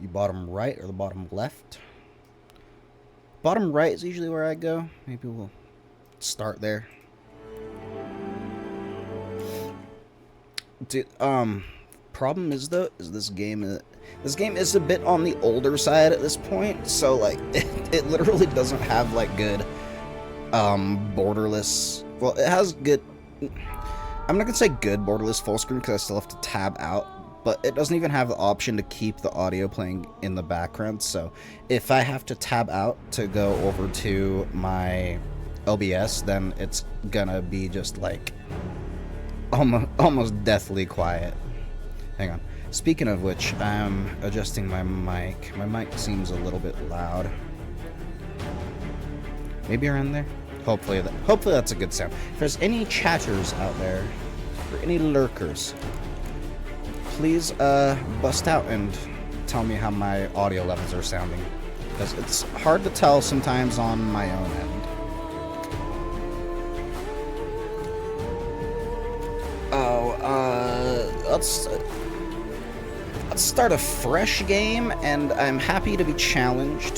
You bottom right or the bottom left? Bottom right is usually where I go. Maybe we'll start there. Dude, problem is though, is this game is a bit on the older side at this point, so like it literally doesn't have like good borderless. Well, it has good. I'm not gonna say good borderless full screen because I still have to tab out, but it doesn't even have the option to keep the audio playing in the background. So if I have to tab out to go over to my OBS, then it's gonna be just like almost deathly quiet. Hang on. Speaking of which, I'm adjusting my mic. My mic seems a little bit loud. Maybe around there? Hopefully that's a good sound. If there's any chatters out there, or any lurkers, please bust out and tell me how my audio levels are sounding. Because it's hard to tell sometimes on my own end. Let's start a fresh game, and I'm happy to be challenged.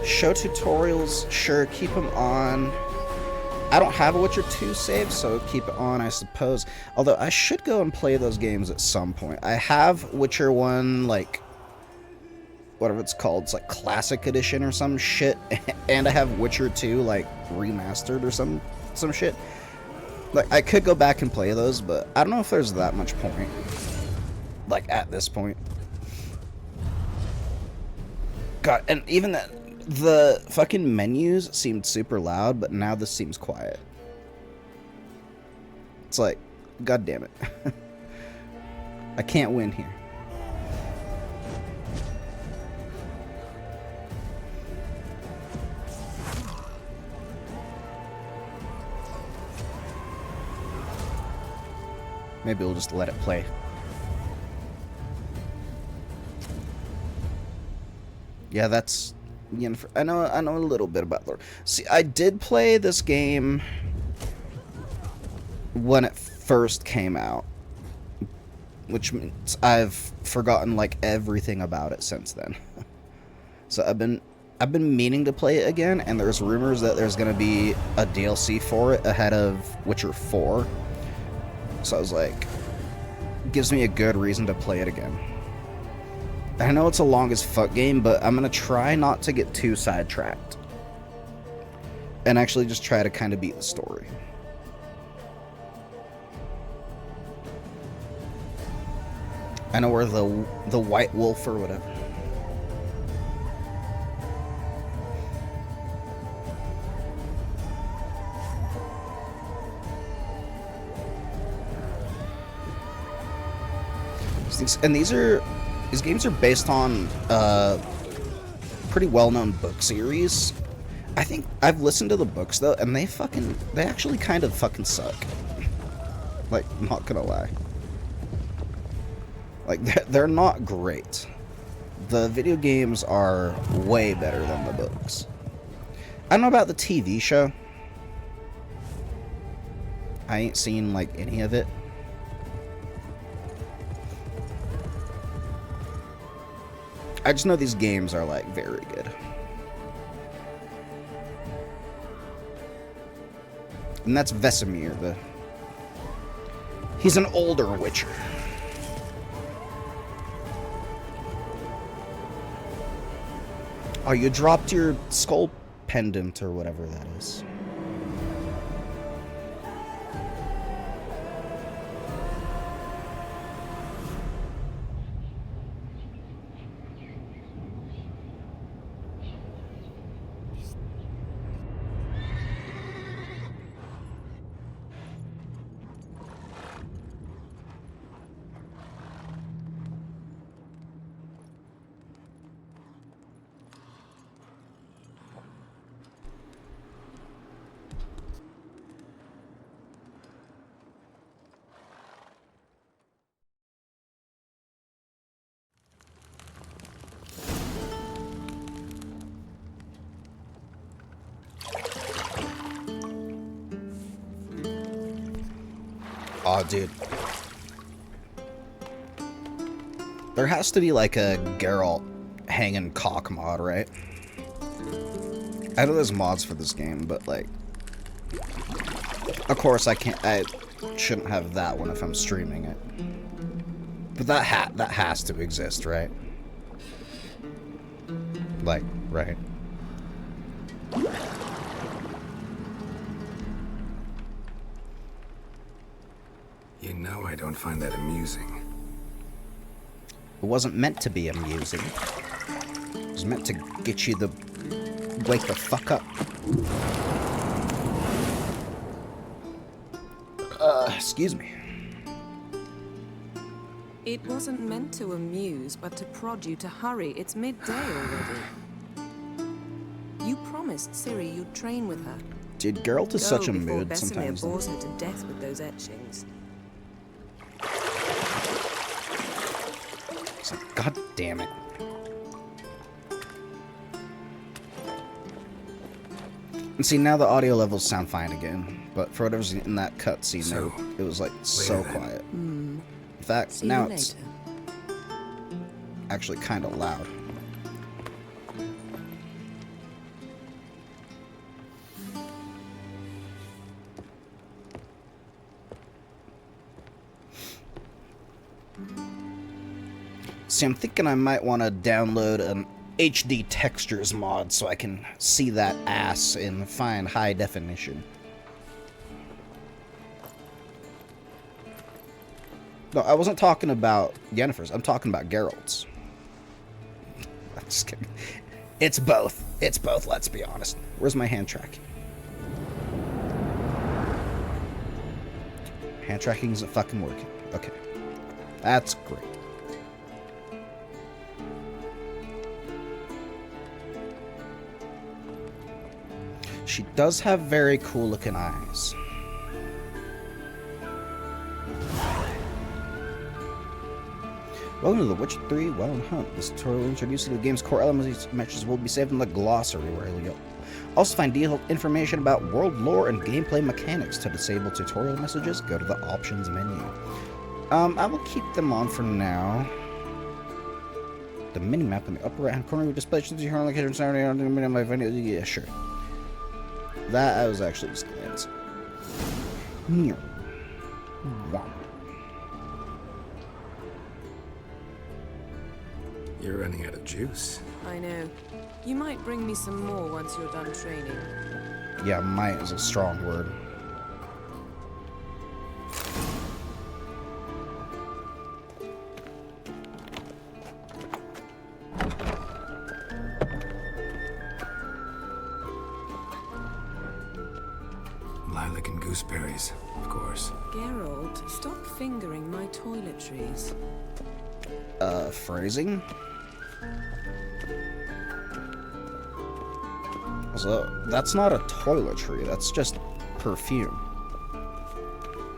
Show tutorials, sure, keep them on. I don't have a Witcher 2 save, so keep it on, I suppose. Although I should go and play those games at some point. I have Witcher 1, like, whatever it's called, it's like Classic Edition or some shit, and I have Witcher 2, like, remastered or some shit. Like, I could go back and play those, but I don't know if there's that much point. Like, at this point. God, and even the fucking menus seemed super loud, but now this seems quiet. It's like, god damn it. I can't win here. Maybe we'll just let it play. Yeah, that's... I know a little bit about lore. See, I did play this game when it first came out, which means I've forgotten like everything about it since then. So I've been meaning to play it again, and there's rumors that there's gonna be a DLC for it ahead of Witcher 4. So I was like, gives me a good reason to play it again. I know it's a long as fuck game, but I'm gonna try not to get too sidetracked. And actually just try to kind of beat the story. I know where the White Wolf or whatever. And these games are based on pretty well-known book series. I think I've listened to the books though, and they actually kind of fucking suck. Like, not gonna lie. Like, they're not great. The video games are way better than the books. I don't know about the TV show. I ain't seen like any of it. I just know these games are, like, very good. And that's Vesemir, he's an older Witcher. Oh, you dropped your skull pendant or whatever that is. Aw, dude. There has to be like a Geralt hanging cock mod, right? I know there's mods for this game, but like, of course I shouldn't have that one if I'm streaming it. But that has to exist, right? Like, right? You know I don't find that amusing. It wasn't meant to be amusing. It was meant to get you the wake the fuck up. Excuse me. It wasn't meant to amuse, but to prod you to hurry. It's midday already. You promised Ciri you'd train with her. Dude, Geralt is such a mood Vesemir sometimes. bores her to death with those etchings. It's like, God damn it. And see, now the audio levels sound fine again, but for whatever's in that cutscene, So, it was like so then. quiet. In fact, See now you it's later. actually kind of loud. See, I'm thinking I might want to download an HD textures mod so I can see that ass in fine high definition. No, I wasn't talking about Yennefer's. I'm talking about Geralt's. I'm just kidding. It's both. It's both, let's be honest. Where's my hand tracking? Hand tracking isn't fucking working. Okay. That's great. She does have very cool looking eyes. Welcome to The Witcher 3 Wild Hunt. This tutorial will introduce you to the game's core elements. These messages will be saved in the glossary, where you'll also find detailed information about world lore and gameplay mechanics. To disable tutorial messages, go to the options menu. I will keep them on for now. The mini-map in the upper right-hand corner will display your location. Yeah, sure. That I was actually just glancing. Wow. You're running out of juice. I know. You might bring me some more once you're done training. Yeah, might is a strong word. Lilac and gooseberries, of course. Geralt, stop fingering my toiletries. Phrasing? So, that's not a toiletry, that's just perfume.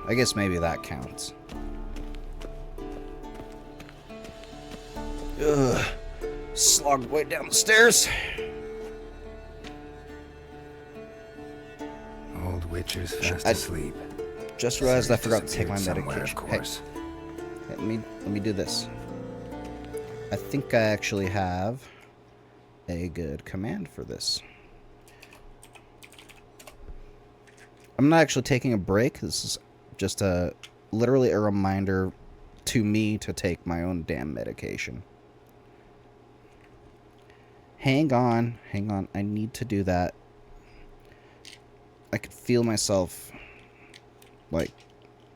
I guess maybe that counts. Ugh. Slogged way down the stairs. Old Witcher's fast asleep. Just realized I forgot to take my Somewhere, medication. of course. Hey, let me do this. I think I actually have a good command for this. I'm not actually taking a break. This is just literally a reminder to me to take my own damn medication. Hang on. I need to do that. I could feel myself, like,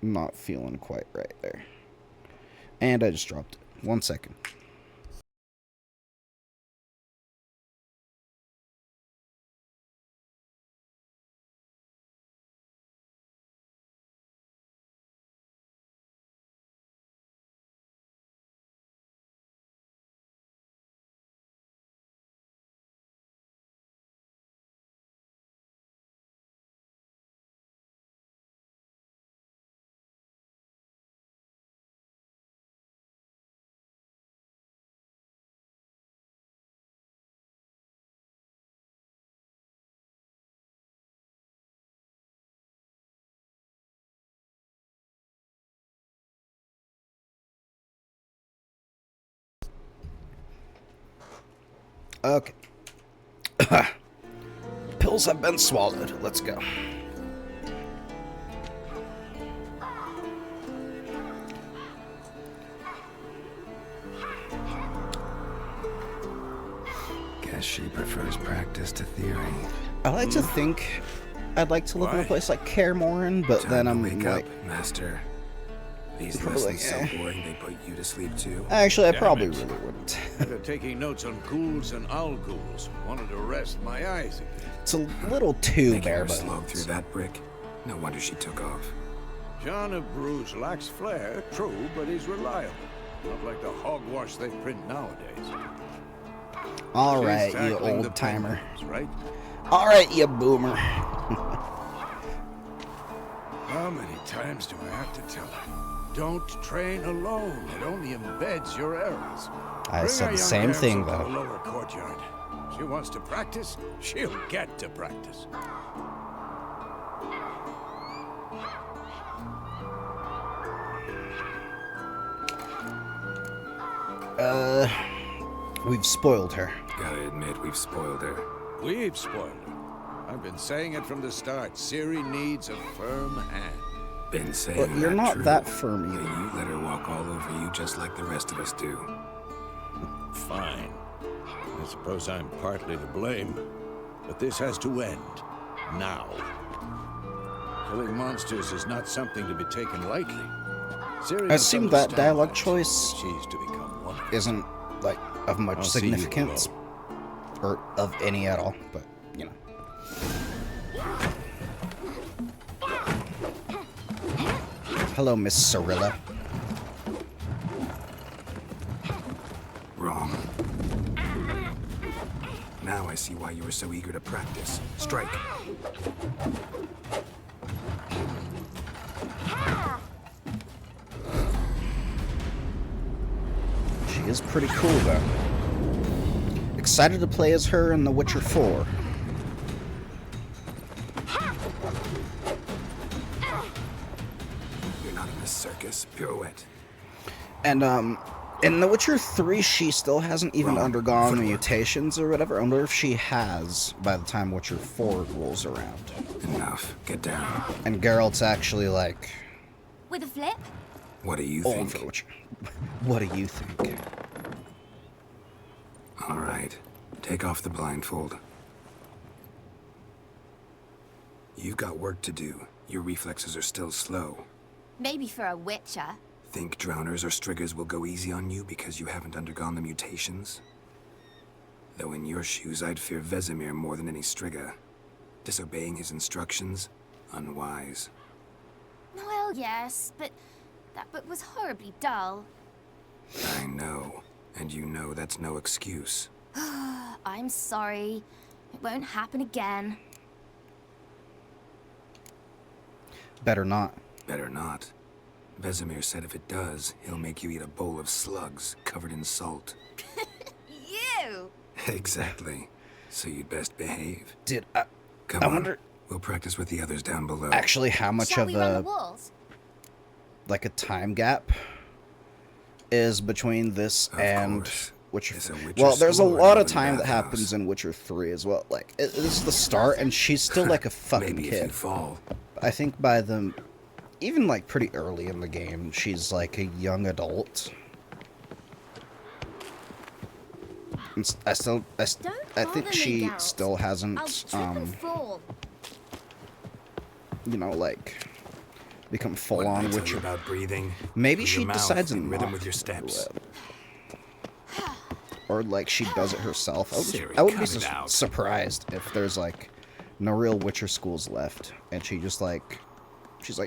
not feeling quite right there. And I just dropped it. 1 second. Okay. Pills have been swallowed. Let's go. Guess she prefers practice to theory. I like to think I'd like to live in a Why? place like Kaer but Time then to I'm wake like, up, Master. These Probably, lessons so eh. boring they put you to sleep too. actually, I Damn probably it. really wouldn't. After taking notes on ghouls and owl ghouls, wanted to rest my eyes again. It's a little too Making bare her slog through bones. that brick. No wonder she took off. John of Bruges lacks flair, true, but he's reliable. Not like the hogwash they print nowadays. All She's right, you tackling the old timer. pendulums, right? All right, you boomer. How many times do I have to tell her? Don't train alone. It only embeds your errors. I Bring said our the young same thing, damsel to though. the lower courtyard. She wants to practice. She'll get to practice. We've spoiled her. Gotta admit, we've spoiled her. We've spoiled her. I've been saying it from the start. Ciri needs a firm hand. Been saying But you're that not true. that firm But either. you let her walk all over you just like the rest of us do. Fine. I suppose I'm partly to blame. But this has to end. Now. Killing monsters is not something to be taken lightly. Ciri I must assume that understand dialogue that choice if she's to become one. Isn't, like, of much I'll see you significance. Or of any at all, but, you know. Hello, Miss Cirilla. Wrong. Now I see why you were so eager to practice. Strike. She is pretty cool, though. Excited to play as her in The Witcher 4. You're not in a circus. Pirouette. And, in The Witcher 3, she still hasn't even Wrong. undergone the Footwork. mutations or whatever. I wonder if she has by the time Witcher 4 rolls around. Enough. Get down. And Geralt's actually, like, With a flip? What do you old think? for Witcher. What do you think? All right. Take off the blindfold. You've got work to do. Your reflexes are still slow. Maybe for a witcher. Think drowners or striggers will go easy on you because you haven't undergone the mutations? Though in your shoes, I'd fear Vesemir more than any strigger. Disobeying his instructions? Unwise. Well, yes, but that book was horribly dull. I know. And you know that's no excuse. I'm sorry. It won't happen again. Better not. Better not. Vesemir said if it does, he'll make you eat a bowl of slugs covered in salt. You! Exactly. So you'd best behave. Did Come I on. wonder We'll practice with the others down below. actually how much Shall of we run the a walls? like a time gap is between this Of and course. Witcher. It's a Witcher Well, there's a school or lot of another time that bathhouse. happens in Witcher 3 as well. Like this is the start, and she's still like a fucking Maybe if you kid. fall. I think by the even like pretty early in the game, she's like a young adult. And I Don't think bother me, she Geralt. still I'll hasn't trip and fall. you know, like become full What did I on tell you Witcher. about breathing? Maybe With she your mouth decides and rhythm not with your steps. to, or like she does it herself. Siri, I would be cut it out. surprised if there's like no real Witcher schools left, and she's like,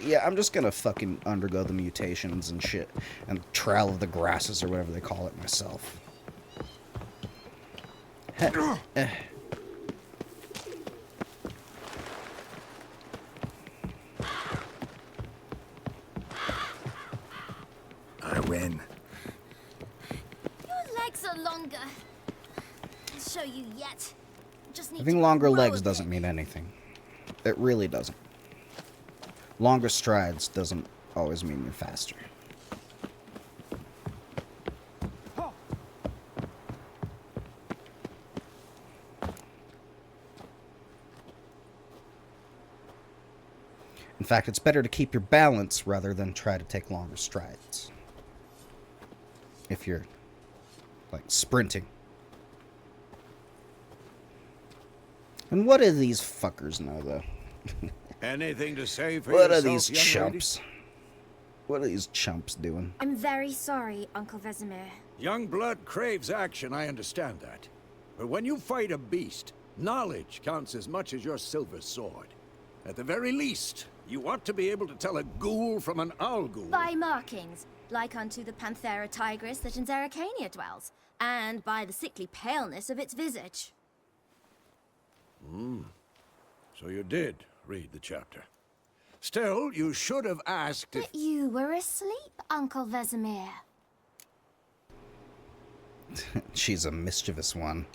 yeah, I'm just gonna fucking undergo the mutations and shit, and Trail of the Grasses or whatever they call it myself. Eh. I win. Your legs are longer. I'll show you yet. Just need Having to longer grow a legs doesn't bit. mean anything. It really doesn't. Longer strides doesn't always mean you're faster. fact, it's better to keep your balance rather than try to take longer strides. If you're, like, sprinting. And what do these fuckers know, though? Anything to say for What are yourself, these young lady? chumps? What are these chumps doing? I'm very sorry, Uncle Vesemir. Young blood craves action, I understand that. But when you fight a beast, knowledge counts as much as your silver sword. At the very least, you ought to be able to tell a ghoul from an owl ghoul. By markings, like unto the Panthera tigris that in Zeracania dwells, and by the sickly paleness of its visage. So you did read the chapter. Still, you should have asked if... But you were asleep, Uncle Vesemir. She's a mischievous one.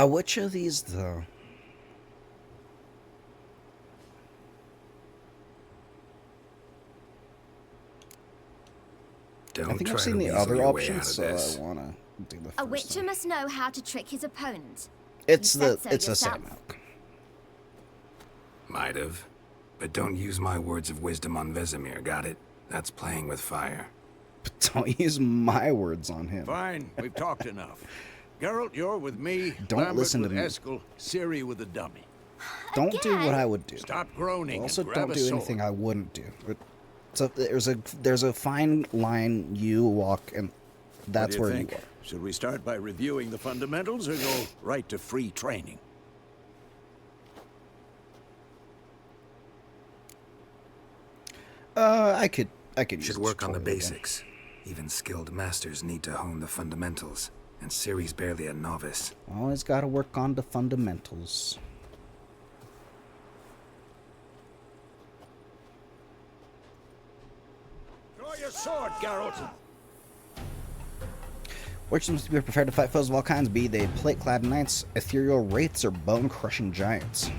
Which of these, though? Don't I think try I've seen to the weasel other your way options, out of so this. I want to do the first A witcher one. must know how to trick his opponent. It's You the said so it's the yourself. same milk. Might have. But don't use my words of wisdom on Vesemir, got it? That's playing with fire. But don't use my words on him. Fine, we've talked enough. Geralt, you're with me. Don't Lambert listen to with me. Eskel, Ciri with the dummy. Don't do what Again? I would do. Stop groaning Also, and grab don't a do sword. anything I wouldn't do. So there's a fine line you walk, and that's What where do you you are. think? Should we start by reviewing the fundamentals or go right to free training? I could use Should a work on the tutorial again. basics. Even skilled masters need to hone the fundamentals, and Ciri's barely a novice. Always got to work on the fundamentals. Draw your sword, Geralt. Witches must be prepared to fight foes of all kinds, be they plate-clad knights, ethereal wraiths, or bone-crushing giants.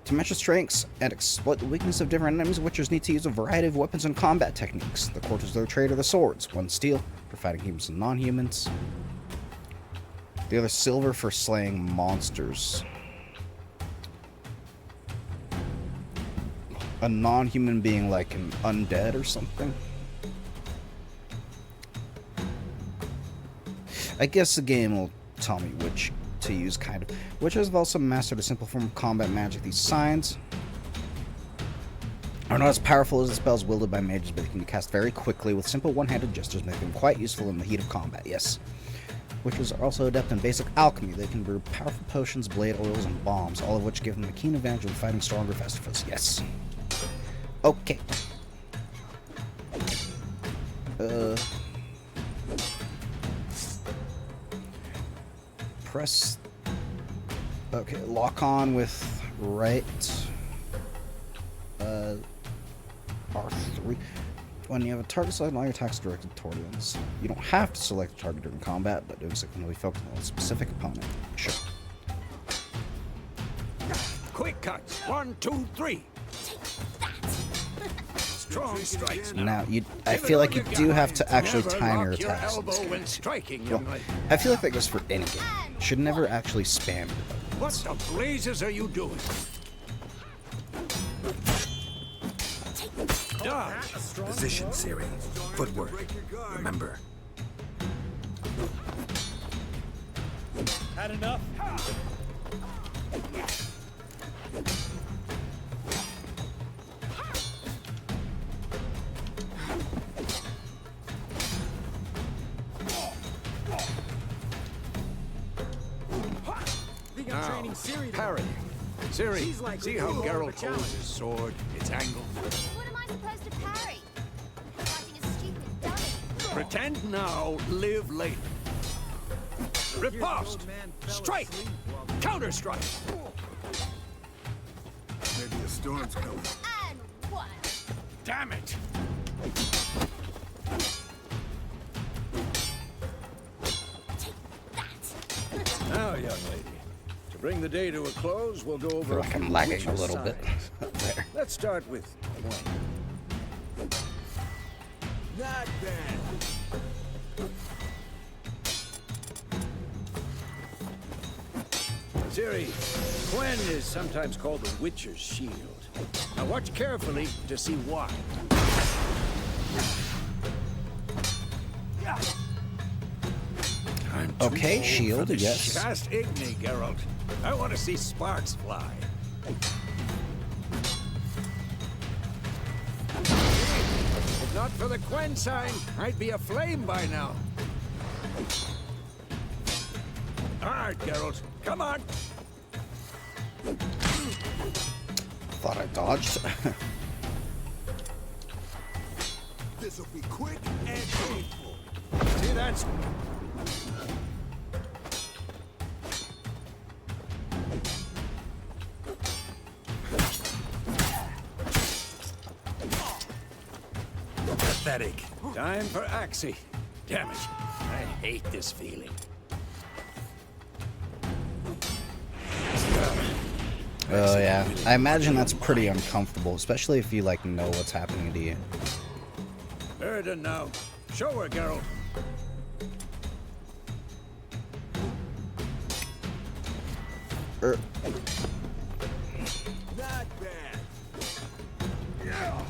To match the strengths and exploit the weakness of different enemies, witchers need to use a variety of weapons and combat techniques. The quarters of their trade are the swords, one steel for fighting humans and non-humans, the other silver for slaying monsters. A non-human being like an undead or something. I guess the game will tell me which to use, kind of. Witchers have also mastered a simple form of combat magic. These signs are not as powerful as the spells wielded by mages, but they can be cast very quickly with simple one-handed gestures, making them quite useful in the heat of combat, yes. Witchers are also adept in basic alchemy. They can brew powerful potions, blade oils, and bombs, all of which give them a keen advantage in fighting stronger, faster foes, yes. Okay. Press. Okay, lock on with right. R3. When you have a target selected, all your attacks directed toward them. You don't have to select a target during combat, but doing so can really focus on a specific opponent. Sure. Quick cuts. 1, 2, 3. Strong strikes now. Now, I Give it feel all like you got. do have to actually Never time your lock attacks in this elbow when game. striking, Well, young lady. I feel like that goes for any game. Should never actually spam your What buttons. the blazes are you doing? Dodge. Position, Ciri. Footwork. Remember. Had enough? Think I'm training Ciri to Parry. Ciri, She's like see how really Geralt overchallenged. holds his sword? It's angled. What am I supposed to parry? Fighting a stupid dummy. Pretend now, live later. Riposte! Strike! Counter-strike! Maybe a storm's coming. And one. Damn it! Now, young lady, to bring the day to a close, we'll go I over feel like few I'm lagging a witcher little bit. signs. There. Let's start with one. Not bad. Ciri, Gwen is sometimes called the Witcher's Shield. Now watch carefully to see why. I'm too Okay, old shield, for this yes. Cast Igni, Geralt. I want to see sparks fly. If not for the Gwen sign, I'd be aflame by now. All right, Geralt, come on. Thought I dodged. This'll be quick and painful. See, that's... pathetic. Time for Axie. Damn it. I hate this feeling. Oh yeah, I imagine that's pretty uncomfortable, especially if you like know what's happening to you. Erden now. Show her, Geralt. Not bad. Yeah.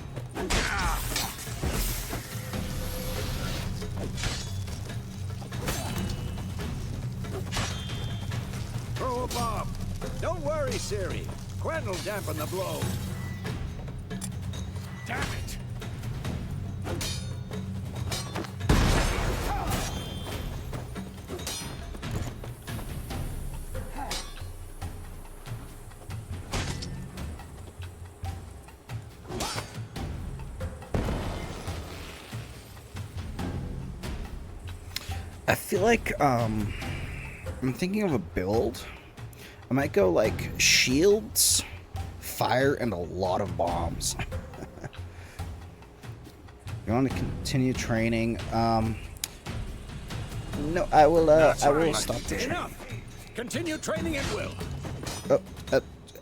Throw a bomb. Don't worry, Ciri. Gwen will dampen the blow. Damn it! I feel like I'm thinking of a build. I might go like shields, fire, and a lot of bombs. You want to continue training? No, I will. I will stop the training. Enough. Continue training at will. Oh,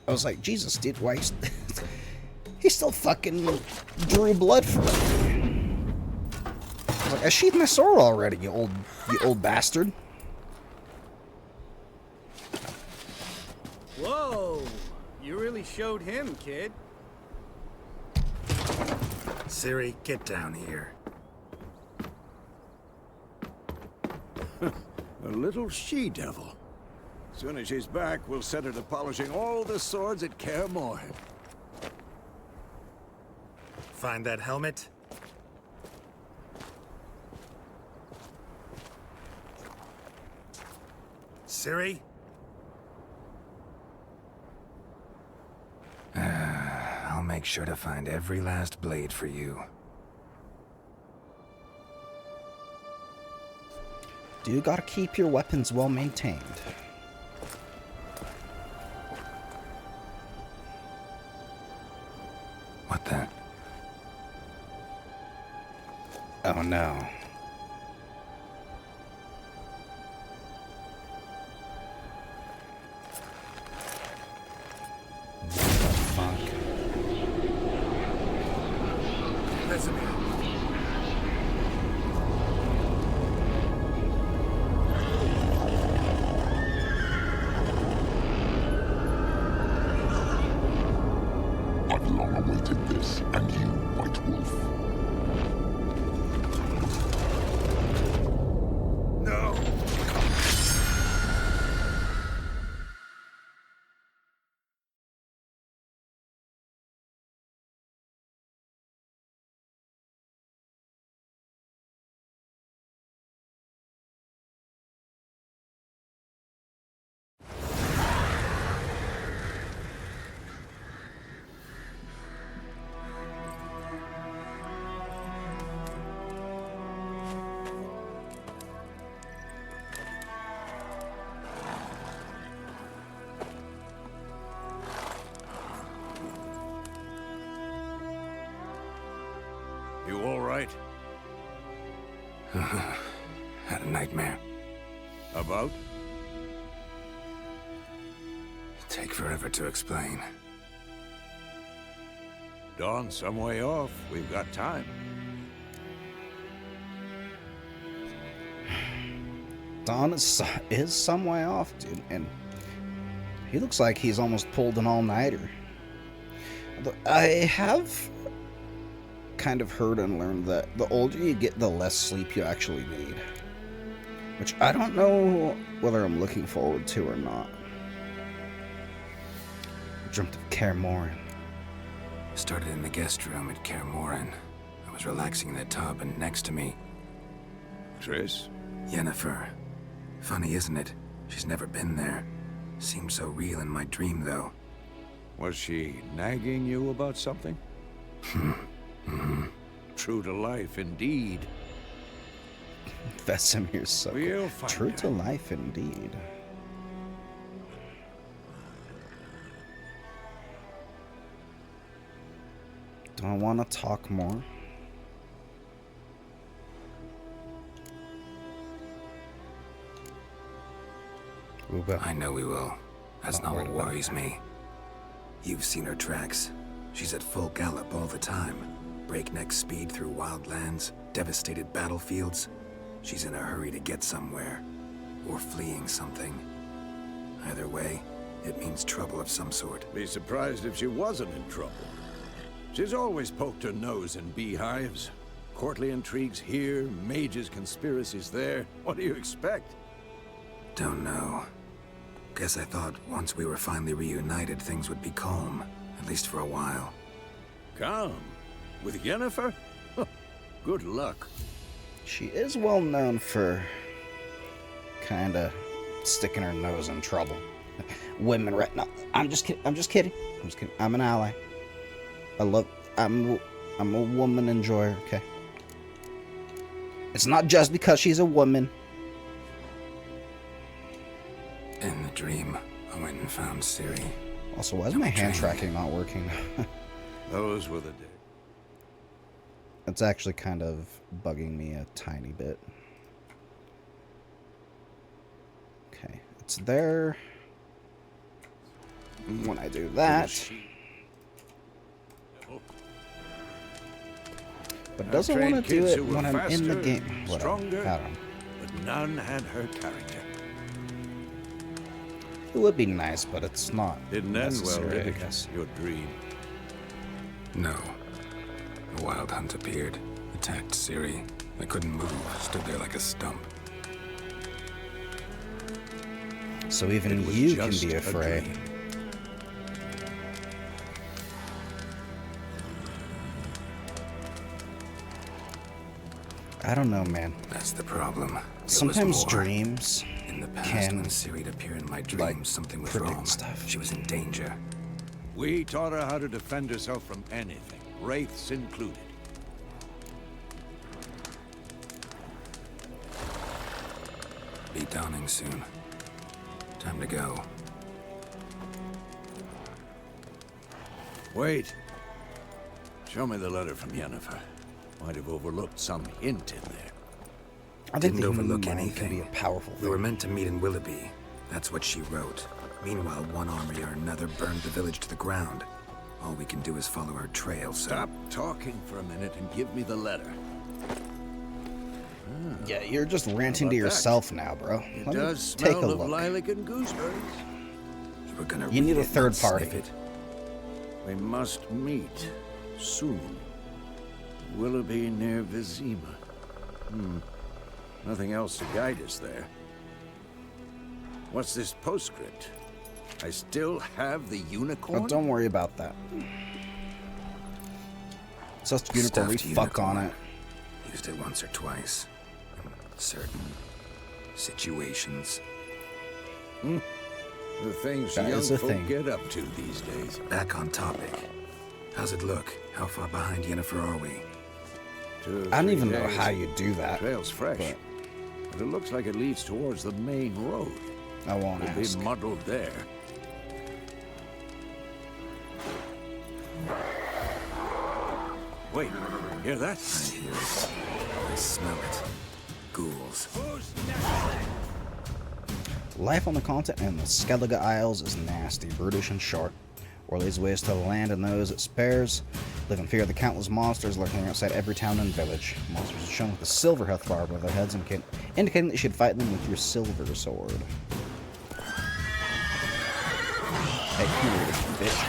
I was like, Jesus, dude, why? He still fucking drew blood from it. I was like, I sheathed my sword already, you old bastard. Whoa! You really showed him, kid. Ciri, get down here. A little she-devil. Soon as she's back, we'll set her to polishing all the swords at Kaer Morhen. Find that helmet? Ciri? I'll make sure to find every last blade for you. You gotta keep your weapons well maintained. What the? Oh no. Fuck. I've long awaited this, and you, White Wolf. No! You all right? Had a nightmare. About? Take forever to explain. Dawn's some way off. We've got time. Dawn is some way off, dude, and He looks like he's almost pulled an all-nighter. I have kind of heard and learned that the older you get, the less sleep you actually need. Which I don't know whether I'm looking forward to or not. I dreamt of Kaer Morhen. Started in the guest room at Kaer Morhen. I was relaxing in the tub, and next to me, Triss? Yennefer. Funny, isn't it? She's never been there. Seemed so real in my dream, though. Was she nagging you about something? True to life, indeed. Vesemir's so We'll find true out. to life indeed. Do I want to talk more? Uba. I know we will. That's Not not worried what about worries me. You've seen her tracks. She's at full gallop all the time. Breakneck speed through wild lands, devastated battlefields. She's in a hurry to get somewhere. Or fleeing something. Either way, it means trouble of some sort. Be surprised if she wasn't in trouble. She's always poked her nose in beehives. Courtly intrigues here, mages' conspiracies there. What do you expect? Don't know. Guess I thought once we were finally reunited, things would be calm. At least for a while. Calm? With Yennefer? Good luck. She is well known for kinda sticking her nose in trouble. Women right now. I'm just kidding. I'm just kidding. I'm an ally. I'm a woman enjoyer, okay? It's not just because she's a woman. In the dream, I went and found Ciri. Also, why is my hand tracking not working? Those were the days. It's actually kind of bugging me a tiny bit. Okay, it's there. When I do that, but doesn't want to do it when I'm in the game. Whatever. Stronger, I don't know. but none had her character. It would be nice, but it's not Didn't end well, necessary, did I it? guess. Your dream. No. A wild hunt appeared, attacked Ciri. I couldn't move, stood there like a stump. So even It was you can just be a afraid. dream. I don't know, man. That's the problem. There was Sometimes more. dreams In the past, can, when Ciri'd appear in my dreams, like, something was predict wrong. stuff. She was in danger. We taught her how to defend herself from anything, wraiths included. Be dawning soon. Time to go. Wait. Show me the letter from Yennefer. Might have overlooked some hint in there. I think Didn't the human overlook mind can be a anything. powerful We were thing. meant to meet in Willoughby. That's what she wrote. Meanwhile, one army or another burned the village to the ground. All we can do is follow her trail, so... Stop talking for a minute and give me the letter. Yeah, you're just ranting to about that? yourself now, bro. It Let me does take a smell of look. lilac and gooseberries. We're gonna You need read a it, third not party. sniff it. We must meet soon. Willoughby near Vizima. Nothing else to guide us there. What's this postscript? I still have the unicorn? Oh, don't worry about that. It's just unicorn. We Stuffed fuck on unicorn. it. Used it once or twice. In certain situations. The things That young is a folk thing. get up to these days. Back on topic. How's it look? How far behind Yennefer are we? 2 or I don't 3 even know days. how you do that. Trail's fresh, but but it looks like it leads towards the main road. I won't It'll ask. be muddled there. Wait, hear that? I hear it. I smell it. Ghouls. Life on the continent and the Skellige Isles is nasty, brutish, and short. Or leads ways to the land and those it spares. Live in fear of the countless monsters lurking outside every town and village. Monsters are shown with a silver health bar above their heads, indicating that you should fight them with your silver sword. Hey, come here, bitch.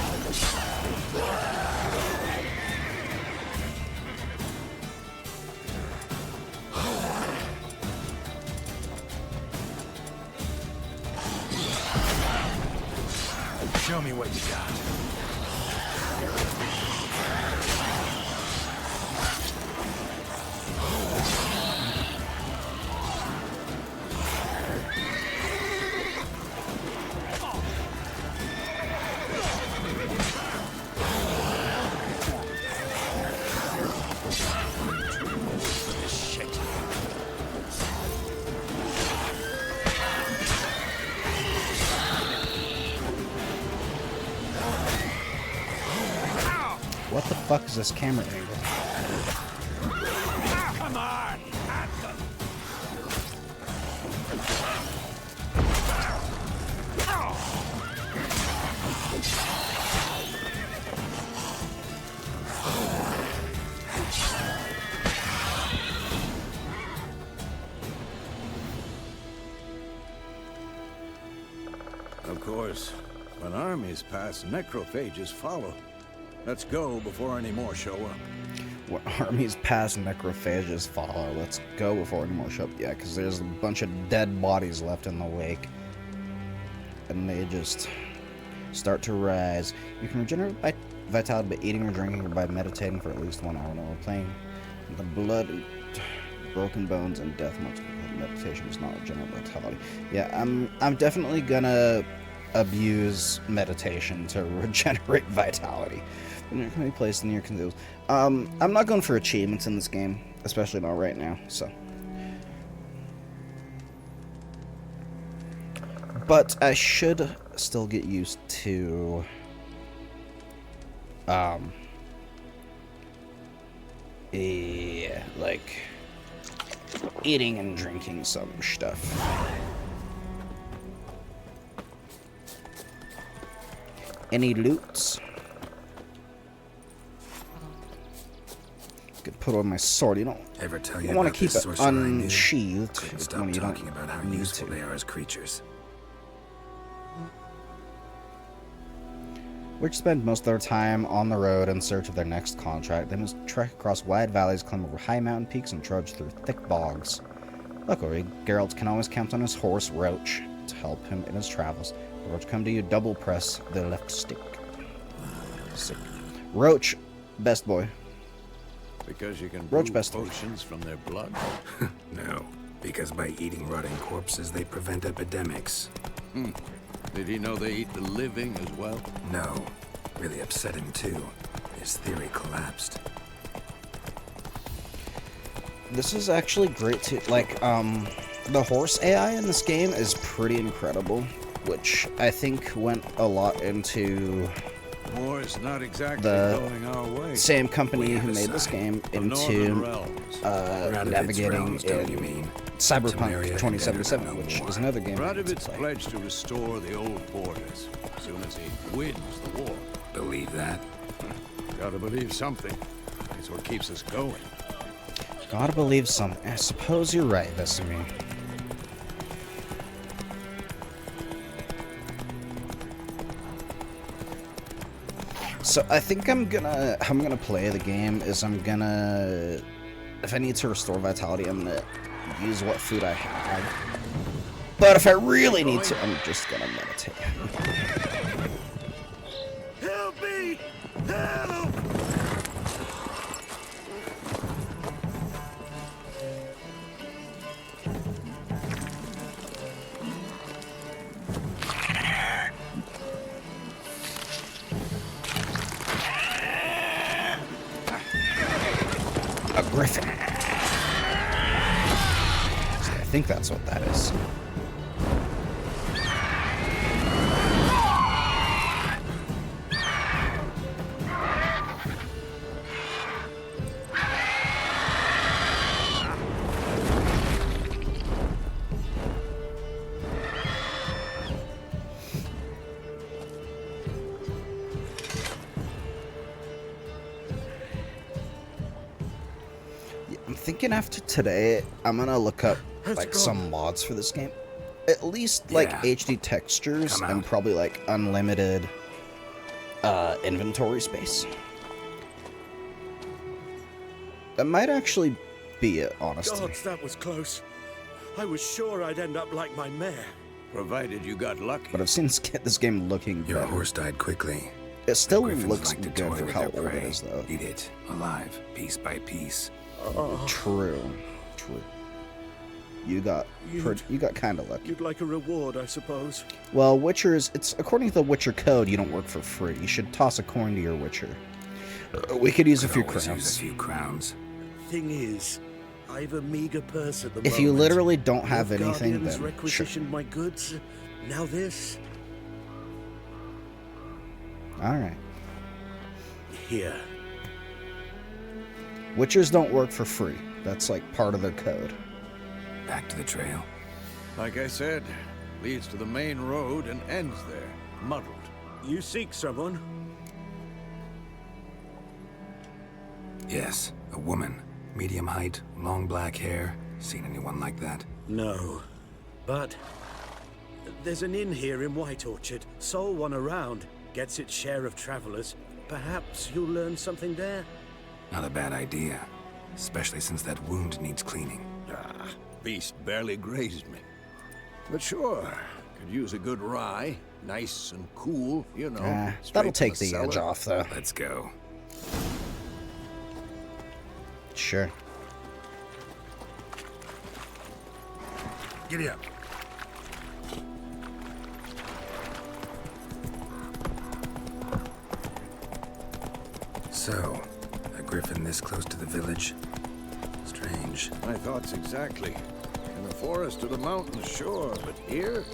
Show me what you got. What the fuck is this camera angle? Come on! Of course, when armies pass, necrophages follow. Let's go before any more show up. When armies pass, necrophages follow. Let's go before any more show up. Yeah, because there's a bunch of dead bodies left in the wake. And they just start to rise. You can regenerate vitality by eating or drinking or by meditating for at least 1 hour. While playing the blood, broken bones, and death marks. Meditation is not regenerate vitality. Yeah, I'm definitely gonna abuse meditation to regenerate vitality. When you're going to be placed in your canoes. I'm not going for achievements in this game, especially not right now, so. But I should still get used to like eating and drinking some stuff. Any loots? Could put on my sword. You don't Ever tell you want to about keep this it sorcerer I knew? unsheathed Couldn't stop when you talking don't about how need useful to. they are as creatures. Which spend most of their time on the road in search of their next contract. They must trek across wide valleys, climb over high mountain peaks, and trudge through thick bogs. Luckily, Geralt can always count on his horse, Roach, to help him in his travels. Roach, come to you, double press the left stick. Roach, best boy. Because you can Roach brew best. potions from their blood? No, because by eating rotting corpses, they prevent epidemics. Did he know they eat the living as well? No, really upset him too. His theory collapsed. This is actually great too. Like, the horse AI in this game is pretty incredible, which I think went a lot into War is not exactly the going our way. same company We who have a made this side. game The Northern into Realms. Radovit's navigating realms, don't you in mean? Cyberpunk Temeria and 2077, Denver no which more. is another game I need to Radovit's play. pledged to restore the old borders as soon as he wins the war. Believe that? Gotta believe something. It's what keeps us going. Gotta believe something. I suppose you're right, Vesemir. So I think how I'm gonna play the game is if I need to restore vitality, I'm gonna use what food I have. But if I really need to, I'm just gonna meditate. Help me! Help! A griffin. I think that's what that is. I'm thinking after today, I'm gonna look up like some mods for this game. At least like Yeah. HD textures Come and out. probably like unlimited inventory space. That might actually be it, honestly. Gods, that was close. I was sure I'd end up like my mare. Provided you got lucky. But I've seen this game looking Your better. horse died quickly. It still Griffins looks like to good toy for with how their old it prey. is, though. Eat it, alive, piece by piece. True. You got kind of lucky. You'd like a reward, I suppose. Well, Witchers, it's according to the Witcher code, you don't work for free. You should toss a coin to your Witcher. We could use a few Always crowns. use a few crowns. Thing is, I've a meager purse at the If moment. you literally don't have anything, Guardians then sure. requisitioned my goods. Now this. All right. Here. Witchers don't work for free. That's like part of their code. Back to the trail. Like I said, leads to the main road and ends there, muddled. You seek someone? Yes, a woman. Medium height, long black hair. Seen anyone like that? No. But there's an inn here in White Orchard. Sole one around. Gets its share of travelers. Perhaps you'll learn something there? Not a bad idea. Especially since that wound needs cleaning. Ah, beast barely grazed me. But sure, could use a good rye. Nice and cool, you know. straight That'll from take the cellar. edge off, though. Let's go. Sure. Giddy up. So, a griffin this close to the village? Strange. My thoughts exactly. In the forest or the mountains, sure, but here,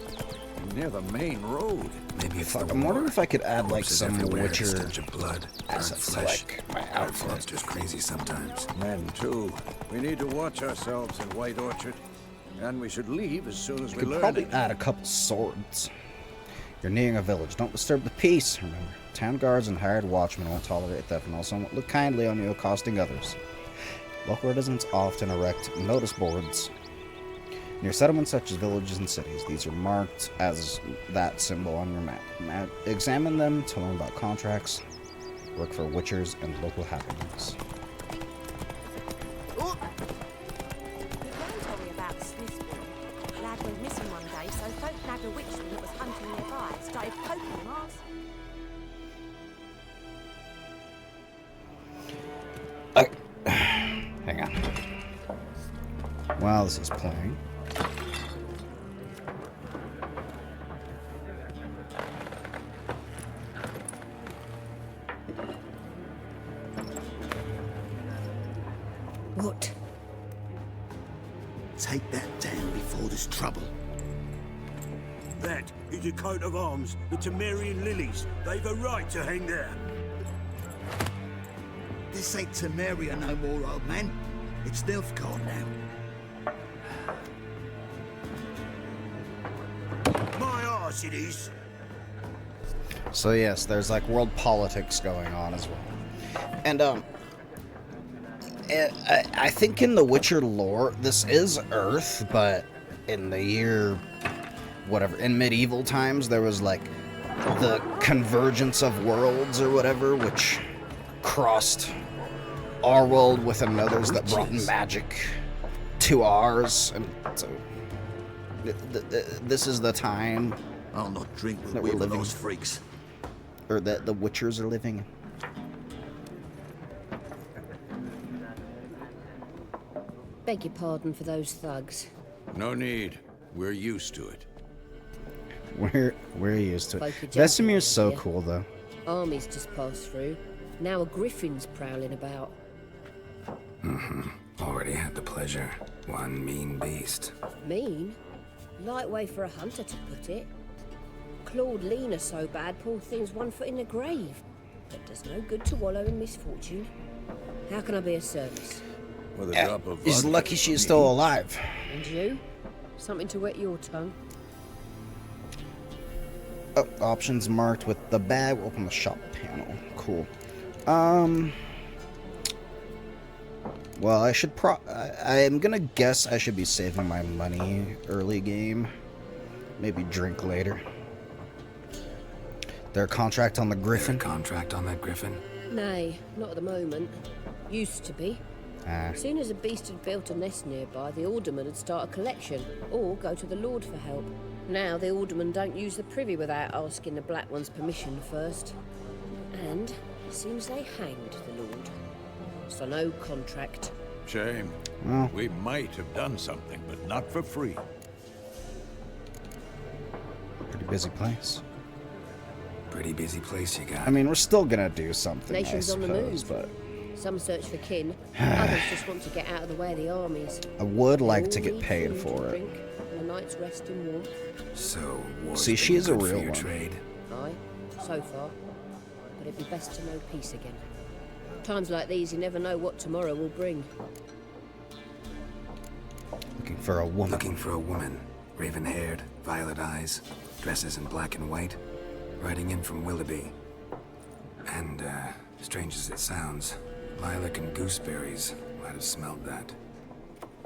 near the main road. Maybe it's Fuck, the I'm wondering war. if I could add like Corpses some everywhere, Witcher stench of blood, burnt assets to flesh. like my That outfit. monster's crazy sometimes. Men, too. We need to watch ourselves in White Orchard. And we should leave as soon as we Could learn probably it. add a couple swords. You're nearing a village. Don't disturb the peace. Remember, town guards and hired watchmen won't tolerate theft and also won't look kindly on you accosting others. Local residents often erect notice boards near settlements such as villages and cities. These are marked as that symbol on your map. Examine them to learn about contracts, work for witchers, and local happenings. The Gran told me about the Swiss boy. A lad went missing one day, so folk nabbed a witchman that was hunting nearby. Started poking him arse. Hang on. While this is playing. What? Take that down before there's trouble. That is a coat of arms, the Temerian lilies. They've a right to hang there. This ain't Temeria no more, old man. It's Nilfgaard now. My arse it is. So yes, there's like world politics going on as well. And I think in the Witcher lore, this is Earth, but in the year whatever, in medieval times, there was like the convergence of worlds or whatever, which crossed our world with another's that brought magic to ours, and so this is the time I'll not drink with that we're living, those freaks. or that the Witchers are living in. Beg your pardon for those thugs. No need. We're used to it. We're used to it. Like a gentleman Vesemir's so here. cool, though. Armies just passed through. Now a griffin's prowling about. Already had the pleasure. One mean beast. Mean? Light way for a hunter to put it. Clawed Lena so bad, poor thing's 1 foot in the grave. But does no good to wallow in misfortune. How can I be of service? With a drop of He's vodka lucky for she's me. still alive. And you? Something to wet your tongue? Oh, options marked with the bag. Open the shop panel. Cool. Well, I should I am gonna guess I should be saving my money early game. Maybe drink later. Their contract on the Griffin? Their contract on that Griffin? Nay, not at the moment. Used to be. As soon as a beast had built a nest nearby, the alderman would start a collection, or go to the Lord for help. Now the aldermen don't use the privy without asking the Black One's permission first. And it seems they hanged the Lord. So no contract. Shame. Well, We might have done something, but not for free. pretty busy place. Pretty busy place you got. I mean, we're still gonna do something, Nations I on the suppose, move. but Some search for kin, others just want to get out of the way of the armies. I would like They to all get need paid food for and it. drink, and a night's rest in warmth. So, war's See, been she is a good for real your one. trade. Aye, so far. But it'd be best to know peace again. Times like these, you never know what tomorrow will bring. Looking for a woman. Looking for a woman. Raven-haired, violet eyes, dresses in black and white. Riding in from Willoughby. And, strange as it sounds, lilac and gooseberries might have smelled that.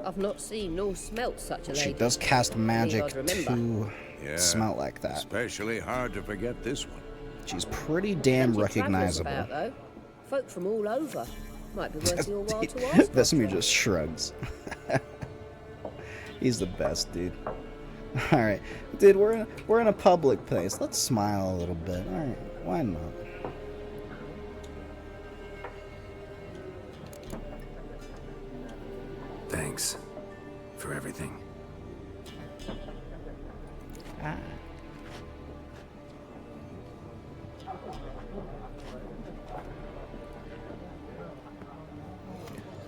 I've not seen nor smelt such a lady. She does cast magic I'd remember. to Yeah. smell like that. Especially hard to forget this one. She's pretty damn Plenty of travellers recognizable. about, though. Folk from all over. Might be worth your while to ask. Vesemir just shrugs. He's the best, dude. All right, dude, we're in a public place. Let's smile a little bit. All right, why not? Thanks for everything.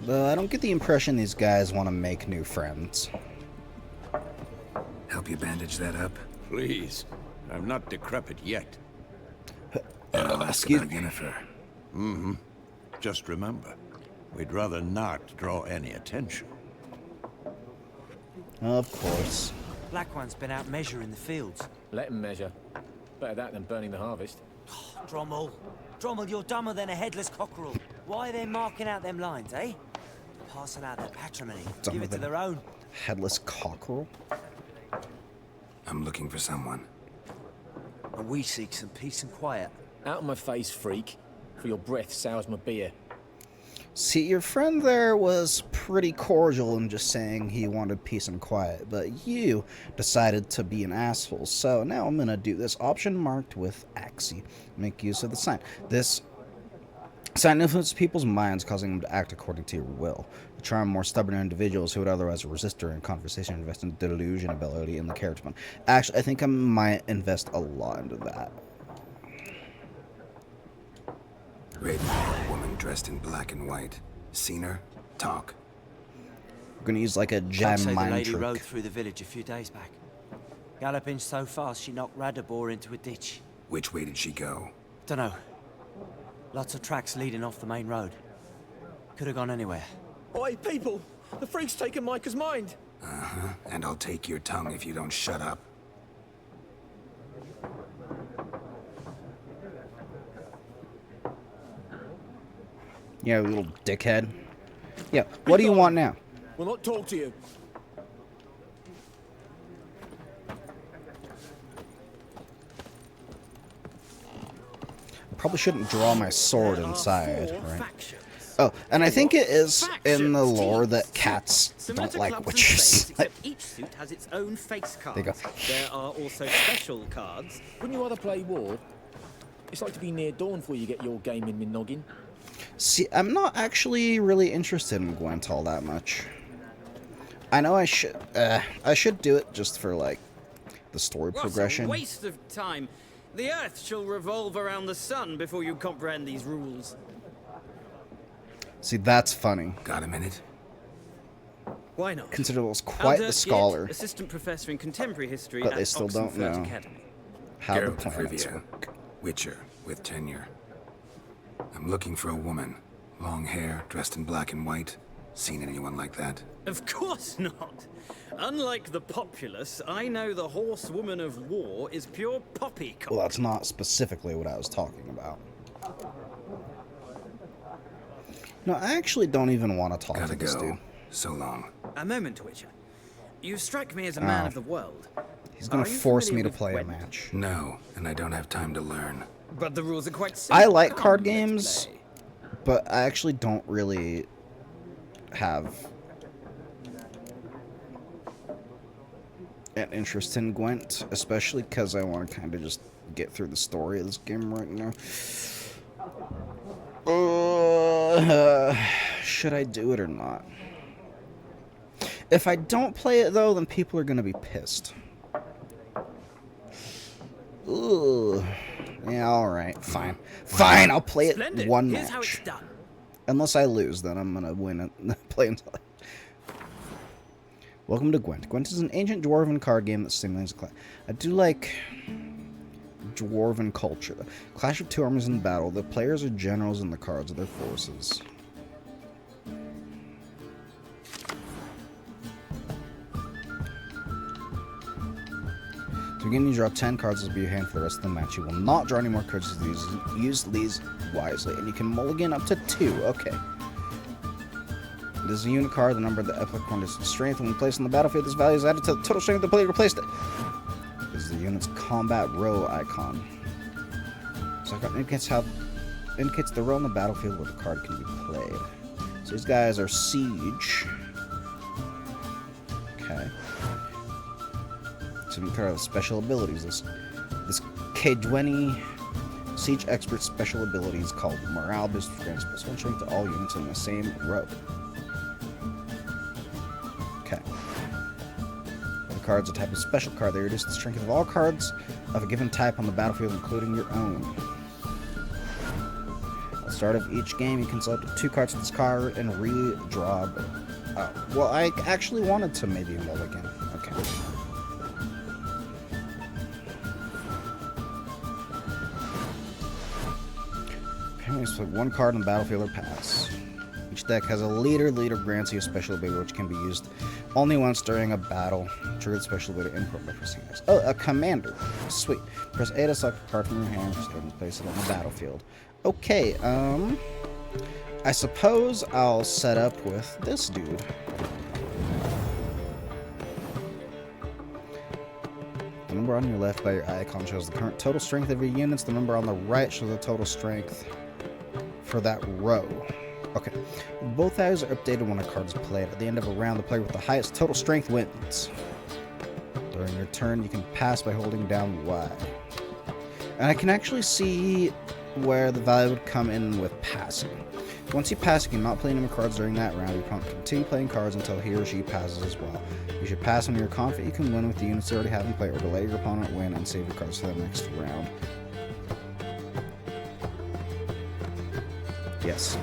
But I don't get the impression these guys want to make new friends. Help you bandage that up? Please. I'm not decrepit yet. And I'll ask excuse about Yennefer. Mm-hmm. Just remember, we'd rather not draw any attention. Of course. Black One's been out measuring the fields. Let him measure. Better that than burning the harvest. Drommel. Drommel, you're dumber than a headless cockerel. Why are they marking out them lines, eh? Passing out their patrimony. Give it to their own. Headless cockerel? I'm looking for someone. And we seek some peace and quiet. Out of my face, freak. For your breath sours my beer. See, your friend there was pretty cordial in just saying he wanted peace and quiet, but you decided to be an asshole. So now I'm gonna do this option marked with Axie. Make use of the sign. This sign influences people's minds, causing them to act according to your will. To charm more stubborn individuals who would otherwise resist during conversation, invest in delusion ability in the character fund. Actually, I think I might invest a lot into that. Raven-haired woman dressed in black and white. Seen her? Talk. We're gonna use like a Some gem say the mind lady trick. rode through the village a few days back. Galloping so fast she knocked Radabor into a ditch. Which way did she go? Dunno. Lots of tracks leading off the main road. Could have gone anywhere. Oi, people! The freak's taken Micah's mind! Uh-huh. And I'll take your tongue if you don't shut up. Yeah, little dickhead. Yeah, what do you want now? We'll not talk to you. Probably shouldn't draw my sword inside, right? Oh, and I think it is in the lore that cats don't like witches. Except each suit has its own face card. There you go. There are also special cards. Wouldn't you rather play war? It's like to be near dawn before you get your game in my noggin. See, I'm not actually really interested in Gwent all that much. I know I should do it just for, like, the story progression. What a waste of time. The Earth shall revolve around the sun before you comprehend these rules. See, that's funny. Got a minute? Why not? Consider was quite the scholar, Gitt, assistant professor in contemporary history but at they still don't Oxenfurt know Academy. how the Geralt of planets Rivia. work. Witcher with tenure. I'm looking for a woman. Long hair, dressed in black and white. Seen anyone like that? Of course not. Unlike the populace, I know the horsewoman of war is pure poppycock. Well, that's not specifically what I was talking about. No, I actually don't even want to talk Gotta to this go. dude. So long. A moment, Witcher. You strike me as a man of the world. He's gonna Are you force me familiar to with play a Gwent? match. No, and I don't have time to learn. But the rules are quite simple. I like Come, card let's games, play. but I actually don't really have an interest in Gwent, especially because I want to kind of just get through the story of this game right now. Should I do it or not? If I don't play it, though, then people are going to be pissed. Ooh. Yeah, alright. Fine. Fine, I'll play it Splendid. one Here's how match. it's done. Unless I lose, then I'm going to win it. Play until Welcome to Gwent. Gwent is an ancient dwarven card game that stimulates class. I do like dwarven culture. Clash of two armies in battle. The players are generals and the cards are their forces. To begin, you draw 10 cards as be your hand for the rest of the match. You will not draw any more cards as these. Use these wisely, and you can mulligan up to 2. Okay. This is a unit card. The number of the epic corner's strength. When placed on the battlefield, this value is added to the total strength of the player who replaced it. This is the unit's combat row icon. So icon indicates the row on the battlefield where the card can be played. So these guys are siege. Okay. So we cover the special abilities. This K20 siege expert special ability is called Morale Boost, which grants +1 strength to all units in the same row. Okay. The card's a type of special card. They reduce the strength of all cards of a given type on the battlefield, including your own. At the start of each game, you can select 2 cards from this card and redraw. Well, I actually wanted to maybe mulligan. Okay. Apparently, put 1 card on the battlefield or pass. Each deck has a leader. Leader grants you a special ability which can be used only once during a battle. Trigger the special ability input by pressing X. Oh, a commander. Sweet. Press A to select a card from your hand. Press A to place it on the battlefield. Okay, I suppose I'll set up with this dude. The number on your left by your icon shows the current total strength of your units. The number on the right shows the total strength for that row. Okay. Both values are updated when a card is played. At the end of a round, the player with the highest total strength wins. During your turn, you can pass by holding down Y. And I can actually see where the value would come in with passing. Once you pass, you cannot play any more cards during that round. Your opponent can continue playing cards until he or she passes as well. You should pass when you're confident you can win with the units you already have in play, or to let your opponent win and save your cards for the next round. Yes.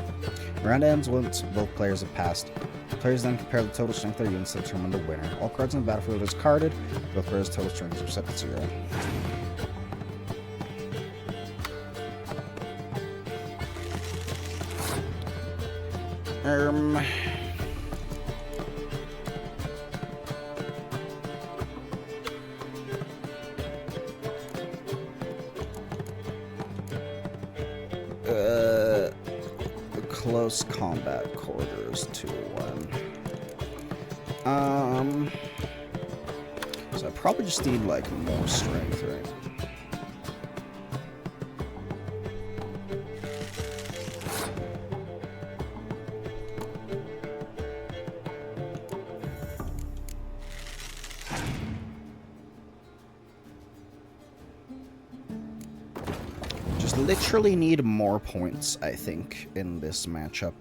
Round ends once both players have passed. Players then compare the total strength of their units to determine the winner. All cards on the battlefield are discarded. Both players' total strengths are set to 0. Close combat quarters 2-1. So I probably just need like more strength, right? Just literally need more points, I think, in this matchup.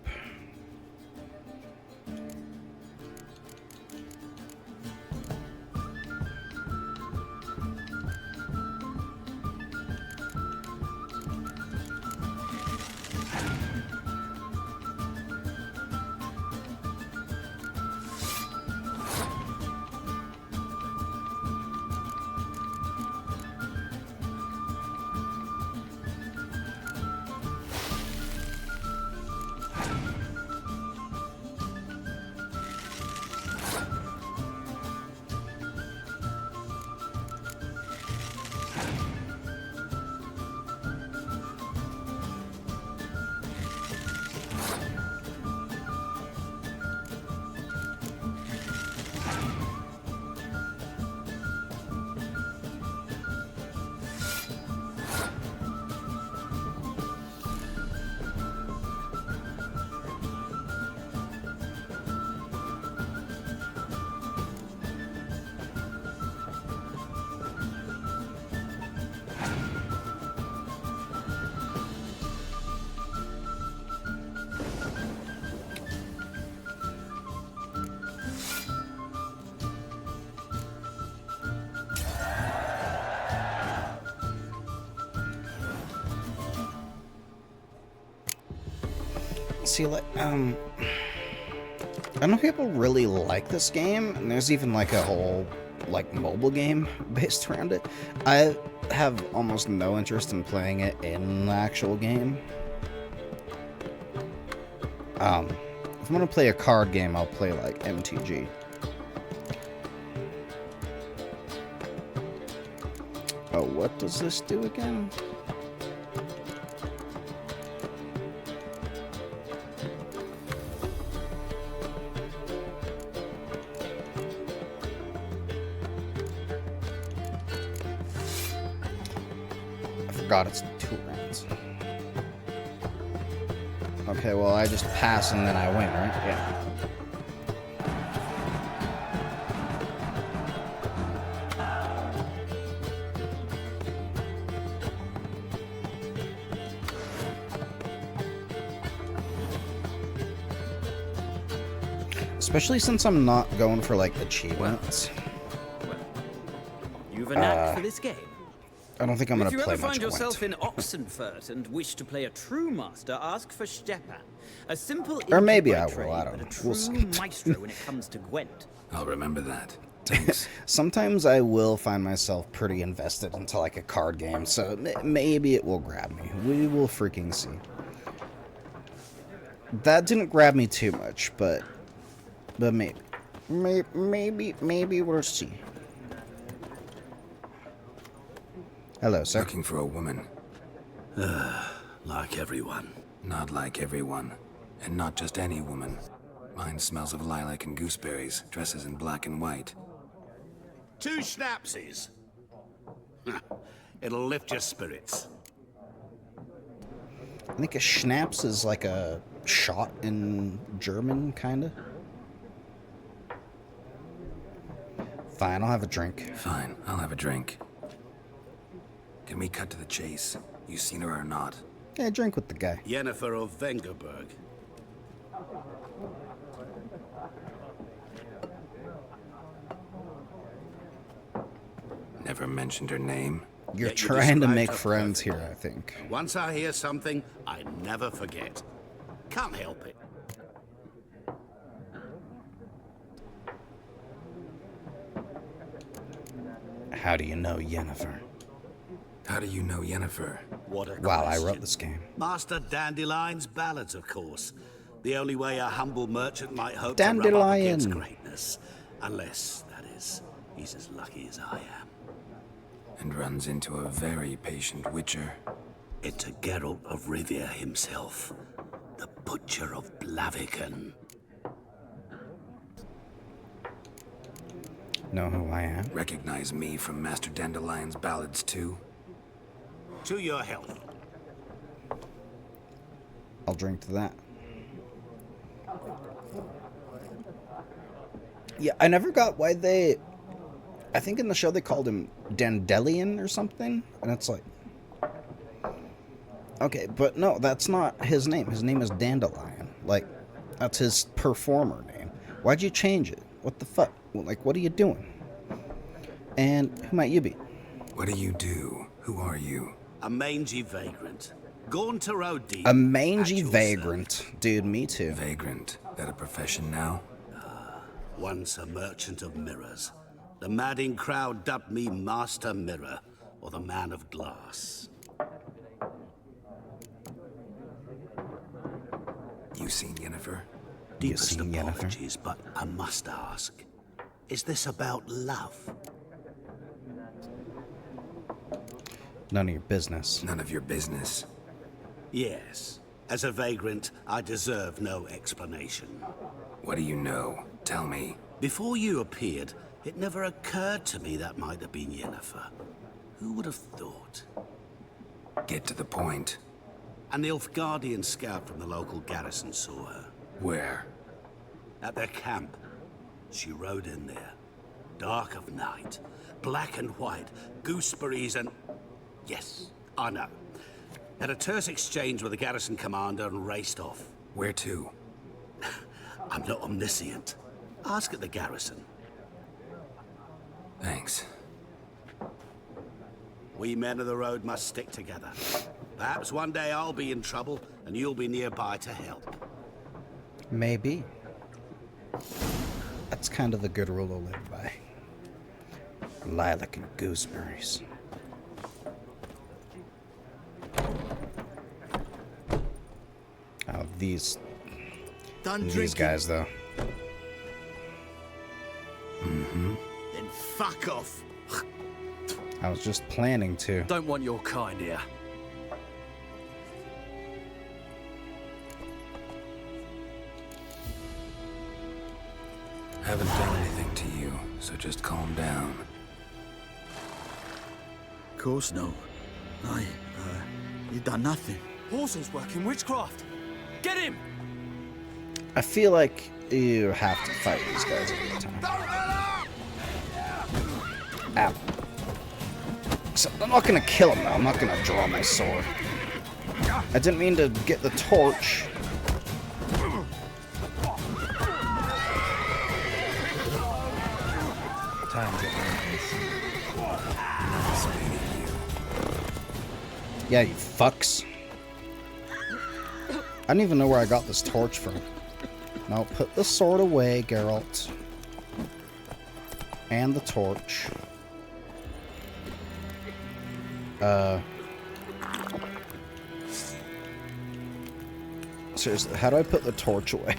See, like, I know people really like this game, and there's even like a whole like mobile game based around it. I have almost no interest in playing it in the actual game. If I'm gonna play a card game, I'll play like MTG. Oh, what does this do again? I forgot it's 2 rounds. Okay, well, I just pass and then I win, right? Yeah. Especially since I'm not going for, like, achievements. You've a knack for this game. I don't think I'm going to If you play ever much find yourself Gwent. in Oxenfurt and wish to play a true master, ask for Stepan. A simple Or maybe I trade, will, I don't but know. a true We'll see. maestro when it comes to Gwent. I'll remember that. Thanks. Sometimes I will find myself pretty invested into, like, a card game, so maybe it will grab me. We will freaking see. That didn't grab me too much, but maybe. Maybe we'll see. Hello, sir. Looking for a woman. Like everyone. Not like everyone. And not just any woman. Mine smells of lilac and gooseberries, dresses in black and white. 2 schnapsies. It'll lift your spirits. I think a schnapps is like a shot in German, kinda. Fine, I'll have a drink. Fine, I'll have a drink. Can we cut to the chase? You seen her or not? Yeah, drink with the guy. Yennefer of Vengerberg. Never mentioned her name. You're Yet you trying to described make her friends perfectly. here, I think. Once I hear something, I never forget. Can't help it. How do you know Yennefer? How do you know Yennefer? What a Wow, I question. wrote this game. Master Dandelion's ballads, of course. The only way a humble merchant might hope Dandelion. to rub up against greatness. Unless, that is, he's as lucky as I am. And runs into a very patient witcher. Into Geralt of Rivia himself. The Butcher of Blaviken. Know who I am? Recognize me from Master Dandelion's ballads too? To your health. I'll drink to that. Yeah, I never got why they... I think in the show they called him Dandelion or something, and it's like... Okay, but no, that's not his name. His name is Dandelion. Like, that's his performer name. Why'd you change it? What the fuck? Like, what are you doing? And who might you be? What do you do? Who are you? A mangy vagrant. Gone to road deep. A mangy vagrant. Dude, me too. Vagrant. That a profession now? Once a merchant of mirrors. The madding crowd dubbed me Master Mirror, or the Man of Glass. You seen Yennefer? Deepest seen Yennefer? apologies, but I must ask. Is this about love? None of your business. None of your business. Yes. As a vagrant, I deserve no explanation. What do you know? Tell me. Before you appeared, it never occurred to me that might have been Yennefer. Who would have thought? Get to the point. An Nilfgaardian scout from the local garrison saw her. Where? At their camp. She rode in there. Dark of night. Black and white. Gooseberries and... Yes, I know. Had a terse exchange with the garrison commander and raced off. Where to? I'm not omniscient. Ask at the garrison. Thanks. We men of the road must stick together. Perhaps one day I'll be in trouble and you'll be nearby to help. Maybe. That's kind of a good rule to live by. Lilac and gooseberries. Oh, these guys, though. Then fuck off. I was just planning to. Don't want your kind here. Haven't done anything to you, so just calm down. Of course no. You done nothing. Horson's working witchcraft. Get him! I feel like you have to fight these guys every time. Ow. So I'm not gonna kill him though. I'm not gonna draw my sword. I didn't mean to get the torch. Time to Yeah, you fucks. I don't even know where I got this torch from. Now put the sword away, Geralt. And the torch. Seriously, how do I put the torch away?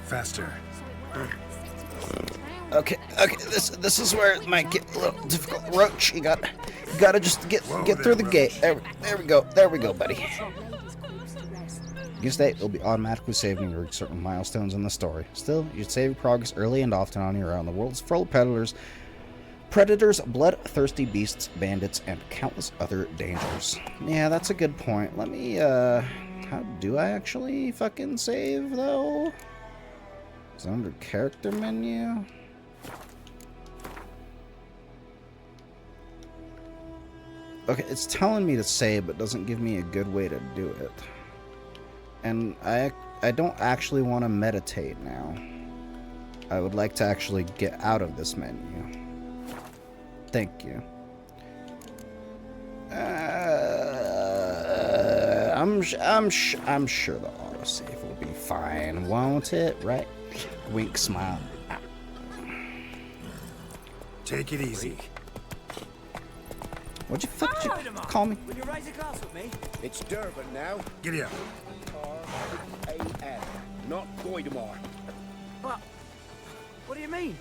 Faster. Okay, this is where it might get a little difficult. Roach, you gotta just get through the gate. There we go, buddy. You stay, it'll be automatically saved when you reach certain milestones in the story. Still, you should save your progress early and often on your own. The world is full of predators, bloodthirsty beasts, bandits, and countless other dangers. Yeah, that's a good point. Let me, how do I actually fucking save, though? Is it under character menu? Okay, it's telling me to save, but doesn't give me a good way to do it. And I don't actually want to meditate now. I would like to actually get out of this menu. Thank you. I'm sure the autosave will be fine, won't it? Right? Wink, smile. Take it easy. What'd you fuck call me? Will you raise a glass with me? It's Durban now. Giddy up. R-A-N, not Goidemar. What do you mean?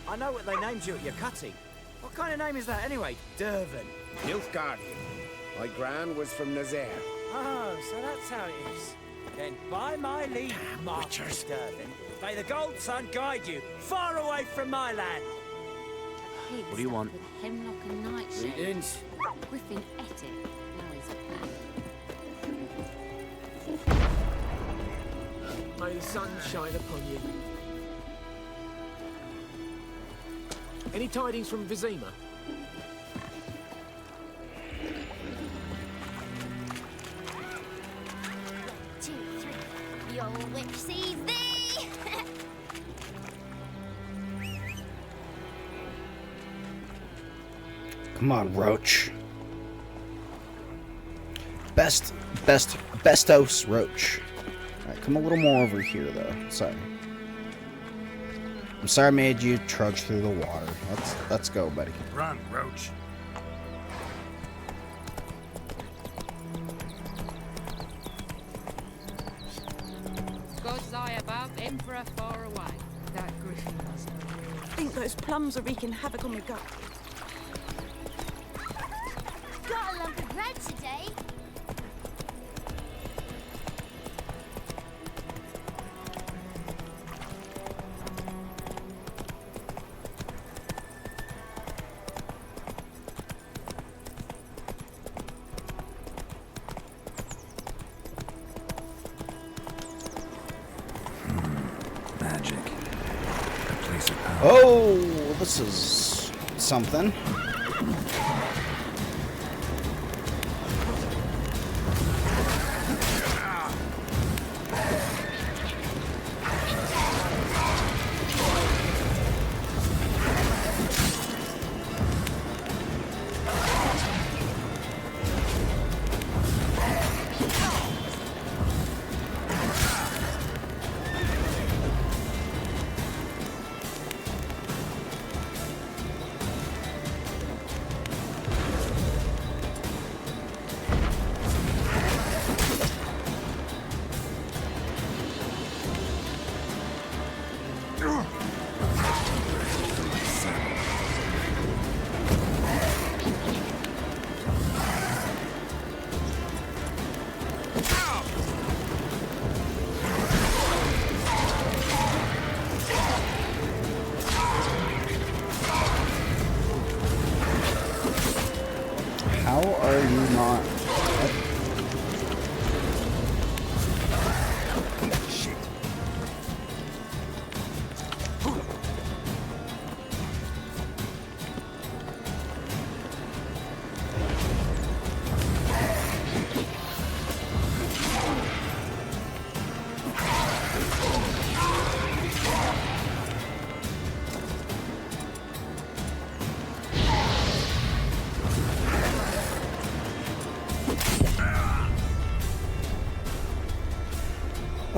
I know what they named you at your cutting. What kind of name is that anyway? Durban. Nilfgaardian. My gran was from Nazaire. Oh, so that's how it is. Then by my leave, Master Durban, may the Gold Sun guide you far away from my land. What do you want? With hemlock and nightshade. Greetings. Griffin ate it. Now he's a plan. May the sun shine upon you. Any tidings from Vizima? 2, 3. Your witch sees thee. Come on, Roach. Bestos Roach. Alright, come a little more over here, though. Sorry. I'm sorry I made you trudge through the water. Let's go, buddy. Run, Roach. God's eye above, Emperor far away. That Griffin was I think those plums are wreaking havoc on the gut. Got a lump of bread today. Magic. A place of power. Oh, this is something.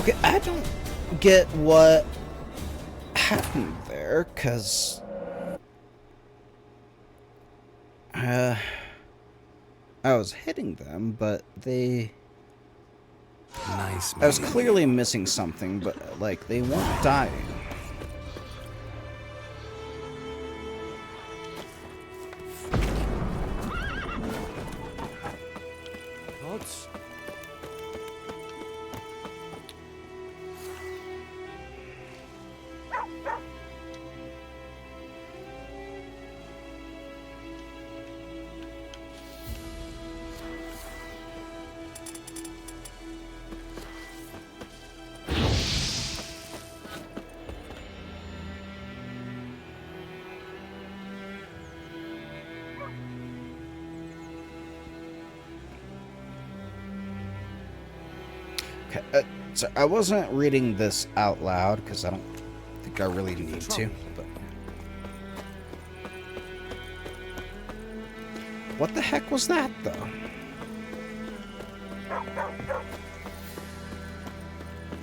Okay, I don't get what happened there, because I was hitting them, but they... Nice. I was clearly missing something, but, like, they weren't dying. Odds. Okay, so I wasn't reading this out loud because I don't think I really need to. But what the heck was that, though?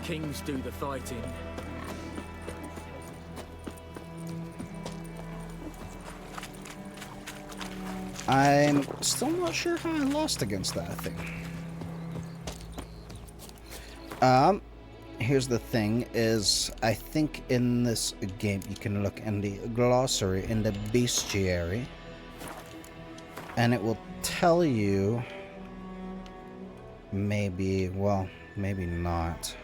Kings do the fighting. I'm still not sure how I lost against that thing. Here's the thing, is I think in this game you can look in the glossary, in the bestiary, and it will tell you, maybe, well, maybe not.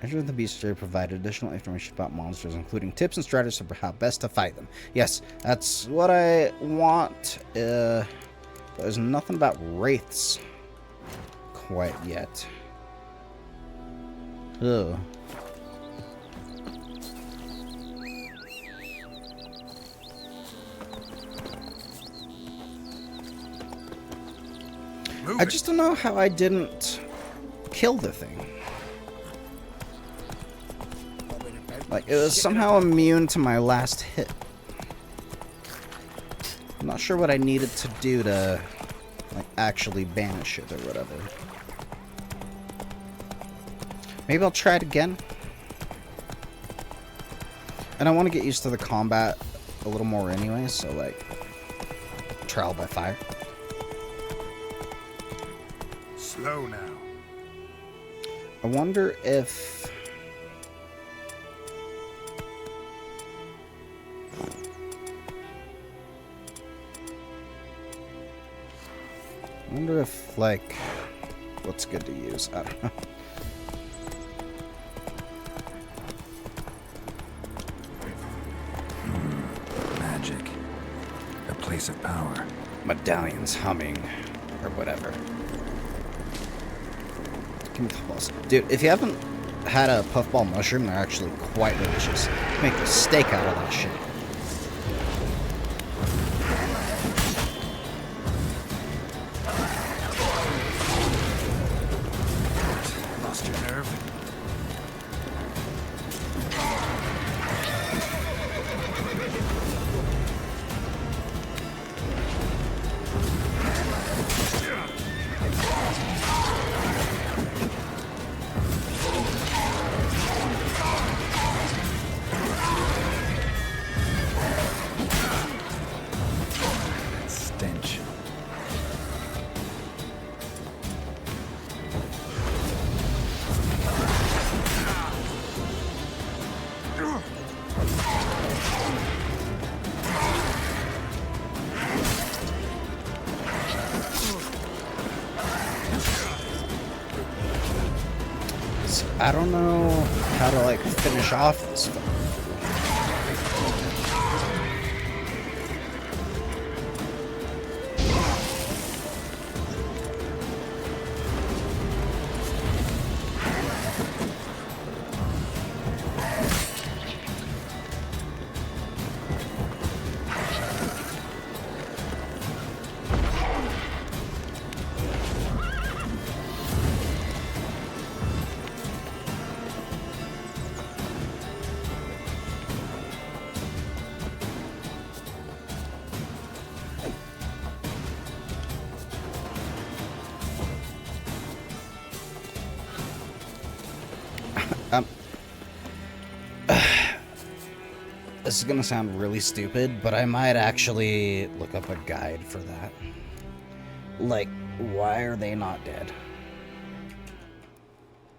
Entering the bestiary provide additional information about monsters, including tips and strategies for how best to fight them. Yes, that's what I want. There's nothing about wraiths quite yet. Ugh. I just don't know how I didn't kill the thing. Like, it was somehow immune to my last hit. I'm not sure what I needed to do to, like, actually banish it or whatever. Maybe I'll try it again. And I want to get used to the combat a little more anyway, so, like, trial by fire. Slow now. I wonder if... I wonder if, like, what's good to use? I don't know. Magic. A place of power. Medallions humming, or whatever. Give me the balls. Dude, if you haven't had a puffball mushroom, they're actually quite delicious. Make a steak out of that shit. Lost your nerve? Stench. I don't know how to, like, finish off this stuff. This is gonna sound really stupid, but I might actually look up a guide for that. Like, why are they not dead?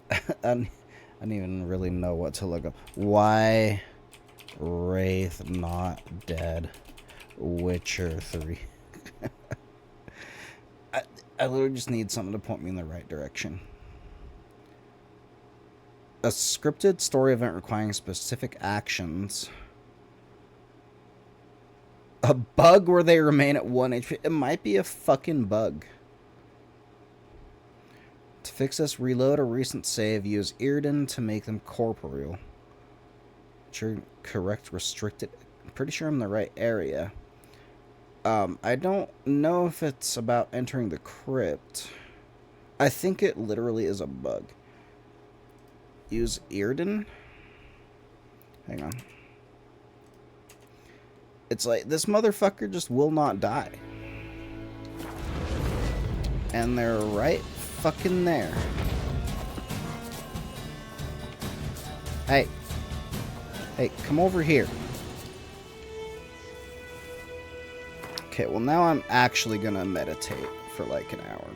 I don't even really know what to look up. Why Wraith not dead? Witcher 3. I literally just need something to point me in the right direction. A scripted story event requiring specific actions. A bug where they remain at 1 HP. It might be a fucking bug. To fix this, reload a recent save. Use Irden to make them corporeal. Sure, correct, restricted. I'm pretty sure I'm in the right area. I don't know if it's about entering the crypt. I think it literally is a bug. Use Irden. Hang on. It's like, this motherfucker just will not die. And they're right fucking there. Hey. Hey, come over here. Okay, well now I'm actually gonna meditate for like an hour.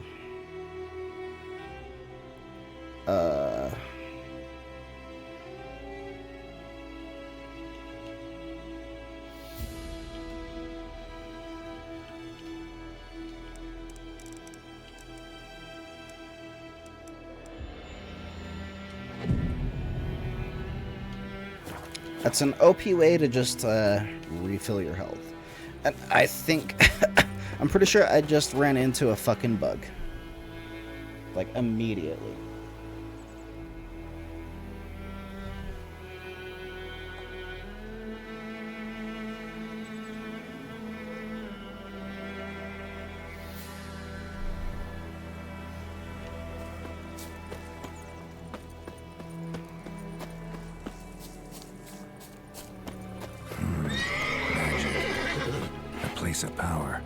That's an OP way to just refill your health. And I think... I'm pretty sure I just ran into a fucking bug. Like, immediately. Of power.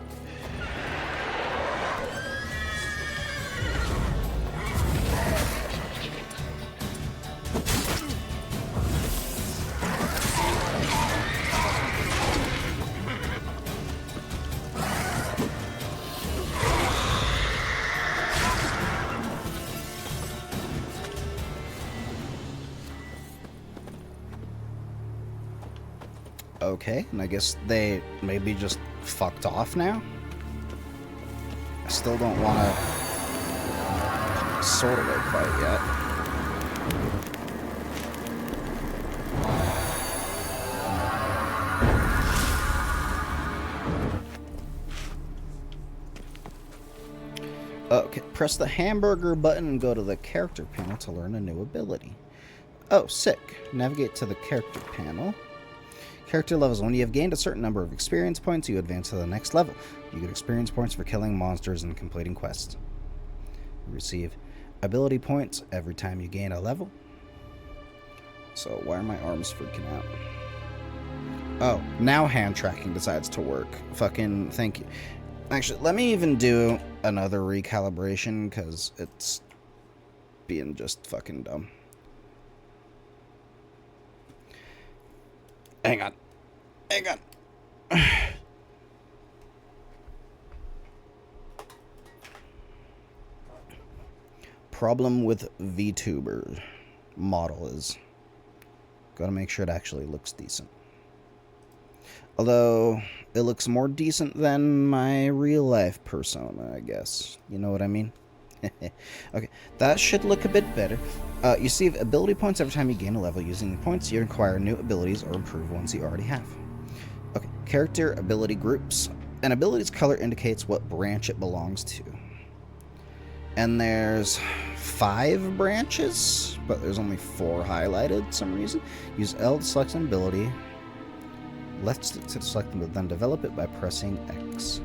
Okay, and I guess they maybe just fucked off now? I still don't want to sort of like fight yet. Okay, press the hamburger button and go to the character panel to learn a new ability. Oh, sick. Navigate to the character panel. Character levels. When you have gained a certain number of experience points, you advance to the next level. You get experience points for killing monsters and completing quests. You receive ability points every time you gain a level. So why are my arms freaking out? Oh, now hand tracking decides to work. Fucking thank you. Actually, let me even do another recalibration because it's being just fucking dumb. Hang on. Hang on. Problem with VTuber model is gotta make sure it actually looks decent. Although it looks more decent than my real life persona, I guess. You know what I mean? Okay, that should look a bit better. You receive ability points every time you gain a level. Using the points, you acquire new abilities or improve ones you already have. Okay, character ability groups. An ability's color indicates what branch it belongs to. And there's 5 branches, but there's only 4 highlighted for some reason. Use L to select an ability. Left to select them, then develop it by pressing X.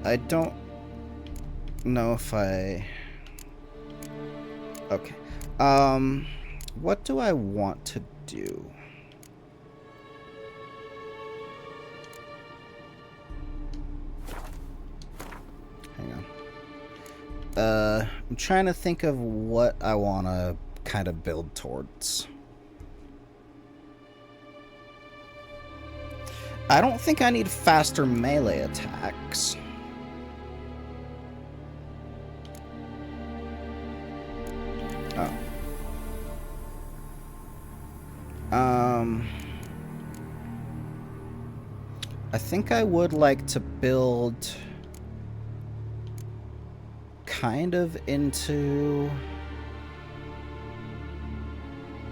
I don't know if I... Okay. What do I want to do? Hang on. I'm trying to think of what I want to kind of build towards. I don't think I need faster melee attacks. Oh. I think I would like to build kind of into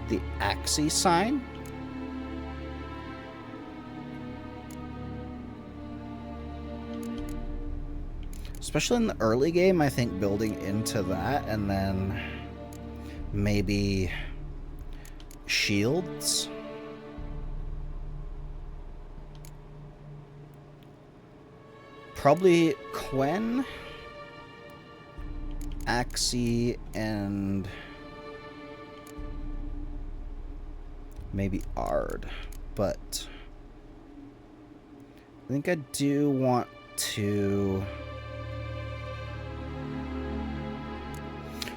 the Axii sign. Especially in the early game, I think building into that and then maybe shields. Probably Quen, Axii, and maybe Ard. But I think I do want to...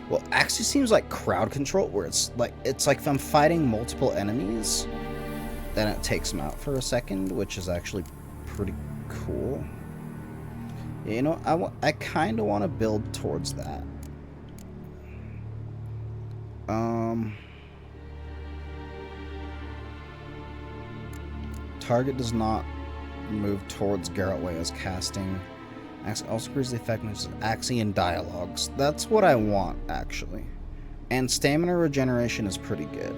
Well, Axii seems like crowd control, where it's like if I'm fighting multiple enemies, then it takes them out for a second, which is actually pretty cool. You know, I kind of want to build towards that. Target does not move towards Geralt Way as casting. Axii also increases the effectiveness of Axii in dialogues. That's what I want, actually. And stamina regeneration is pretty good.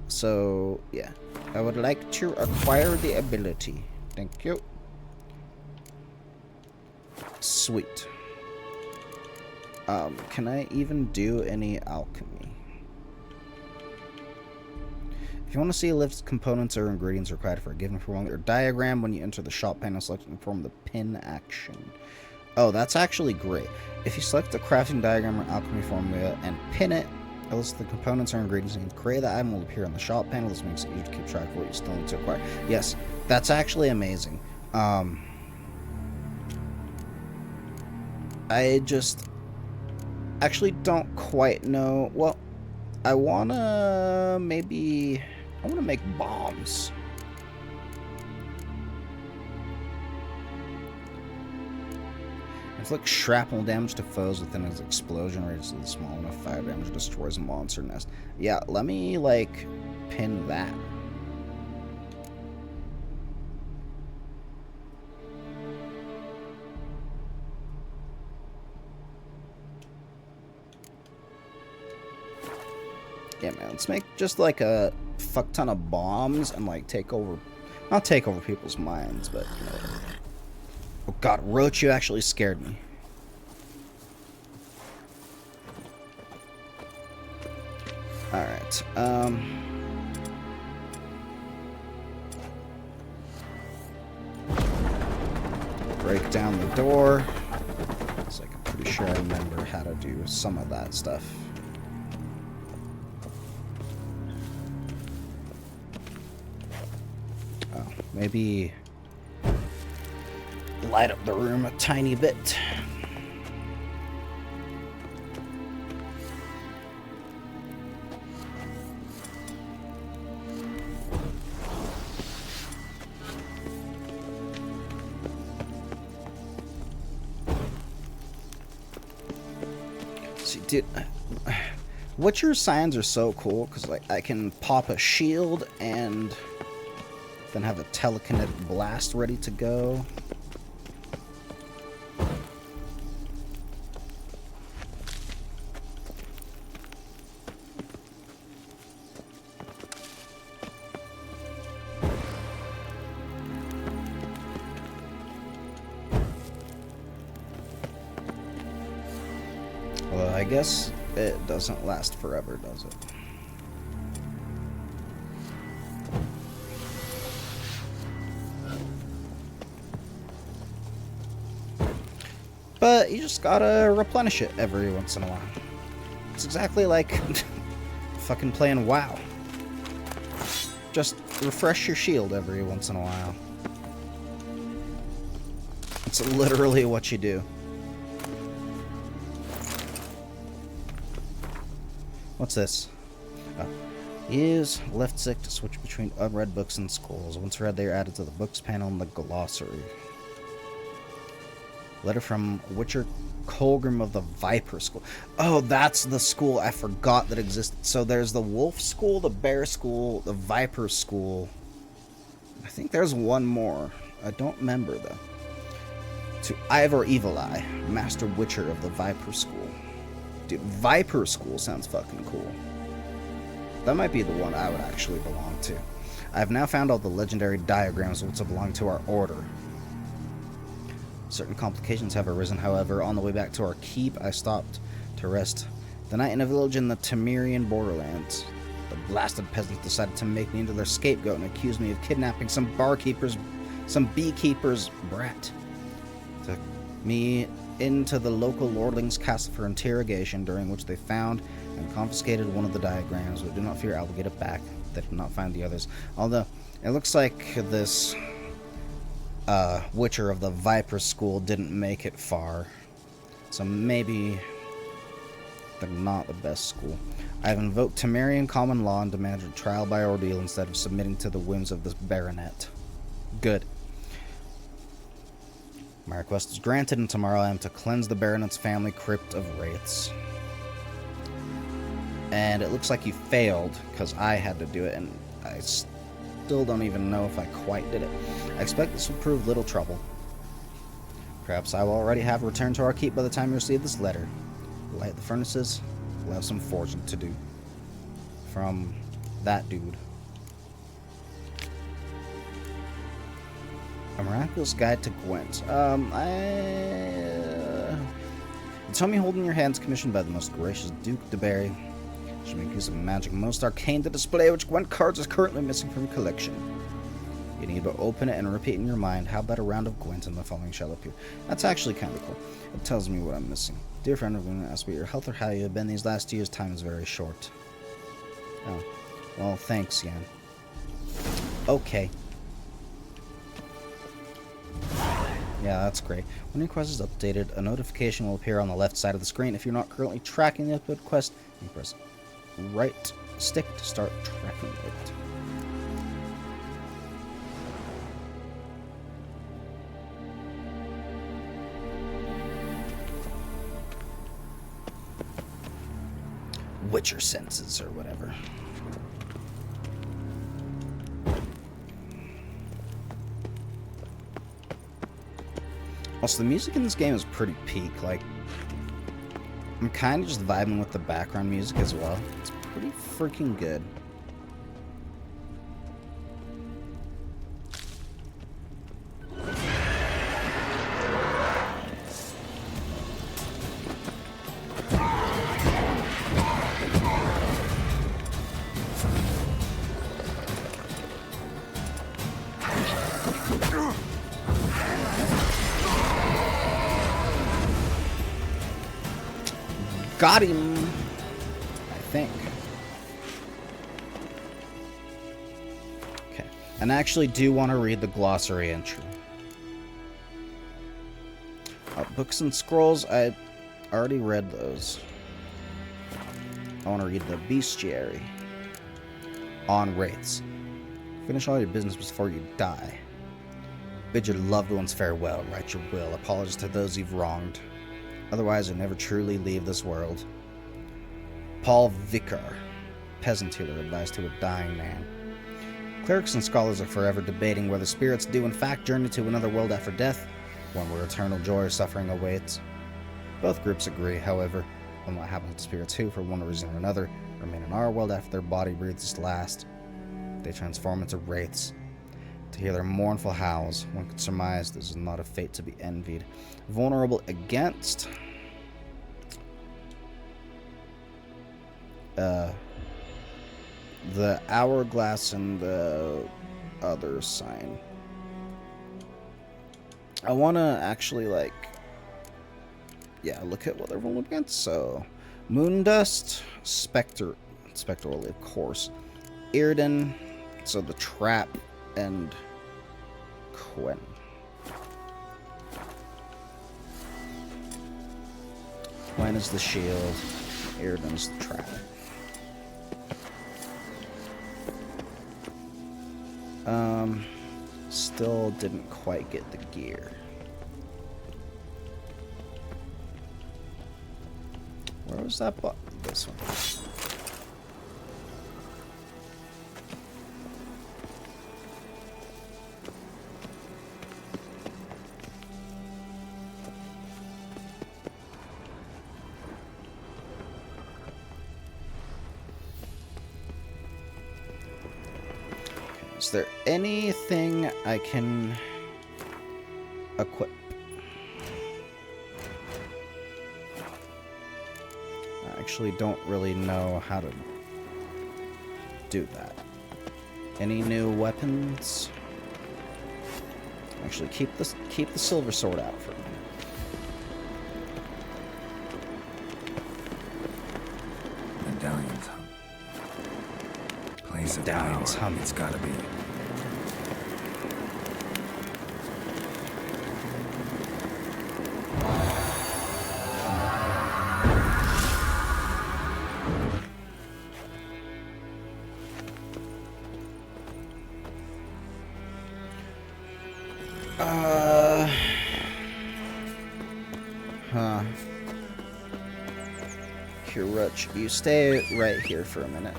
So, yeah. I would like to acquire the ability. Thank you. Sweet. Can I even do any alchemy? If you want to see a list of components or ingredients required for a given formula or diagram, when you enter the shop panel, select and perform the pin action. Oh, that's actually great. If you select the crafting diagram or alchemy formula and pin it, a list of the components or ingredients you need to create the item will appear on the shop panel. This makes it easy to keep track of what you still need to acquire. Yes, that's actually amazing. I just actually don't quite know. Well, I want to make bombs. Inflict shrapnel damage to foes within its explosion rate is small enough. Fire damage destroys a monster nest. Yeah, let me, like, pin that. Yeah, man, let's make just, like, a fuck ton of bombs and, like, not take over people's minds, but, you know. Oh god, Roach, you actually scared me. Alright, break down the door. It's like, I'm pretty sure I remember how to do some of that stuff. Oh, maybe light up the room a tiny bit. See, dude, Witcher signs are so cool because, like, I can pop a shield and then have a telekinetic blast ready to go. Well, I guess it doesn't last forever, does it? But you just gotta replenish it every once in a while. It's exactly like fucking playing WoW. Just refresh your shield every once in a while. It's literally what you do. What's this? Oh. Use left stick to switch between unread books and scrolls. Once read, they are added to the books panel in the glossary. Letter from Witcher Colgrim of the Viper School. Oh, that's the school I forgot that existed. So there's the Wolf School, the Bear School, the Viper School. I think there's one more. I don't remember, though. To Ivor Evil Eye, Master Witcher of the Viper School. Dude, Viper School sounds fucking cool. That might be the one I would actually belong to. I have now found all the legendary diagrams which belong to our order. Certain complications have arisen, however. On the way back to our keep, I stopped to rest the night in a village in the Temerian borderlands. The blasted peasants decided to make me into their scapegoat and accused me of kidnapping some beekeeper's brat. Took me into the local lordling's castle for interrogation, during which they found and confiscated one of the diagrams, but do not fear, I will get it back. They did not find the others. Although, it looks like this Witcher of the Viper School didn't make it far. So maybe they're not the best school. I have invoked Temerian common law and demanded a trial by ordeal instead of submitting to the whims of this baronet. Good. My request is granted, and tomorrow I am to cleanse the baronet's family crypt of wraiths. And it looks like you failed, because I had to do it, and I still don't even know if I quite did it. I expect this will prove little trouble. Perhaps I will already have returned to our keep by the time you receive this letter. Light the furnaces. We'll have some forging to do. From that dude. A Miraculous Guide to Gwent. The tome you hold in your hands, commissioned by the most gracious Duke de Berry, should make use of magic most arcane to display which Gwent cards is currently missing from your collection. You need to open it and repeat in your mind how about a round of Gwent and the following shall appear. That's actually kind of cool. It tells me what I'm missing. Dear friend, I'm going to ask about your health or how you have been these last years. Time is very short. Oh. Well, thanks, Yan. Okay. Yeah, that's great. When your quest is updated, a notification will appear on the left side of the screen. If you're not currently tracking the upload quest, you press right stick to start tracking it. Witcher senses or whatever. Also, the music in this game is pretty peak. Like, I'm kind of just vibing with the background music as well. It's pretty freaking good. Got him, I think. Okay, and I actually do want to read the glossary entry. Books and scrolls, I already read those. I want to read the bestiary on wraiths. Finish all your business before you die. Bid your loved ones farewell, write your will, apologize to those you've wronged. Otherwise, you'll never truly leave this world. Paul Vicar, peasant healer, advised to a dying man. Clerics and scholars are forever debating whether spirits do in fact journey to another world after death, one where eternal joy or suffering awaits. Both groups agree, however, on what happens to spirits who, for one reason or another, remain in our world after their body breathes its last. They transform into wraiths. To hear their mournful howls, one could surmise this is not a fate to be envied. Vulnerable against the hourglass and the other sign. I want to actually, like, yeah, look at what they're vulnerable against. So, Moondust, Spectral, of course, Irden, so the Trap, and Quen. Quen is the shield, Irden's the trap. Still didn't quite get the gear. Where was that this one? Is there anything I can equip? I actually don't really know how to do that. Any new weapons? Actually, keep the silver sword out for a minute. Medallions hum. Place of Medallions power. hum. It's gotta be. Huh. Here, Roach, you stay right here for a minute.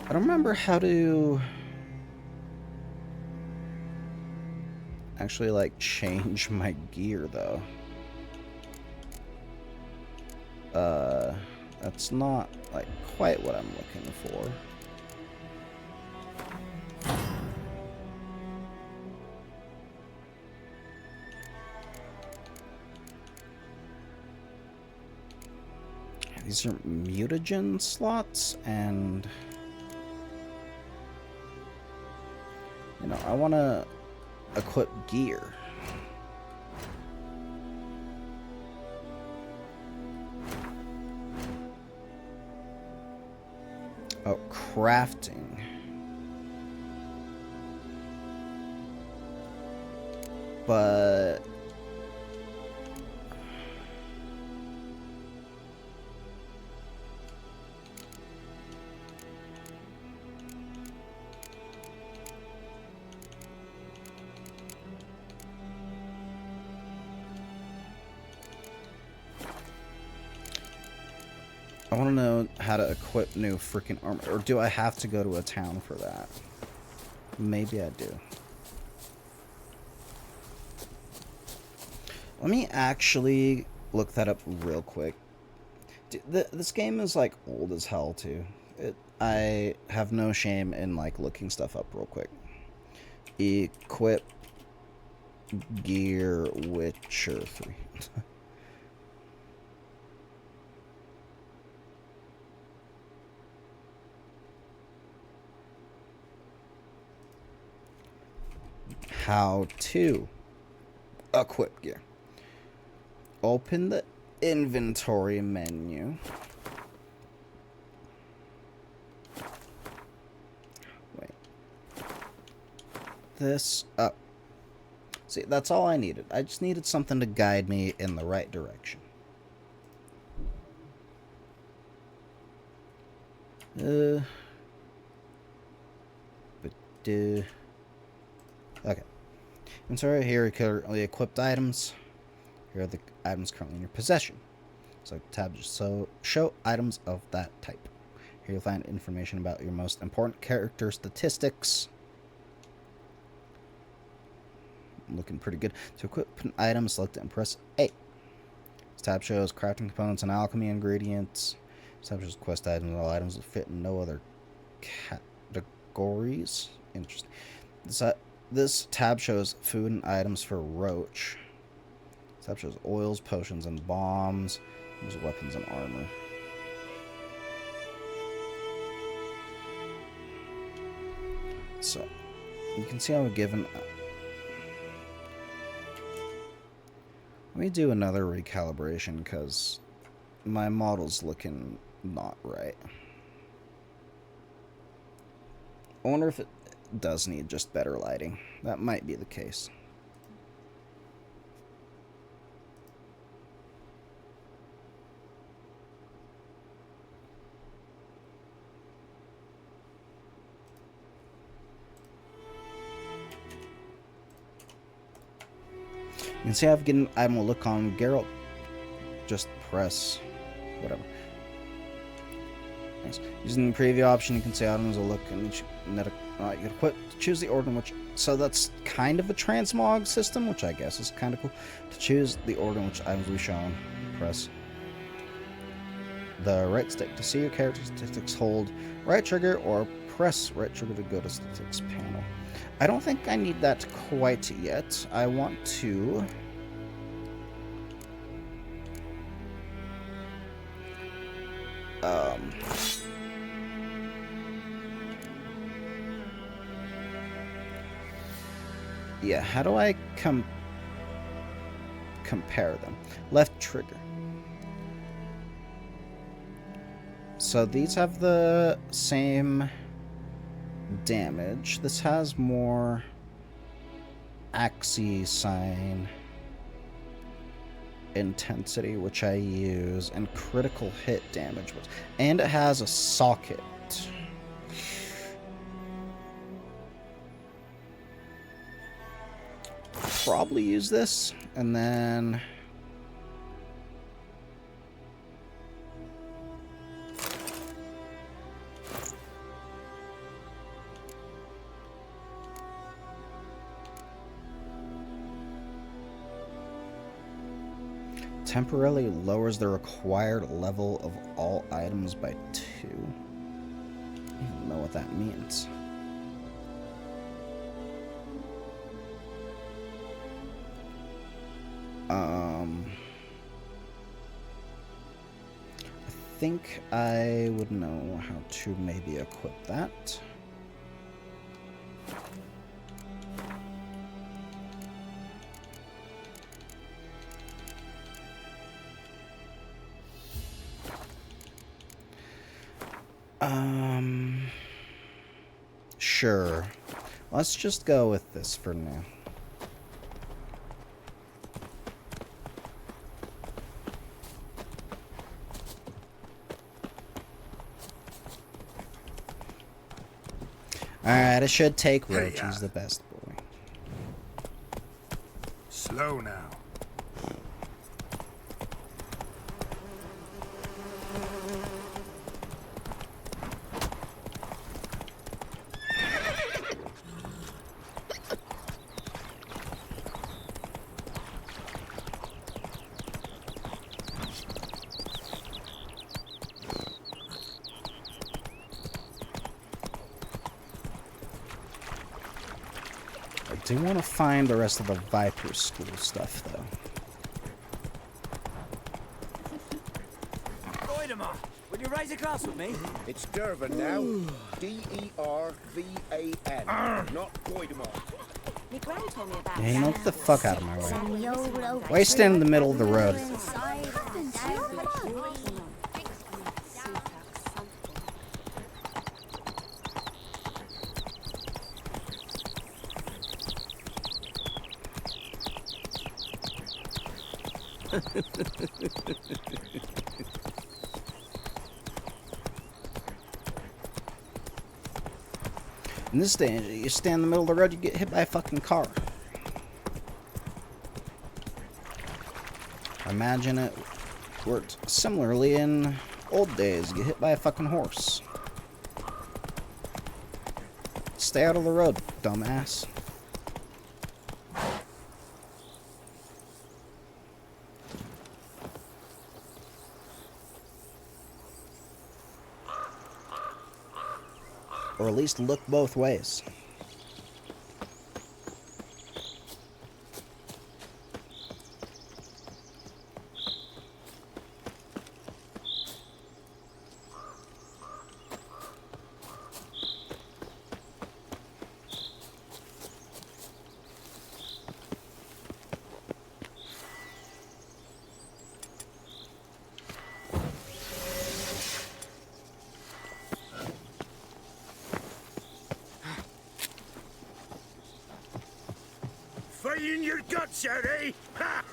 I don't remember how to actually, like, change my gear, though. That's not, like, quite what I'm looking for. These are mutagen slots, and you know, I want to equip gear. Oh, crafting. But I want to know how to equip new freaking armor. Or do I have to go to a town for that? Maybe I do. Let me actually look that up real quick. Dude, this game is, like, old as hell, too. I have no shame in, like, looking stuff up real quick. Equip gear Witcher 3. How to equip gear. Open the inventory menu. Wait. This up. See, that's all I needed. I just needed something to guide me in the right direction. Okay. Inventory, here are currently equipped items. Here are the items currently in your possession. Select the tab to show items of that type. Here you'll find information about your most important character statistics. Looking pretty good. To equip an item, select it and press A. This tab shows crafting components and alchemy ingredients. This tab shows quest items and all items that fit in no other categories. Interesting. This tab shows food and items for Roach. This tab shows oils, potions, and bombs. There's weapons and armor. So, you can see how we're given... Let me do another recalibration, because my model's looking not right. I wonder if it does need just better lighting. That might be the case. You can see I've given item will look on Geralt. Just press whatever. Nice. Using the preview option, you can see items will look and you can equip to choose the order in which. So that's kind of a transmog system, which I guess is kind of cool. To choose the order in which items will be shown, press the right stick to see your character statistics. Hold right trigger or press right trigger to go to statistics panel. I don't think I need that quite yet. I want to. Yeah, how do I compare them? Left trigger. So these have the same damage. This has more axis sign intensity, which I use, and critical hit damage. And it has a socket. Probably use this, and then temporarily lowers the required level of all items by 2. I don't know what that means. I think I would know how to maybe equip that. Sure. Let's just go with this for now. Alright, it should take Roach. He's the best boy. Slow now. I do want to find the rest of the Viper School stuff, though. Goidemar, will you raise a glass with me? It's Dervan now. D-E-R-V-A-N. Not Goidemar. My gran told me about Yeah, you know, get the fuck out of my way. Why are you standing in the middle of the road? In this day, you stand in the middle of the road, you get hit by a fucking car. Imagine it worked similarly in old days. You get hit by a fucking horse. Stay out of the road, dumbass. Or at least look both ways. In your guts out, eh? Ha!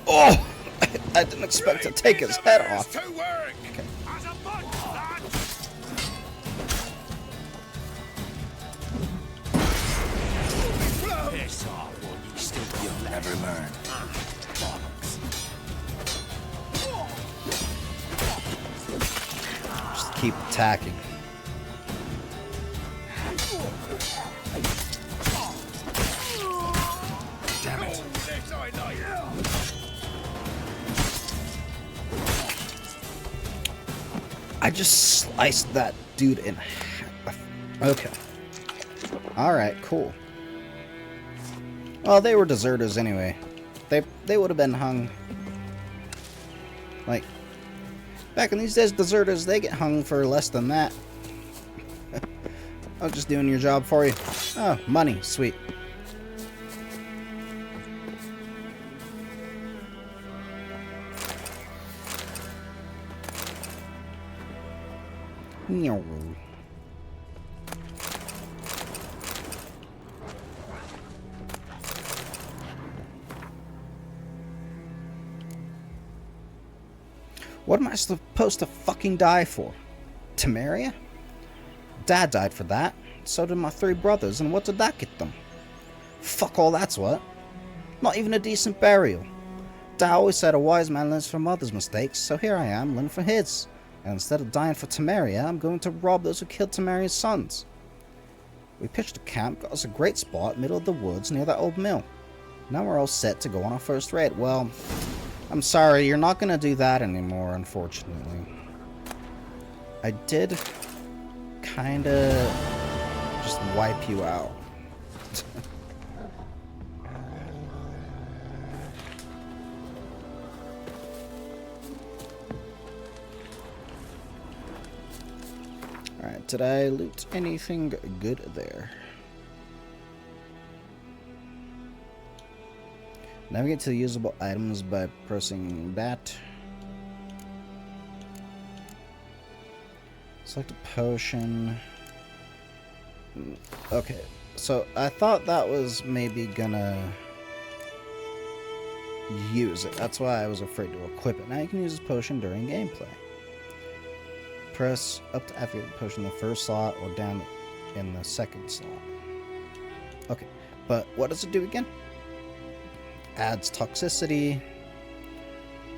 Oh! I didn't expect to take his head off. Okay. never learn. Just keep attacking. Damn it. I just sliced that dude in half. Okay. Alright, cool. Well, they were deserters anyway. They would have been hung. Like, back in these days, deserters, they get hung for less than that. I was just doing your job for you. Oh, money. Sweet. No. What am I supposed to fucking die for? Temeria? Dad died for that. So did my 3 brothers, and what did that get them? Fuck all, that's what. Not even a decent burial. Dad always said a wise man learns from others' mistakes, so here I am, learning from his. And instead of dying for Temeria, I'm going to rob those who killed Temeria's sons. We pitched a camp, got us a great spot, middle of the woods, near that old mill. Now we're all set to go on our first raid. Well, I'm sorry, you're not going to do that anymore, unfortunately. I did kinda just wipe you out. Alright, did I loot anything good there? Navigate to the usable items by pressing that. Select a potion. Okay, so I thought that was maybe gonna use it. That's why I was afraid to equip it. Now you can use this potion during gameplay. Press up to activate the potion in the first slot or down in the second slot. Okay, but what does it do again? Adds toxicity,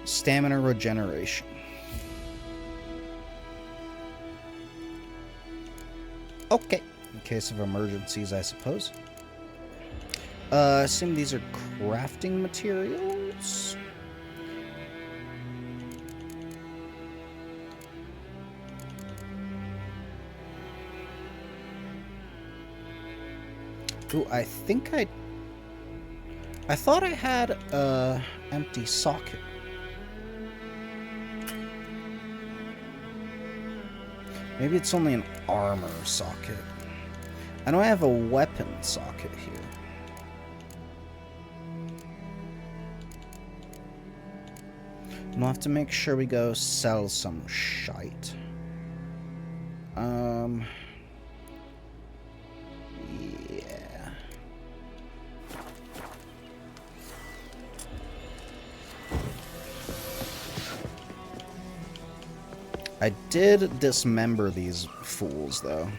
stamina regeneration. Okay, in case of emergencies, I suppose. I assume these are crafting materials. Ooh, I think I thought I had a empty socket. Maybe it's only an armor socket. I know I have a weapon socket here. We'll have to make sure we go sell some shite. Yeah. I did dismember these fools, though.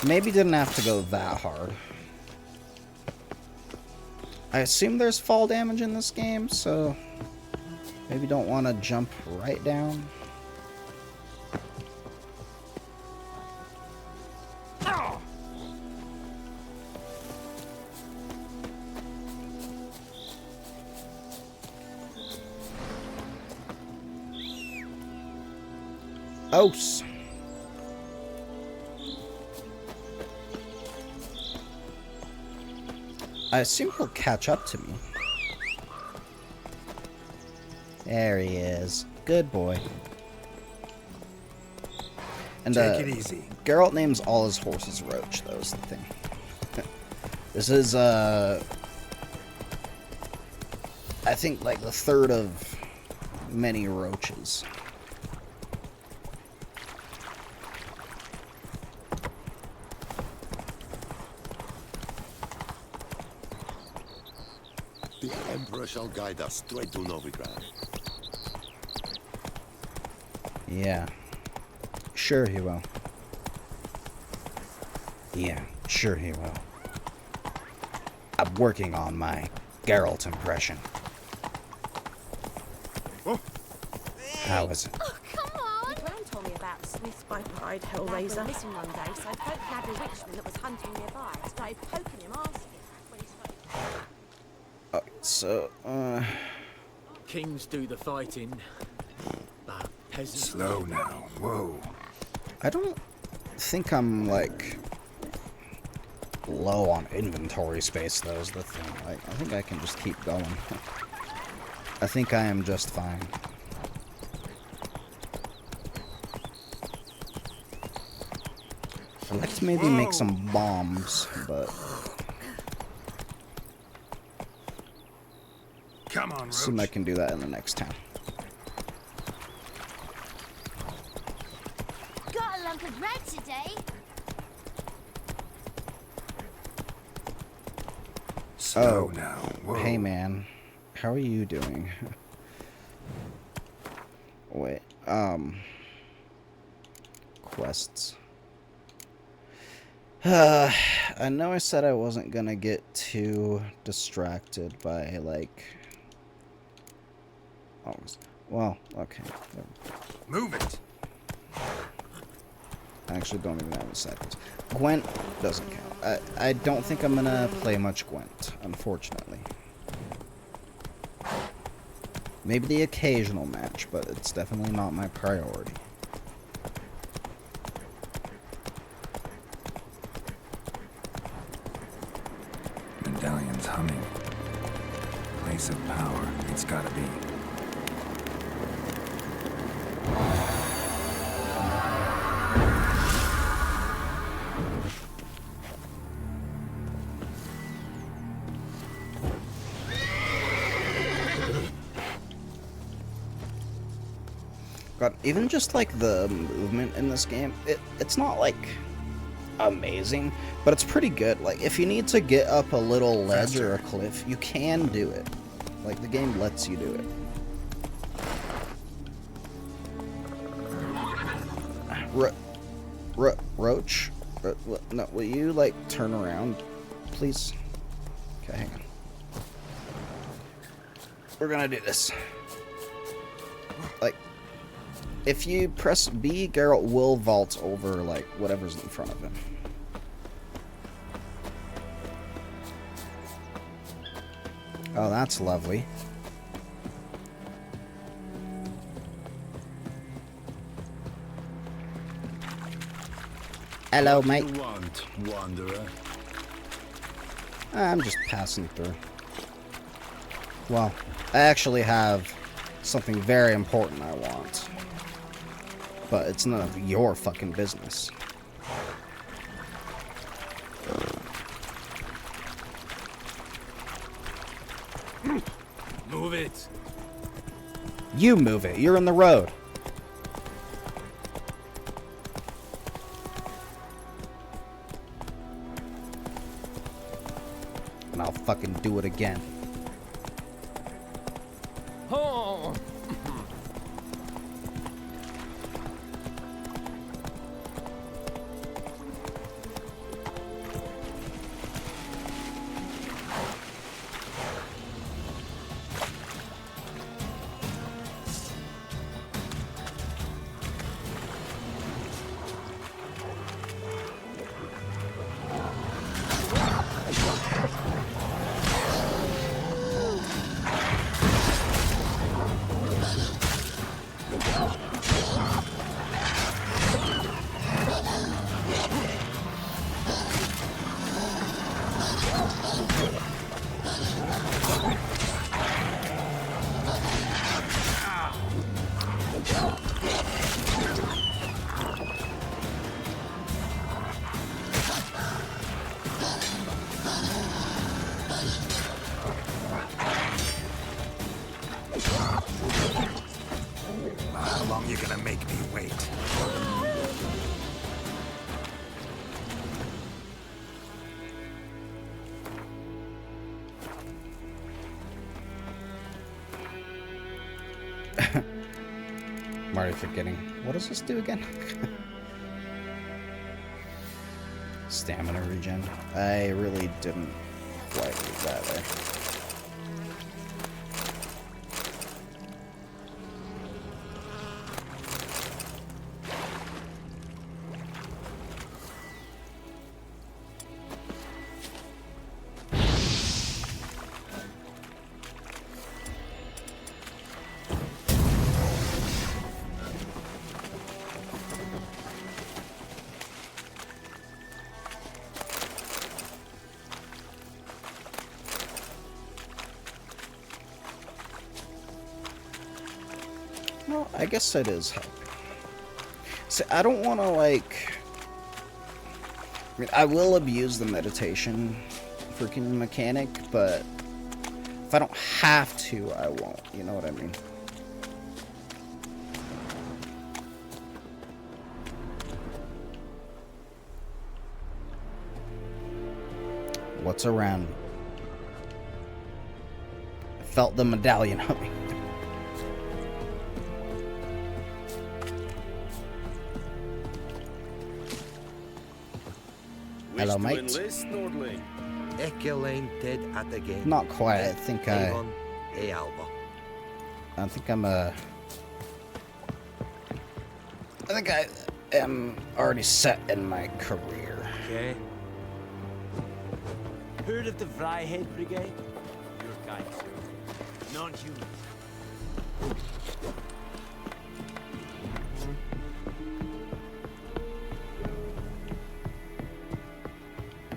Maybe didn't have to go that hard. I assume there's fall damage in this game, so maybe don't want to jump right down. Ose. I assume he'll catch up to me. There he is. Good boy. And take it easy. Geralt names all his horses Roach, though, is the thing. This is, I think, like the third of many roaches. The Emperor shall guide us straight to Novigrad. Yeah. Sure he will. Yeah, sure he will. I'm working on my Geralt impression. How is it? Oh, come on! The Brown told me about the Smith's by-pride Hellraiser. Lad went missing one day, so folk nabbed a witchman that was hunting nearby. Started poking him, asking. When he started... So, Kings do the fighting, but peasants... Slow now. Whoa. I don't think I'm, like, low on inventory space, though, is the thing. Like, I think I can just keep going. I think I am just fine. I'd like to maybe make some bombs, but... Come on, Roach. Assume I can do that in the next town. Got a lump of bread today. Slow now. Whoa. Hey man, how are you doing? Wait, quests. I know I said I wasn't gonna get too distracted by, like... Oh, well, okay. Move it! I actually don't even have a second. Gwent doesn't count. I don't think I'm gonna play much Gwent, unfortunately. Maybe the occasional match, but it's definitely not my priority. Medallion's humming. Place of power. It's gotta be. God, even just like the movement in this game, it's not like amazing, but it's pretty good. Like, if you need to get up a little ledge or a cliff, you can do it. Like, the game lets you do it. Roach? No, will you, like, turn around, please? Okay, hang on. We're gonna do this. Like, if you press B, Geralt will vault over, like, whatever's in front of him. Oh, that's lovely. Hello, mate. What do you want, wanderer? I'm just passing through. Well, I actually have something very important I want. But it's none of your fucking business. Move it. You move it. You're in the road. And I'll fucking do it again. Oh. How long you gonna make me wait? I'm already forgetting. What does this do again? Stamina regen. I really didn't quite read that there. No, I guess it is helping. See, I don't want to, like... I mean, I will abuse the meditation freaking mechanic, but if I don't have to, I won't. You know what I mean? What's around me? I felt the medallion on me. Hello, mate. Not quite. I think I am already set in my career. Okay. Heard of the Vryhead Brigade? Your kind, sir. Non-human.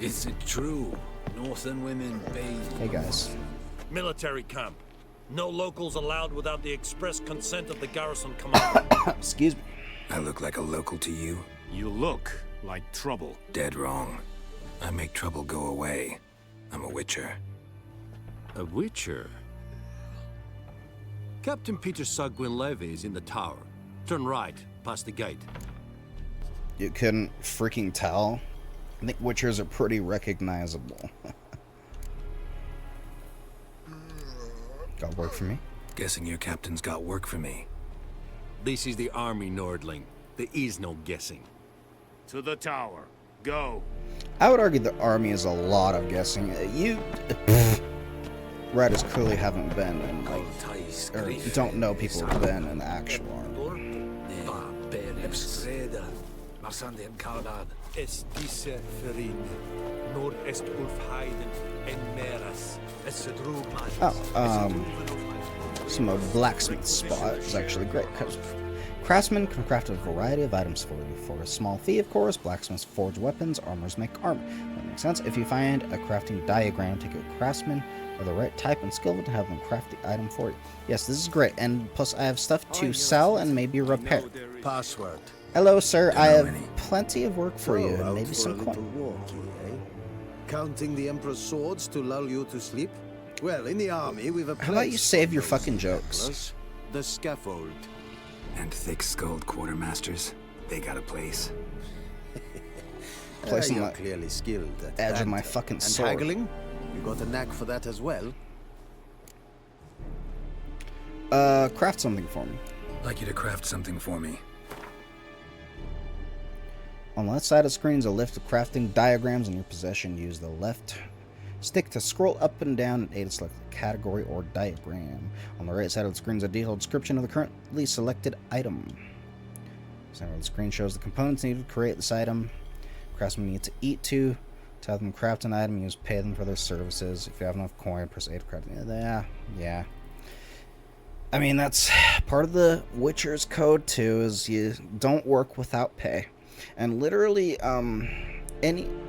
Is it true? Northern women bathe. Hey guys. Military camp. No locals allowed without the express consent of the garrison commander. Excuse me. I look like a local to you? You look like trouble. Dead wrong. I make trouble go away. I'm a witcher. A witcher? Captain Peter Sagwin Levy is in the tower. Turn right, past the gate. You couldn't freaking tell? I think witchers are pretty recognizable. Got work for me? Guessing your captain's got work for me. This is the army, Nordling. There is no guessing. To the tower. Go. I would argue the army is a lot of guessing. You... Writers clearly haven't been in, like... Or don't know people who've been in the actual army. Some of Blacksmith's spot is actually great, because craftsmen can craft a variety of items for you. For a small fee, of course, blacksmiths forge weapons, armors make armor. That makes sense. If you find a crafting diagram, take a craftsman of the right type and skill to have them craft the item for you. Yes, this is great, and plus I have stuff to sell and maybe repair. Password. Hello, sir. I have plenty of work for you, and maybe some coin. Counting the Emperor's swords to lull you to sleep? Well, in the army, we've a How about you save your fucking jokes? The scaffold. And thick-skulled quartermasters. They got a place. Placing You're the clearly skilled at edge of my banter. fucking and sword. haggling? You got a knack for that as well? Craft something for me. I'd like you to craft something for me. On the left side of the screen is a list of crafting diagrams in your possession. Use the left stick to scroll up and down and A to select the category or diagram. On the right side of the screen is a detailed description of the currently selected item. The center of the screen shows the components needed to create this item. Craftsmen need to eat to have them craft an item. Use pay them for their services. If you have enough coin, press A to craft. Yeah. I mean, that's part of the Witcher's code too, is you don't work without pay. And literally,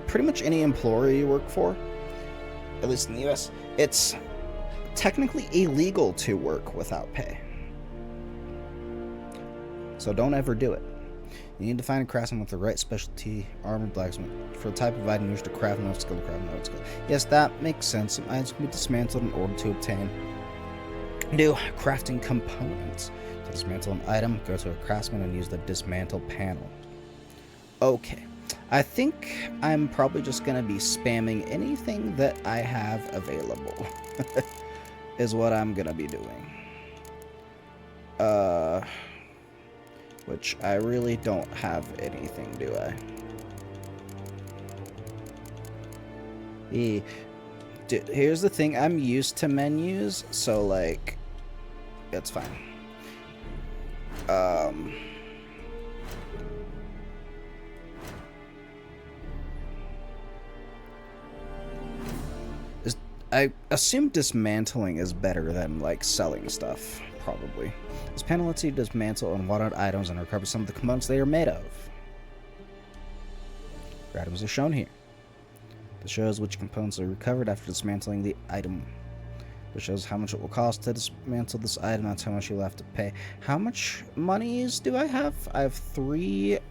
pretty much any employer you work for, at least in the US, it's technically illegal to work without pay. So don't ever do it. You need to find a craftsman with the right specialty, armored blacksmith. For the type of item used to craft, no skill to craft, no skill. Yes, that makes sense. Some items can be dismantled in order to obtain new crafting components. To dismantle an item, go to a craftsman and use the dismantle panel. Okay, I think I'm probably just going to be spamming anything that I have available, is what I'm going to be doing. Which I really don't have anything, do I? Dude, here's the thing, I'm used to menus, so like, it's fine. I assume dismantling is better than, like, selling stuff, probably. This panel lets you dismantle unwanted items and recover some of the components they are made of. The items are shown here. This shows which components are recovered after dismantling the item. which shows how much it will cost to dismantle this item. That's how much you'll have to pay. How much monies do I have? I have 300.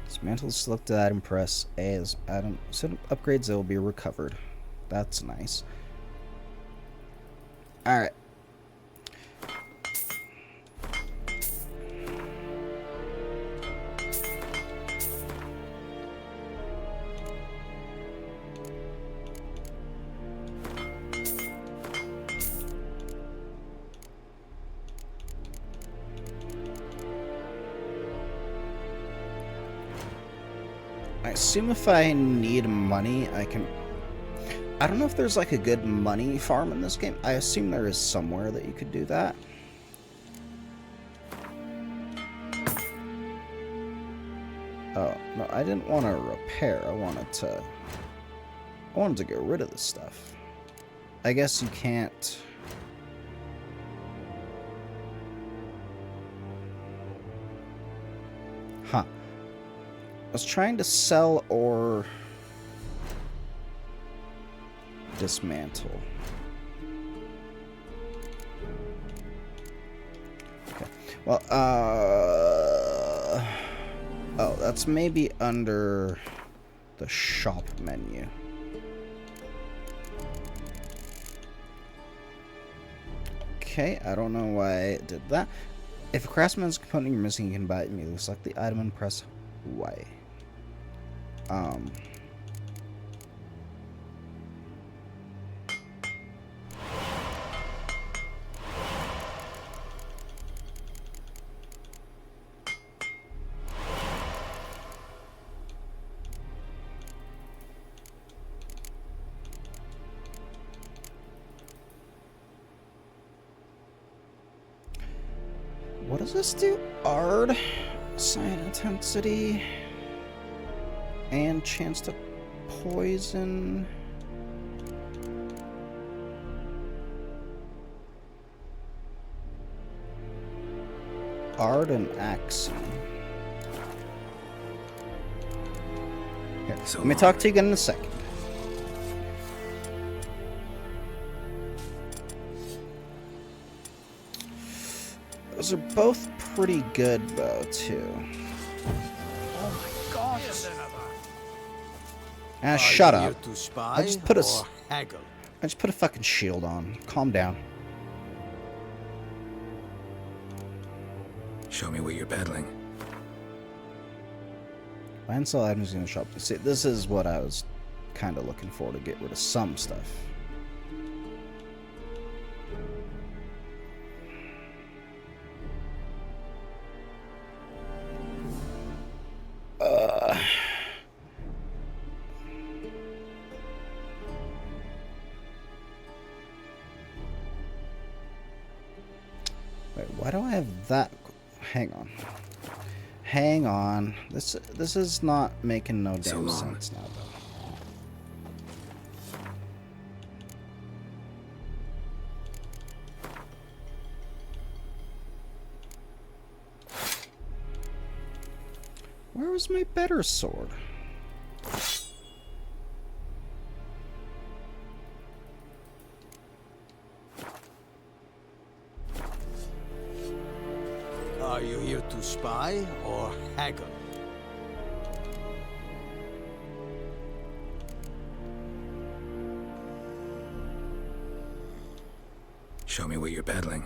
Dismantle the selected item, press A as item upgrades, they will be recovered. That's nice. Alright. I assume if I need money, I can... I don't know if there's like a good money farm in this game. I assume there is somewhere that you could do that. Oh, no, I didn't want to repair. I wanted to get rid of this stuff. I guess you can't... Huh. I was trying to sell or dismantle. Okay. Well, oh, that's maybe under the shop menu. Okay, I don't know why it did that. If a craftsman's component you're missing, you can buy it immediately. Select the item and press Y. What does this do? Ard, sign intensity, and chance to poison. Ard and Axiom. Here, let me talk to you again in a second. Those are both pretty good, though, too. Oh my God! Ah, shut up. I just put a fucking shield on. Calm down. Show me what you're peddling. Buy and sell items in the shop. See, this is what I was kind of looking for, to get rid of some stuff. Wait, why do I have that? Hang on. Hang on. This is not making no damn sense now, though. Where was my better sword? Are you here to spy or haggle? Show me what you're peddling.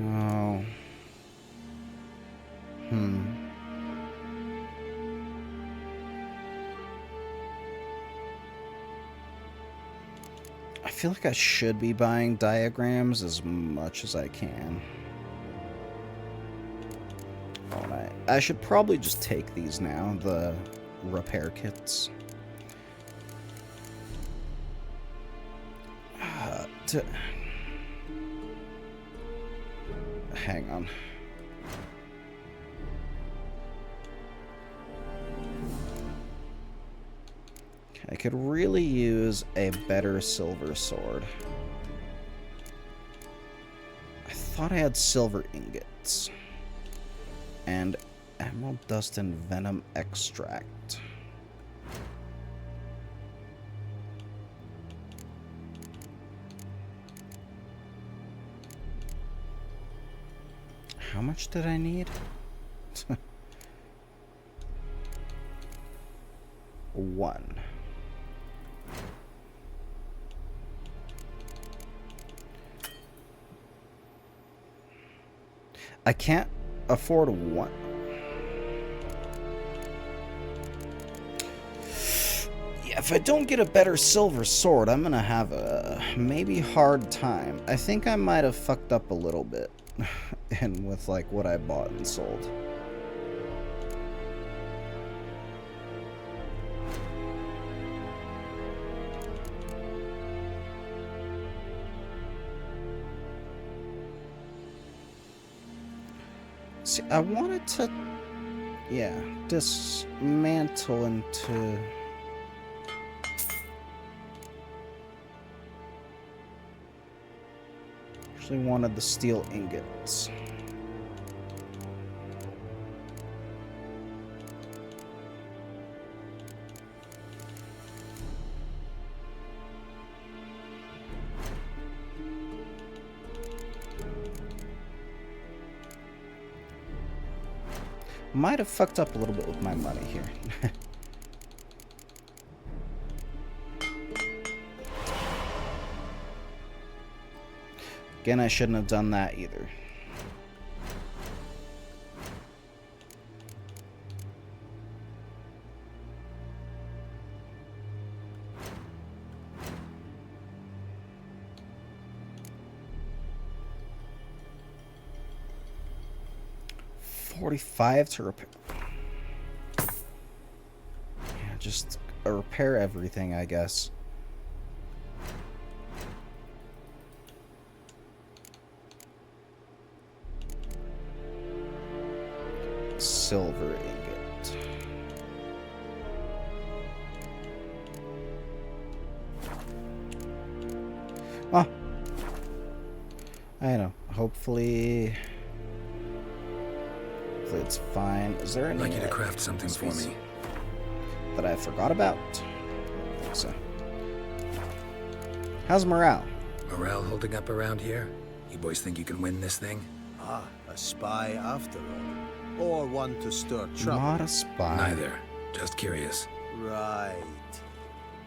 No. I feel like I should be buying diagrams as much as I can. I should probably just take these now, the repair kits. Hang on. I could really use a better silver sword. I thought I had silver ingots. And emerald dust and venom extract. How much did I need? One. I can't afford one. Yeah, if I don't get a better silver sword, I'm gonna have a maybe hard time. I think I might have fucked up a little bit. And with like what I bought and sold. See, I wanted to, yeah, dismantle into... Actually wanted the steel ingots. Might have fucked up a little bit with my money here. Again, I shouldn't have done that either. $45 to repair. Yeah, just repair everything, I guess. Silver ingot. Well, I know. Hopefully it's fine. Is there any? I'd like you to craft something for me that I forgot about? I don't think so. How's morale? Morale holding up around here? You boys think you can win this thing? Ah, a spy after all. Or one to stir trouble. Not a spy. Neither. Just curious. Right.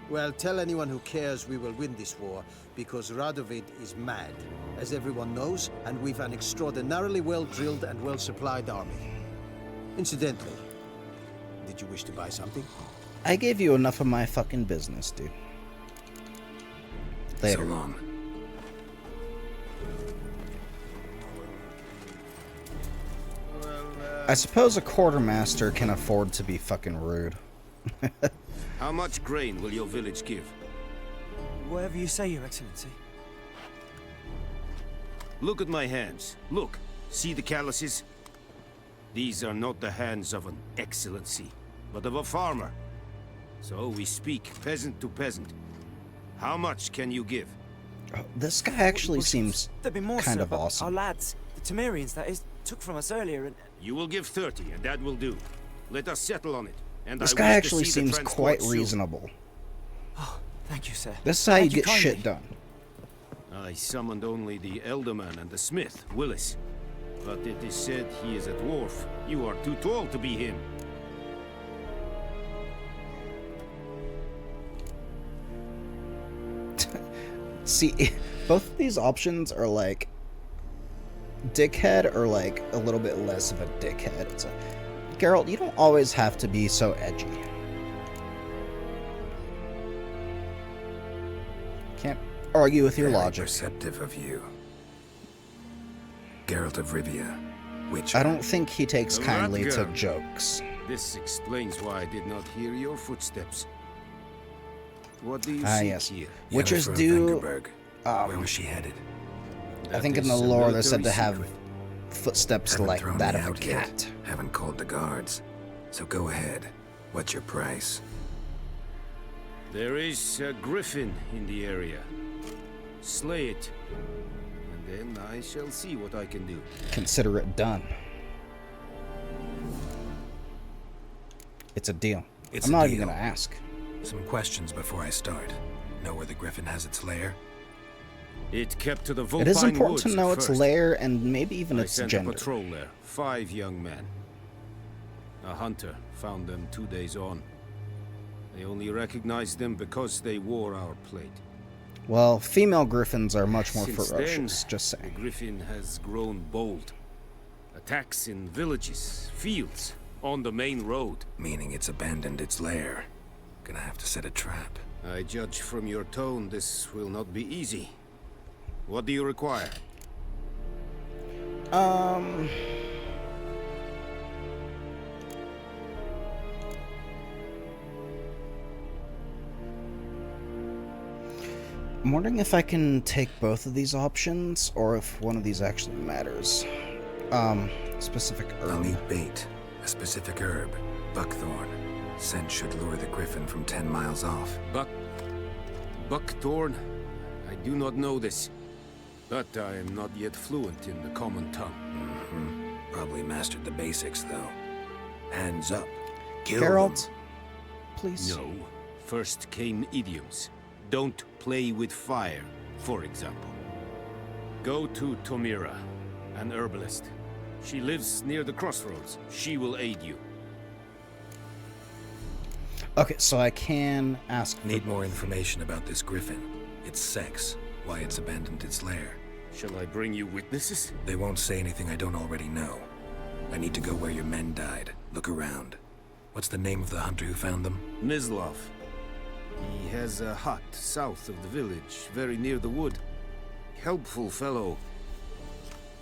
Well, tell anyone who cares we will win this war, because Radovid is mad, as everyone knows, and we've an extraordinarily well-drilled and well-supplied army. Incidentally, did you wish to buy something? I gave you enough of my fucking business, dude. Later. So long. I suppose a quartermaster can afford to be fucking rude. How much grain will your village give? Whatever you say, Your Excellency. Look at my hands. Look. See the calluses? These are not the hands of an excellency, but of a farmer. So we speak peasant to peasant. How much can you give? Oh, this guy actually seems There'd be more, kind sir, of but awesome. Our lads, the Temerians, that is, took from us earlier and... You will give 30, and that will do. Let us settle on it. And This I guy wish to actually see the seems transport quite soon. reasonable. Oh, thank you, sir. This is how you get shit done. I summoned only the Elderman and the smith, Willis. But it is said he is a dwarf. You are too tall to be him. See, both of these options are like dickhead or like a little bit less of a dickhead. It's like, Geralt, you don't always have to be so edgy. Can't argue with your Very logic. Perceptive of you. Geralt of Rivia. Which I don't think he takes kindly to Radgar. jokes. This explains why I did not hear your footsteps. What do you Ah, seek yes. here? Witches Yennefer of do. Vengerberg. Where was she headed? I think in the is a lore they're said to military have secret. footsteps Haven't like thrown that me of a out yet. cat. Haven't called the guards. So go ahead. What's your price? There is a griffin in the area. Slay it, and then I shall see what I can do. Consider it done. It's a deal. I'm not even gonna ask. Some questions before I start. Know where the griffin has its lair? It kept to the Vulpine It is important woods to know at its first. lair and maybe even I its sent gender. a patrol there. 5 young men. A hunter found them 2 days on. They only recognized them because they wore our plate. Well, female griffins are much more Since ferocious, then, just the saying. griffin has grown bold. Attacks in villages, fields, on the main road. Meaning it's abandoned its lair. Gonna have to set a trap. I judge from your tone this will not be easy. What do you require? I'm wondering if I can take both of these options, or if one of these actually matters. Specific herb. I'll need bait. A specific herb. Buckthorn. Scent should lure the griffin from 10 miles off. Buckthorn? I do not know this. But I am not yet fluent in the common tongue. Probably mastered the basics, though. Hands up. Kill Geralt, them. please. No. First came idioms. Don't play with fire, for example. Go to Tomira, an herbalist. She lives near the crossroads. She will aid you. Okay, so I can ask. Need more information about this griffin. Its sex. Why it's abandoned its lair. Shall I bring you witnesses? They won't say anything I don't already know. I need to go where your men died. Look around. What's the name of the hunter who found them? Mislav. He has a hut south of the village, very near the wood. Helpful fellow.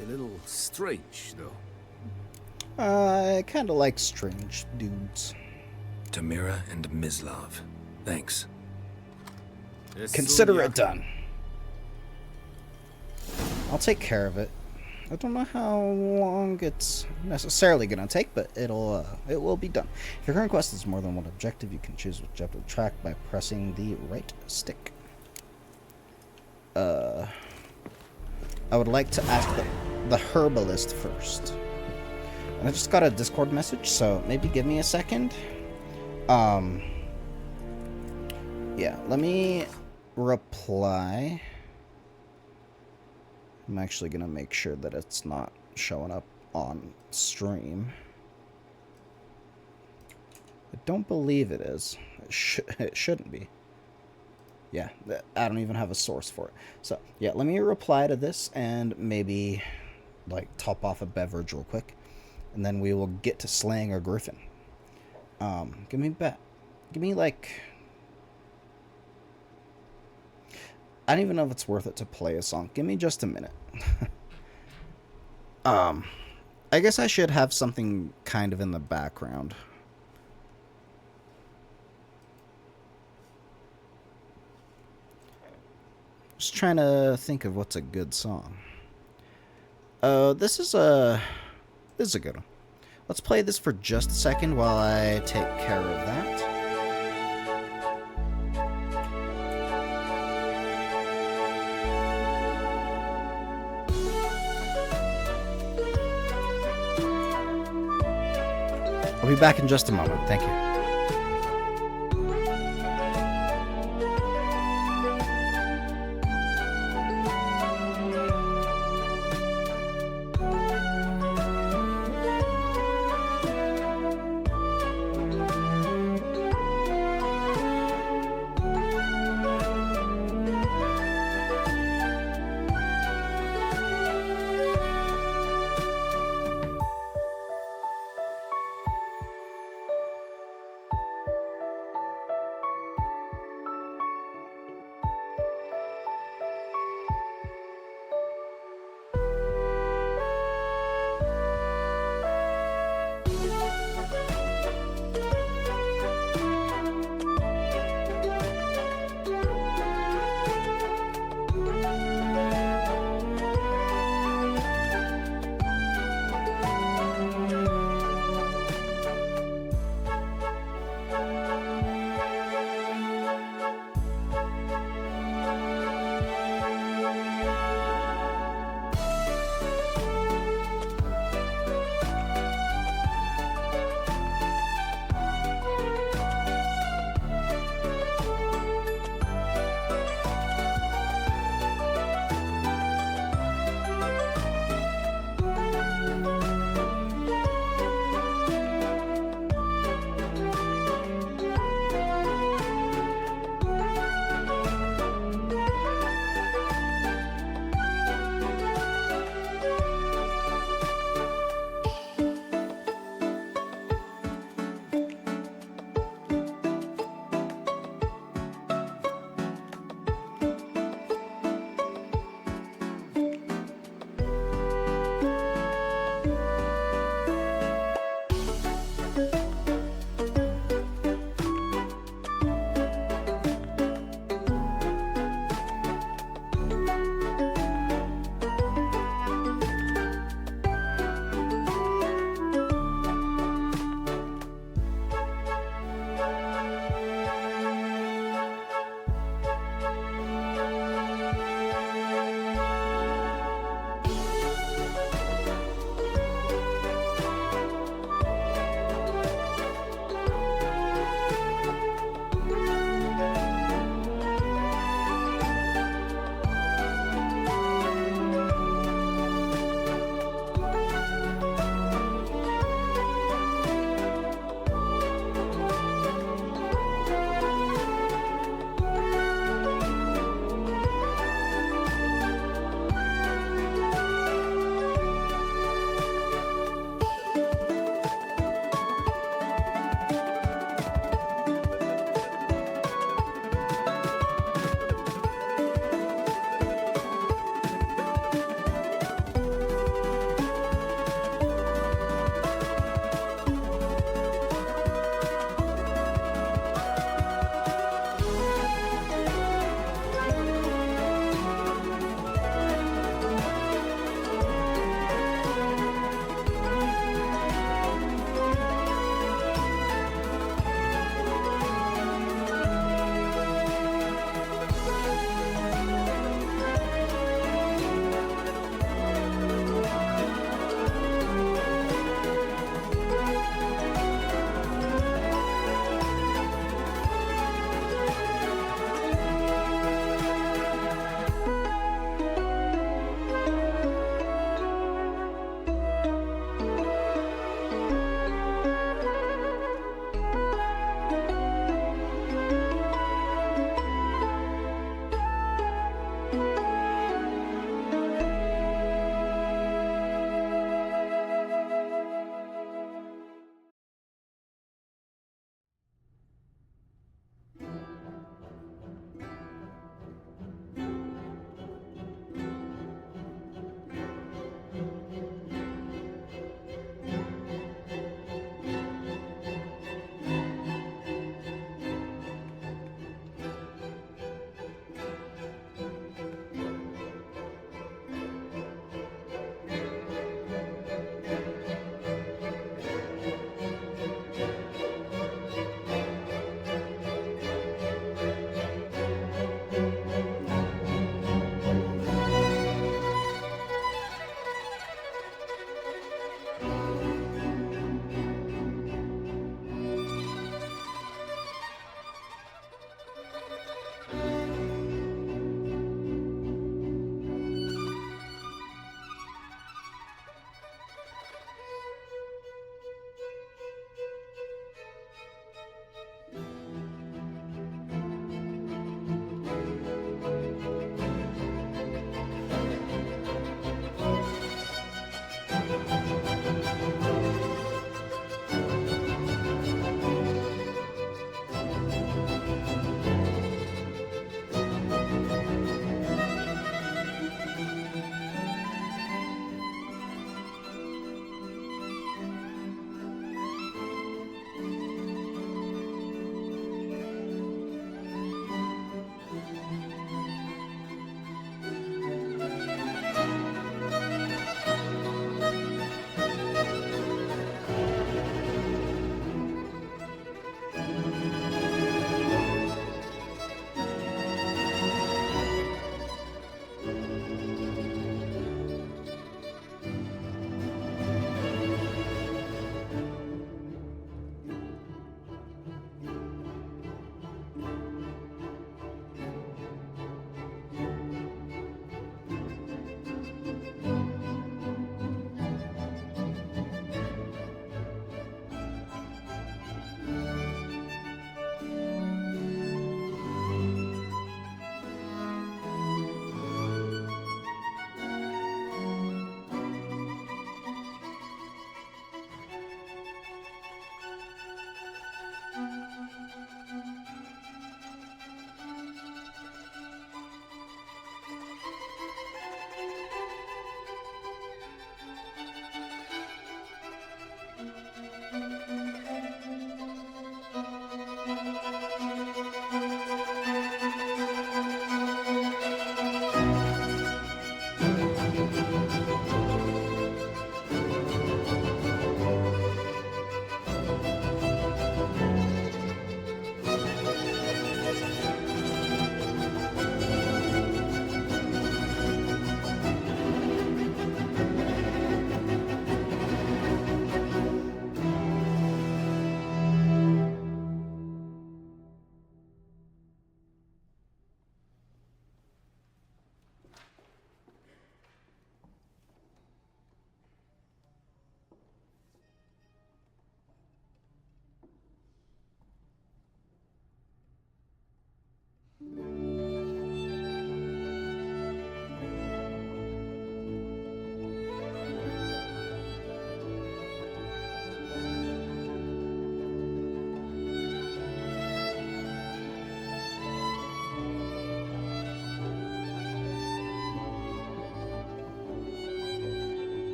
A little strange, though. I kind of like strange dudes. Tamira and Mislav. Thanks. Consider it done. I'll take care of it. I don't know how long it's necessarily gonna take, but it will be done. If your current quest is more than one objective, you can choose which objective to track by pressing the right stick. I would like to ask the herbalist first. And I just got a Discord message, so maybe give me a second. Yeah, let me reply. I'm actually gonna make sure that it's not showing up on stream. I don't believe it is. It shouldn't be. Yeah, I don't even have a source for it. So, yeah, let me reply to this and maybe, like, top off a beverage real quick. And then we will get to slaying our griffin. Give me, like... I don't even know if it's worth it to play a song. Give me just a minute. I guess I should have something kind of in the background. Just trying to think of what's a good song. This is a good one. Let's play this for just a second while I take care of that. I'll be back in just a moment. Thank you.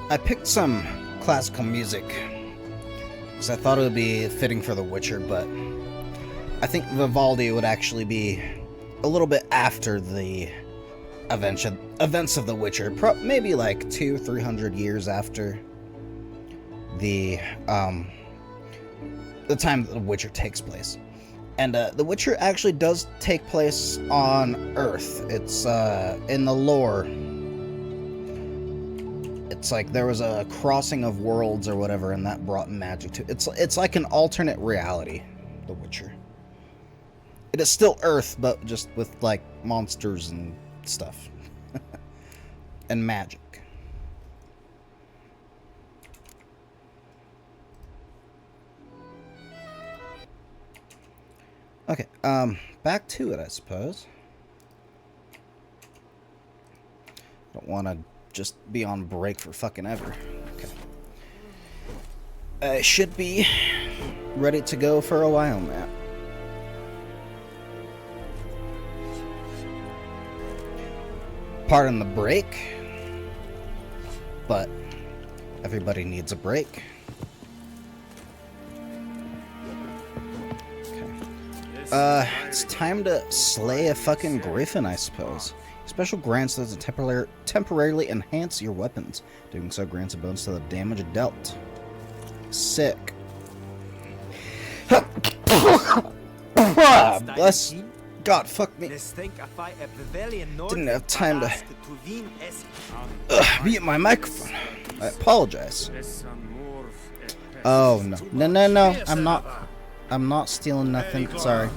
I picked some classical music because I thought it would be fitting for The Witcher, but I think Vivaldi would actually be a little bit after the events of The Witcher, maybe like 200-300 years after the time that The Witcher takes place. And The Witcher actually does take place on Earth. It's in the lore. It's like there was a crossing of worlds or whatever, and that brought magic to it. It's like an alternate reality, The Witcher. It is still Earth, but just with like monsters and stuff. And magic. Okay, back to it, I suppose. Don't want to just be on break for fucking ever. Okay. I should be ready to go for a while now. Pardon the break, but everybody needs a break. It's time to slay a fucking griffin, I suppose. Special grants does temporarily enhance your weapons. Doing so grants a bonus to the damage dealt. Sick. Bless. God, fuck me. Didn't have time to mute my microphone. I apologize. Oh no, no! I'm not stealing nothing. Sorry.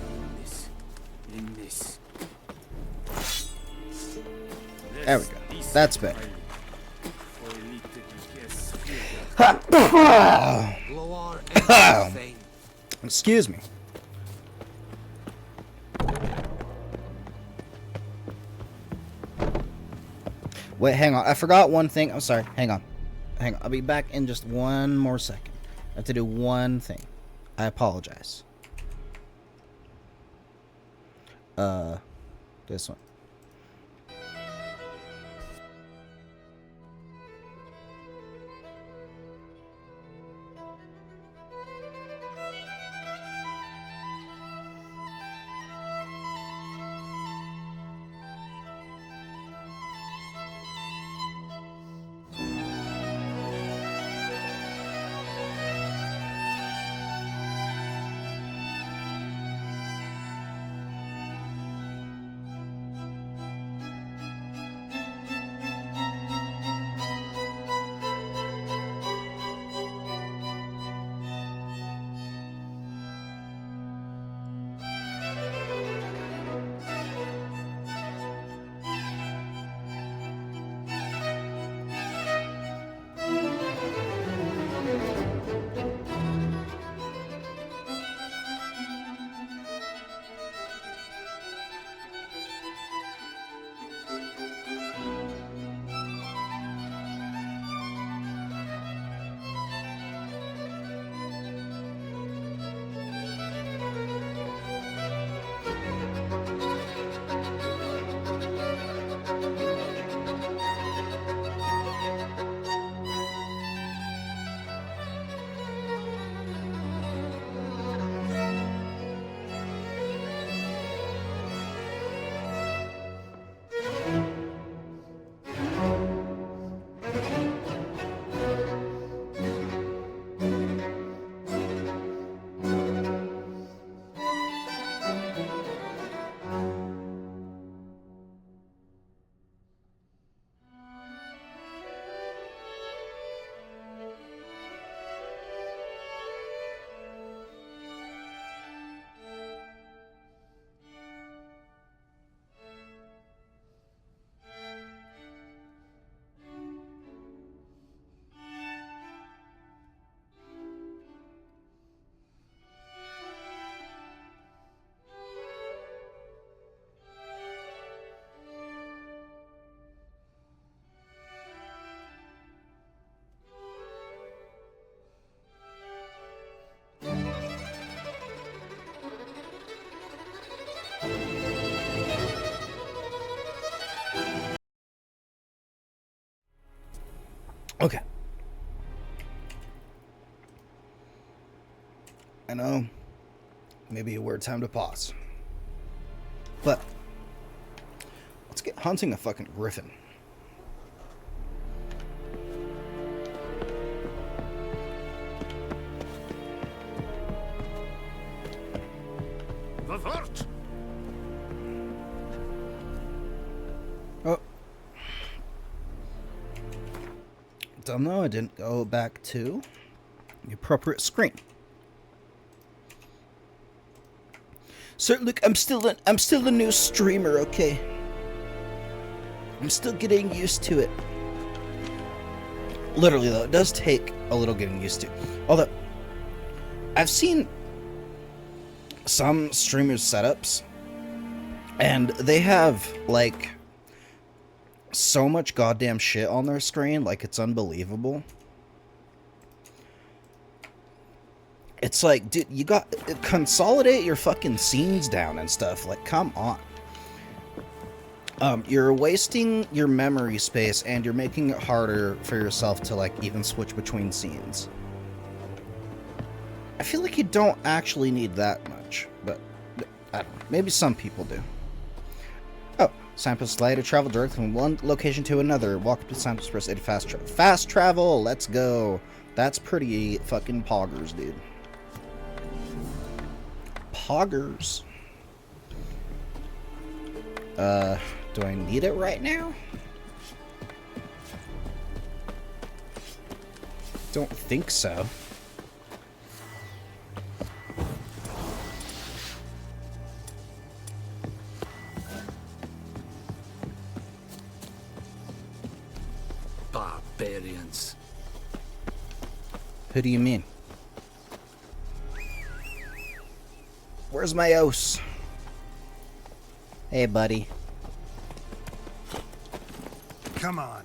There we go. That's better. Excuse me. Wait, hang on. I forgot one thing. I'm sorry. Hang on. I'll be back in just one more second. I have to do one thing. I apologize. This one. Okay. I know, maybe a weird time to pause. But let's get hunting a fucking griffin. Oh. Dumb though, I didn't go back to the appropriate screen. So look, I'm still a new streamer, okay? I'm still getting used to it. Literally though, it does take a little getting used to. Although I've seen some streamers' setups and they have like so much goddamn shit on their screen, like it's unbelievable. It's like, dude, you got consolidate your fucking scenes down and stuff. Like, come on. You're wasting your memory space and you're making it harder for yourself to like even switch between scenes. I feel like you don't actually need that much, but I don't know. Maybe some people do. Oh, signpost slider, travel directly from one location to another. Walk up to the signpost, press A to fast travel. Fast travel, let's go. That's pretty fucking poggers, dude. Poggers. Do I need it right now? Don't think so. Barbarians. Who do you mean? Where's my os? Hey, buddy. Come on.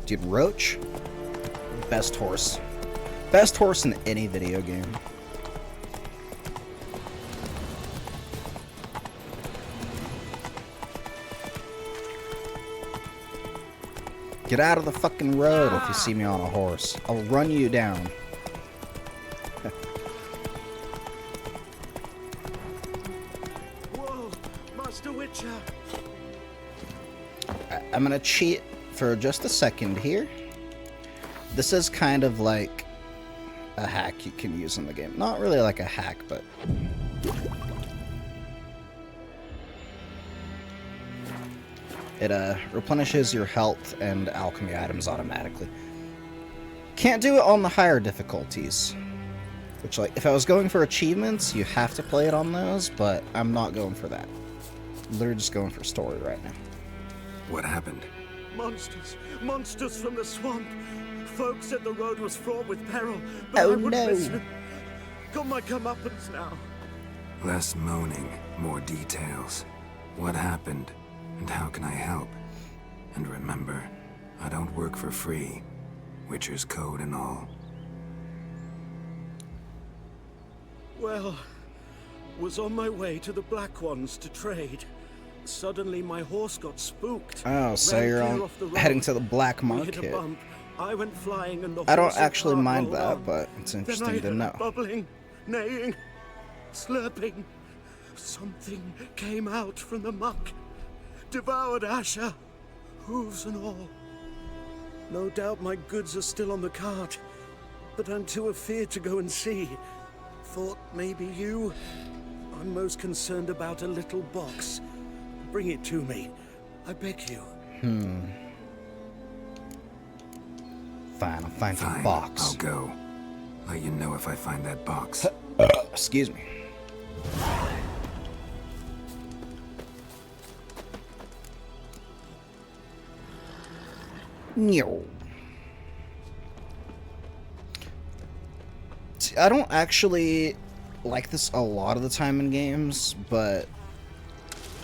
Dude, Roach? Best horse. Best horse in any video game. Get out of the fucking road if you see me on a horse. I'll run you down. Whoa, Master Witcher. I'm gonna cheat for just a second here. This is kind of like a hack you can use in the game. Not really like a hack, but... It replenishes your health and alchemy items automatically. Can't do it on the higher difficulties. Which, like, if I was going for achievements, you have to play it on those, but I'm not going for that. I'm literally just going for story right now. What happened? Monsters! Monsters from the swamp! Folks said the road was fraught with peril, but Oh, I wouldn't no. listen. Got my comeuppance now. Less moaning, more details. What happened, and how can I help? And remember, I don't work for free. Witcher's code and all. Well, was on my way to the Black Ones to trade. Suddenly my horse got spooked. Oh, so Ran you're clear on, off the road. heading to the black We hit a market. bump. I went flying and the I don't horse and actually cart mind rolled that, on. but it's Then I interesting to heard know. bubbling, neighing, slurping. Something came out from the muck, devoured Asher, hooves and all. No doubt my goods are still on the cart, but I'm too afeard to go and see. Thought maybe you. I'm most concerned about a little box. Bring it to me, I beg you. Fine, I'll find Fine, your box. I'll go. Let you know if I find that box. Excuse me. No. See, I don't actually like this a lot of the time in games, but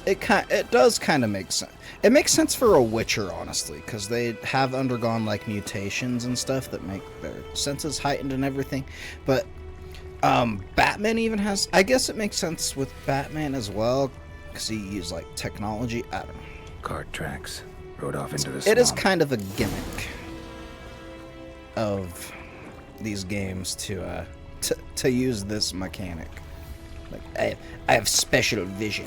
it does kind of make sense. It makes sense for a Witcher, honestly, because they have undergone like mutations and stuff that make their senses heightened and everything. But Batman even has. I guess it makes sense with Batman as well, because he used like technology. I don't know. Cart tracks. rode off into the swamp. It is kind of a gimmick of these games to use this mechanic. Like, I have special vision.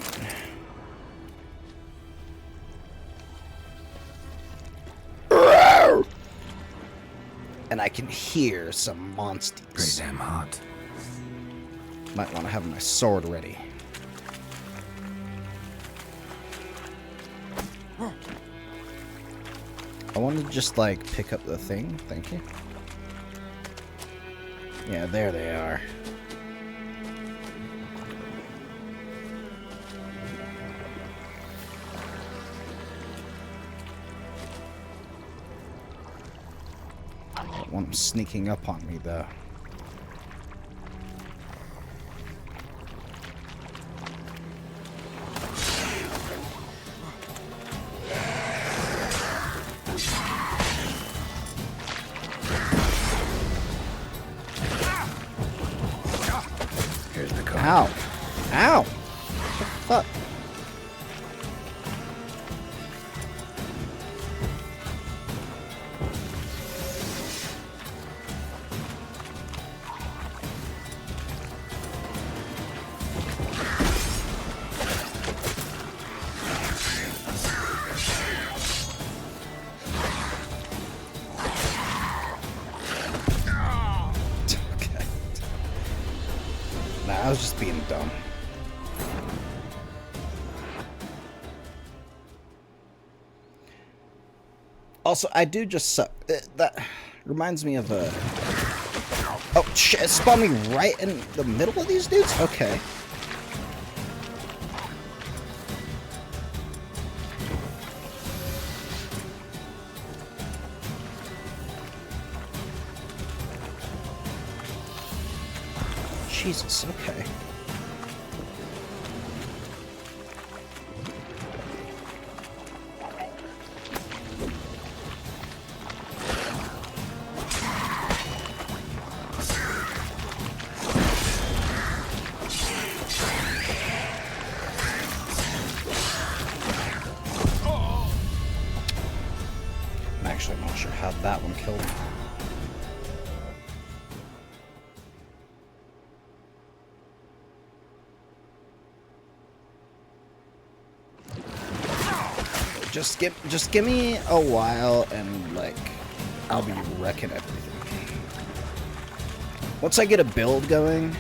And I can hear some monsters. Pretty damn hot. Might want to have my sword ready. I want to just, like, pick up the thing. Thank you. Yeah, there they are. I don't want them sneaking up on me, though. Here's the car. Ow! Ow! What the fuck? Okay. Nah, I was just being dumb. Also, I do just suck. That reminds me of a... Oh, shit, it spawned me right in the middle of these dudes? Okay. Jesus, okay. I'm actually not sure how that one killed me. Just give me a while and, like, I'll be wrecking everything. Once I get a build going,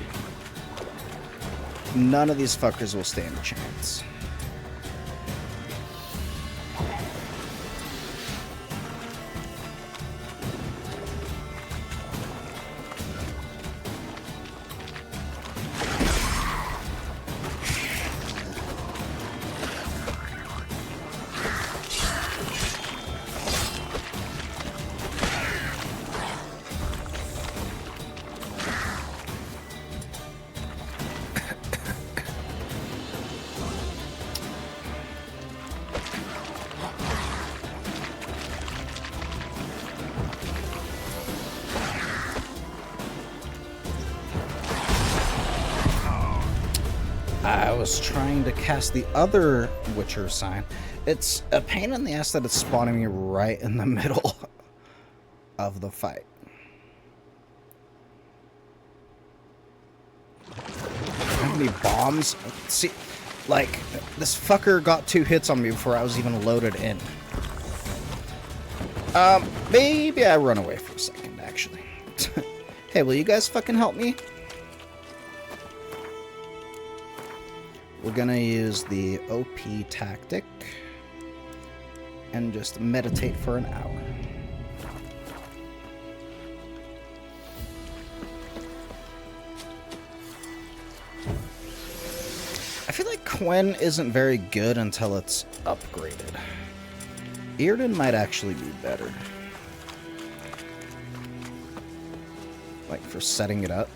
none of these fuckers will stand a chance. I was trying to cast the other Witcher sign. It's a pain in the ass that it's spawning me right in the middle of the fight. How many bombs? See, like, this fucker got 2 hits on me before I was even loaded in. Maybe I run away for a second, actually. Hey, will you guys fucking help me? We're gonna use the OP tactic and just meditate for an hour. I feel like Quen isn't very good until it's upgraded. Írden might actually be better. Like, for setting it up.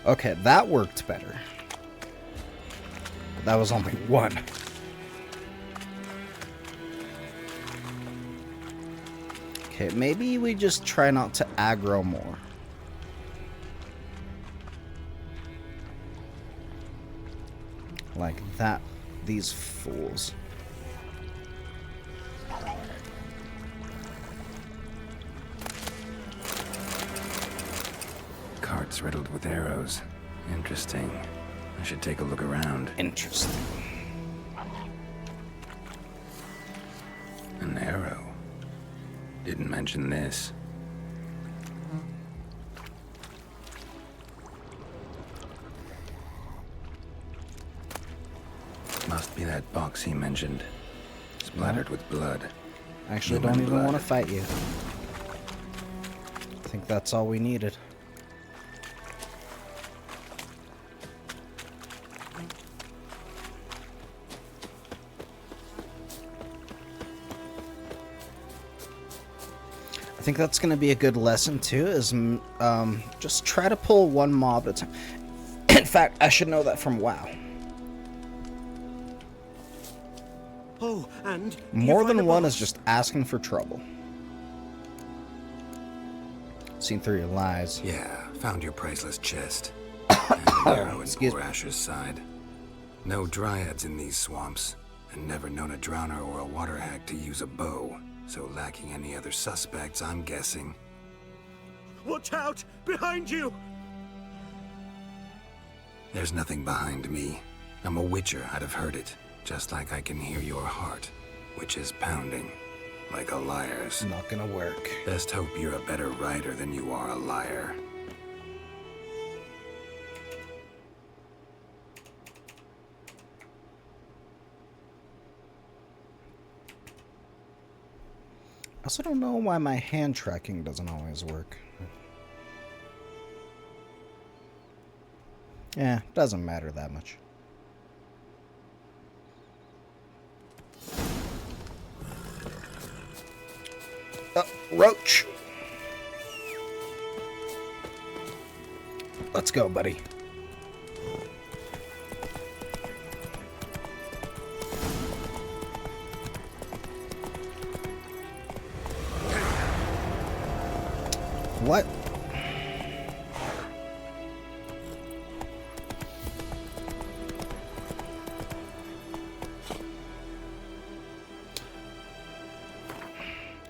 Okay, that worked better. That was only one. Okay, maybe we just try not to aggro more. Like that, these fools. Carts riddled with arrows. Interesting. I should take a look around. Interesting. An arrow. Didn't mention this. Must be that box he mentioned. Splattered with blood. I actually Human don't even blood. want to fight you. I think that's all we needed. I think that's going to be a good lesson too, is just try to pull one mob at a time. In fact, I should know that from WoW. Oh, and More than one is just asking for trouble. Seen through your lies. Yeah, found your priceless chest. And an arrow in poor Asher's side. No dryads in these swamps, and never known a drowner or a water hag to use a bow. So lacking any other suspects, I'm guessing. Watch out! Behind you! There's nothing behind me. I'm a witcher, I'd have heard it. Just like I can hear your heart, which is pounding. Like a liar's. Not gonna work. Best hope you're a better writer than you are a liar. I also don't know why my hand tracking doesn't always work. Yeah, doesn't matter that much. Roach! Let's go, buddy. What?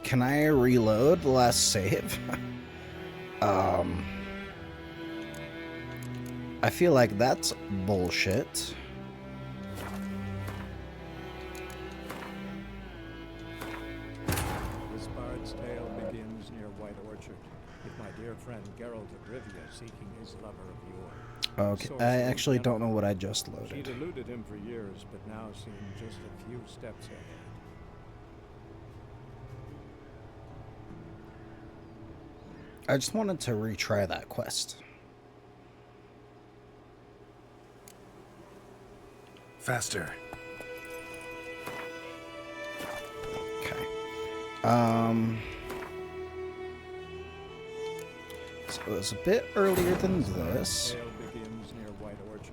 Can I reload the last save? I feel like that's bullshit. This bard's tale begins near White Orchard, with my dear friend Geralt of Rivia seeking his lover of yore. Okay, I actually don't know what I just loaded. She'd eluded him for years, but now seemed just a few steps ahead. I just wanted to retry that quest. Faster. Okay. So it was a bit earlier than this.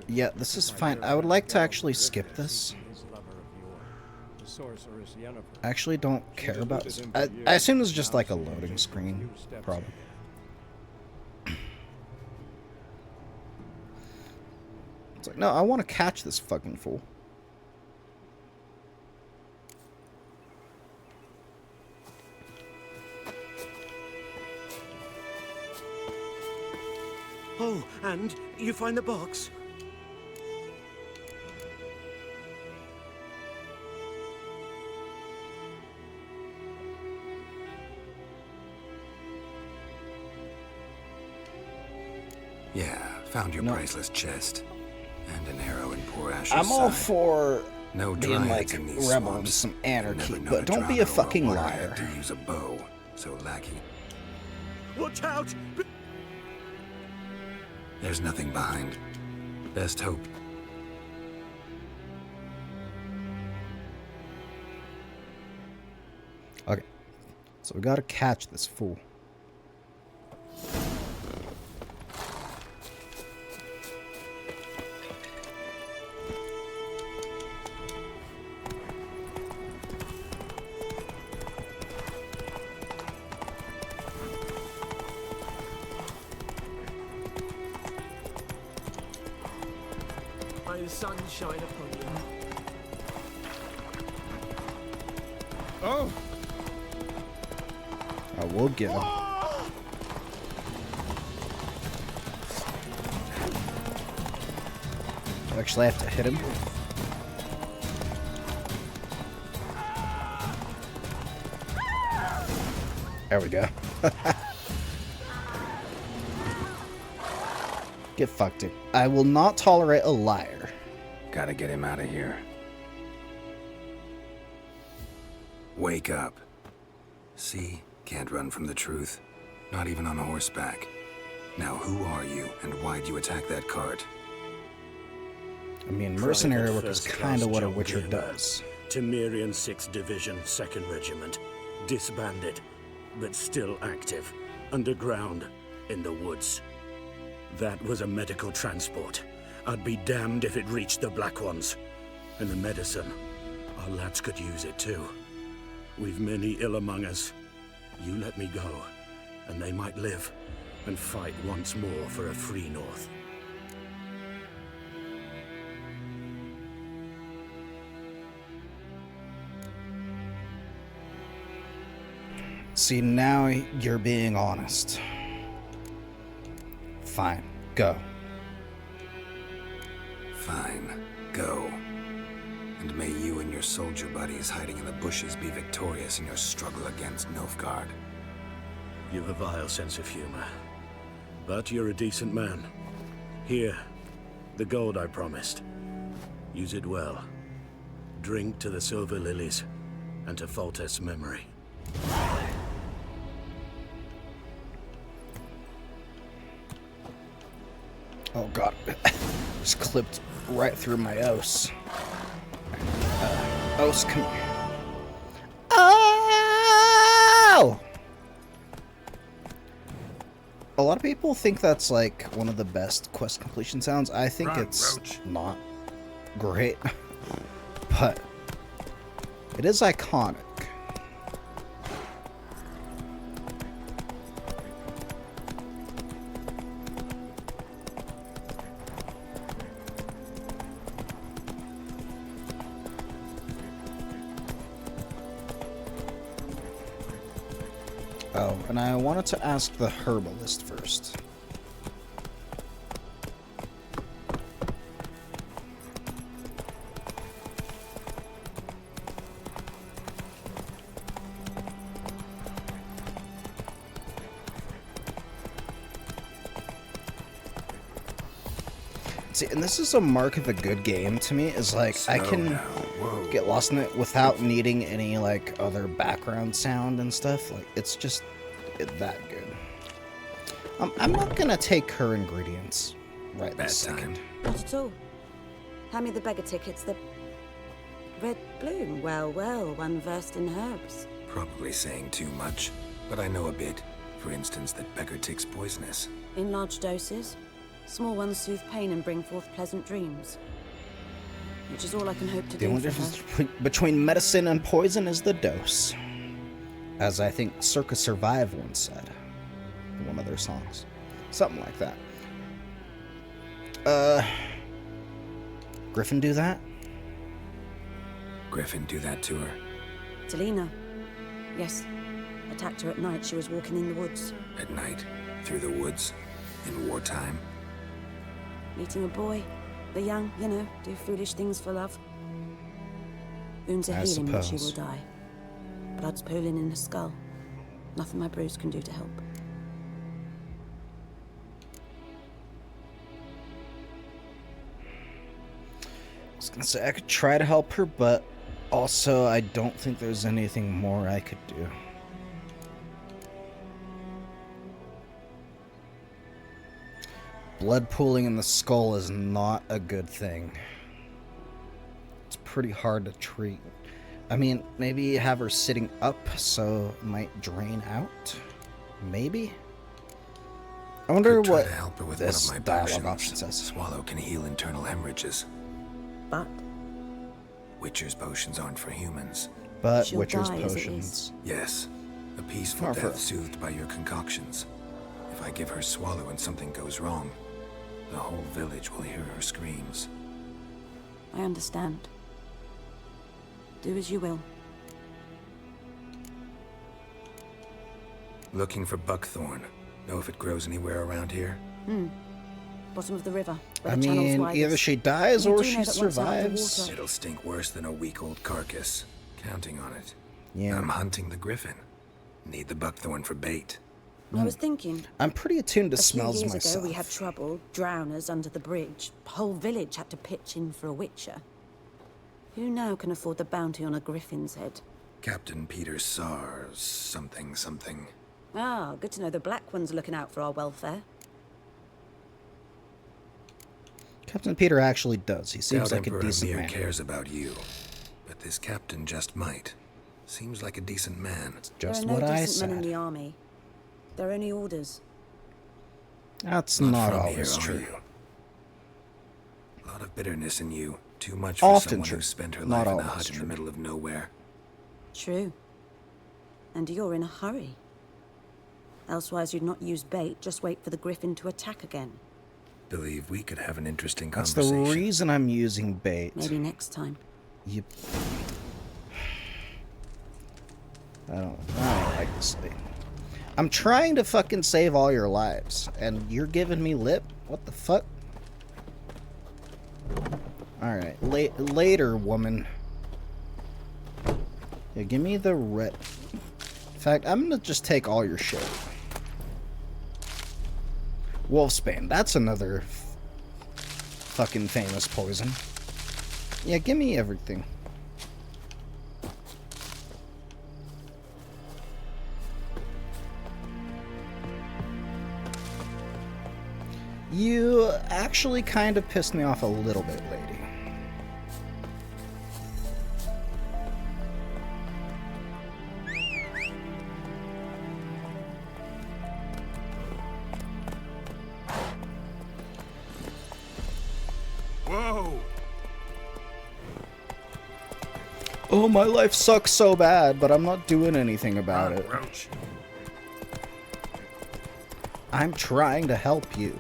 Yeah, this is fine. I would like to actually skip this. I actually don't care about this. I assume this is just like a loading screen problem. It's like, no, I want to catch this fucking fool. Oh, and you find the box? Yeah, found your priceless chest. And an arrow in poor Asher's I'm all side. for No being dryads like in these rebel and swamps. some Never anarchy, known but don't be a drowner or fucking water liar. hag to use a bow, so lacking. Watch out! There's nothing behind. Best hope. Okay, so we gotta catch this fool. May the sun shine upon you. Oh! I will get him. Actually, I have to hit him. There we go. Get fucked, dude. I will not tolerate a liar. Gotta get him out of here. Wake up. See? Can't run from the truth. Not even on horseback. Now who are you, and why'd you attack that cart? I mean, mercenary work is kind of what a Witcher does. Temerian 6th Division, 2nd Regiment. Disbanded, but still active. Underground, in the woods. That was a medical transport. I'd be damned if it reached the Black Ones. And the medicine. Our lads could use it too. We've many ill among us. You let me go, and they might live, and fight once more for a free North. See, now you're being honest. Fine, go. Fine, go. And may you and your soldier buddies hiding in the bushes be victorious in your struggle against Nilfgaard. You've a vile sense of humor. But you're a decent man. Here, the gold I promised. Use it well. Drink to the silver lilies, and to Foltest's memory. Oh god. Just clipped right through my os. Os, come here. Oh! A lot of people think that's like one of the best quest completion sounds. I think it's not great, but it is iconic. Oh, and I wanted to ask the herbalist first. See, and this is a mark of a good game to me, is like, I can get lost in it without needing any, like, other background sound and stuff. Like, it's just that good. I'm not gonna take her ingredients right this second. Not at all. Hand me the beggar tickets, the red bloom. Well, well, one versed in herbs. Probably saying too much, but I know a bit. For instance, that beggar tick's poisonous. In large doses. Small ones soothe pain and bring forth pleasant dreams. Which is all I can hope to do. The only difference between medicine and poison is the dose. As I think Circa Survive once said in one of their songs. Something like that. Griffin do that? Griffin do that to her? Talina. Yes. Attacked her at night. She was walking in the woods. At night? Through the woods? In wartime? Meeting a boy. The young, you know, do foolish things for love. Wounds are healing, but she will die. Blood's pooling in her skull. Nothing my bruise can do to help. I was gonna say I could try to help her, but also I don't think there's anything more I could do. Blood pooling in the skull is not a good thing. It's pretty hard to treat. I mean, maybe have her sitting up so it might drain out? Maybe? I wonder what help her with this one of my dialogue potions. option says. Swallow can heal internal hemorrhages. But? Witcher's potions aren't for humans. But Witcher's potions. Yes. A peaceful Not for- death soothed by your concoctions. If I give her Swallow and something goes wrong, the whole village will hear her screams. I understand. Do as you will. Looking for buckthorn. Know if it grows anywhere around here? Bottom of the river. I mean, either she dies or she survives. It'll stink worse than a week-old carcass. Counting on it. Yeah. I'm hunting the griffin. Need the buckthorn for bait. I was thinking. I'm pretty attuned to a smells few years myself. ago we had trouble, drowners under the bridge. Whole village had to pitch in for a witcher. Who now can afford the bounty on a griffin's head? Captain Peter Sars, something. Ah, good to know the Black One's looking out for our welfare. Captain Peter actually does. He seems Doubt like a Emperor decent Mir man. cares about you, but this captain just might. Seems like a decent man. Just there are what no I decent men in said. the army. They're only orders. That's Not not from always here, are true. you? A lot of bitterness in you. Too much for Often someone true. who spent her Not life in a always hut in the true. middle of nowhere. True. And you're in a hurry. Elsewise you'd not use bait, just wait for the griffin to attack again. Believe we could have an interesting That's the conversation. reason I'm using bait. Maybe next time. Yep. I don't like this thing. I'm trying to fucking save all your lives, and you're giving me lip? What the fuck? Alright, later, woman. Yeah, give me the red. In fact, I'm gonna just take all your shit. Wolfsbane, that's another fucking famous poison. Yeah, give me everything. You actually kind of pissed me off a little bit, lady. Whoa! Oh, my life sucks so bad, but I'm not doing anything about it. Roach. I'm trying to help you.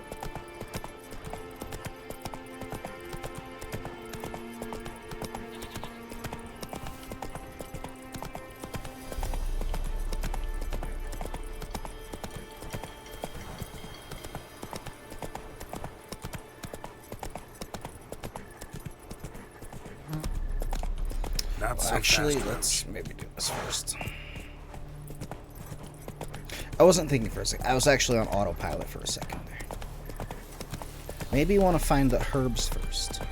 Not so Actually, fast, let's maybe do this first. I wasn't thinking for a second. I was actually on autopilot for a second there. Maybe you want to find the herbs first.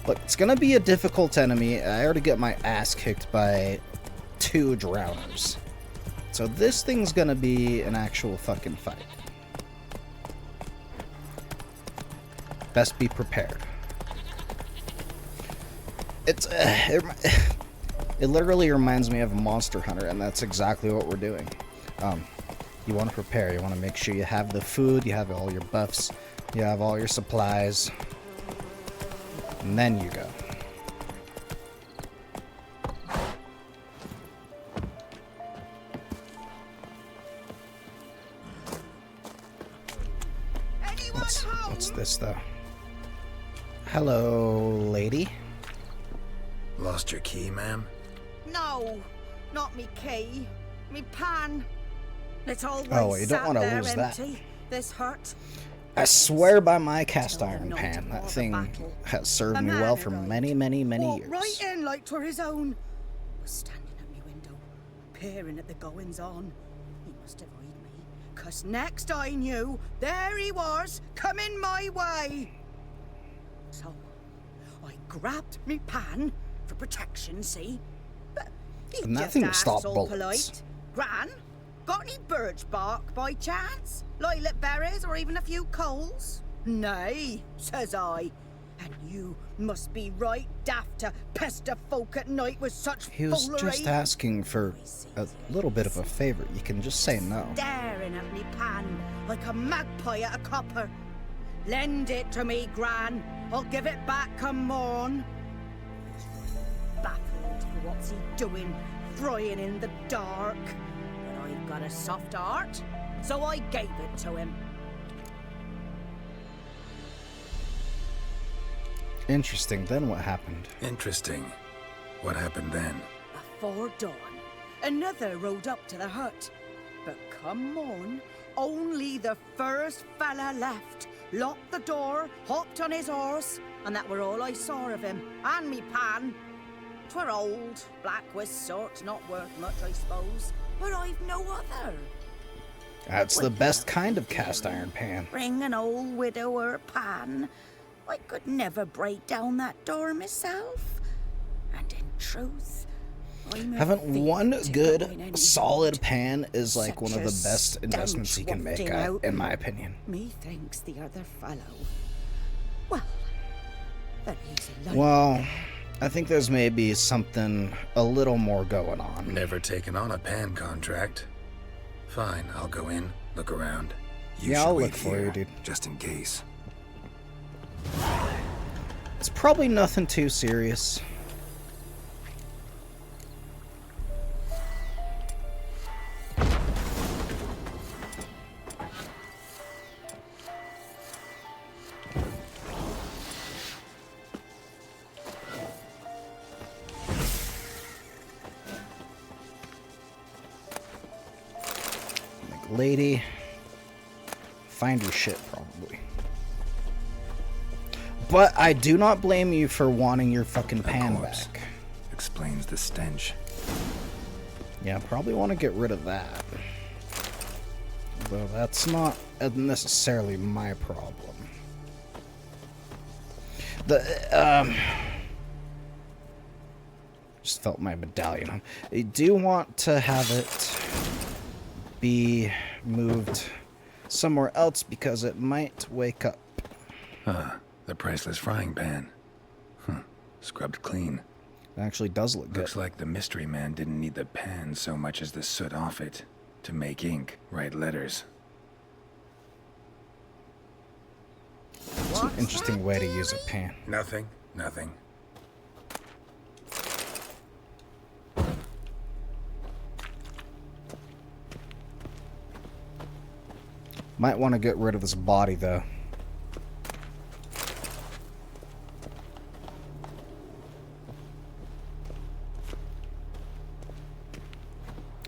Look, it's going to be a difficult enemy. I already get my ass kicked by 2 drowners. So this thing's going to be an actual fucking fight. Best be prepared. It literally reminds me of Monster Hunter, and that's exactly what we're doing. You want to prepare. You want to make sure you have the food, you have all your buffs, you have all your supplies, and then you go. What's this, though? Hello, lady. Lost your key, ma'am? No, not me key. Me pan. It's always Oh, you don't sat want to there lose that. empty. This hurt. I swear by my cast iron pan, that thing has served me well for many, many, many Walked years. right in like 'twere his own. Was standing at me window, peering at the goings on. He must have eyed me, 'cause next I knew, there he was, coming my way. So, I grabbed me pan for protection, see? But he And that just thing will asked stop all bullets. polite. Gran, got any birch bark by chance? Lilac berries or even a few coals? Nay, says I. And you must be right daft to pester folk at night with such He was foolery. just asking for a little bit of a favor. You can just say no. Staring at me pan like a magpie at a copper. Lend it to me, Gran. I'll give it back come morn. Baffled for what's he doing, frying in the dark. But I've got a soft heart, so I gave it to him. Interesting. Then what happened? Interesting. What happened then? Before dawn, another rode up to the hut. But come on, only the first fella left. Locked the door, hopped on his horse, and that were all I saw of him. And me pan. 'Twere old, black with sort, not worth much, I suppose. But I've no other. That's the best kind of cast iron pan. Bring an old widower pan. I could never break down that door myself. And in truth, having one good, solid pan is like one of the best investments you can make, in my opinion. Methinks the other fellow. Well, very easy. Well, I think there's maybe something a little more going on. Never taken on a pan contract. Fine, I'll go in, look around. Yeah, I'll look for you, dude. Just in case. It's probably nothing too serious. Lady, find your shit, probably. But I do not blame you for wanting your fucking pan back. Explains the stench. Yeah, probably want to get rid of that. Though that's not necessarily my problem. Just felt my medallion. I do want to have it be moved somewhere else because it might wake up. Huh. The priceless frying pan. Scrubbed clean. It actually does look good. Looks like the mystery man didn't need the pan so much as the soot off it to make ink, write letters. It's an interesting way to use a pan. Nothing. Might want to get rid of this body, though.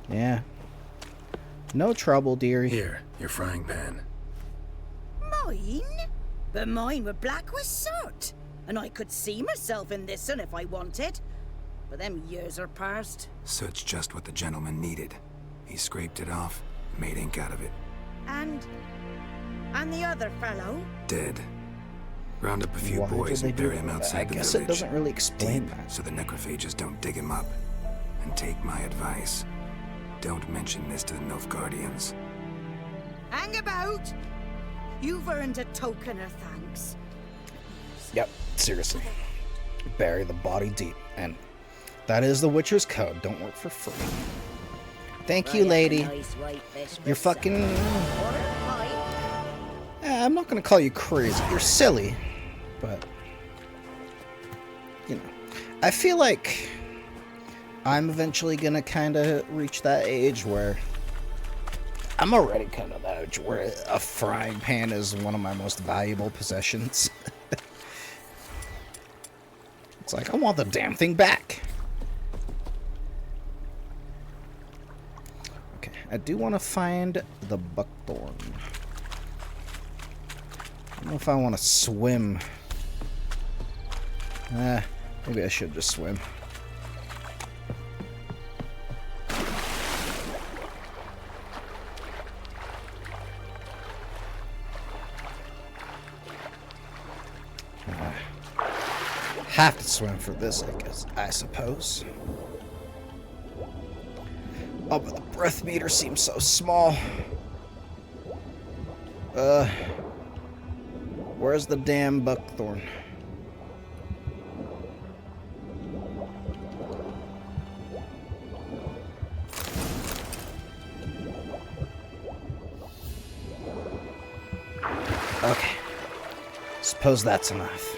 Yeah. No trouble, dearie. Here, your frying pan. Mine? But mine were black with soot. And I could see myself in this one if I wanted. But them years are past. Soot's just what the gentleman needed. He scraped it off, made ink out of it. And the other fellow? Dead. Round up a few boys and bury him outside the village. I guess it doesn't really explain that. So the necrophages don't dig him up. And take my advice. Don't mention this to the Nilfgaardians. Hang about! You've earned a token of thanks. Yep, seriously. Bury the body deep. And that is the Witcher's code. Don't work for free. Thank you, lady. You're fucking... I'm not gonna call you crazy. You're silly. But... you know. I feel like... I'm eventually gonna kind of reach that age where... I'm already kind of that age where a frying pan is one of my most valuable possessions. It's like, I want the damn thing back. Okay, I do want to find the buckthorn. I don't know if I want to swim. Maybe I should just swim. Have to swim for this, I suppose. Oh, but the breath meter seems so small. Where's the damn buckthorn? Okay. Suppose that's enough.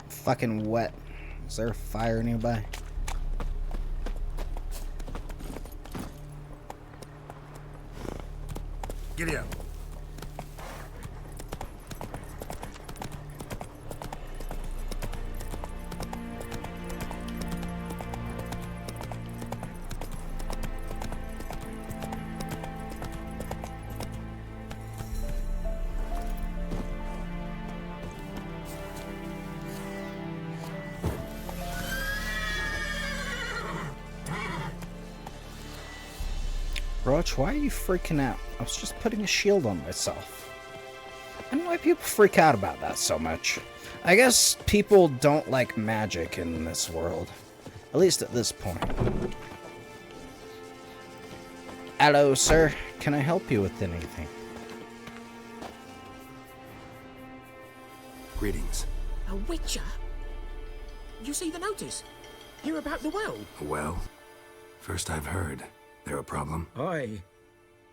Fucking wet. Is there a fire nearby? Giddy up. Roach, why are you freaking out? I was just putting a shield on myself. I don't know why people freak out about that so much. I guess people don't like magic in this world. At least at this point. Hello, sir. Can I help you with anything? Greetings. A witcher? You see the notice? Hear about the well? A well? First I've heard. There a problem? Aye.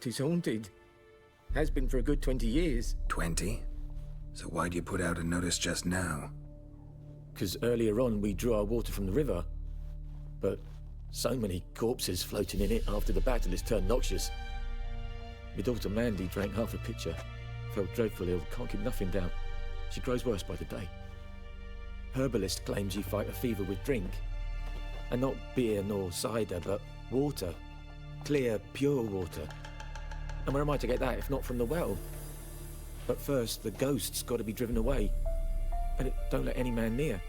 'Tis haunted. Has been for a good 20 years. 20? So why'd you put out a notice just now? 'Cause earlier on we drew our water from the river. But so many corpses floating in it after the battle has turned noxious. My daughter Mandy drank half a pitcher. Felt dreadful ill, can't keep nothing down. She grows worse by the day. Herbalist claims you fight a fever with drink. And not beer nor cider, but water. Clear, pure water. And where am I to get that if not from the well? But first, the ghost's got to be driven away. And it don't let any man near.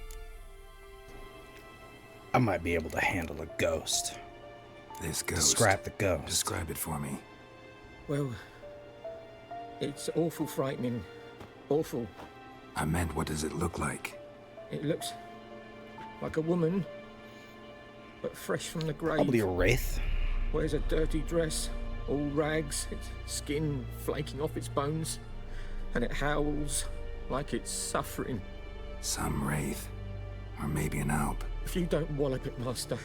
I might be able to handle a ghost. This ghost? Describe the ghost. Describe it for me. Well, it's awful frightening. Awful. I meant, what does it look like? It looks like a woman, but fresh from the grave. Probably a wraith. Wears a dirty dress, all rags, its skin flaking off its bones, and it howls like it's suffering. Some wraith. Or maybe an alp. If you don't wallop it, Master,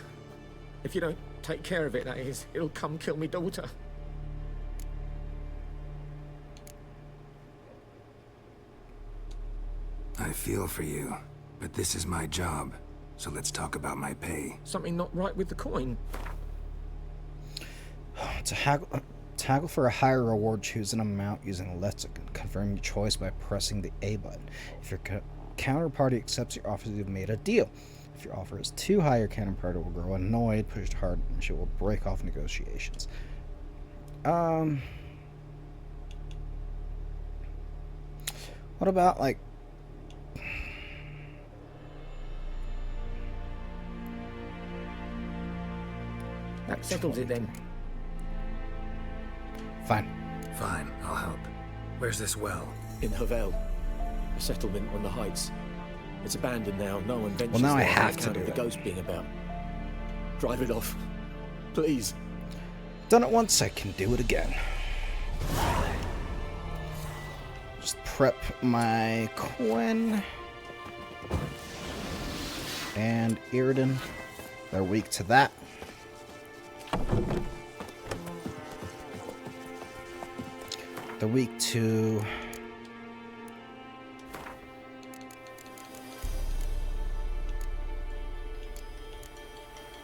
if you don't take care of it, that is, it'll come kill me daughter. I feel for you, but this is my job, so let's talk about my pay. Something not right with the coin. To haggle for a higher reward, choose an amount using a lexicon. Confirm your choice by pressing the A button. If your counterparty accepts your offer, you've made a deal. If your offer is too high, your counterparty will grow annoyed, pushed hard, and she will break off negotiations. What about, like... That settles it then. Fine. Fine, I'll help. Where's this well? In Havel, a settlement on the heights. It's abandoned now. No one ventures now I there have on to account do of the it. ghost being about. Drive it off, please. Done it once, I can do it again. Just prep my Quinn and Iriden. They're weak to that. They're weak to...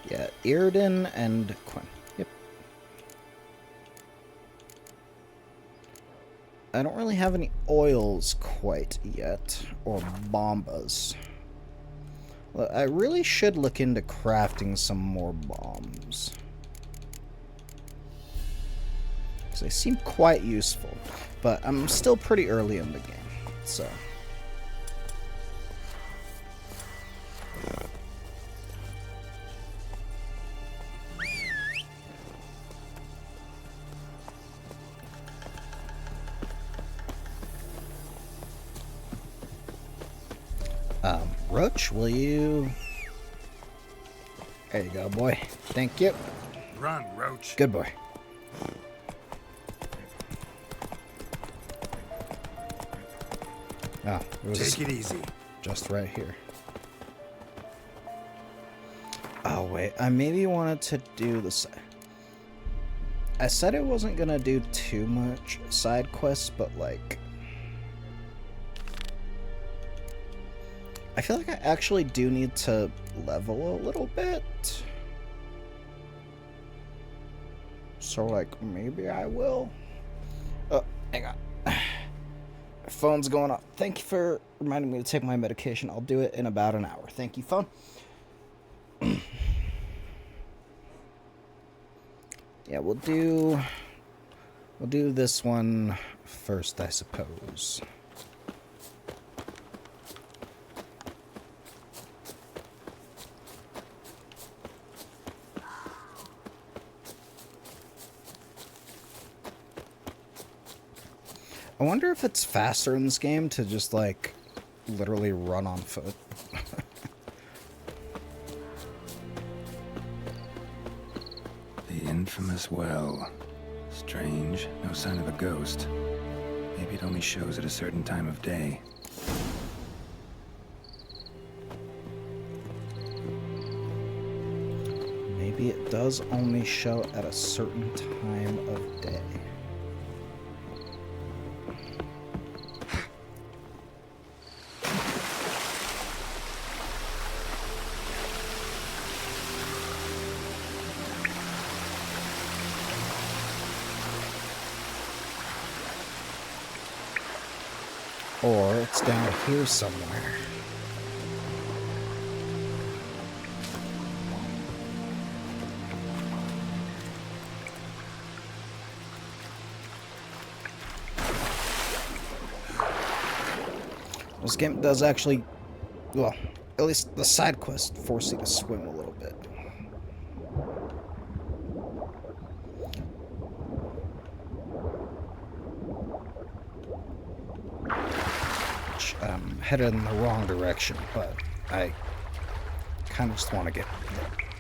yeah, Iriden and Quinn. Yep. I don't really have any oils quite yet, or bombas. Well, I really should look into crafting some more bombs. Because they seem quite useful, but I'm still pretty early in the game, so... Roach, will you... There you go, boy. Thank you. Run, Roach. Good boy. Ah, it was Take it easy. Just right here. Oh, wait. I maybe wanted to do the... I said I wasn't going to do too much side quests, but, like... I feel like I actually do need to level a little bit. So, like, maybe I will. Oh, hang on. My phone's going off. Thank you for reminding me to take my medication. I'll do it in about an hour. Thank you, phone. Yeah, we'll do this one first, I suppose. I wonder if it's faster in this game to just, like, literally run on foot. The infamous well. Strange. No sign of a ghost. Maybe it only shows at a certain time of day. Maybe it does only show at a certain time of day. Or it's down here somewhere. This game does actually, well, at least the side quest force you to swim a little bit. I'm headed in the wrong direction, but I kind of just want to get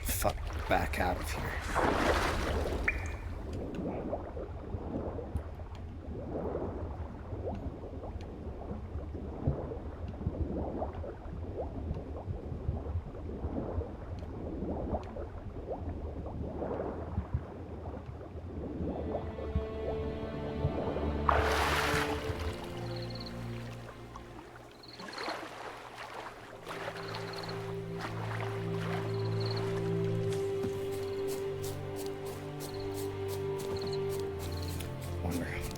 the fuck back out of here.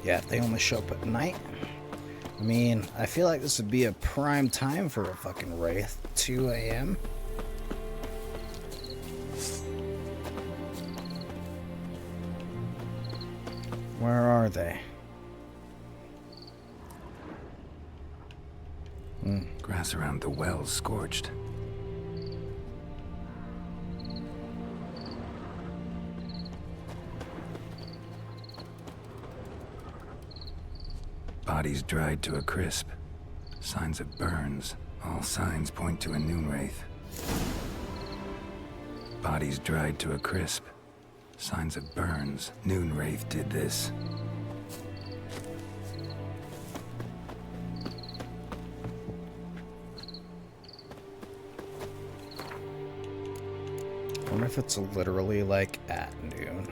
Yeah, if they only show up at night. I mean, I feel like this would be a prime time for a fucking Wraith. 2 a.m. Where are they? Grass around the well's scorched. Bodies dried to a crisp. Signs of burns. All signs point to a noon wraith. Bodies dried to a crisp. Signs of burns. Noon wraith did this. I wonder if it's literally like at noon.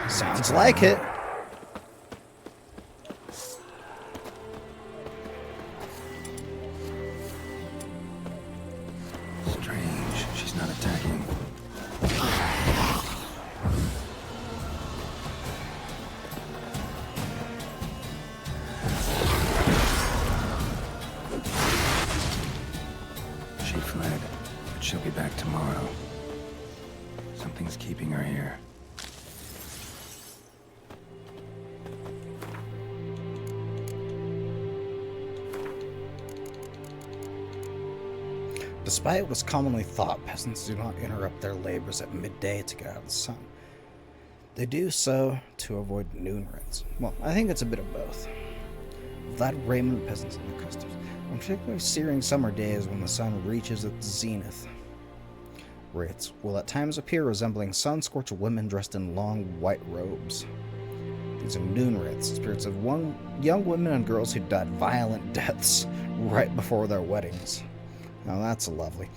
Sounds like it. Strange. She's not attacking. She fled, but she'll be back tomorrow. Something's keeping her here. Despite what is commonly thought, peasants do not interrupt their labors at midday to get out of the sun. They do so to avoid noon wraiths. Well, I think it's a bit of both. Without raiment, peasants and their customs. On particularly searing summer days when the sun reaches its zenith, wraiths will at times appear resembling sun-scorched women dressed in long white robes. These are noon wraiths, spirits of young women and girls who died violent deaths right before their weddings. Now that's lovely.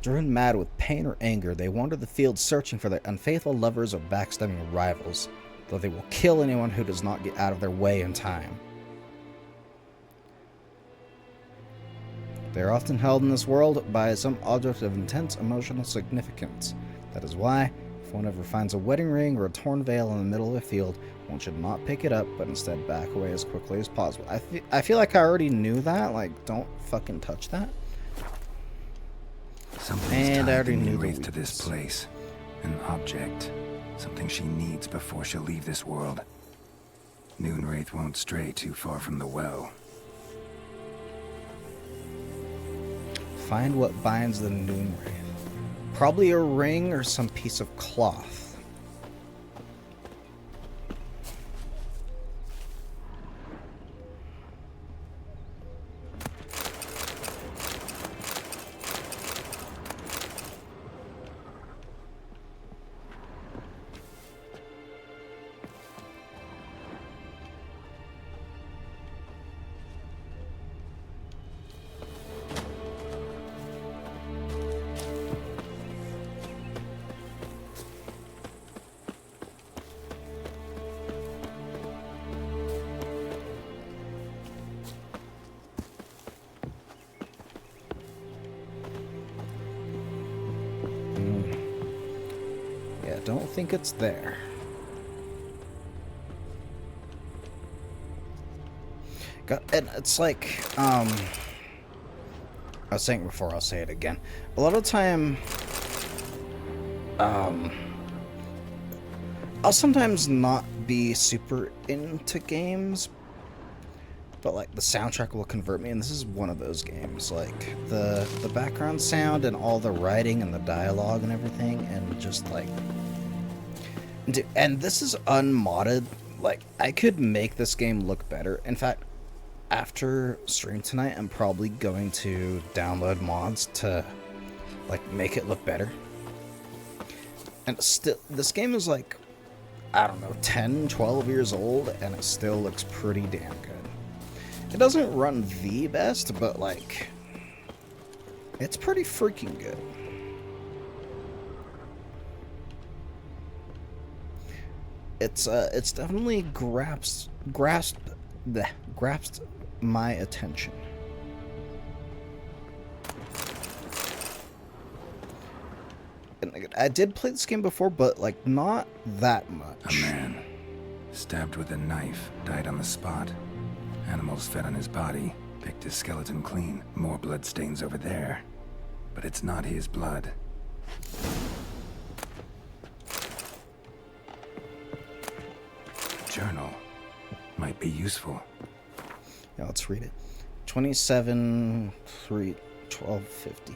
Driven mad with pain or anger, they wander the field searching for their unfaithful lovers or backstabbing rivals, though they will kill anyone who does not get out of their way in time. They are often held in this world by some object of intense emotional significance. That is why, if one ever finds a wedding ring or a torn veil in the middle of a field, one should not pick it up, but instead back away as quickly as possible. I feel like I already knew that. Like, don't fucking touch that. Something's tied the Moonwraith to this place. An object. Something she needs before she'll leave this world. Moonwraith won't stray too far from the well. Find what binds the Moonwraith. Probably a ring or some piece of cloth. Don't think it's there. And it's like, I was saying it before, I'll say it again. A lot of the time, I'll sometimes not be super into games, but like the soundtrack will convert me, and this is one of those games. Like the background sound and all the writing and the dialogue and everything, and just like, and this is unmodded. Like, I could make this game look better. In fact, after stream tonight, I'm probably going to download mods to like make it look better. And still, this game is like, I don't know, 10, 12 years old, and it still looks pretty damn good. It doesn't run the best, but like, it's pretty freaking good. It's definitely grasped my attention. And I did play this game before, but like not that much. A man stabbed with a knife, died on the spot. Animals fed on his body, picked his skeleton clean. More blood stains over there, but it's not his blood. Journal might be useful. Yeah, let's read it. 27/3/1250.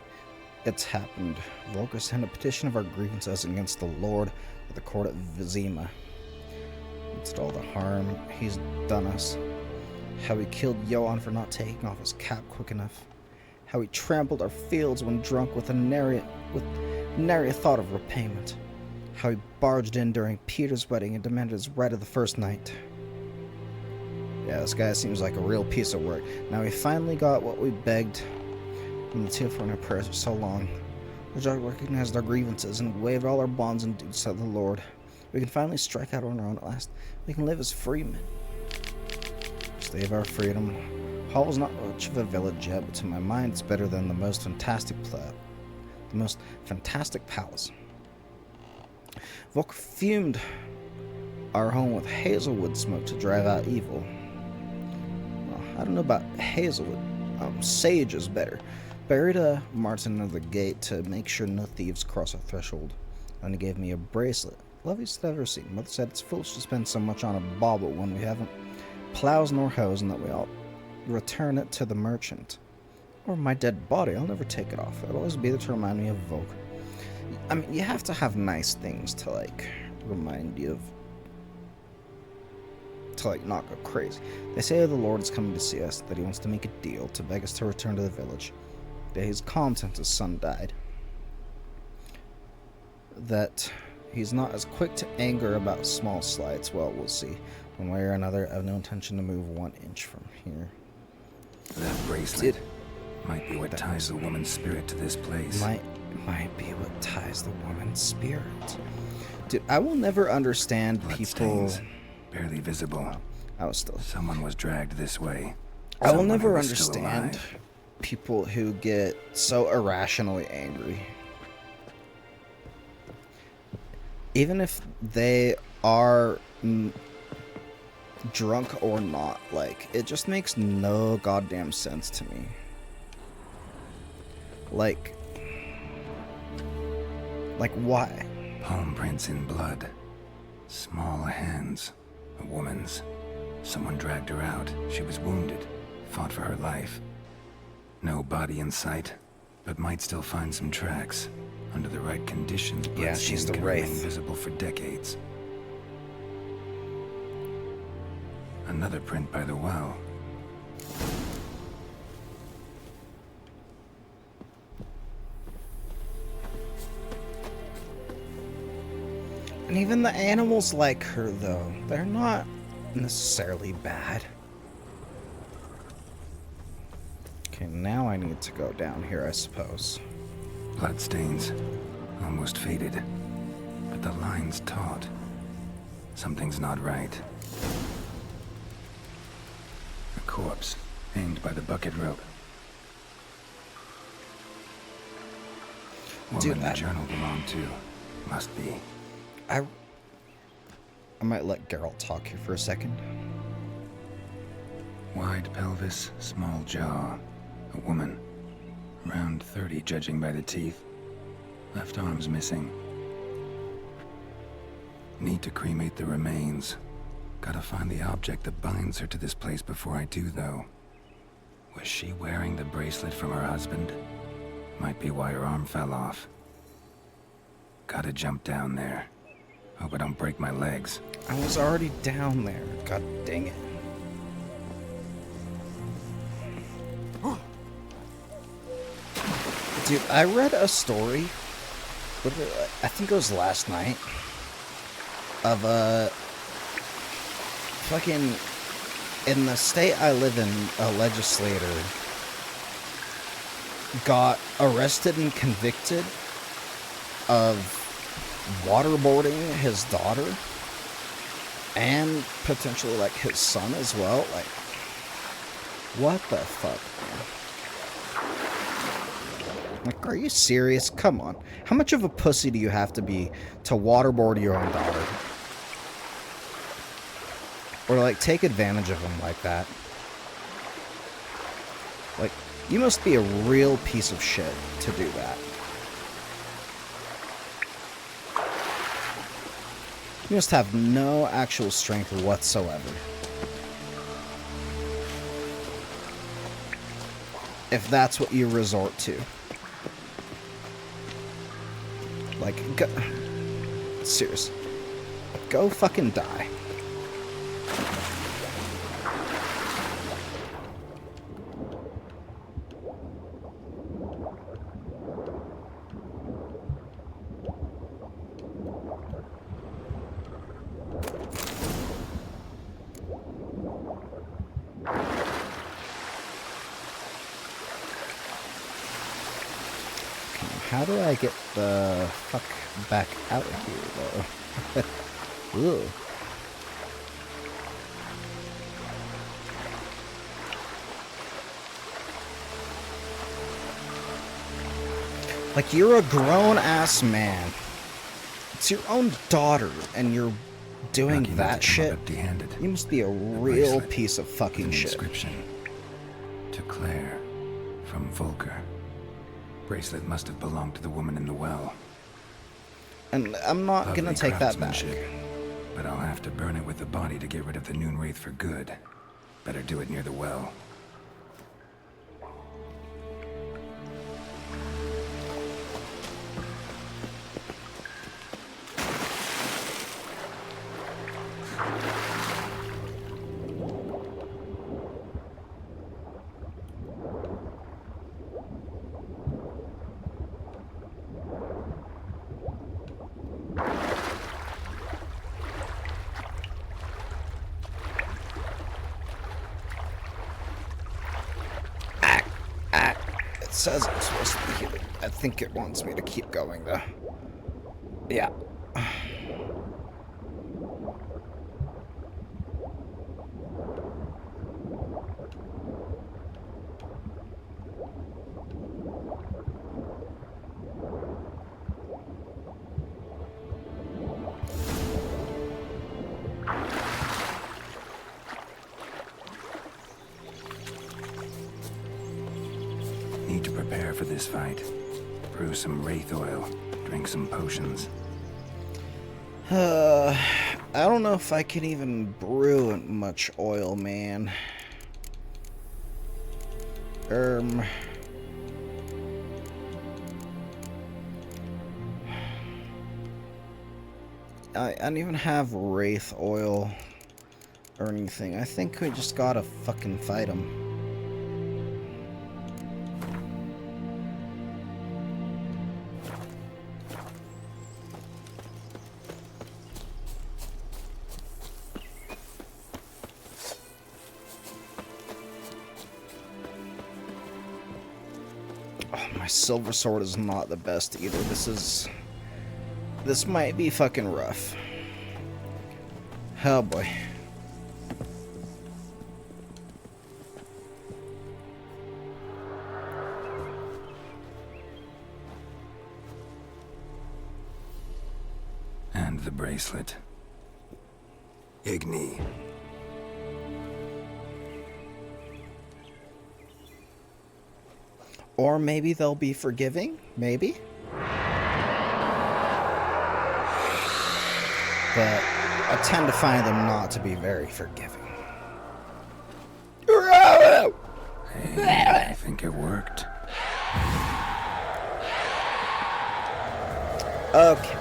It's happened. Volker sent a petition of our grievances against the Lord at the court at Vizima. It's all the harm he's done us. How he killed Johan for not taking off his cap quick enough. How he trampled our fields when drunk with nary a thought of repayment. How he barged in during Peter's wedding and demanded his right of the first night. Yeah, this guy seems like a real piece of work. Now we finally got what we begged from the two for our prayers for so long. The judge recognized our grievances and waived all our bonds and dues to the Lord. We can finally strike out on our own at last. We can live as free men. Save our freedom. Hall's not much of a village yet, but to my mind it's better than the most fantastic palace. Volk fumed our home with hazelwood smoke to drive out evil. Well, I don't know about hazelwood. Sage is better. Buried a marten at the gate to make sure no thieves cross our threshold. And he gave me a bracelet. Loveliest I've ever seen. Mother said it's foolish to spend so much on a bauble when we haven't plows nor hoes, and that we all return it to the merchant. Or my dead body, I'll never take it off. It'll always be there to remind me of Volk. I mean, you have to have nice things to, like, remind you of, to, like, not go crazy. They say the Lord is coming to see us, that he wants to make a deal, to beg us to return to the village. That he's calm since his son died. That he's not as quick to anger about small slights. Well, we'll see. One way or another, I have no intention to move 1 inch from here. That bracelet might be what ties the woman's spirit to this place. Might might be what ties the woman's spirit. Dude, I will never understand people... Barely visible. I was still... Someone was dragged this way. I will never understand people who get so irrationally angry. Even if they are drunk or not, like, it just makes no goddamn sense to me. Like why? Palm prints in blood. Small hands. A woman's. Someone dragged her out. She was wounded. Fought for her life. No body in sight, but might still find some tracks. Under the right conditions, yeah, she's the Wraith. Invisible for decades. Another print by the well. And even the animals like her, though. They're not necessarily bad. Okay, now I need to go down here, I suppose. Bloodstains. Almost faded. But the line's taut. Something's not right. A corpse, hanged by the bucket rope. Woman the journal belonged to. Must be. I might let Geralt talk here for a second. Wide pelvis, small jaw. A woman. Around 30, judging by the teeth. Left arm's missing. Need to cremate the remains. Gotta find the object that binds her to this place before I do, though. Was she wearing the bracelet from her husband? Might be why her arm fell off. Gotta jump down there. Hope I don't break my legs. I was already down there. God dang it. Dude, I read a story, I think it was last night, of a fucking, in the state I live in, a legislator got arrested and convicted of waterboarding his daughter and potentially like his son as well. Like, what the fuck, man? Like, are you serious? Come on. How much of a pussy do you have to be to waterboard your own daughter? Or, like, take advantage of him like that? Like, you must be a real piece of shit to do that. You must have no actual strength whatsoever. If that's what you resort to. Like, go... Seriously. Go fucking die. How do I get the fuck back out of here, though? Ooh. Like, you're a grown-ass man. It's your own daughter, and you're doing that shit? You must be a real piece of fucking shit. Inscription. To Claire, from Volker. Bracelet must have belonged to the woman in the well. And I'm not gonna take that back. But I'll have to burn it with the body to get rid of the Noon Wraith for good. Better do it near the well. says it's supposed to be healing. I think it wants me to keep going, though. Yeah. Need to prepare for this fight. Brew some wraith oil. Drink some potions. I don't know if I can even brew much oil, man. I don't even have wraith oil or anything. I think we just gotta fucking fight him. My silver sword is not the best either. This might be fucking rough. Oh boy. And the bracelet. Igni. Or maybe they'll be forgiving, maybe. But I tend to find them not to be very forgiving. Hey, I think it worked. Okay.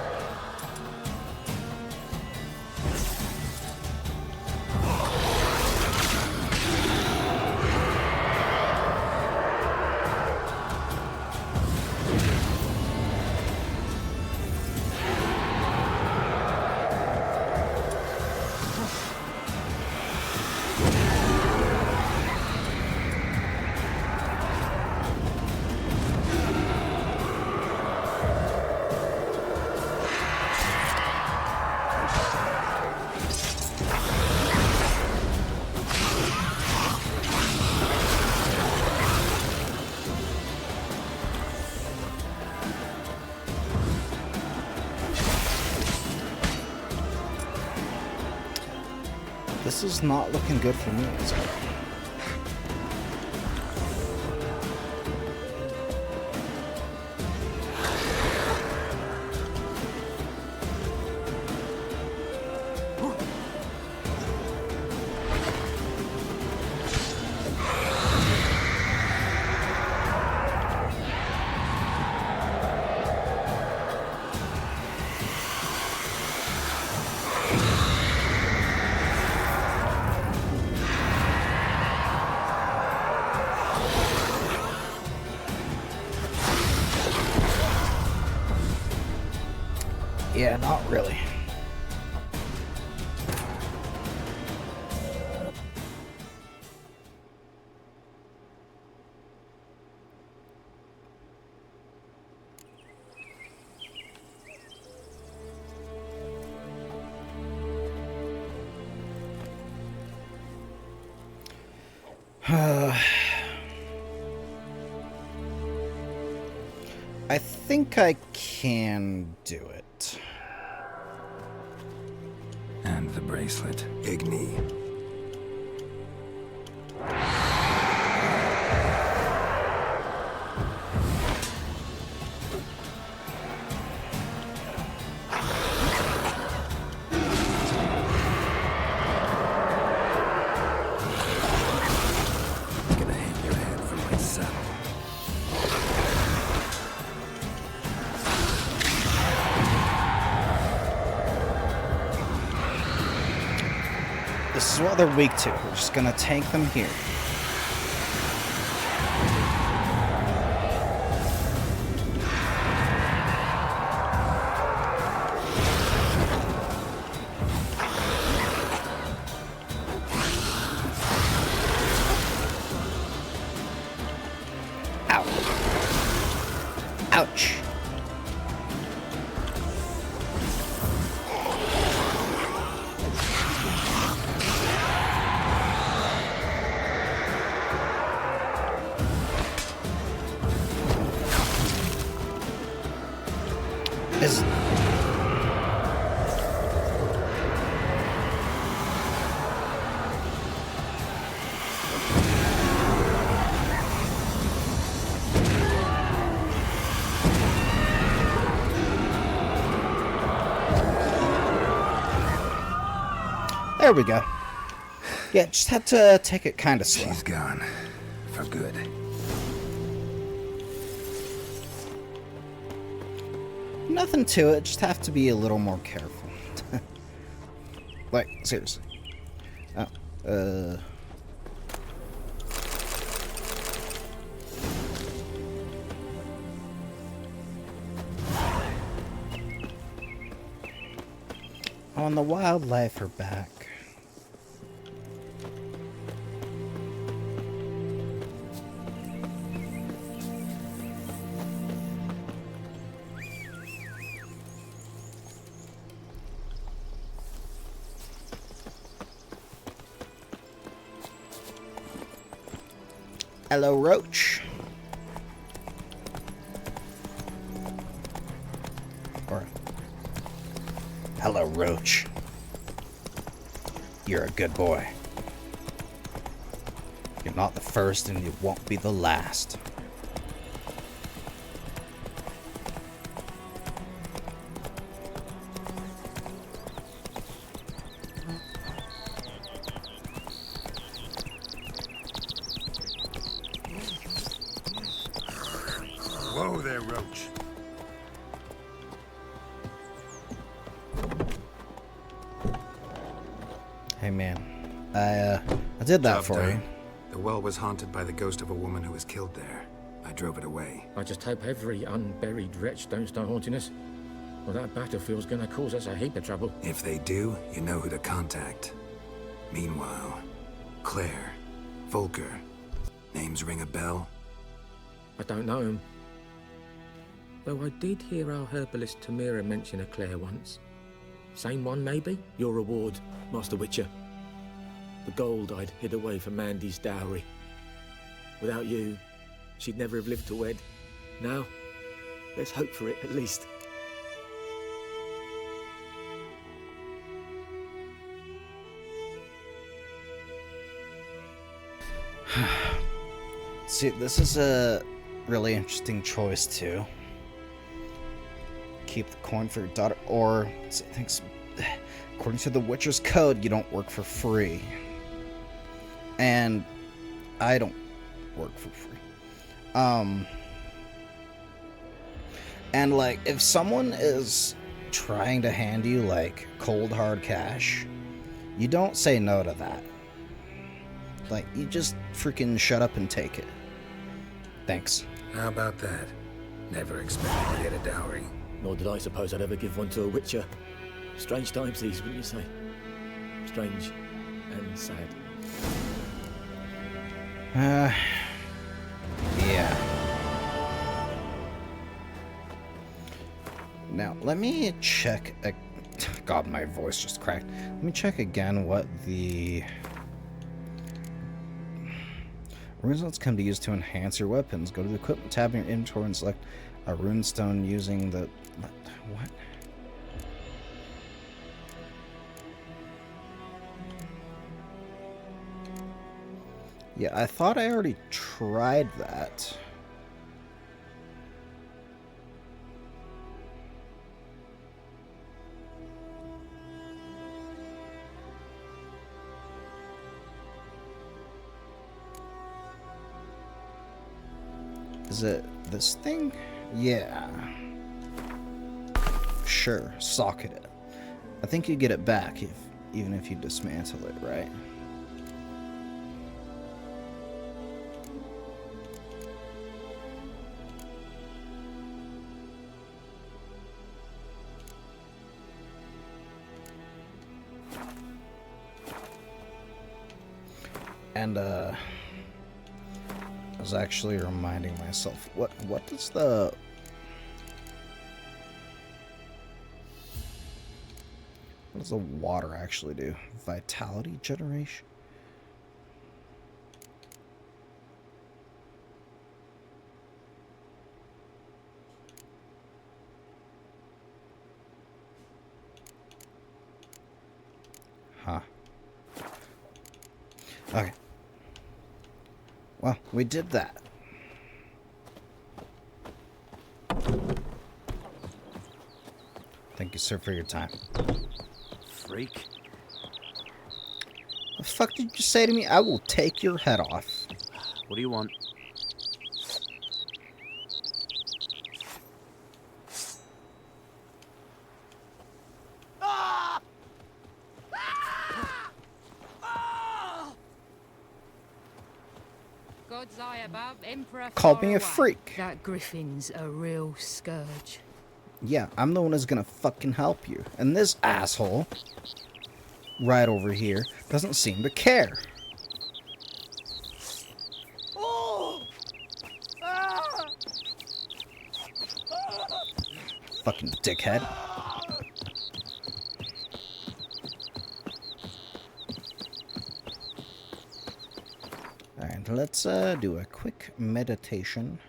This is not looking good for me, is it? Yeah, not really. I think I can do it. And the bracelet. Igni. Gonna hang your head from my saddle. This is what they're weak to. We're just gonna tank them here. Ow. Is... There we go. Yeah, just had to take it kind of slow. She's gone. For good. Nothing to it, just have to be a little more careful. Like, seriously. Oh, Oh, and the wildlife are back. Hello, Roach. Or, hello, Roach. You're a good boy. You're not the first, and you won't be the last. Whoa there, Roach. Hey, man. I did that for you. The well was haunted by the ghost of a woman who was killed there. I drove it away. I just hope every unburied wretch don't start haunting us. Well, that battlefield's gonna cause us a heap of trouble. If they do, you know who to contact. Meanwhile, Claire, Volker, names ring a bell? I don't know him. Though I did hear our herbalist Tamira mention a Claire once. Same one, maybe? Your reward, Master Witcher. The gold I'd hid away for Mandy's dowry. Without you, she'd never have lived to wed. Now, let's hope for it, at least. See, this is a really interesting choice, too. Keep the coin for your daughter, or thanks, according to the Witcher's code, you don't work for free. And I don't work for free. And like, if someone is trying to hand you like cold hard cash, you don't say no to that. Like, you just freaking shut up and take it. Thanks. How about that? Never expected to get a dowry. Nor did I suppose I'd ever give one to a Witcher. Strange times these, wouldn't you say? Strange and sad. Yeah. Now, let me check. God, my voice just cracked. Let me check again what the runestones can be used to enhance your weapons. Go to the equipment tab in your inventory and select a runestone using the... What? Yeah, I thought I already tried that. Is it this thing? Yeah. Sure, socket it. I think you get it back even if you dismantle it, right? And I was actually reminding myself, what does the... What does the water actually do? Vitality generation? Huh. Okay. Well, we did that. Thank you, sir, for your time. Freak. The fuck did you say to me? I will take your head off. What do you want? God's eye above, Emperor Called far me a away. freak. That griffin's a real scourge. Yeah, I'm the one who's gonna fucking help you. And this asshole, right over here, doesn't seem to care. Fucking dickhead. Alright, let's do a quick meditation.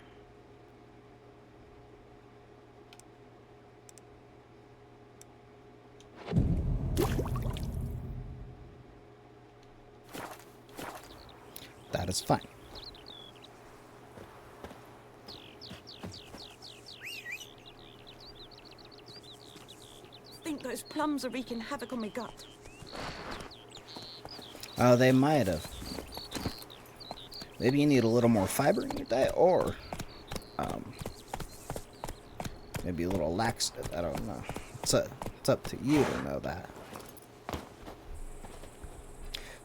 That is fine. I think those plums are wreaking havoc on my gut. Oh, they might have. Maybe you need a little more fiber in your diet, or maybe a little laxative. I don't know. It's up to you to know that.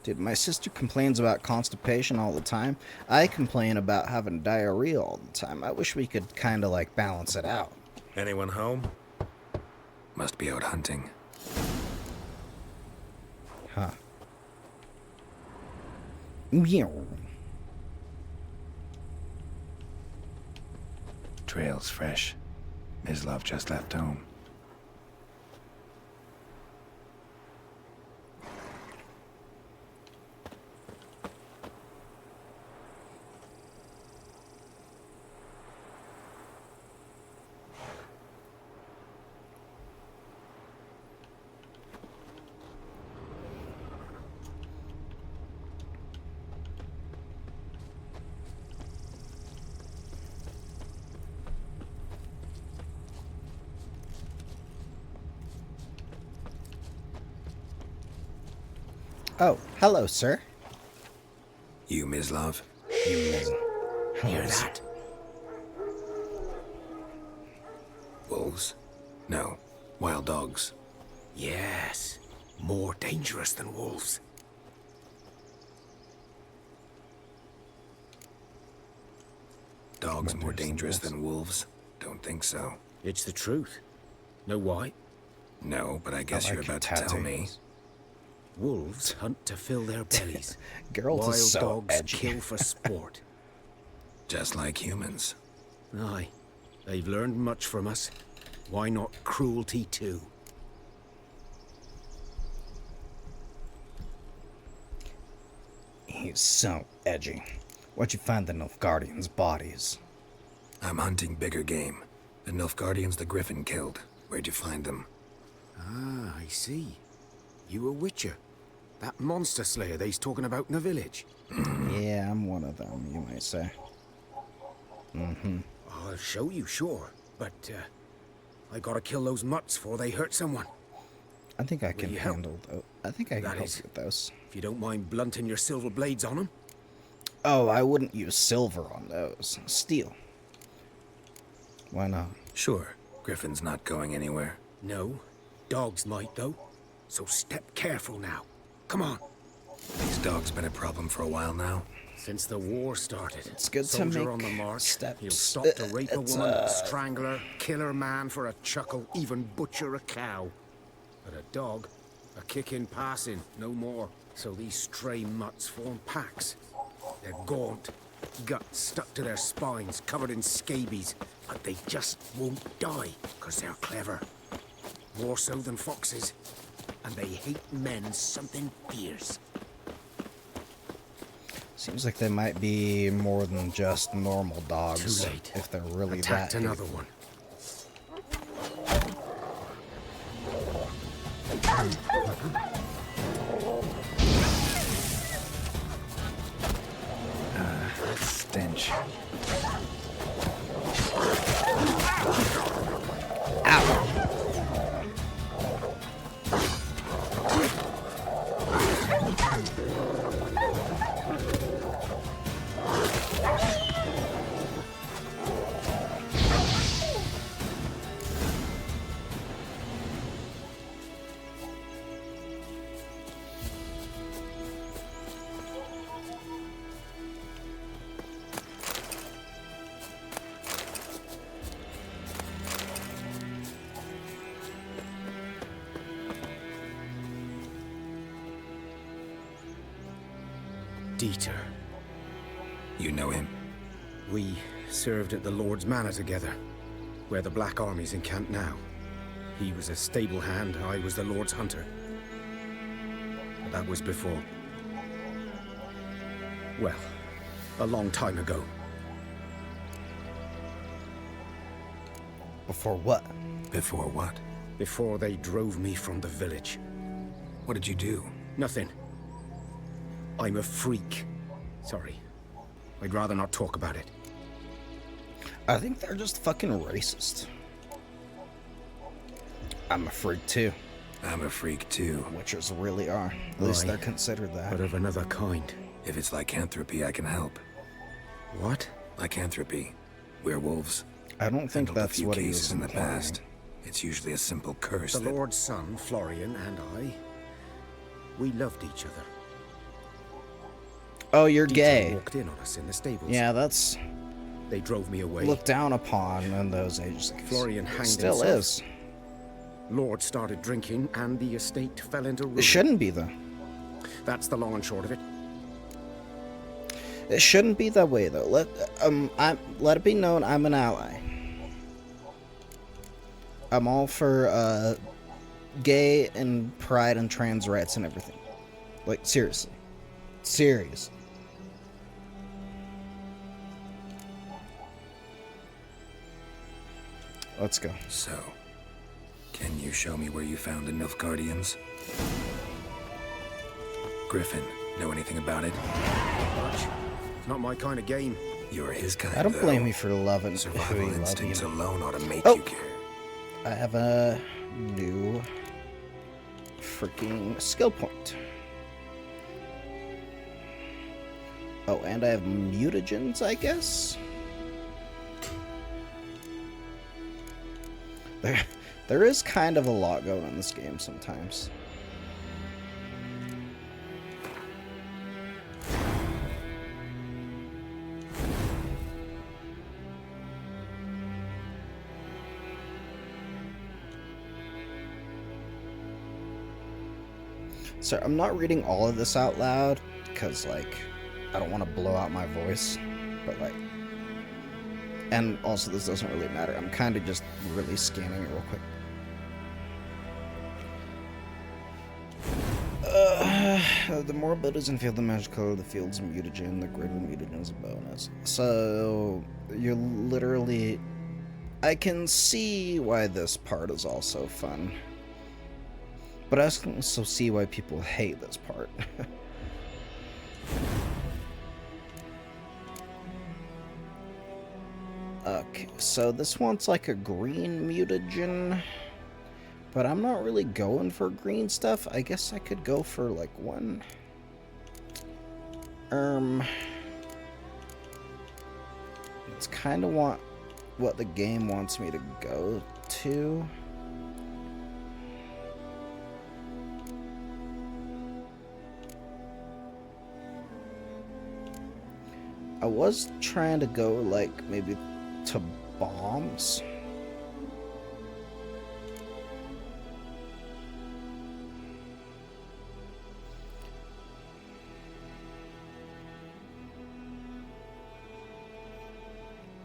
Dude, my sister complains about constipation all the time. I complain about having diarrhea all the time. I wish we could kind of like balance it out. Anyone home? Must be out hunting. Huh. Meow. Trail's fresh. Mislav just left home. Oh, hello, sir. You, Mislav? You, Mislav. Hear that? Wolves? No. Wild dogs. Yes. More dangerous than wolves. Dogs more dangerous than wolves? Don't think so. It's the truth. Know why? No, but I guess you're about to tell me. Wolves hunt to fill their bellies. Geralt Wild is so dogs edgy. kill for sport. Just like humans. Aye. They've learned much from us. Why not cruelty too? He's so edgy. Where'd you find the Nilfgaardians' bodies? I'm hunting bigger game. The Nilfgaardians the Griffin killed. Where'd you find them? Ah, I see. You a witcher. That monster slayer they's talking about in the village. Yeah, I'm one of them, you might say. Mm-hmm. I'll show you, sure. But, I gotta kill those mutts before they hurt someone. I think I can handle those. I think I can That help is, you with those. If you don't mind blunting your silver blades on them. Oh, I wouldn't use silver on those. Steel. Why not? Sure. Griffin's not going anywhere. No. Dogs might, though. So step careful now. Come on. These dogs been a problem for a while now. Since the war started. It's good Soldier to make on the march. steps. He'll stop to rape a woman, strangle her, kill her man for a chuckle, even butcher a cow. But a dog, a kick in passing, no more. So these stray mutts form packs. They're gaunt, guts stuck to their spines, covered in scabies, but they just won't die, because they're clever. More so than foxes. And they hate men something fierce. Seems like they might be more than just normal dogs. Too late. If they're really Attacked that another hateful. one. stench. Dieter. You know him? We served at the Lord's Manor together, where the Black Army's encamped now. He was a stable hand, I was the Lord's hunter. But that was before... well, a long time ago. Before what? Before what? Before they drove me from the village. What did you do? Nothing. I'm a freak. Sorry. I'd rather not talk about it. I think they're just fucking racist. I'm a freak too. I'm a freak too. Witchers really are. At least they're considered that. But of another kind. If it's lycanthropy, I can help. What? Lycanthropy. Werewolves. I don't think that's what he cases is in the past. It's usually a simple curse. The Lord's son, Florian, and I, we loved each other. Oh, you're Dieter gay. Walked in on us in the stables. Yeah, that's... They drove me away. Looked down upon in those ages. Florian hanged Still himself. is. Lord started drinking, and the estate fell into ruin. It shouldn't be, though. That's the long and short of it. It shouldn't be that way, though. Let it be known I'm an ally. I'm all for gay and pride and trans rights and everything. Like, seriously. Seriously. Let's go. So, can you show me where you found the Nilfgaardians? Griffin, know anything about it? Much. It's not my kind of game. You're his kind. I don't blame you for loving Survival who you love. instincts You know. alone ought to make Oh! you care. I have a new freaking skill point. Oh, and I have mutagens, I guess? There is kind of a lot going on in this game sometimes. So I'm not reading all of this out loud because, like, I don't want to blow out my voice, but, like, and also this doesn't really matter. I'm kind of just really scanning it real quick. The more abilities in field, the magical, the field's mutagen, the greater the mutagen is a bonus. So you're literally... I can see why this part is also fun. But I can also see why people hate this part. Okay, so this one's like a green mutagen. But I'm not really going for green stuff. I guess I could go for like one. It's kind of what the game wants me to go to. I was trying to go like maybe to bombs.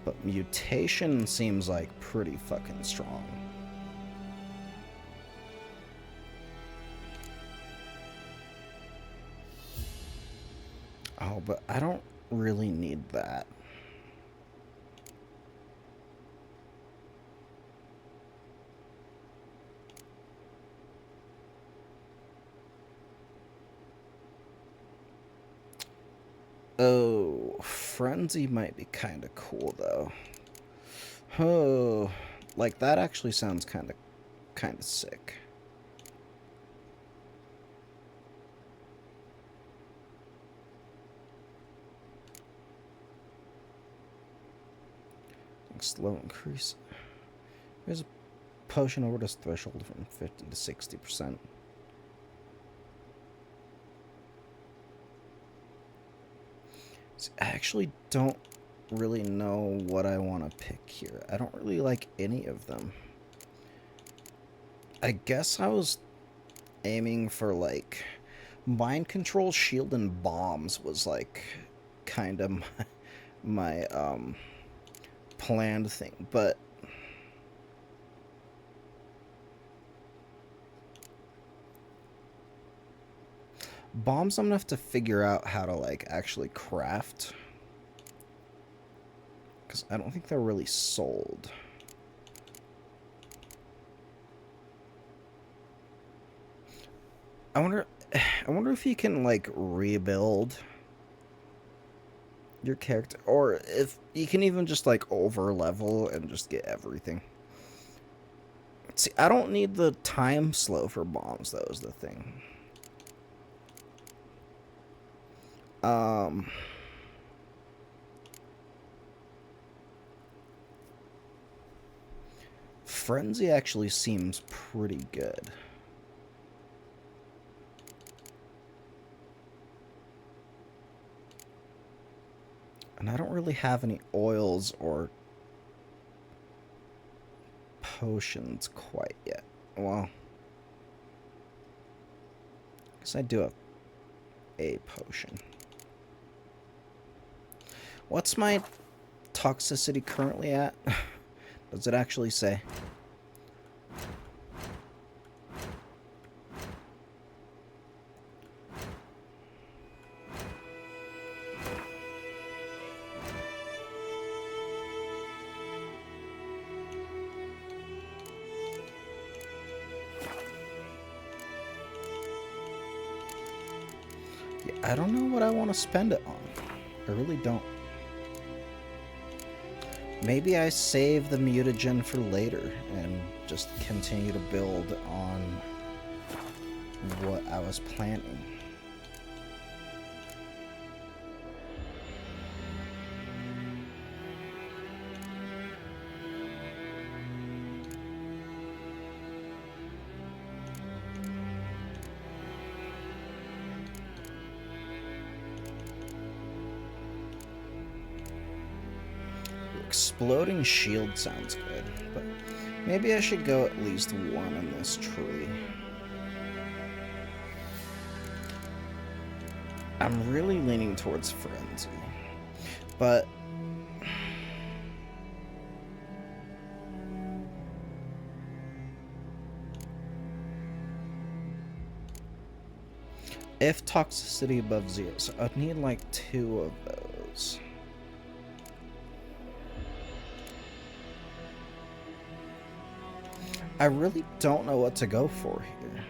But mutation seems like pretty fucking strong. Oh, but I don't really need that. Oh, Frenzy might be kind of cool, though. Oh, like, that actually sounds kind of sick. Slow increase. Here's a potion overdose threshold from 50 to 60%. See, I actually don't really know what I want to pick here. I don't really like any of them. I guess I was aiming for, like, mind control, shield, and bombs was, like, kind of my planned thing, but bombs I'm gonna have to figure out how to, like, actually craft, because I don't think they're really sold. I wonder if you can, like, rebuild your character, or if you can even just, like, over level and just get everything. See, I don't need the time slow for bombs, though, is the thing. Frenzy actually seems pretty good. And I don't really have any oils or potions quite yet. Well, I guess I do have a potion. What's my toxicity currently at? Does it actually say? Yeah, I don't know what I want to spend it on. I really don't. Maybe I save the mutagen for later and just continue to build on what I was planning. Exploding shield sounds good, but maybe I should go at least one in this tree. I'm really leaning towards Frenzy, but if toxicity above 0, so I'd need like 2 of those. I really don't know what to go for here.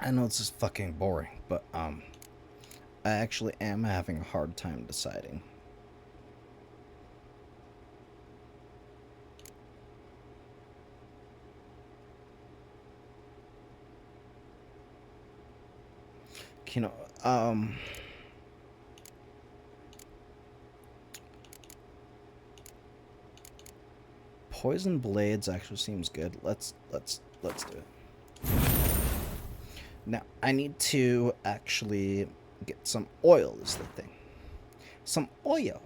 I know this is fucking boring, but I actually am having a hard time deciding. like, you know, poison blades actually seems good. Let's do it. Now, I need to actually get some oil is the thing. Some oil.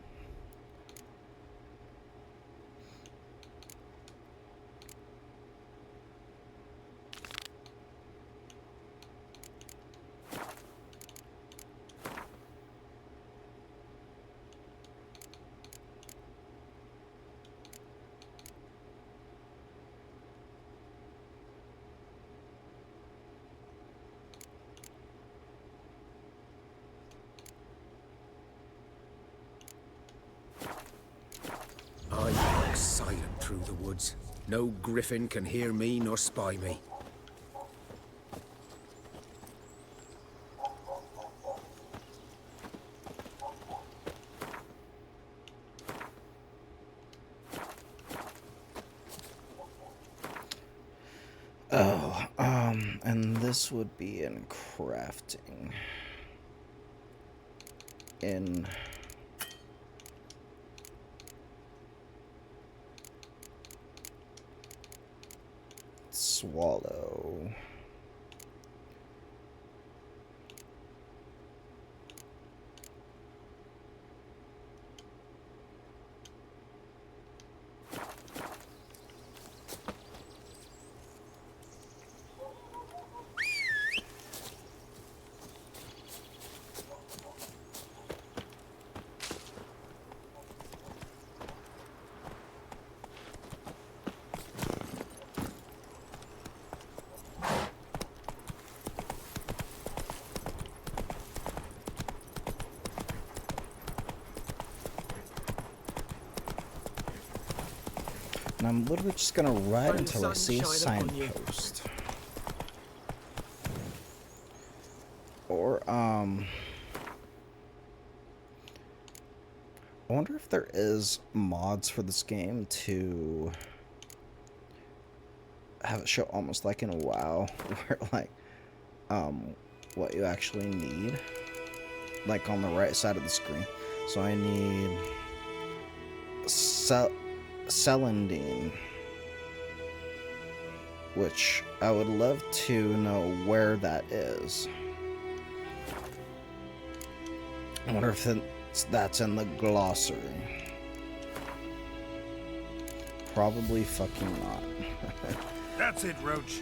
I walk silent through the woods. No griffin can hear me nor spy me. Oh, and this would be in crafting. In swallow. And I'm literally just gonna ride until I see a signpost. Or, I wonder if there is mods for this game to have it show almost like in WoW, where like, what you actually need, like on the right side of the screen. So I need Celandine, which I would love to know where that is. I wonder if that's in the glossary. Probably fucking not. That's it, Roach.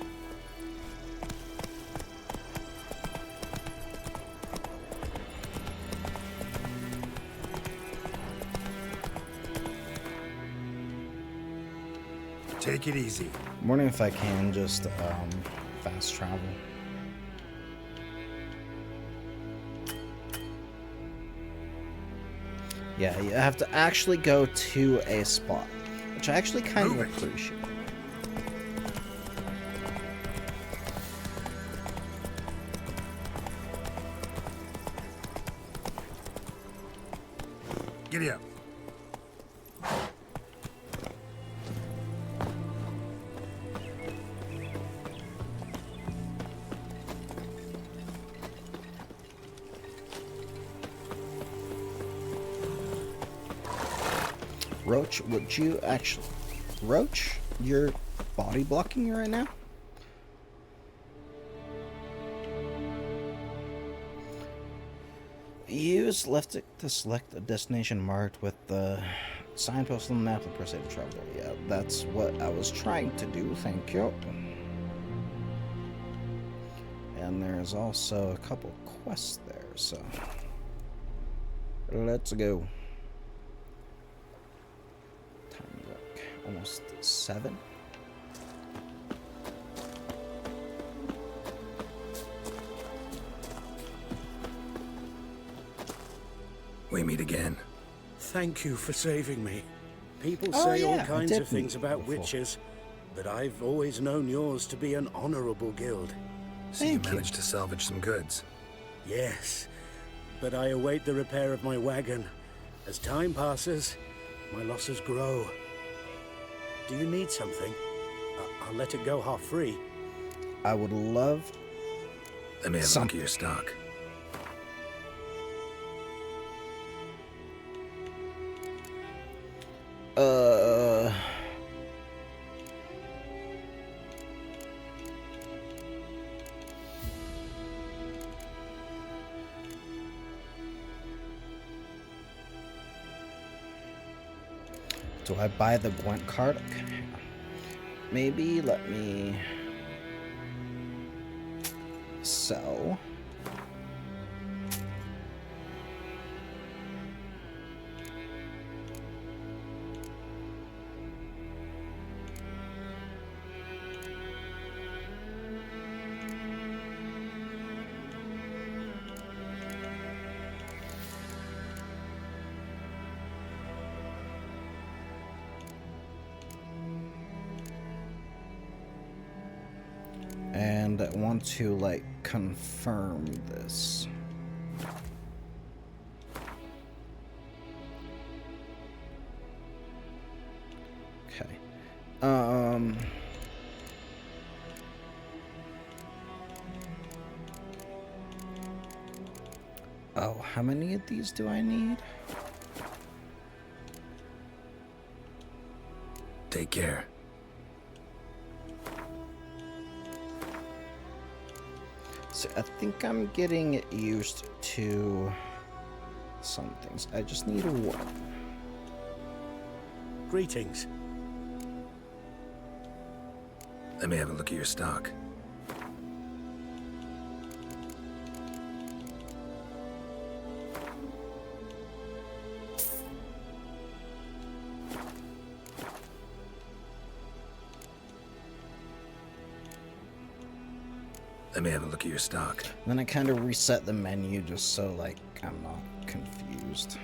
Take it easy. I'm wondering if I can just fast travel. Yeah, you have to actually go to a spot, which I actually kind of appreciate. Giddy up. Roach, would you actually... Roach, you're body blocking you right now? Use left stick to select a destination marked with the signpost on the map and press A to travel there. Yeah, that's what I was trying to do, thank you. And there's also a couple quests there, so... Let's go. Almost 7. We meet again. Thank you for saving me. People Oh, say all yeah, I kinds did of things meet about before. witches, but I've always known yours to be an honorable guild. So you managed to salvage some goods. Yes, but I await the repair of my wagon. As time passes, my losses grow. Do you need something? I'll let it go half free. I would love Let me have a look something. at your stock. Do I buy the Gwent card? Okay. Maybe let me sell. And I want to, like, confirm this. Okay. Oh, how many of these do I need? Take care. So I think I'm getting used to some things. I just need one. Greetings. Let me have a look at your stock. Let me have a look at your stock. Then I kind of reset the menu just so, like, I'm not confused.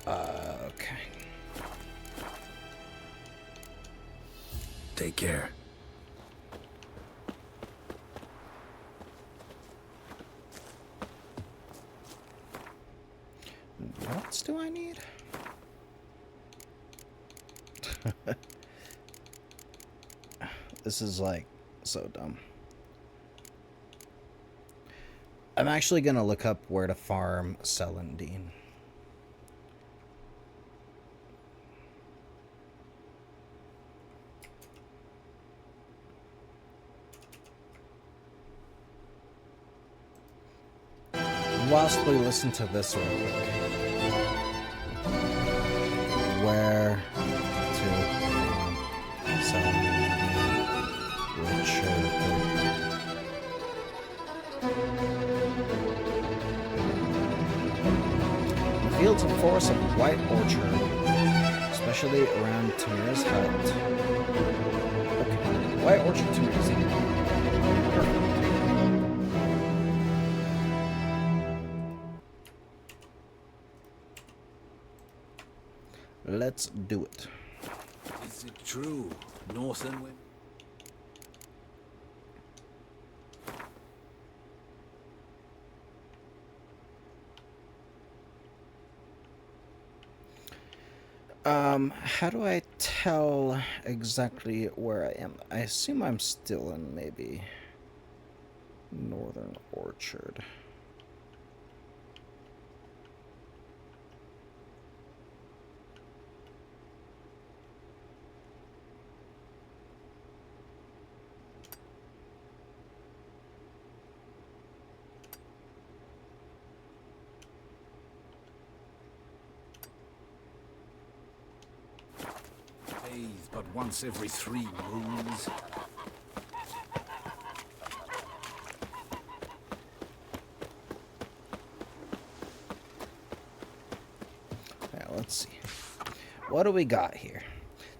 Okay. Take care. What else do I need? This is, like, so dumb. I'm actually going to look up where to farm Celandine. Whilst we listen to this real quick. Where to Celandine, Richard. Fields and forests of White Orchard, especially around Tamira's hut. Okay, White Orchard, Tamira's hut. Perfect. Let's do it. Is it true? Northern women? How do I tell exactly where I am? I assume I'm still in maybe Northern Orchard. But once every 3 moons. Now, let's see. What do we got here?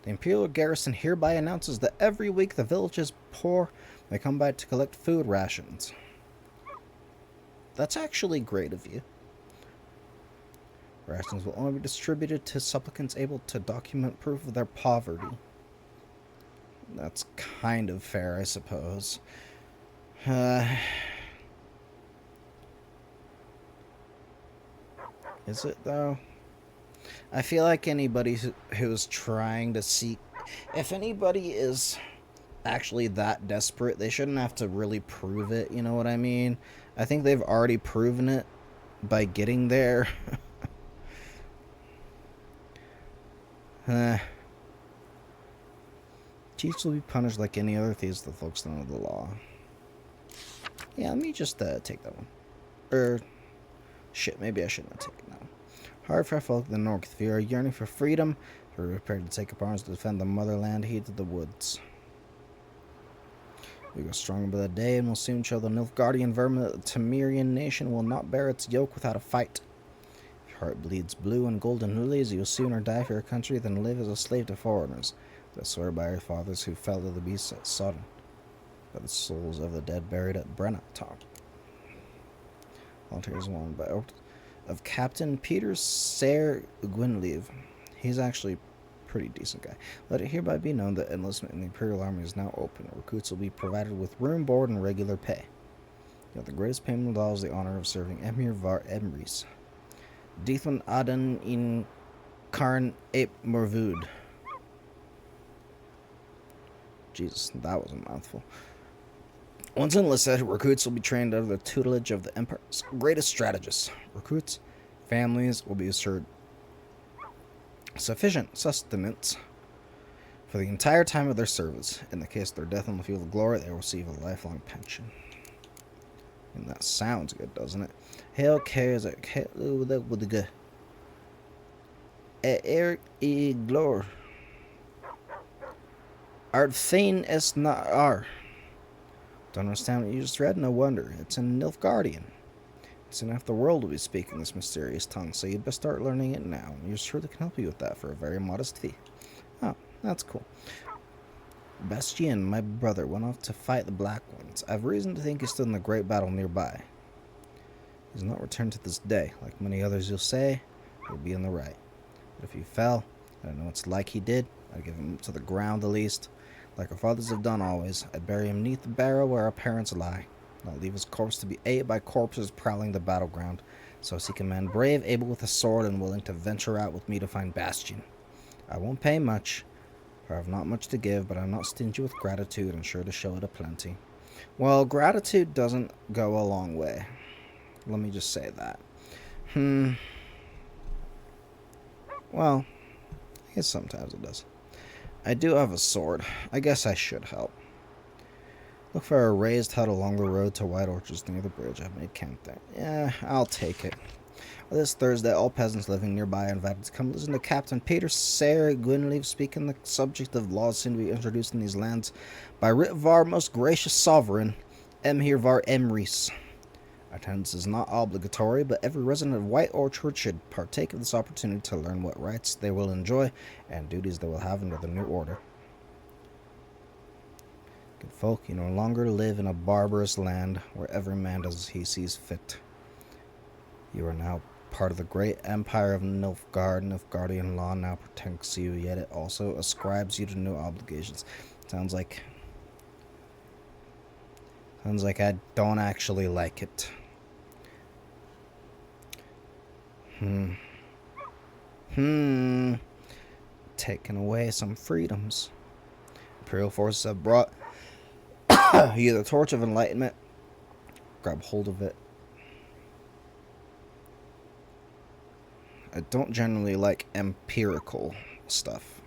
The Imperial Garrison hereby announces that every week the village's poor may come by to collect food rations. That's actually great of you. Rations will only be distributed to supplicants able to document proof of their poverty. That's kind of fair, I suppose. Is it, though? I feel like anybody who's trying to seek... If anybody is actually that desperate, they shouldn't have to really prove it, you know what I mean? I think they've already proven it by getting there. Thieves will be punished like any other thieves that folks know the law. Yeah, let me just take that one. Shit, maybe I shouldn't take it now. Hard for folk of the North, if you are yearning for freedom, if you're prepared to take up arms to defend the motherland, heed to the woods. We go stronger by the day, and will soon show the Nilfgaardian vermin that the Temerian nation will not bear its yoke without a fight. If your heart bleeds blue and golden lilies, you will sooner die for your country than live as a slave to foreigners. I swear by our fathers who fell to the beasts at Sodden, by the souls of the dead buried at Brennatalk. Volunteers won by of Captain Peter Sayre Gwynleve. He's actually a pretty decent guy. Let it hereby be known that enlistment in the Imperial Army is now open. Recruits will be provided with room, board, and regular pay. You have the greatest payment of all is the honor of serving Emir Var Emrys. Diethwan Aden in Karn Ape Morvud. Jesus, that was a mouthful. Once enlisted, recruits will be trained under the tutelage of the Empire's greatest strategists. Recruits' families will be assured sufficient sustenance for the entire time of their service. In the case of their death on the field of glory, they will receive a lifelong pension. And that sounds good, doesn't it? Hail cares with the good. Eric e glor. Art fain est not ar. Don't understand what you just read? No wonder. It's in Nilfgaardian. Soon enough the world will be speaking this mysterious tongue, so you'd best start learning it now. You're sure they can help you with that for a very modest fee. Oh, that's cool. Bastien, my brother, went off to fight the Black Ones. I've reason to think he stood in the great battle nearby. He's not returned to this day. Like many others you'll say, he'll be in the right. But if he fell, I don't know what's like he did. I'd give him to the ground the least. Like our fathers have done always, I'd bury him neath the barrow where our parents lie. Not leave his corpse to be ate by corpses prowling the battleground. So seek a man brave, able with a sword, and willing to venture out with me to find Bastion. I won't pay much, for I have not much to give, but I'm not stingy with gratitude and sure to show it aplenty. Well, gratitude doesn't go a long way. Let me just say that. Well, I guess sometimes it does. I do have a sword. I guess I should help. Look for a raised hut along the road to White Orchards near the bridge. I've made camp there. Yeah, I'll take it. Well, this Thursday, all peasants living nearby are invited to come listen to Captain Peter Sayre Gwynleve speak on the subject of laws soon to be introduced in these lands by writ of our most gracious sovereign, Emir Var Emrys. Attendance is not obligatory, but every resident of White Orchard should partake of this opportunity to learn what rights they will enjoy and duties they will have under the new order. Good folk, you no longer live in a barbarous land where every man does as he sees fit. You are now part of the great empire of Nilfgaard. Nilfgaardian law now protects you, yet it also ascribes you to new obligations. Sounds like I don't actually like it. Taking away some freedoms. Imperial forces have brought you the torch of enlightenment. Grab hold of it. I don't generally like empirical stuff.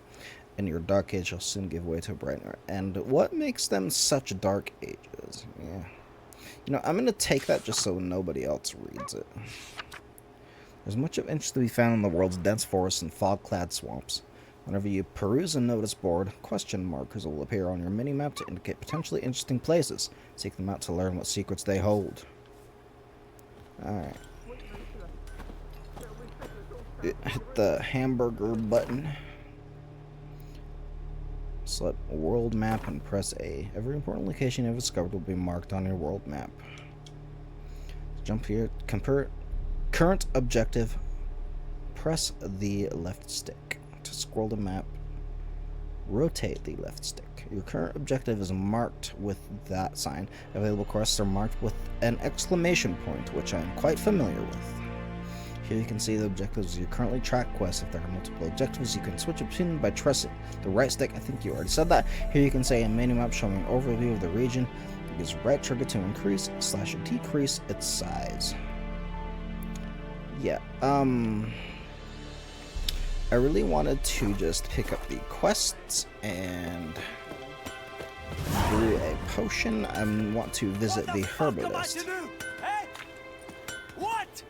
And your dark age will soon give way to a brighter. And what makes them such dark ages? Yeah. You know, I'm going to take that just so nobody else reads it. There's much of interest to be found in the world's dense forests and fog-clad swamps. Whenever you peruse a notice board, question markers will appear on your mini-map to indicate potentially interesting places. Seek them out to learn what secrets they hold. Alright. Hit the hamburger button. Select world map and press A. Every important location you have discovered will be marked on your world map. Jump here. Current objective. Press the left stick. To scroll the map, rotate the left stick. Your current objective is marked with that sign. Available quests are marked with an exclamation point, which I am quite familiar with. Here you can see the objectives you currently track quests. If there are multiple objectives, you can switch between them by pressing the right stick. I think you already said that. Here you can see a mini-map showing an overview of the region. Use the right trigger to increase/decrease its size. Yeah, I really wanted to just pick up the quests and brew a potion. I want to visit the herbalist. What?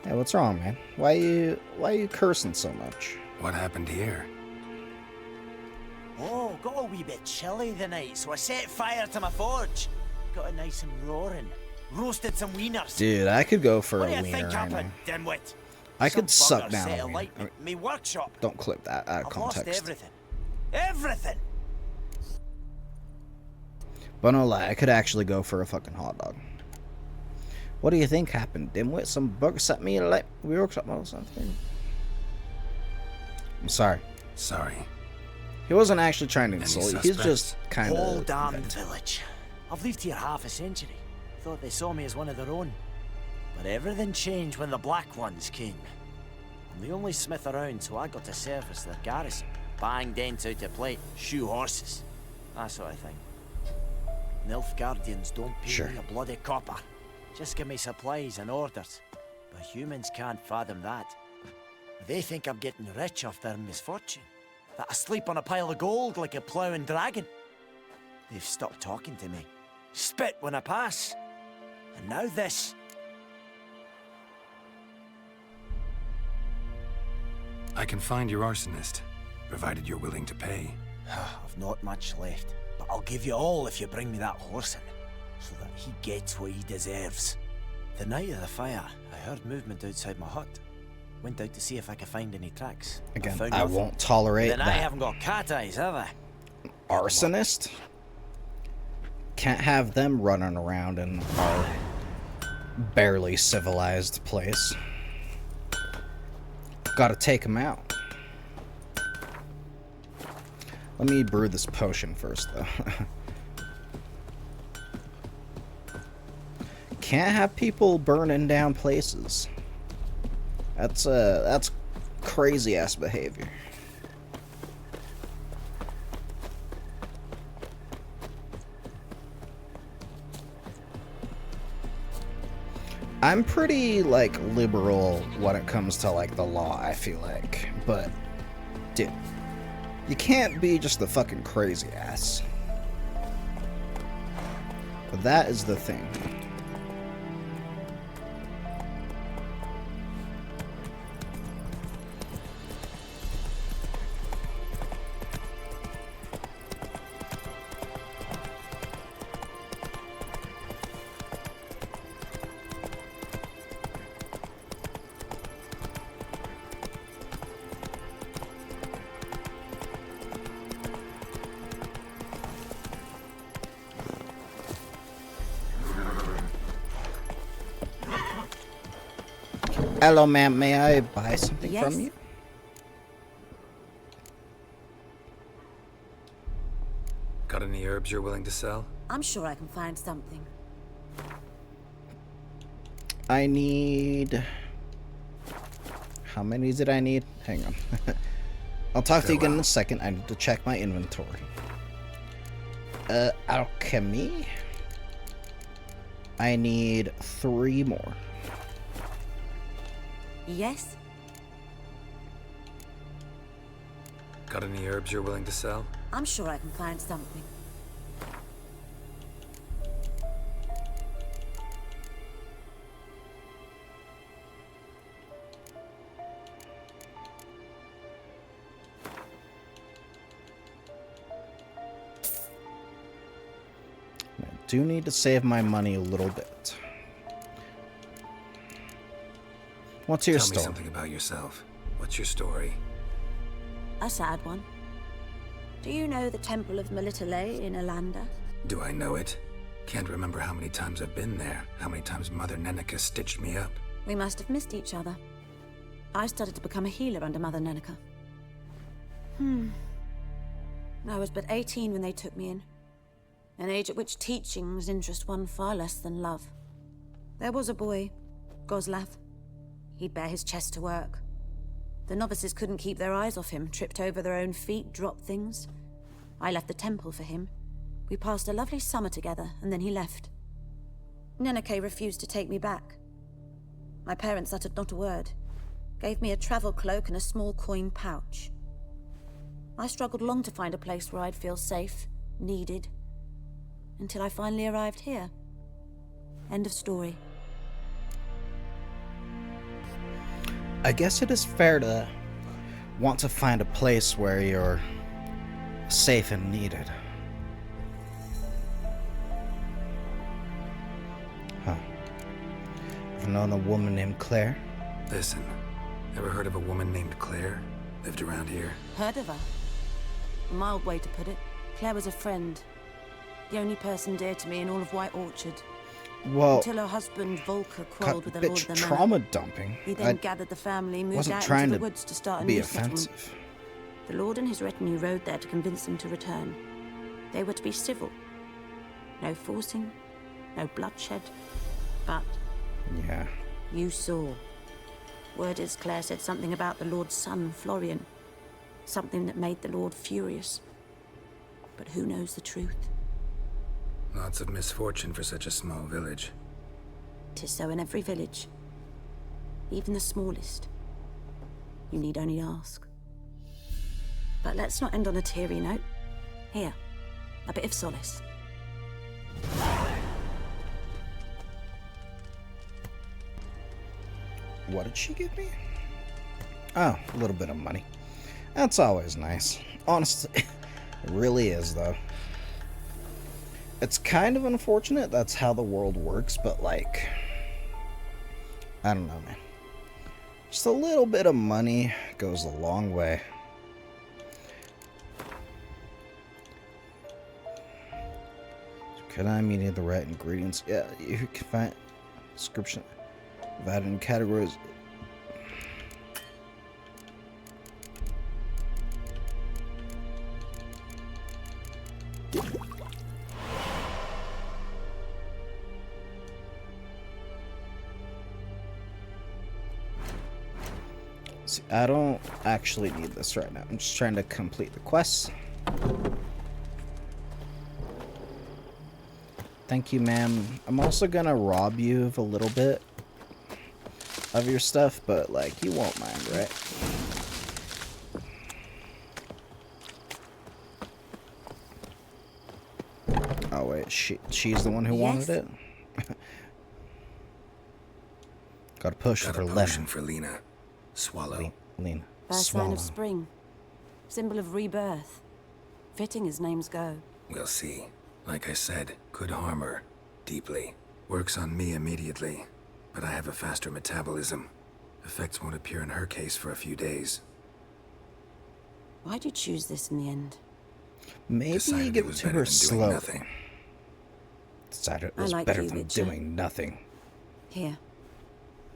Hey, what's wrong, man? Why are you cursing so much? What happened here? Oh, got a wee bit chilly the night, so I set fire to my forge. Got it nice and roaring. Roasted some wieners. Dude, I could go for what a do you wiener think right now. happened, dimwit? I could Some suck bugger down set a alight wiener. me workshop. Don't clip that out of I've context. lost everything. Everything! But no lie, I could actually go for a fucking hot dog. What do you think happened, dimwit? Some bug set me like workshop or something? I'm sorry. Sorry. He wasn't actually trying to insult you. He's just kind of... Whole damned village. I've lived here half a century. Thought they saw me as one of their own. But everything changed when the Black Ones came. I'm the only smith around, so I got to service their garrison. Bang dents out of plate, shoe horses. That sort of thing. Nilfgaardians don't pay me a bloody copper. Just give me supplies and orders. But humans can't fathom that. They think I'm getting rich off their misfortune. That I sleep on a pile of gold like a ploughing dragon. They've stopped talking to me. Spit when I pass. And now this. I can find your arsonist, provided you're willing to pay. I've not much left, but I'll give you all if you bring me that horse in, so that he gets what he deserves. The night of the fire, I heard movement outside my hut. Went out to see if I could find any tracks. Again, I won't tolerate then that. I haven't got cat eyes, have I? Arsonist? Can't have them running around in our barely civilized place. Gotta take them out. Let me brew this potion first, though. Can't have people burning down places. That's crazy ass behavior. I'm pretty like liberal when it comes to like the law, I feel like, but dude, you can't be just a fucking crazy ass. But that is the thing. Hello, ma'am. May I buy something from you? Got any herbs you're willing to sell? I'm sure I can find something. I need... How many did I need? Hang on. I'll talk to you again in a second. I need to check my inventory. Alchemy? I need 3 more. Yes? Got any herbs you're willing to sell? I'm sure I can find something. I do need to save my money a little bit. What's your story? Tell me something about yourself. What's your story? A sad one. Do you know the Temple of Melitele in Alanda? Do I know it? Can't remember how many times I've been there, how many times Mother Neneka stitched me up. We must have missed each other. I started to become a healer under Mother Neneka. I was but 18 when they took me in. An age at which teachings interest one far less than love. There was a boy, Goslav. He'd bare his chest to work. The novices couldn't keep their eyes off him, tripped over their own feet, dropped things. I left the temple for him. We passed a lovely summer together, and then he left. Neneke refused to take me back. My parents uttered not a word. Gave me a travel cloak and a small coin pouch. I struggled long to find a place where I'd feel safe, needed, until I finally arrived here. End of story. I guess it is fair to want to find a place where you're safe and needed. Huh. I've known a woman named Claire. Listen, ever heard of a woman named Claire? Lived around here? Heard of her? A mild way to put it. Claire was a friend. The only person dear to me in all of White Orchard. Well, until her husband Volker quarreled with the lord of the manor. Trauma dumping. He then gathered the family, moved out trying into the to woods to start a be new offensive. settlement. The lord and his retinue rode there to convince them to return. They were to be civil. No forcing, no bloodshed, but... Yeah. You saw. Word is Claire said something about the lord's son, Florian. Something that made the lord furious. But who knows the truth? Lots of misfortune for such a small village. 'Tis so in every village. Even the smallest. You need only ask. But let's not end on a teary note. Here, a bit of solace. What did she give me? Oh, a little bit of money. That's always nice. Honestly, it really is, though. It's kind of unfortunate that's how the world works, but, like, I don't know, man. Just a little bit of money goes a long way. Could I mean the right ingredients? Yeah, you can find description. Divided in categories. See, I don't actually need this right now. I'm just trying to complete the quests. Thank you, ma'am. I'm also gonna rob you of a little bit of your stuff, but, like, you won't mind, right? Oh, wait, she's the one who wanted it? Gotta push for potion for Lena. Swallow. Lena. First sign of spring. Symbol of rebirth. Fitting as names go. We'll see. Like I said, could harm her. Deeply. Works on me immediately. But I have a faster metabolism. Effects won't appear in her case for a few days. Why'd you choose this in the end? Maybe you give it to her slowly. Decided it was better than doing nothing. Here.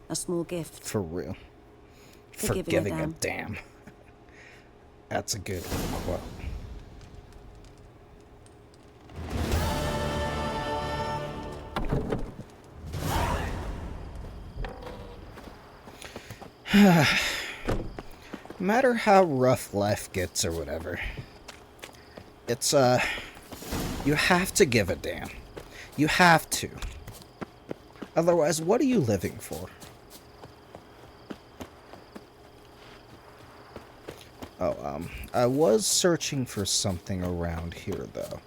A small gift. For real. For giving a damn. That's a good quote. No matter how rough life gets or whatever, it's, you have to give a damn. You have to. Otherwise, what are you living for? Oh, I was searching for something around here, though.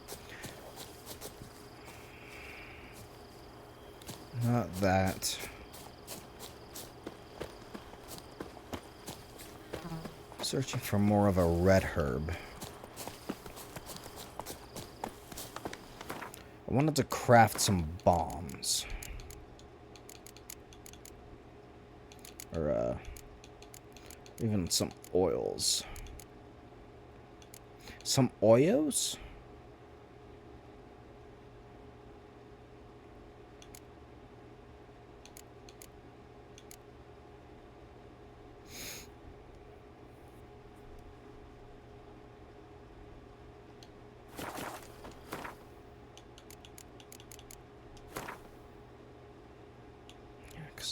Not that. Searching for more of a red herb. I wanted to craft some bombs. Or, even some oils. Some oils?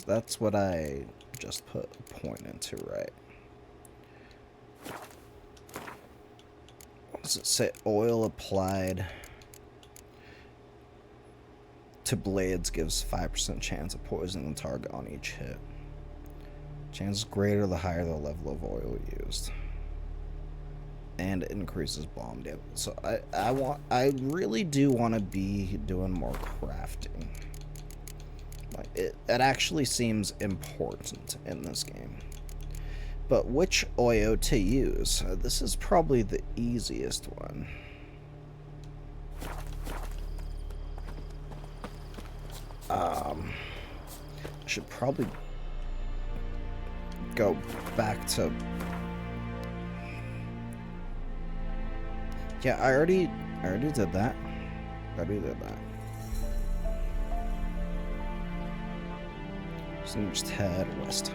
That's what I just put a point into, right? What does it say? Oil applied to blades gives 5% chance of poisoning the target on each hit. Chance is greater the higher the level of oil used. And it increases bomb damage. So I really do want to be doing more crafting. Like it actually seems important in this game. But which oil to use? This is probably the easiest one. I should probably go back to... Yeah, I already did that. So just head west.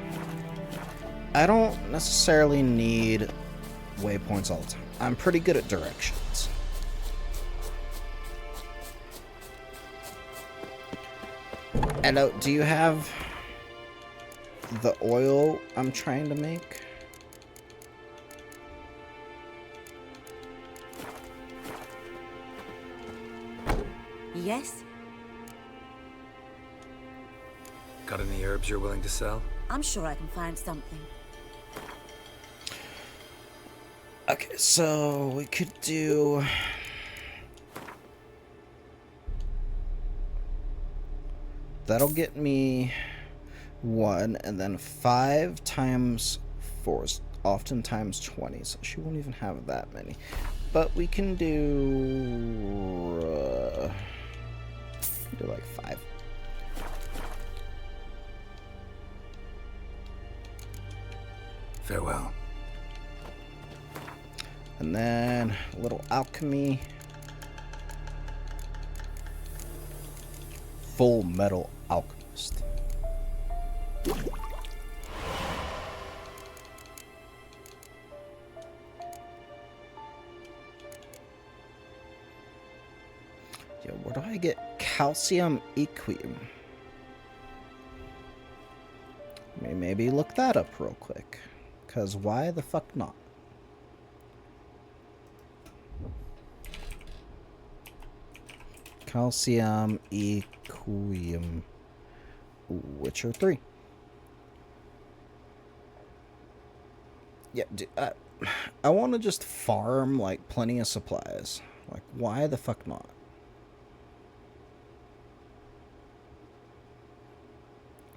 I don't necessarily need waypoints all the time. I'm pretty good at directions. Hello, do you have the oil I'm trying to make? Yes? Got any herbs you're willing to sell? I'm sure I can find something. Okay, so we could do... That'll get me 1, and then 5 times 4 is oftentimes 20, so she won't even have that many. But we can do... like 5. Farewell. And then a little alchemy. Full metal alchemist. Yeah, where do I get calcium equium? Maybe look that up real quick. Because why the fuck not? Calcium equium. Witcher 3. Yeah, I want to just farm, like, plenty of supplies. Like, why the fuck not?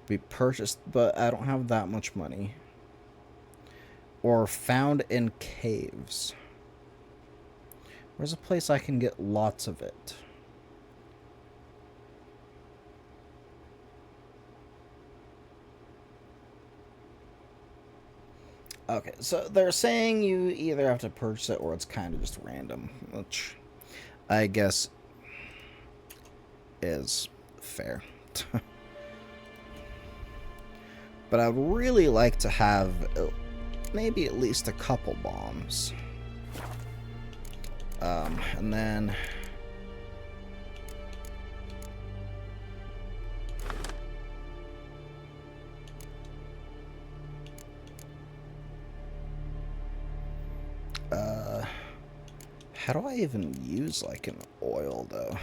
Be purchased, but I don't have that much money. Or found in caves. Where's a place I can get lots of it? Okay, so they're saying you either have to purchase it or it's kind of just random, which I guess is fair. But I would really like to have maybe at least a couple bombs. And then... how do I even use, like, an oil, though?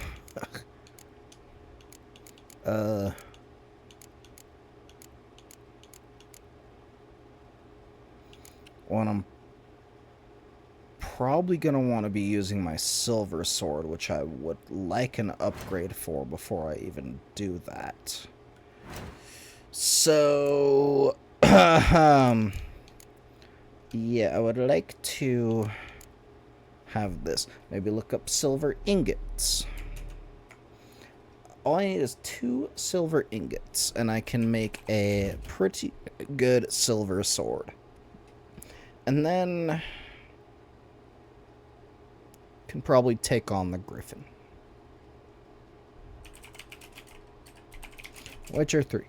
Well, I'm probably going to want to be using my silver sword, which I would like an upgrade for before I even do that. So, yeah, I would like to have this. Maybe look up silver ingots. All I need is 2 silver ingots, and I can make a pretty good silver sword. And then can probably take on the Griffin. Witcher 3.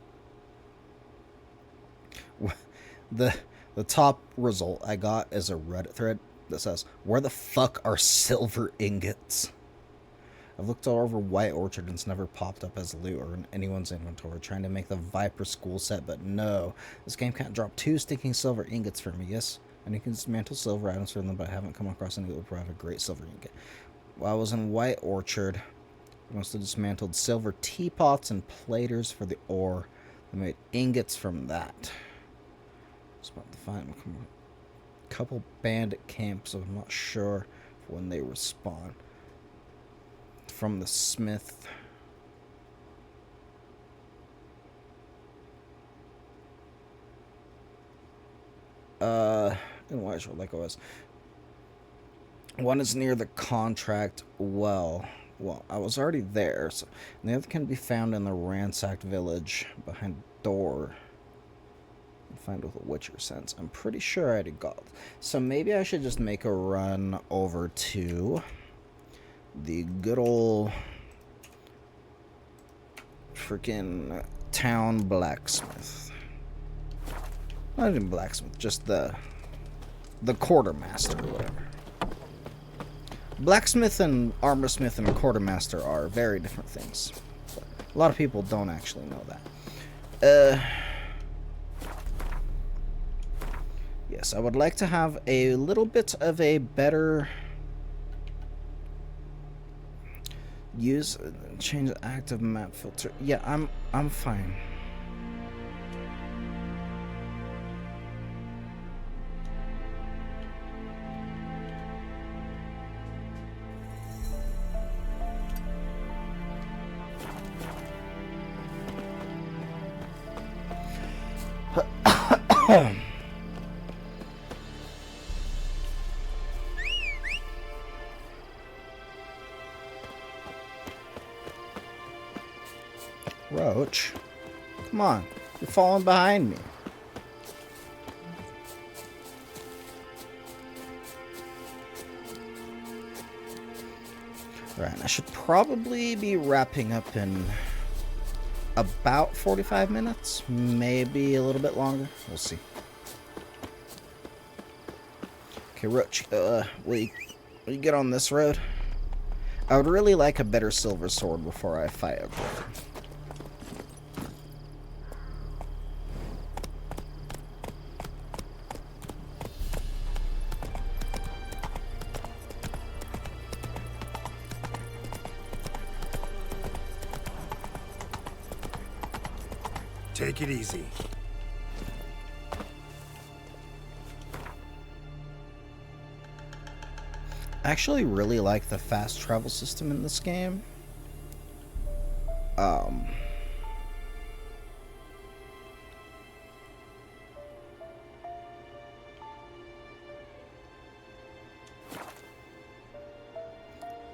The top result I got is a Reddit thread that says, "Where the fuck are silver ingots?" I've looked all over White Orchard and it's never popped up as loot or in anyone's inventory, trying to make the Viper school set, but no. This game can't drop 2 stinking silver ingots for me, yes? And you can dismantle silver items for them, but I haven't come across any that would provide a great silver ingot. While I was in White Orchard, I must have dismantled silver teapots and platers for the ore. I made ingots from that. find a couple bandit camps. I'm not sure when they respawn. From the smith. In Weiswell, like I was. One is near the contract well. Well, I was already there, so and the other can be found in the ransacked village behind a door. Find with a Witcher sense. I'm pretty sure I already got. So maybe I should just make a run over to the good old freaking town blacksmith. Not even blacksmith, just the quartermaster or whatever. Blacksmith and armorsmith and quartermaster are very different things. But a lot of people don't actually know that. Yes, I would like to have a little bit of a better change the active map filter. Yeah, I'm fine. Roach, come on, you're falling behind me. Right, I should probably be wrapping up in about 45 minutes, maybe a little bit longer. We'll see. Okay, Roach, will you get on this road? I would really like a better silver sword before I fight a griffin. Take it easy. I actually really like the fast travel system in this game.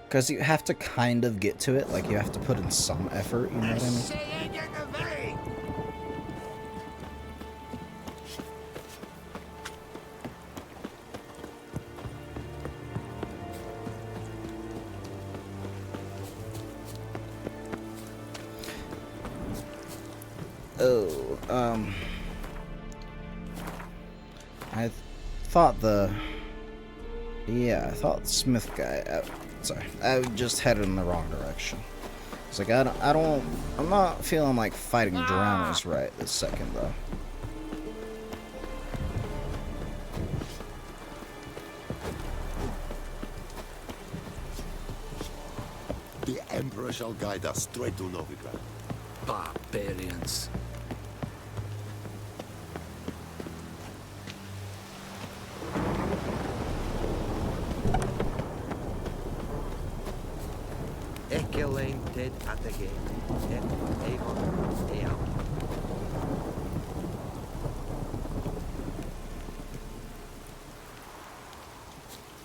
Because you have to kind of get to it, like you have to put in some effort, you know what I mean? I thought the Smith guy. Sorry, I just headed in the wrong direction. It's like I'm not feeling like fighting drowners right this second though. The Emperor shall guide us straight to Novigrad. Barbarians. Dead at the gate.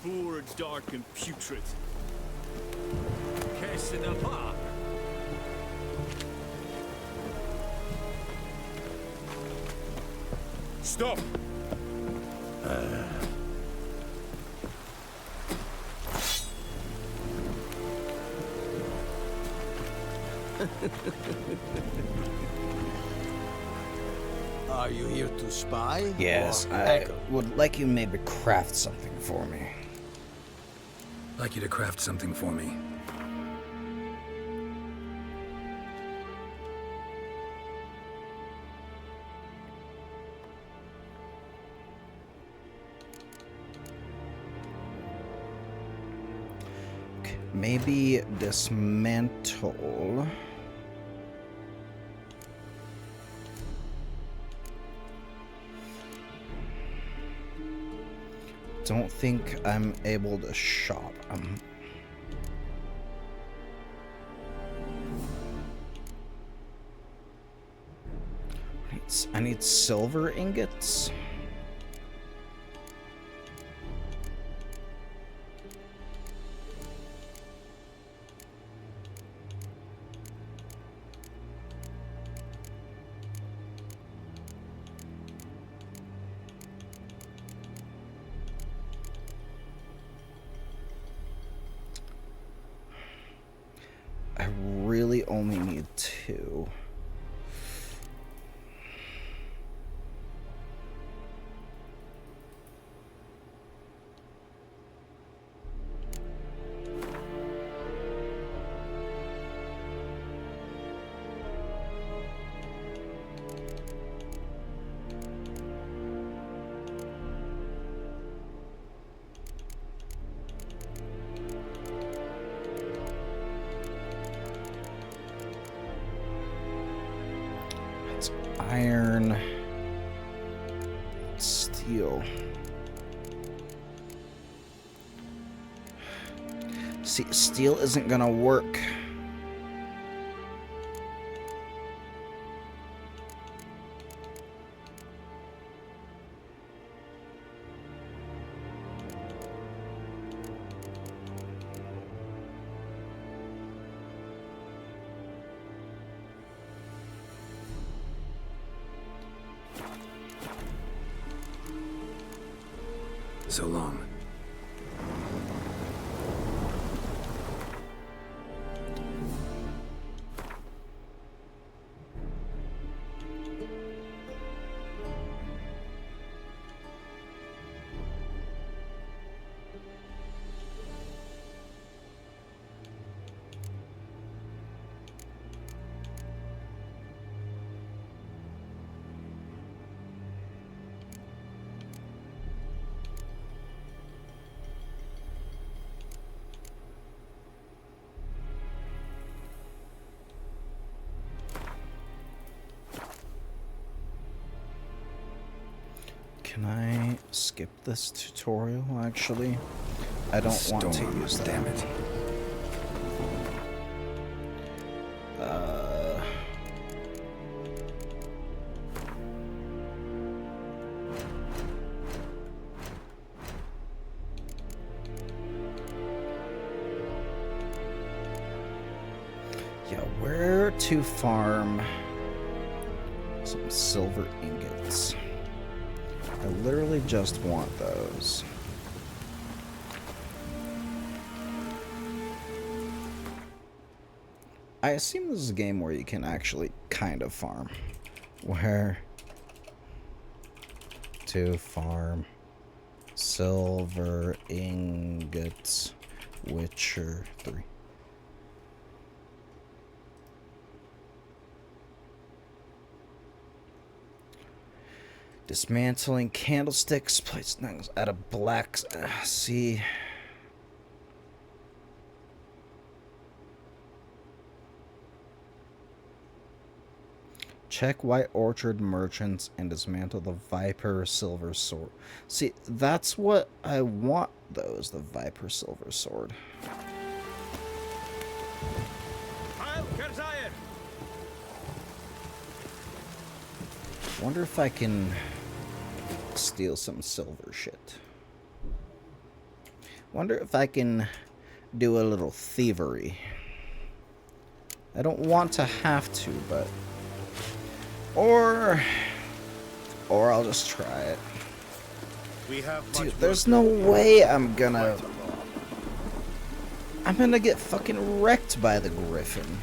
Poor, dark, and putrid. Kessinapa. Stop! Are you here to spy? Yes, I would like you maybe craft something for me. Like you to craft something for me. Okay, maybe dismantle. don't think I'm able to shop. I need silver ingots. I really only need 2. Iron, steel. See, steel isn't gonna work. So long. Can I skip this tutorial, actually? I don't want to use that. Damn it. Yeah, where to farm some silver ingots? I literally just want those. I assume this is a game where you can actually kind of farm. Where to farm silver ingots, Witcher 3. Dismantling candlesticks, place things out of black sea. Check White Orchard merchants and dismantle the Viper Silver Sword. See, that's what I want, those, the Viper Silver Sword. Wonder if I can steal some silver shit. Wonder if I can do a little thievery. I don't want to have to, but... Or I'll just try it. Dude, there's no way I'm gonna get fucking wrecked by the Griffin.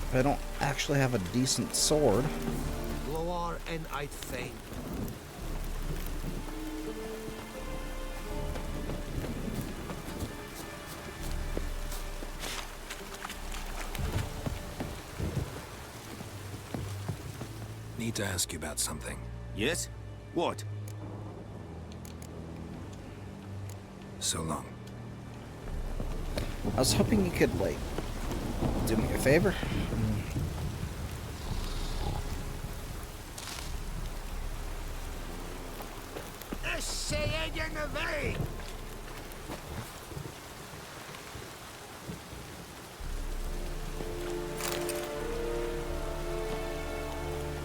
If I don't actually have a decent sword. Lower and I'd faint. Need to ask you about something. Yes? What? So long. I was hoping you could, like, do me a favor. away!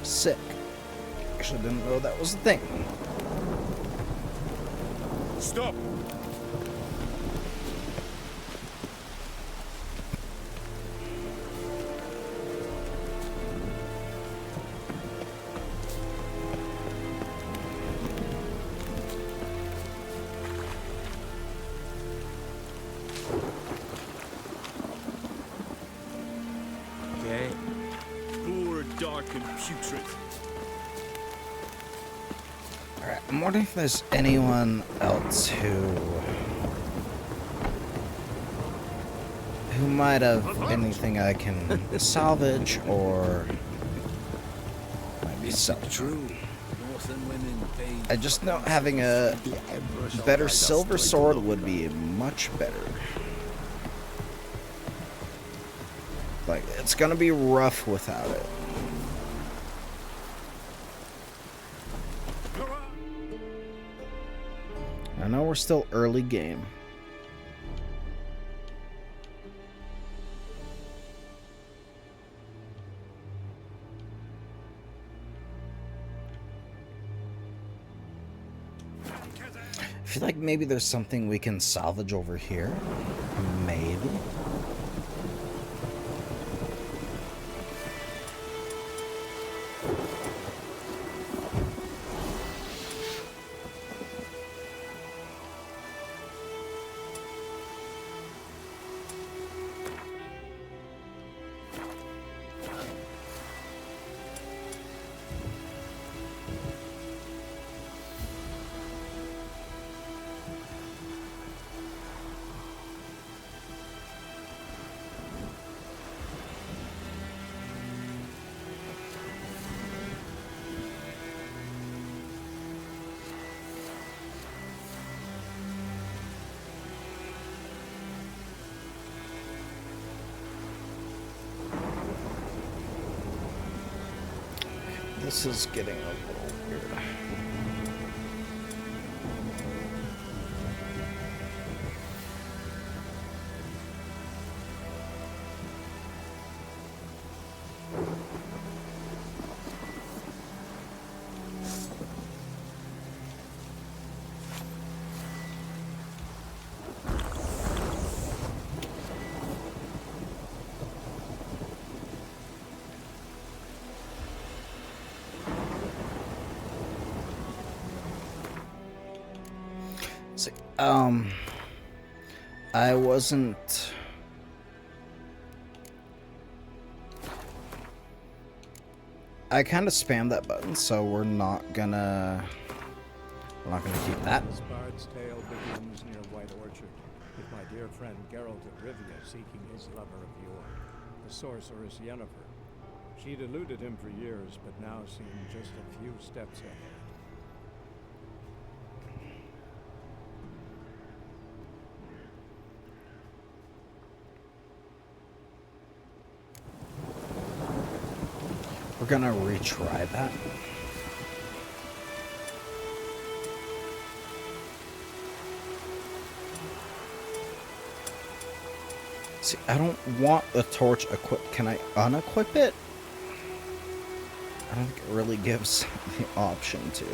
Sick. Actually didn't know that was a thing. Stop! Okay. Poor, dark, and putrid. Alright, I'm wondering if there's anyone else who might have anything I can salvage or maybe sell. I just know having a better silver sword would be much better. Like, it's gonna be rough without it. I know we're still early game. I feel like maybe there's something we can salvage over here. Maybe. This is getting a little weird. See, I wasn't... I kind of spammed that button, so we're not gonna keep that. This bard's tale begins near White Orchard, with my dear friend Geralt of Rivia seeking his lover of yore, the sorceress Yennefer. She'd eluded him for years, but now seemed just a few steps ahead. We're gonna retry that. See, I don't want the torch equipped. Can I unequip it? I don't think it really gives the option to.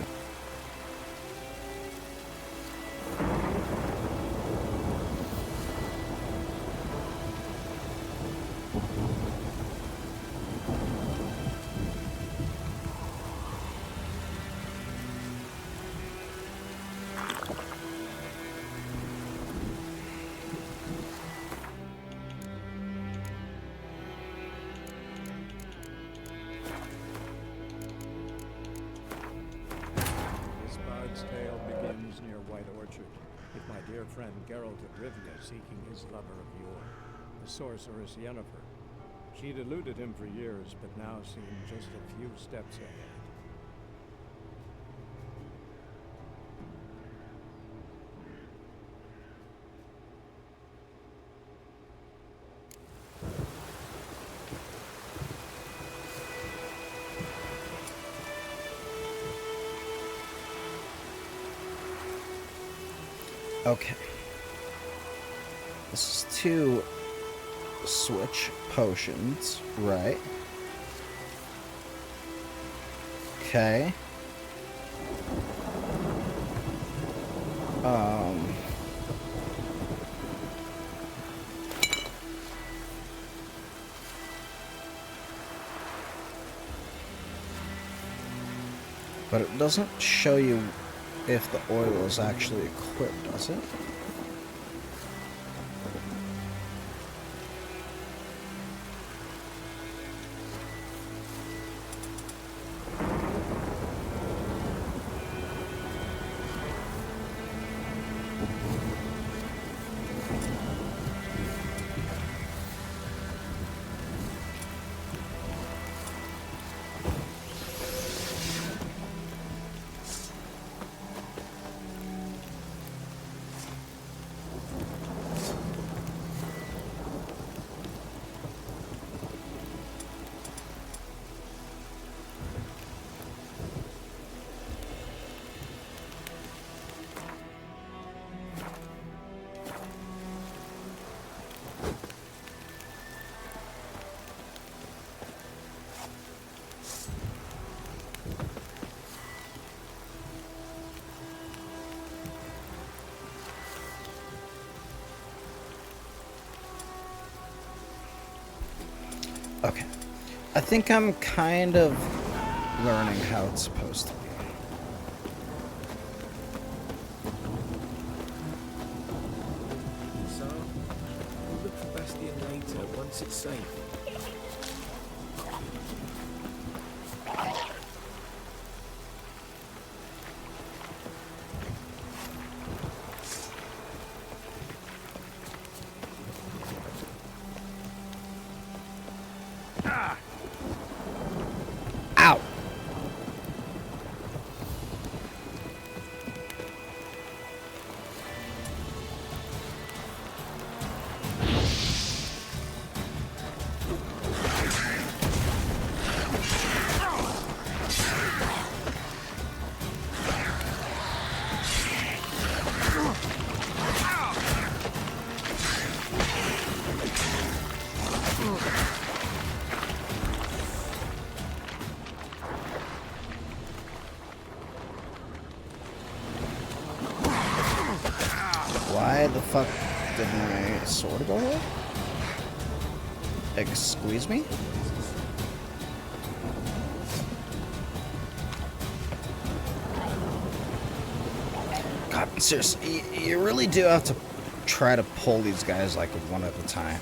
Geralt of Rivia seeking his lover of yore, the sorceress Yennefer. She'd eluded him for years, but now seemed just a few steps ahead. Okay. This is to switch potions, right? Okay. But it doesn't show you if the oil is actually equipped, does it? Okay. I think I'm kind of learning how it's supposed to be. So, we'll look for Bastion later, once it's safe. Ow! Why the fuck did my sword go away? Squeeze me? God, seriously, you really do have to try to pull these guys like one at a time.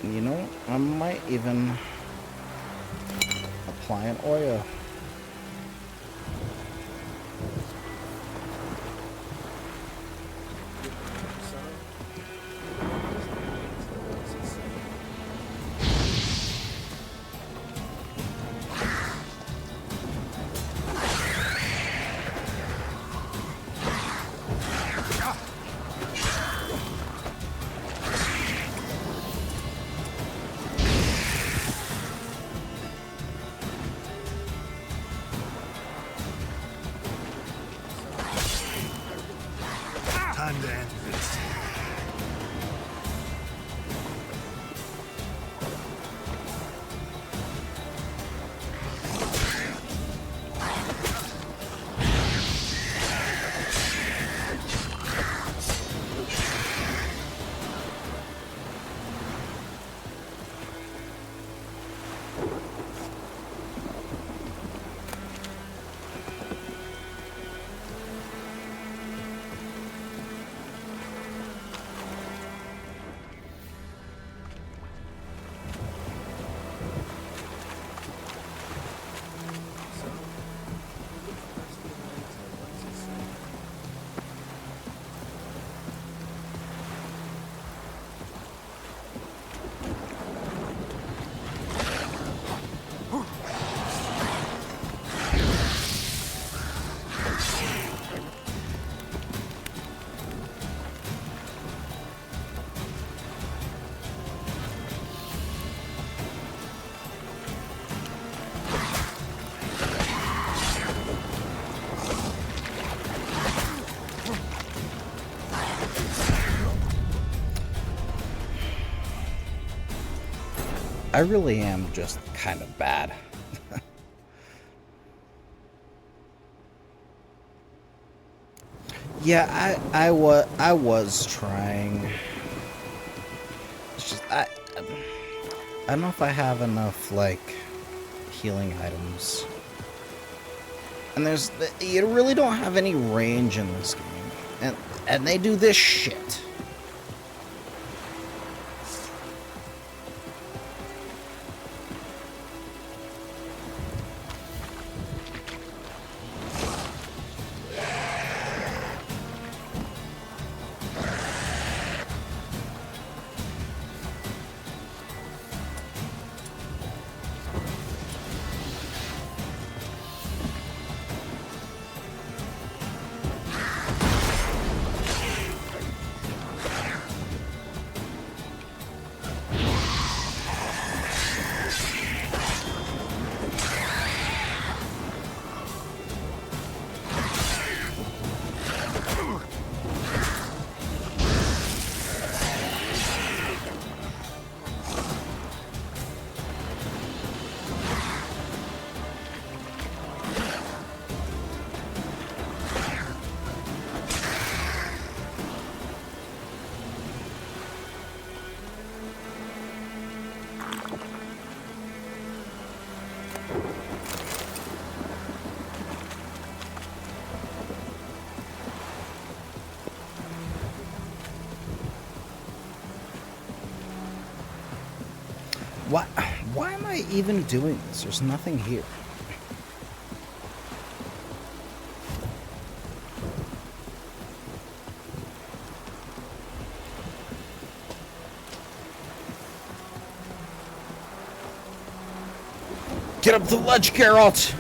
You know, I might even apply an oil. Time to end this. I really am just kind of bad. Yeah, I was trying. It's just I don't know if I have enough like healing items. And you really don't have any range in this game. And they do this shit. Why am I even doing this? There's nothing here. Get up the ledge, Geralt!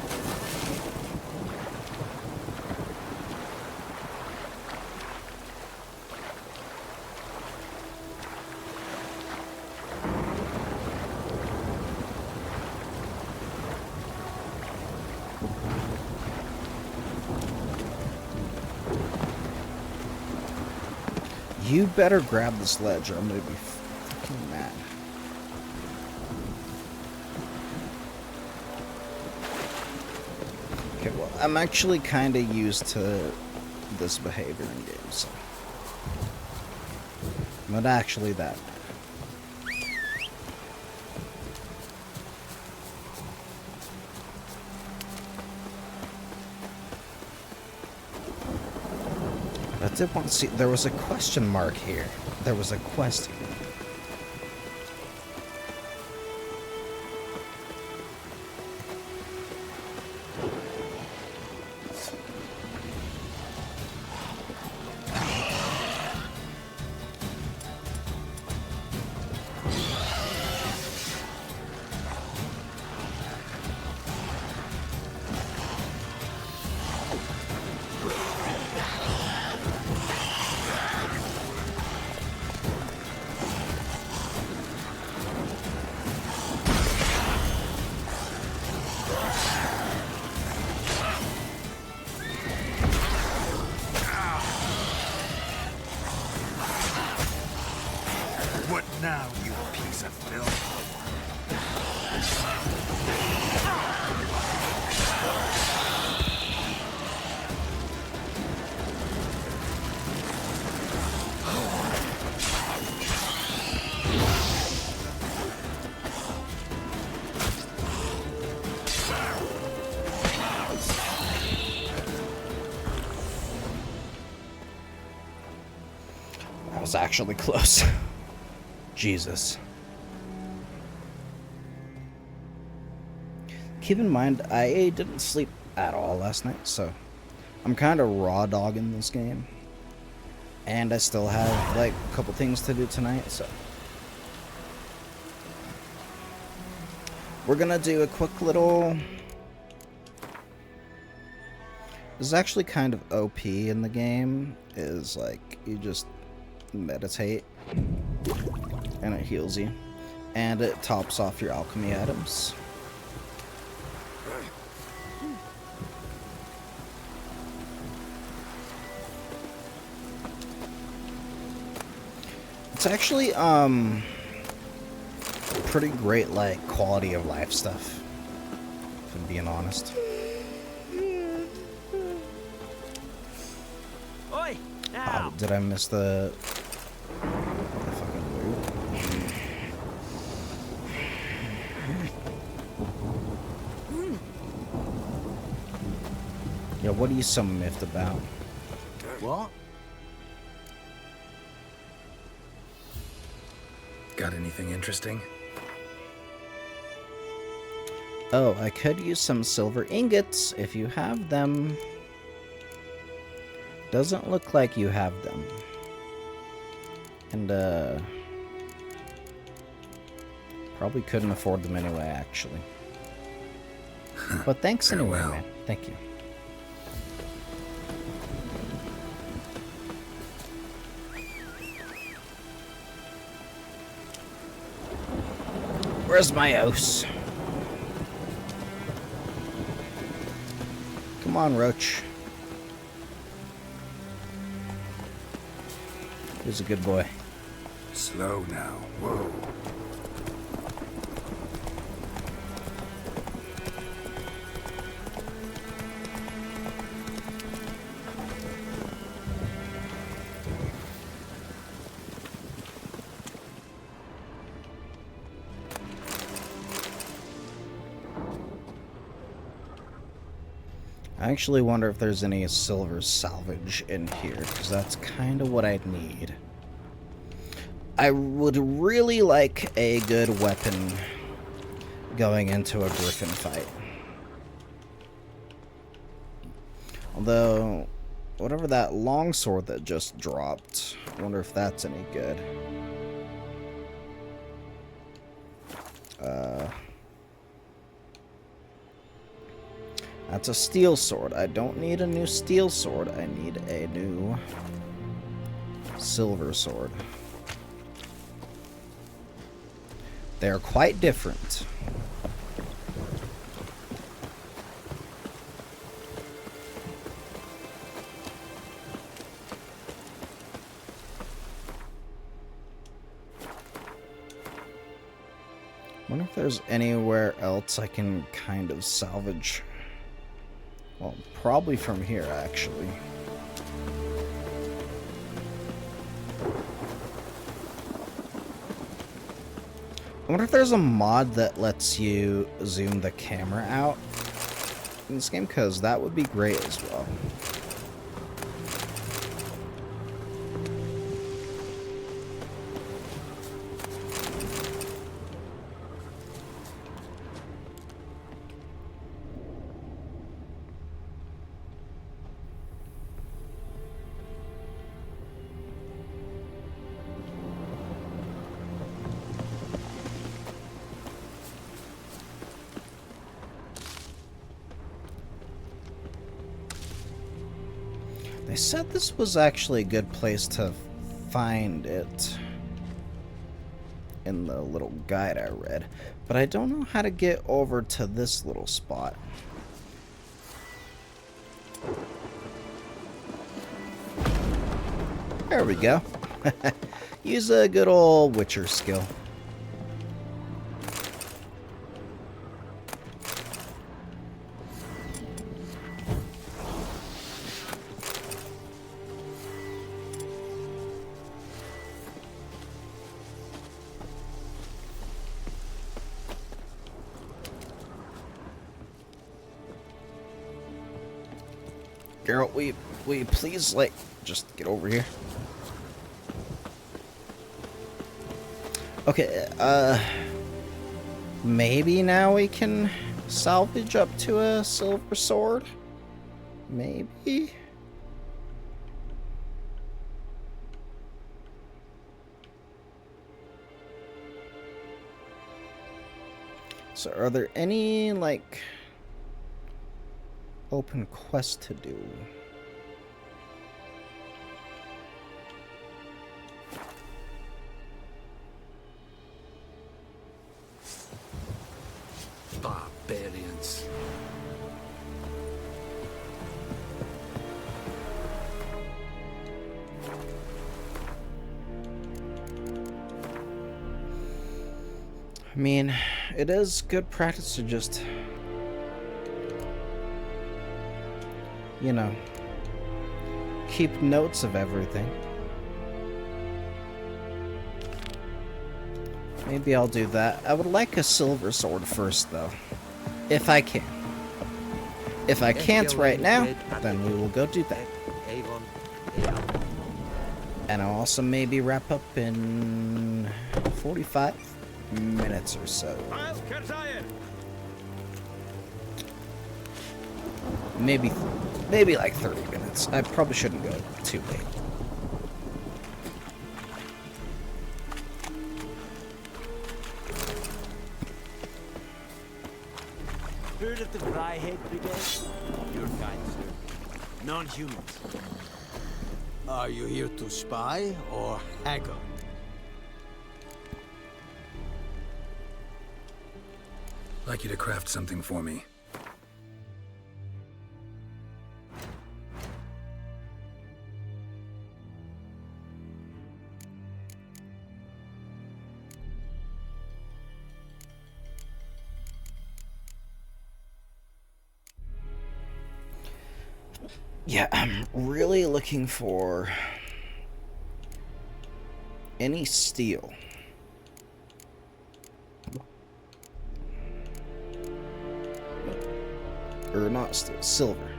You better grab this ledge or I'm gonna be fucking mad. Okay, well, I'm actually kind of used to this behavior in games, so. Not actually that bad. I did want to see, there was a question mark here. There was a quest here. What now, you piece of filth? That was actually close. Jesus. Keep in mind, I didn't sleep at all last night, so I'm kind of raw dogging this game. And I still have, like, a couple things to do tonight, so. We're gonna do a quick little... This is actually kind of OP in the game, is, like, you just meditate. And it heals you. And it tops off your alchemy items. It's actually, pretty great, like, quality of life stuff, if I'm being honest. Oi, Oh, did I miss the fucking loot? Yeah, what are you so miffed about? What? Got anything interesting? Oh, I could use some silver ingots if you have them. Doesn't look like you have them. And, probably couldn't afford them anyway, actually. But thanks anyway, man. Thank you. Where's my house? Come on, Roach. He's a good boy. Slow now. Whoa. I actually wonder if there's any silver salvage in here, because that's kind of what I'd need. I would really like a good weapon going into a griffin fight. Although, whatever that longsword that just dropped, I wonder if that's any good. That's a steel sword. I don't need a new steel sword. I need a new silver sword. They're quite different. Wonder if there's anywhere else I can kind of salvage. Well, probably from here, actually. I wonder if there's a mod that lets you zoom the camera out in this game, because that would be great as well. They said this was actually a good place to find it in the little guide I read, but I don't know how to get over to this little spot. There we go. Use a good old Witcher skill. Geralt, will you please, like, just get over here? Okay, maybe now we can salvage up to a silver sword? Maybe? So are there any, like, open quests to do? Barbarians. mean, it is good practice to just, you know, keep notes of everything. Maybe I'll do that. I would like a silver sword first, though. If I can. If I can't right now, then we will go do that. And I'll also maybe wrap up in 45 minutes or so. Maybe like 30 minutes. I probably shouldn't go too late. Heard of the Fryhead Brigade? Your kind, sir. Non-humans. Are you here to spy or haggle? I'd like you to craft something for me. Yeah, I'm really looking for any steel. Or not steel, silver.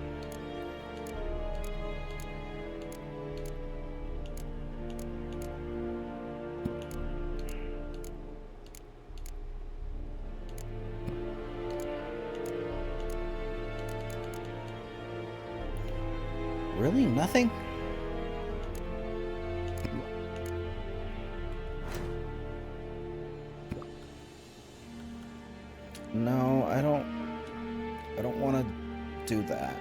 Really? Nothing? No, I don't want to do that.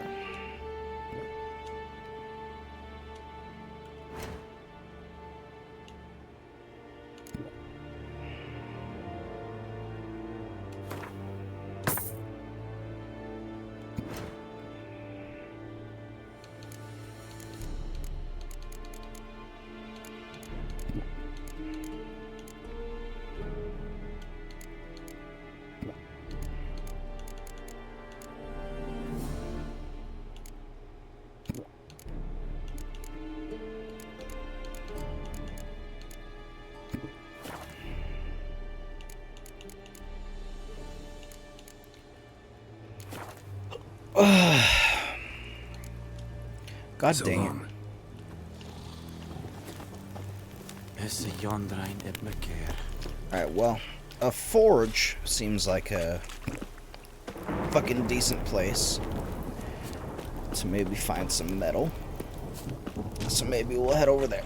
God so dang long. Alright, well, a forge seems like a fucking decent place to maybe find some metal. So maybe we'll head over there.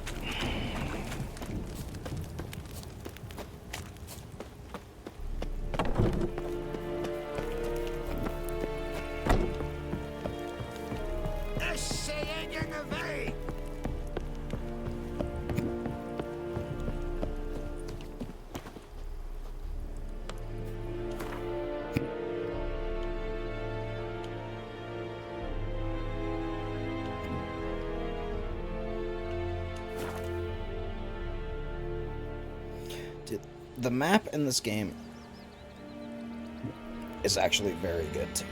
The map in this game is actually very good too.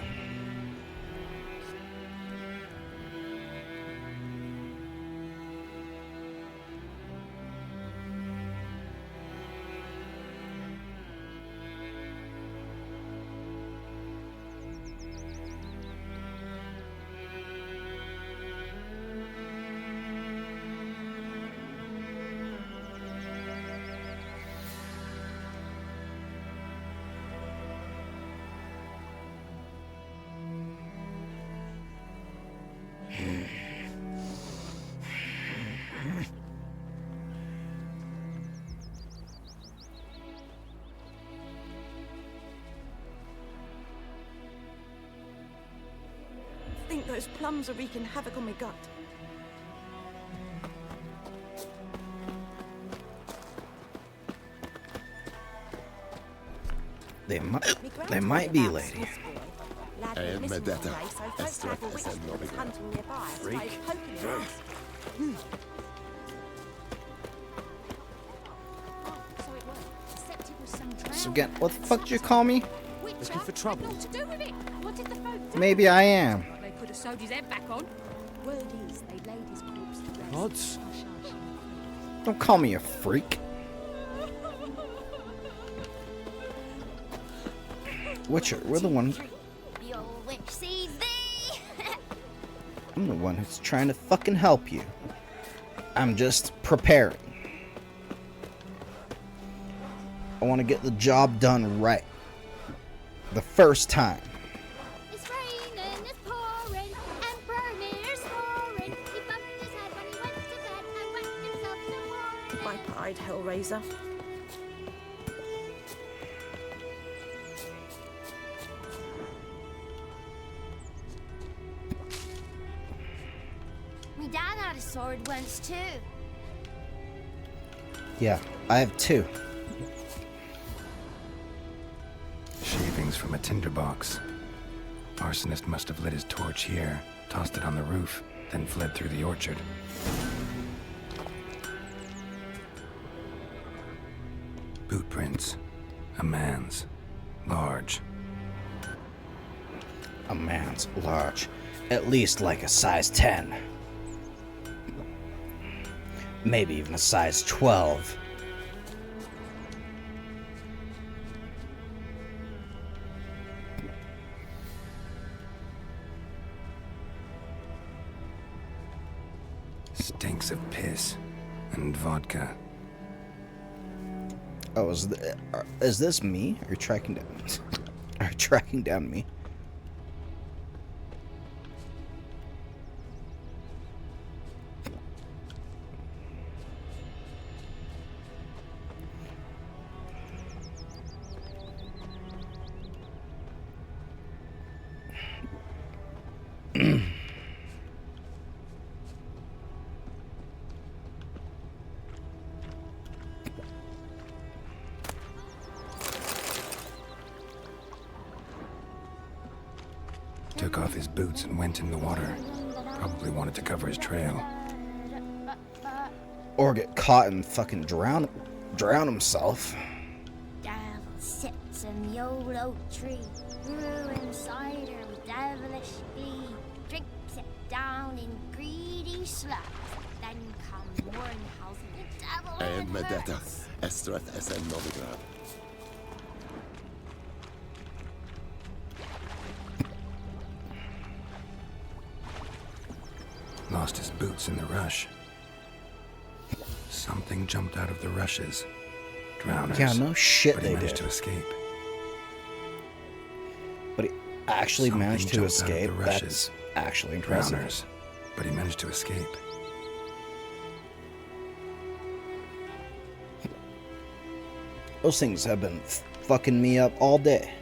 I think those plums are wreaking havoc on my gut. They might be, lady. Freak. So again, what the fuck did you call me? Looking for trouble. To do with it. What did the folk do? Maybe I am. They could have sewed his head back on. Word is, they laid his corpse to rest. Odds. Don't call me a freak. Witcher, we're the one. The old witch sees thee. I'm the one who's trying to fucking help you. I'm just preparing. I want to get the job done right. The first time. It's raining, it's pouring, Emperor Mir's snoring. He bumped his head when he went to bed and whacked himself some more. Bye-bye, Hellraiser. Me dad had a sword once too. Yeah, I have 2. Shavings from a tinderbox. Arsonist must have lit his torch here, tossed it on the roof, then fled through the orchard. Boot prints. A man's. Large. A man's large. At least like a size 10. Maybe even a size 12. Stinks of piss and vodka. Oh, is this me? Are you tracking down? Are you tracking down me? Took off his boots and went in the water. Probably wanted to cover his trail. Or get caught and fucking drown himself. Devil sits in the old oak tree, brewing cider with devilish glee. Drinks it down in greedy slugs. Then come Mornhausen, the devil And in Medetta, hurts. Estrath SN Novigrad. Lost his boots in the rush. Something jumped out of the rushes. Drowners. Yeah, no shit But he they managed did. to escape. But he actually Something managed to jumped out of the escape. rushes. That's actually impressive. Drowners. But he managed to escape. Those things have been fucking me up all day.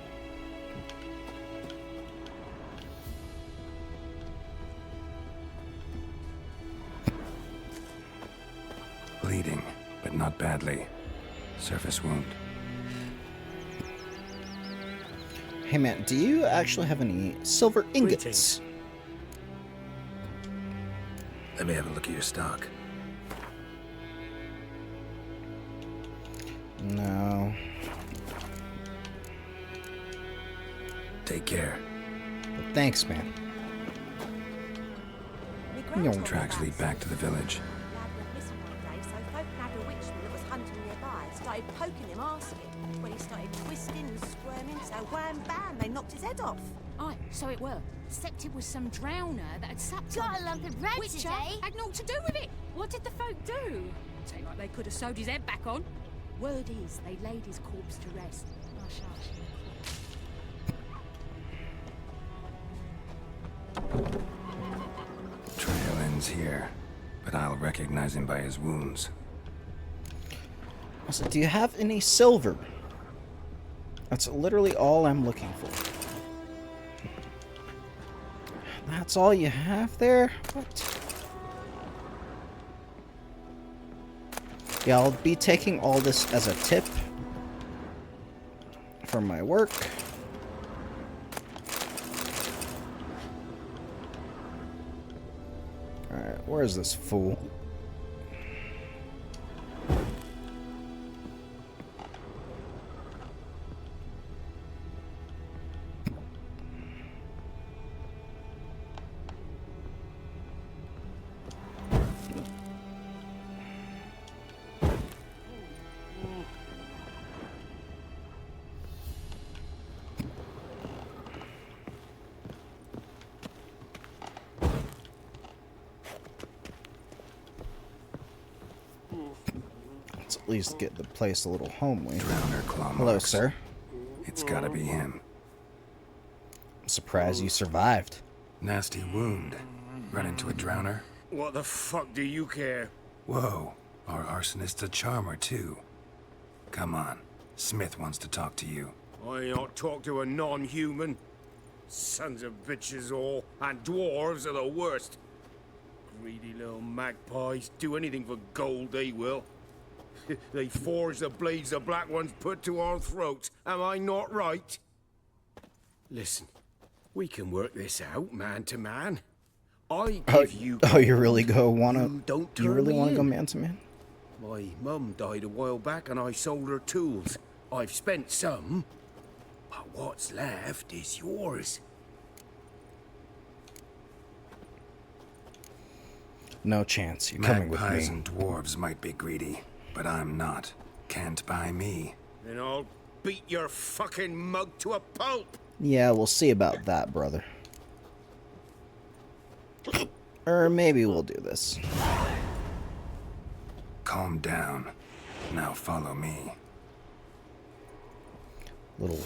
Bleeding, but not badly. Surface wound. Hey man, do you actually have any silver ingots? Let me have a look at your stock. No. Take care. But thanks, man. Tracks lead back to the village. Started poking him, asking. When he started twisting and squirming, so wham bam, they knocked his head off. Aye, so it were. Except it was some drowner that had supped Got on a lump of bread Which today. had naught to do with it. What did the folk do? Say like they could have sewed his head back on. Word is, they laid his corpse to rest. Hush, hush. Trail ends here, but I'll recognize him by his wounds. Also, do you have any silver? That's literally all I'm looking for. That's all you have there? What? Yeah, I'll be taking all this as a tip from my work. Alright, where is this fool? least get the place a little homely. Drowner claw Hello, marks. sir. It's gotta be him. I'm surprised you survived. Nasty wound. Run into a drowner? What the fuck do you care? Whoa, our arsonist's a charmer too. Come on, Smith wants to talk to you. I ain't not talk to a non-human. Sons of bitches all, and dwarves are the worst. Greedy little magpies, do anything for gold they will. They forge the blades the black ones put to our throats, am I not right? Listen, we can work this out man to man. I give you... Oh, you really wanna me go in. man to man? My mum died a while back and I sold her tools. I've spent some, but what's left is yours. No chance. You're coming with Magpies me. and dwarves might be greedy, but I'm not. Can't buy me. Then I'll beat your fucking mug to a pulp. Yeah, we'll see about that, brother. Or maybe we'll do this. Calm down. Now follow me. Little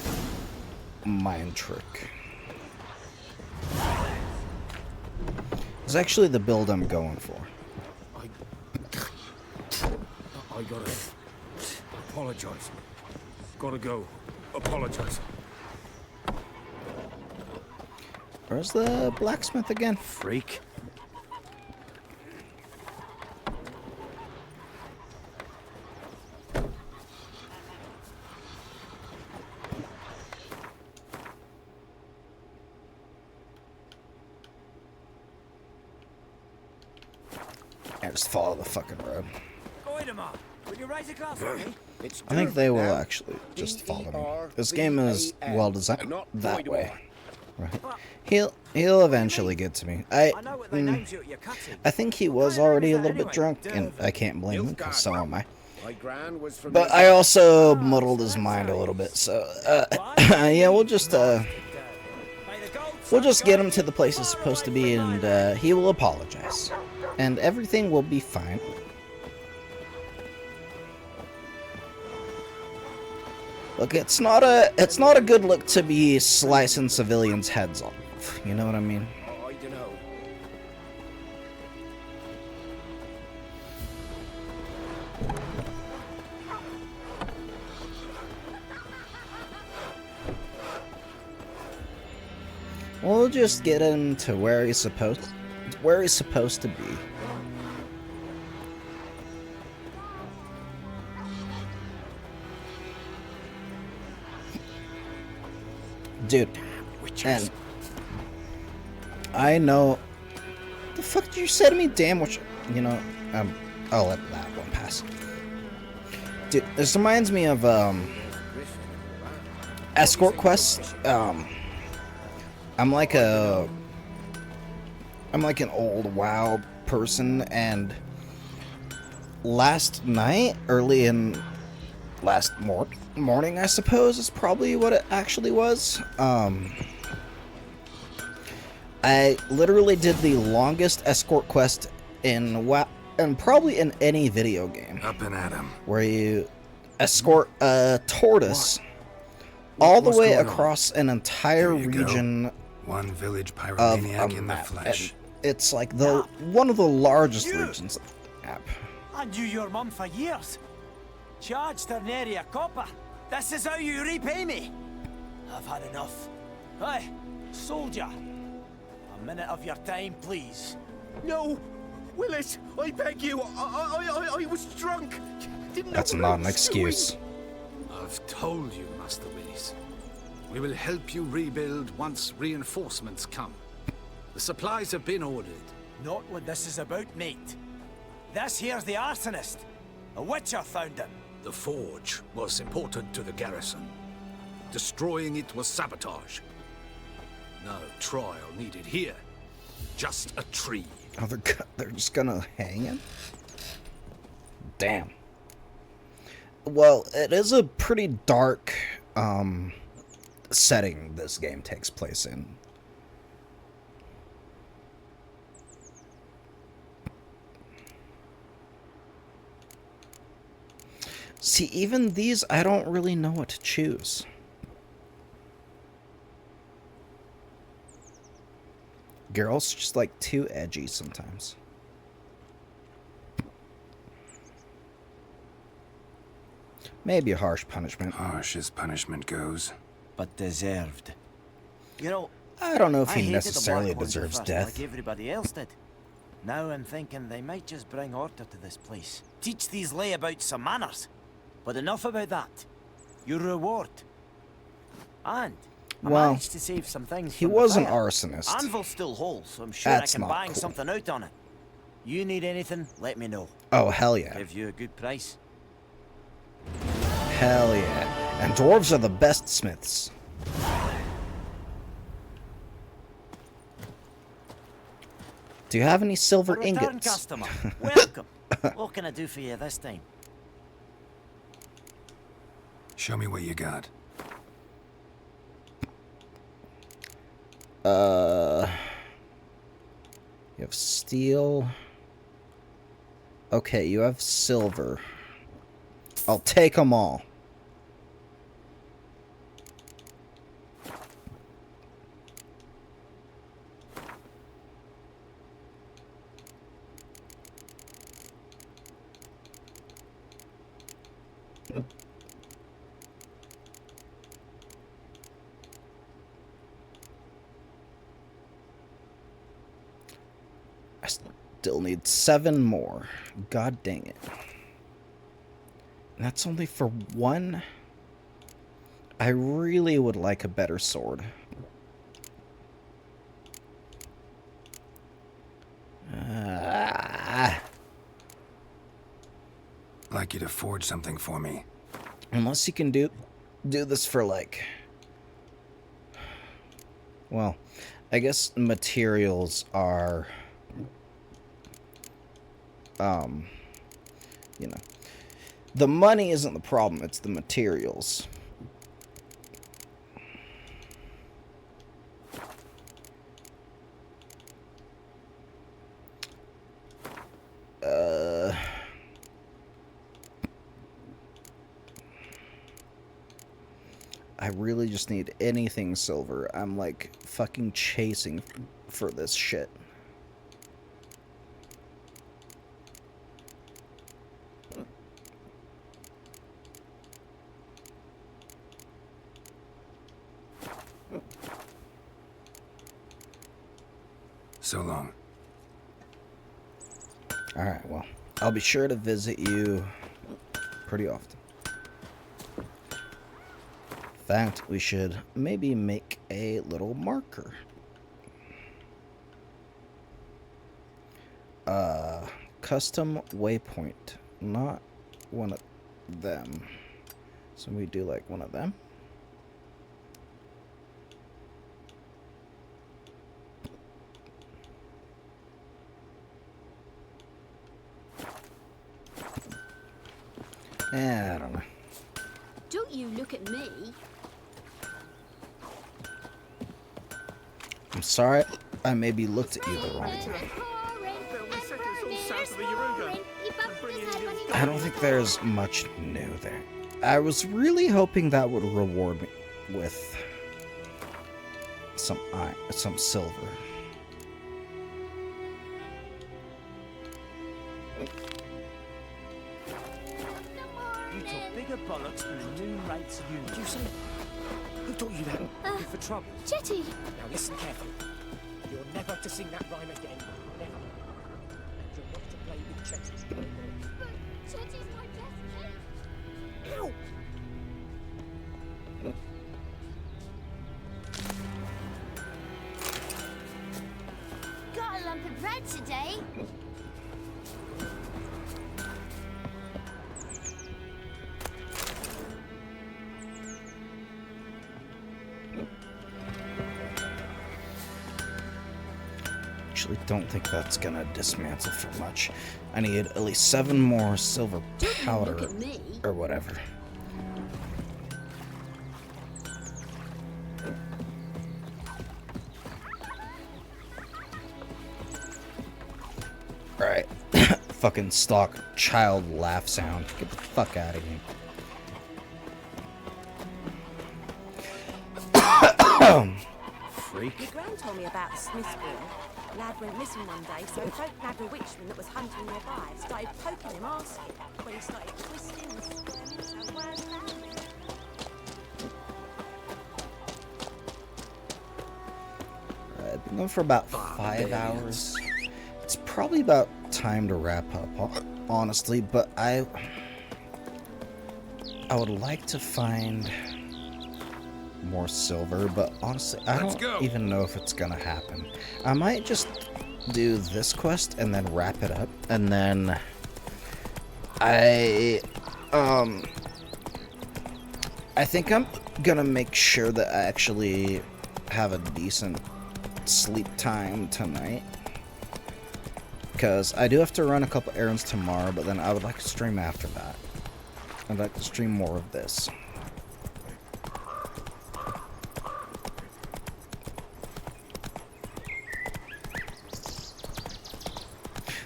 mind trick. It's actually the build I'm going for. I gotta apologize. Gotta go. Apologize. Where's the blacksmith again? Freak. Yeah, just follow the fucking road. Will you raise a glass for me? I think they will actually just follow me. This game is well designed that way. Right. He'll eventually get to me. I think he was already a little bit drunk, and I can't blame him, because so am I. But I also muddled his mind a little bit, so yeah, we'll just get him to the place he's supposed to be, and he will apologize, and everything will be fine. Look, it's not a good look to be slicing civilians' heads off. You know what I mean? I don't know. We'll just get him to where he's supposed to be. Dude, and I know. The fuck did you say to me? Damn, which, you know, I'll let that one pass. Dude, this reminds me of escort quests. I'm like an old WoW person, and last night, early in last morning, I suppose, is probably what it actually was. I literally did the longest escort quest in WoW, and probably in any video game. Up and at 'em. Where you escort a tortoise all the way across an entire region. One village pyromaniac in the map. flesh. And it's like one of the largest regions of the map. I knew your mum for years. Charged her nary a copper. This is how you repay me. I've had enough. Hey, soldier. A minute of your time, please. No! Willis, I beg you. I was drunk. Didn't That's know not what an I was excuse. doing. I've told you, Master Willis. We will help you rebuild once reinforcements come. The supplies have been ordered. Not what this is about, mate. This here's the arsonist. A witcher found him. The forge was important to the garrison. Destroying it was sabotage. No trial needed here. Just a tree. Oh, they're just gonna hang him? Damn. Well, it is a pretty dark setting this game takes place in. See, even these, I don't really know what to choose. Geralt's just like too edgy sometimes. Maybe a harsh punishment. Harsh as punishment goes. But deserved. You know, I don't know if I he hated necessarily the Black Ones at deserves first, death. like everybody else did. Now I'm thinking they might just bring order to this place. Teach these layabouts some manners. But enough about that. Your reward. And I Well, managed to save some things he from was the an fire. arsonist. Anvil's still whole, so I'm sure That's I can not bang cool. something out on it. You need anything, let me know. Oh, hell yeah. Give you a good price. Hell yeah. And dwarves are the best smiths. Do you have any silver Return ingots? customer. Welcome. What can I do for you this time? Show me what you got. You have steel. Okay, you have silver. I'll take them all. I still need 7 more. God dang it. And that's only for 1? I really would like a better sword. Like you to forge something for me. Unless you can do this for like... Well, I guess materials are... you know, the money isn't the problem, it's the materials. I really just need anything silver. I'm like fucking chasing for this shit. So long. Alright, well, I'll be sure to visit you pretty often. In fact, we should maybe make a little marker. Custom waypoint, not one of them. So we do like one of them. I don't know. Don't you look at me. I'm sorry, I maybe looked at you the wrong way. I don't think there's much new there. I was really hoping that would reward me with some silver. You took bigger bollocks than the Noon Rights Union. You say? Who taught you that? Looking for trouble? Jetty! Now listen carefully. You're never to sing that rhyme again. Never. You're not to play with Chetty anymore. But Jetty's my best mate. Ow! Got a lump of bread today. Actually, don't think that's gonna dismantle for much. I need at least 7 more silver powder Look at me. or whatever. Alright. fucking stock child laugh sound. Get the fuck out of here. Freak. Your gran told me about the Smith's boy. Lad went missing one day, so folk nabbed a witchman that was hunting nearby. Started poking him, asking. When he started twisting and squirming, so word found him. I've been going for about 5 hours. It's probably about time to wrap up, honestly, but I would like to find more silver, but honestly, I don't even know if it's gonna happen. I might just do this quest and then wrap it up, and then I think I'm gonna make sure that I actually have a decent sleep time tonight, because I do have to run a couple errands tomorrow, but then I would like to stream after that. I'd like to stream more of this.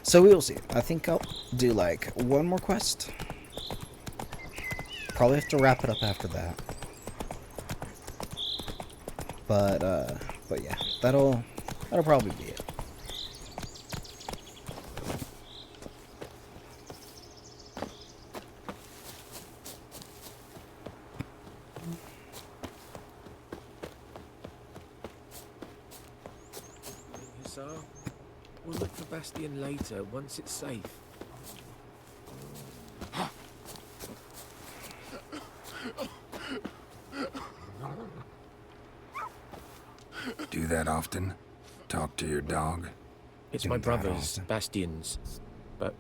So we will see. I think I'll do like one more quest. Probably have to wrap it up after that. But yeah, that'll probably be it. So, we'll look for Bastion later, once it's safe. Do that often? Talk to your dog? It's my brother's, Bastion's. But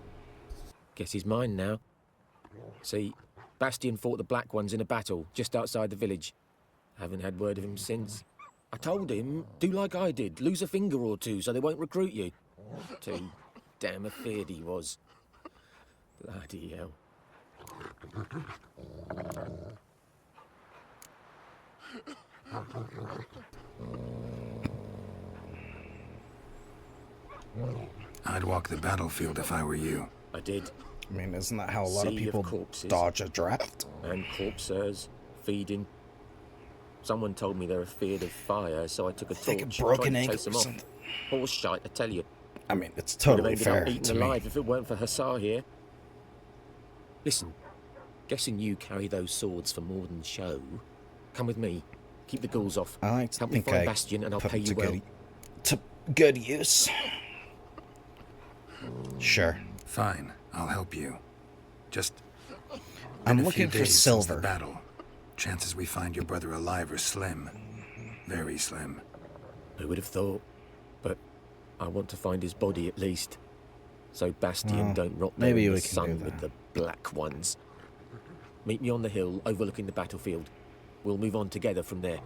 guess he's mine now. See, Bastion fought the Black Ones in a battle just outside the village. Haven't had word of him since. I told him, do like I did, lose a finger or two so they won't recruit you. Too damn afeard he was. Bloody hell. I'd walk the battlefield if I were you. I did. I mean, isn't that how a lot of people dodge a draft? And corpses, feeding. Someone told me they're afeard of fire, so I took a torch and tried to chase them off. Horse shite, I tell you. I mean, it's totally fair to me. Eaten alive if it weren't for Hussar here. Listen, guessing you carry those swords for more than show. Come with me. Keep the ghouls off. I like to Help think me find I Bastion and I'll put pay it you well. to good use. Sure. Fine, I'll help you. Just I'm in a looking few for days silver. Since the battle. Chances we find your brother alive are slim. Very slim. Who would have thought? But I want to find his body at least. So Bastion don't rot there maybe in we the can sun do with that. the Black Ones. Meet me on the hill overlooking the battlefield. We'll move on together from there.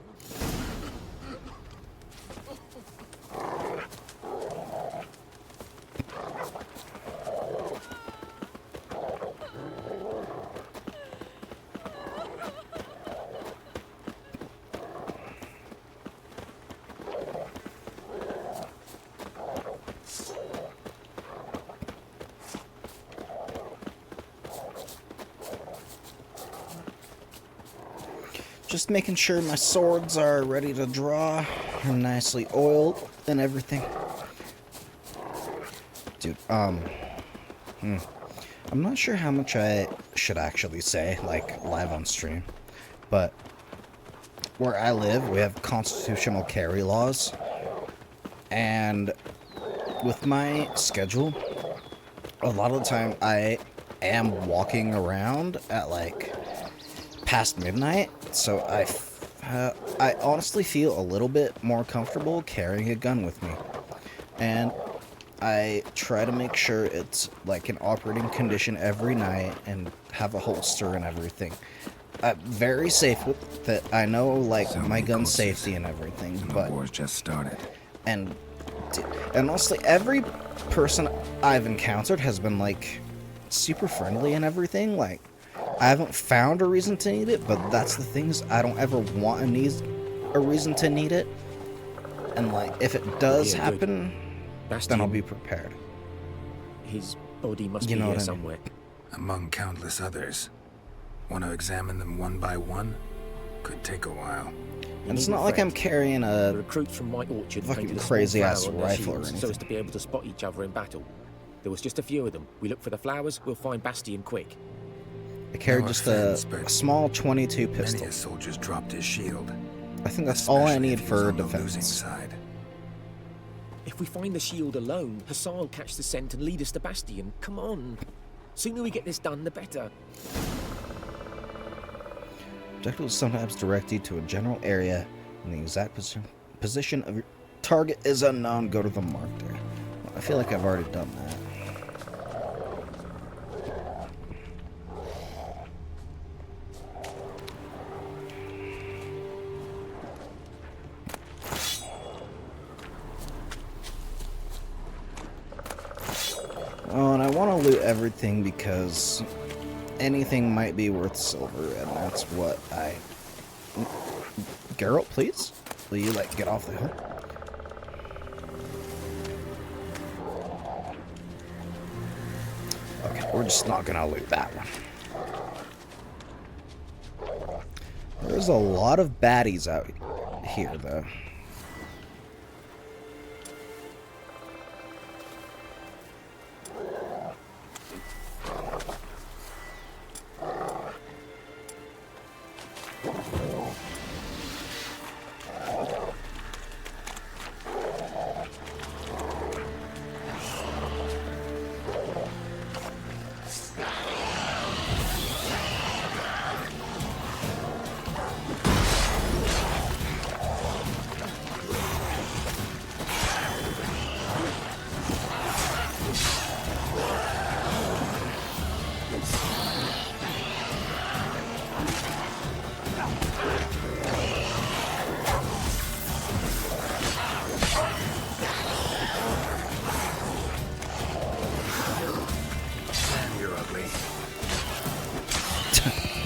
Just making sure my swords are ready to draw, and nicely oiled and everything. Dude, I'm not sure how much I should actually say, like, live on stream, but where I live, we have constitutional carry laws, and with my schedule, a lot of the time I am walking around at, like, past midnight, so I honestly feel a little bit more comfortable carrying a gun with me, and I try to make sure it's like in operating condition every night and have a holster and everything. I'm very safe with it. I know, like, So my gun corpses. safety and everything, The but war's just started. and honestly, every person I've encountered has been, like, super friendly and everything. Like, I haven't found a reason to need it, but that's the things I don't ever want a reason to need it. And, like, if it does Yeah, good. happen, then I'll be prepared. His body must You be know here what I mean. somewhere. Among countless others. Want to examine them one by one? Could take a while. And it's not like I'm carrying a recruits from White Orchard fucking painted a small crazy-ass flower on their rifle or shields anything. so as to be able to spot each other in battle. There was just a few of them. We look for the flowers, we'll find Bastion quick. I carried No just offense, a but small 22 pistol. Many a soldier's dropped his shield. I think that's all I especially need if he was for on the losing defense. side. If we find the shield alone, Hassan will catch the scent and lead us to Bastion. Come on. Sooner we get this done, the better. Objective will sometimes direct you to a general area, and the exact position of your target is unknown. Go to the marked area. I feel like I've already done that. Oh, and I want to loot everything because anything might be worth silver, and that's what I... Geralt, please? Will you, like, get off the hill? Okay, we're just not gonna loot that one. There's a lot of baddies out here, though.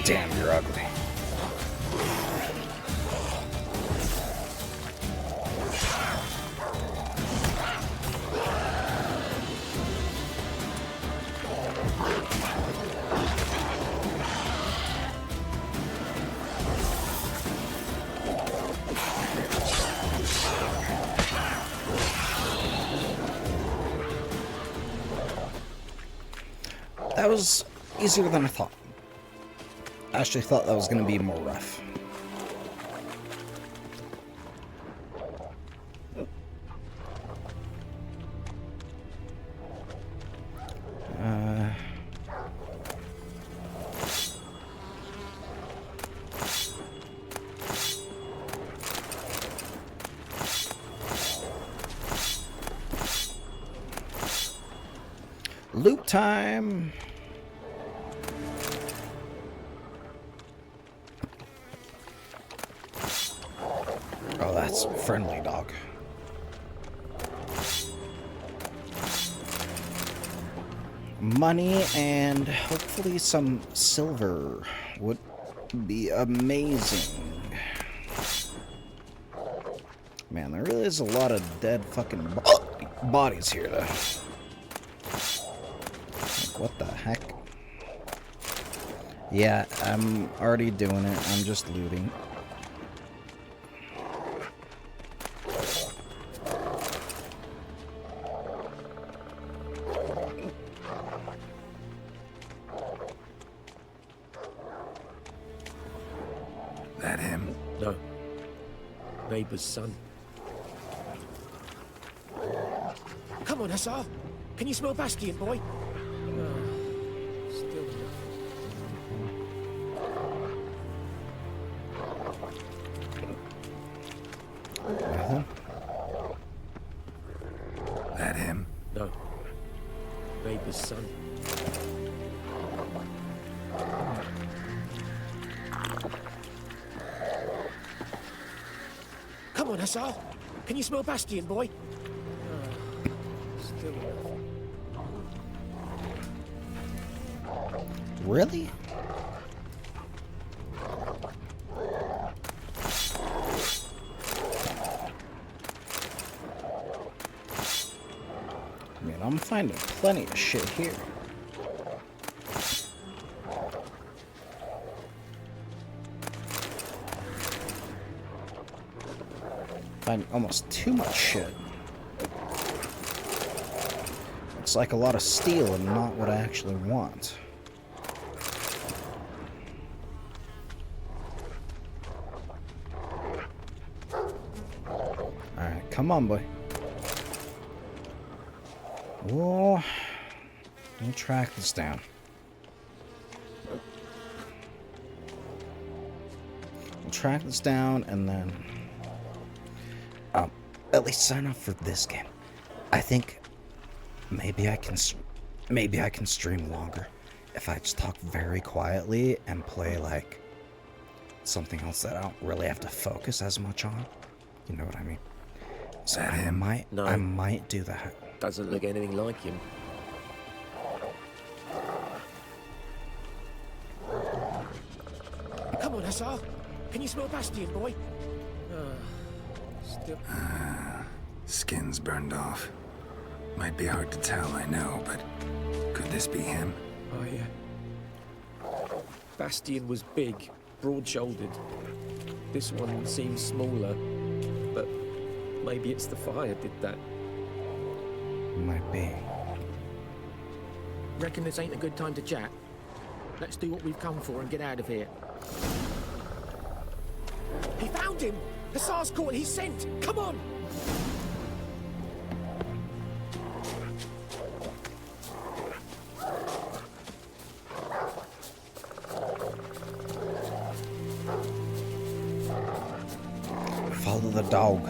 Damn, you're ugly. That was easier than I thought. I actually thought that was going to be more rough. Loot time! Oh, that's friendly dog. Money and hopefully some silver would be amazing. Man, there really is a lot of dead fucking bodies here, though. Like, what the heck? Yeah, I'm already doing it. I'm just looting. That him? No. Neighbour's son. Come on, Hussar. Can you smell Bastion, boy? Still Nothing? That him? No. Neighbour's son. Come on, Hussar. Can you smell Bastion, boy? Still nothing. Really? I mean, I'm I'm finding plenty of shit here. Finding almost too much shit. Looks like a lot of steel and not what I actually want. Alright, come on, boy. Whoa. We'll track this down. We'll track this down and then at least sign up for this game. I think maybe I can stream longer if I just talk very quietly and play like something else that I don't really have to focus as much on. You know what I mean? So I might do that. Doesn't look anything like him. Come on, Hussar. Can you smell Bastion, boy? Still. Skin's burned off. Might be hard to tell, I know, but could this be him? Oh, yeah. Bastion was big, broad-shouldered. This one seems smaller, but maybe it's the fire did that. Might be. Reckon this ain't a good time to chat? Let's do what we've come for and get out of here. He found him! Hussar's caught his scent! Come on! Follow the dog.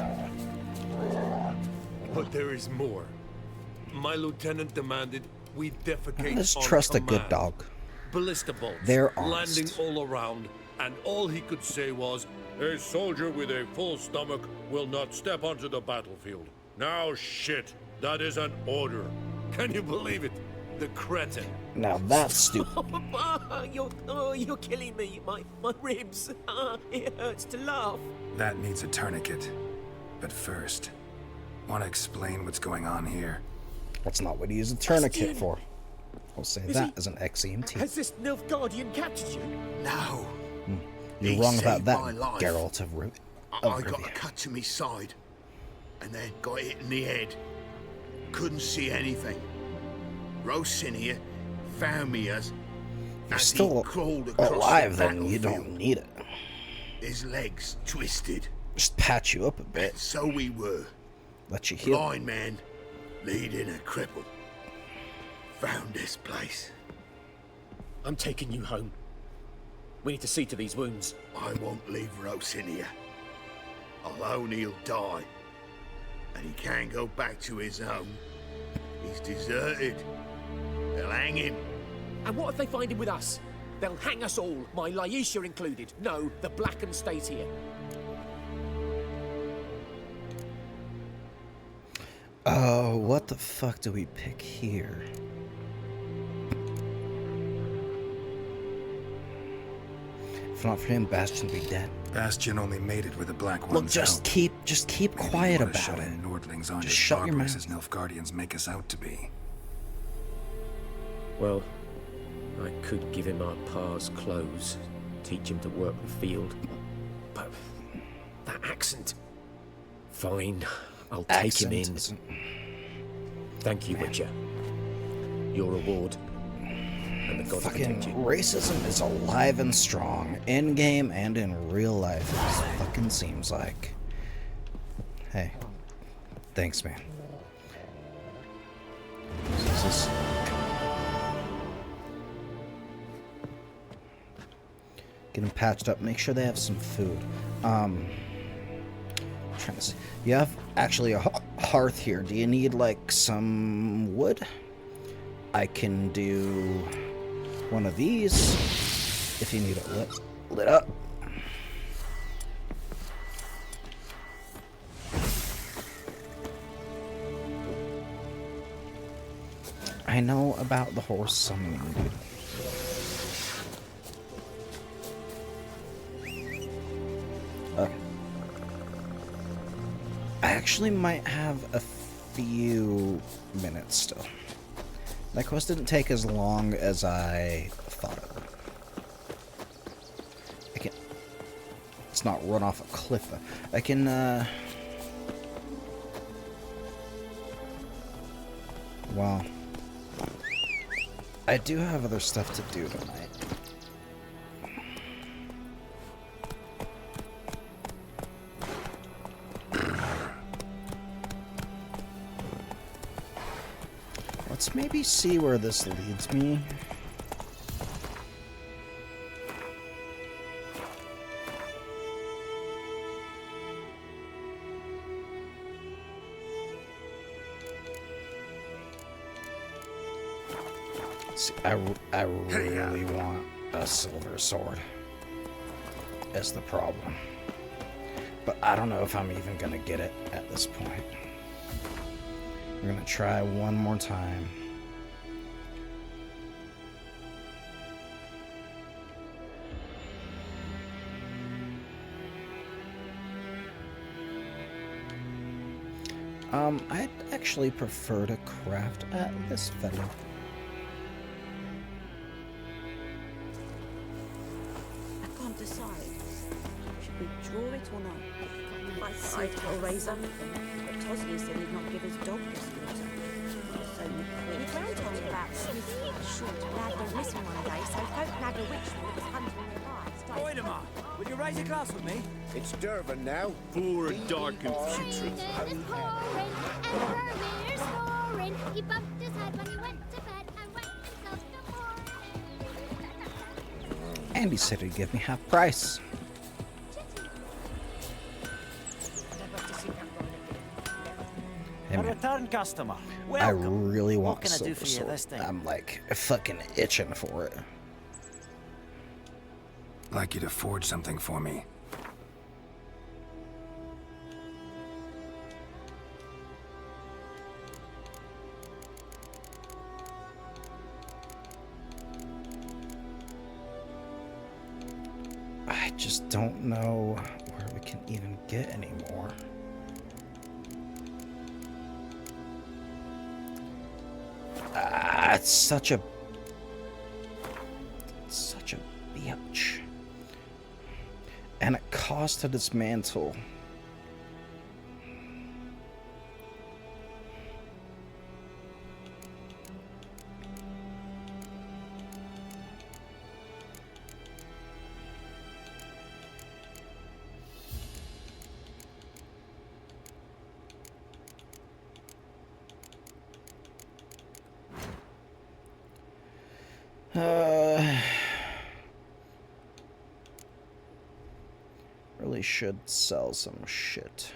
But there is more. My lieutenant demanded we defecate Let's on trust command. a good dog. Ballista bolts They're landing honest. all around, and all he could say was, "A soldier with a full stomach will not step onto the battlefield." Now shit, that is an order. Can you believe it? The cretin. Now that's stupid. You're killing me. My ribs. It hurts to laugh. That needs a tourniquet. But first, want to explain what's going on here? That's not what he used a tourniquet for. I'll say that as an ex-EMT. Has this Nilfgaardian captured you? No. You're He wrong about saved that, my life. Geralt of Rivia. I got a cut to my side, and then got hit in the head. Couldn't see anything. Rosinia found me as You're he still crawled across alive, the then you don't battlefield. need it. His legs twisted. Just patch you up a bit. So we were. Let you heal. Blind man leading a cripple. Found this place. I'm taking you home. We need to see to these wounds. I won't leave Rosinia. Alone he'll die. And he can't go back to his home. He's deserted. They'll hang him. And what if they find him with us? They'll hang us all, my Laisha included. No, the Blacken stays here. Oh, what the fuck do we pick here? If not for him, Bastion would be dead. Bastion only made it with the Black One's Look, just help. keep quiet Maybe you about wanna it. show Nordlings aren't Just as shut your barbarous mouth. as Nilfgaardians make us out to be. Well, I could give him our pa's clothes, teach him to work the field. But that accent... Fine, I'll take him in. Thank you, Witcher. Your reward. And the gods Fucking protect you. racism is alive and strong, in game and in real life. It fucking seems like. Hey, thanks, man. This is get them patched up. Make sure they have some food. I'm trying to see. You have actually a hearth here. Do you need like some wood? I can do one of these if you need it lit up. I know about the horse summoning, dude. Okay. I actually might have a few minutes still. That quest didn't take as long as I thought it would. I can... Let's not run off a cliff, though. I can, Well... I do have other stuff to do tonight. Let's maybe see where this leads me. See, I really want a silver sword. Is the problem. But I don't know if I'm even gonna get it at this point. We're gonna try one more time. I'd actually prefer to craft at this fellow. I can't decide. Should we draw it or not? I thought it'll raise up with him, but Tosley said he'd not give his dog this water. You don't tell me about Smith. Sure, lad went missing one day, so folk nagged a witch that was hunting nearby. Wait a minute. Will you raise a glass with me? It's Durban now. For a dark and putrid. He bumped his head when he went to bed and went himself to morning. And he said he'd give me half price. Hey, A man. return customer. I Welcome. really What want can I silver do for you sword. this time? I'm like fucking itching for it. I'd like you to forge something for me. I just don't know where we can even get any more. It's such a bitch. And it costs to dismantle. Really should sell some shit.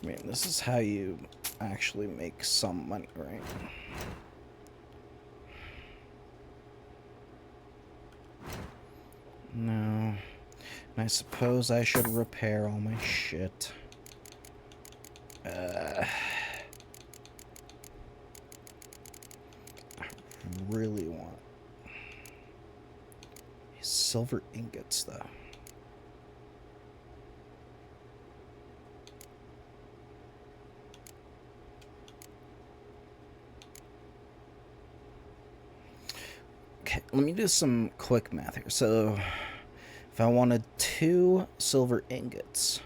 I mean, this is how you actually make some money, right? No. And I suppose I should repair all my shit. I really want silver ingots, though. Okay, let me do some quick math here. So, if I wanted 2 silver ingots,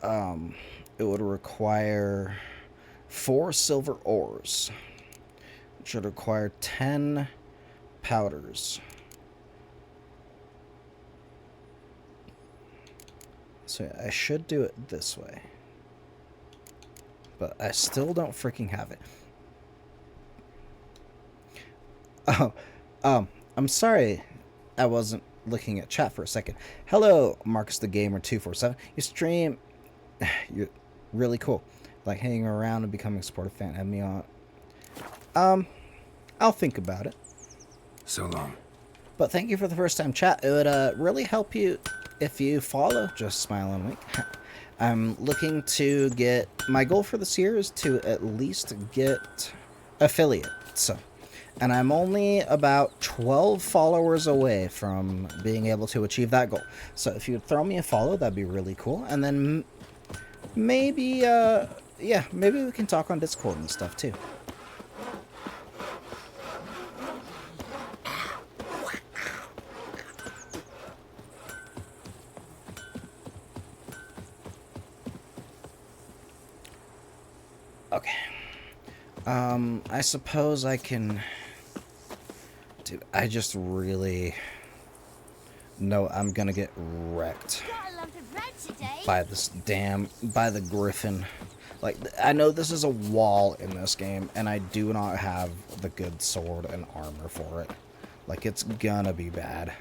it would require 4 silver ores, which would require 10 powders. So I should do it this way. But I still don't freaking have it. Oh, I'm sorry I wasn't looking at chat for a second. Hello, Marcus the Gamer 247. Your stream, you're really cool. Like hanging around and becoming a supportive fan. Have me on. I'll think about it. So long. But thank you for the first time chat. It would really help you if you follow. Just smile and wink. I'm looking to get, my goal for this year is to at least get affiliate. So, and I'm only about 12 followers away from being able to achieve that goal. So if you'd throw me a follow, that'd be really cool. And then maybe, yeah, maybe we can talk on Discord and stuff too. Okay. I suppose I can... Dude, I just really know I'm gonna get wrecked by this by the griffin. Like, I know this is a wall in this game, and I do not have the good sword and armor for it. Like, it's gonna be bad.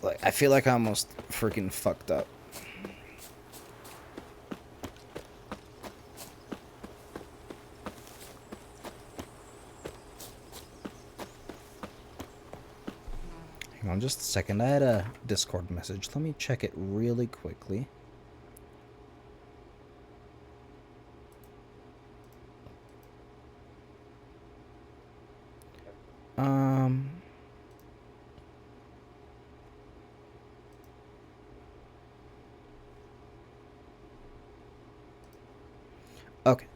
Like, I feel like I almost freaking fucked up. Hang on just a second. I had a Discord message. Let me check it really quickly. Okay.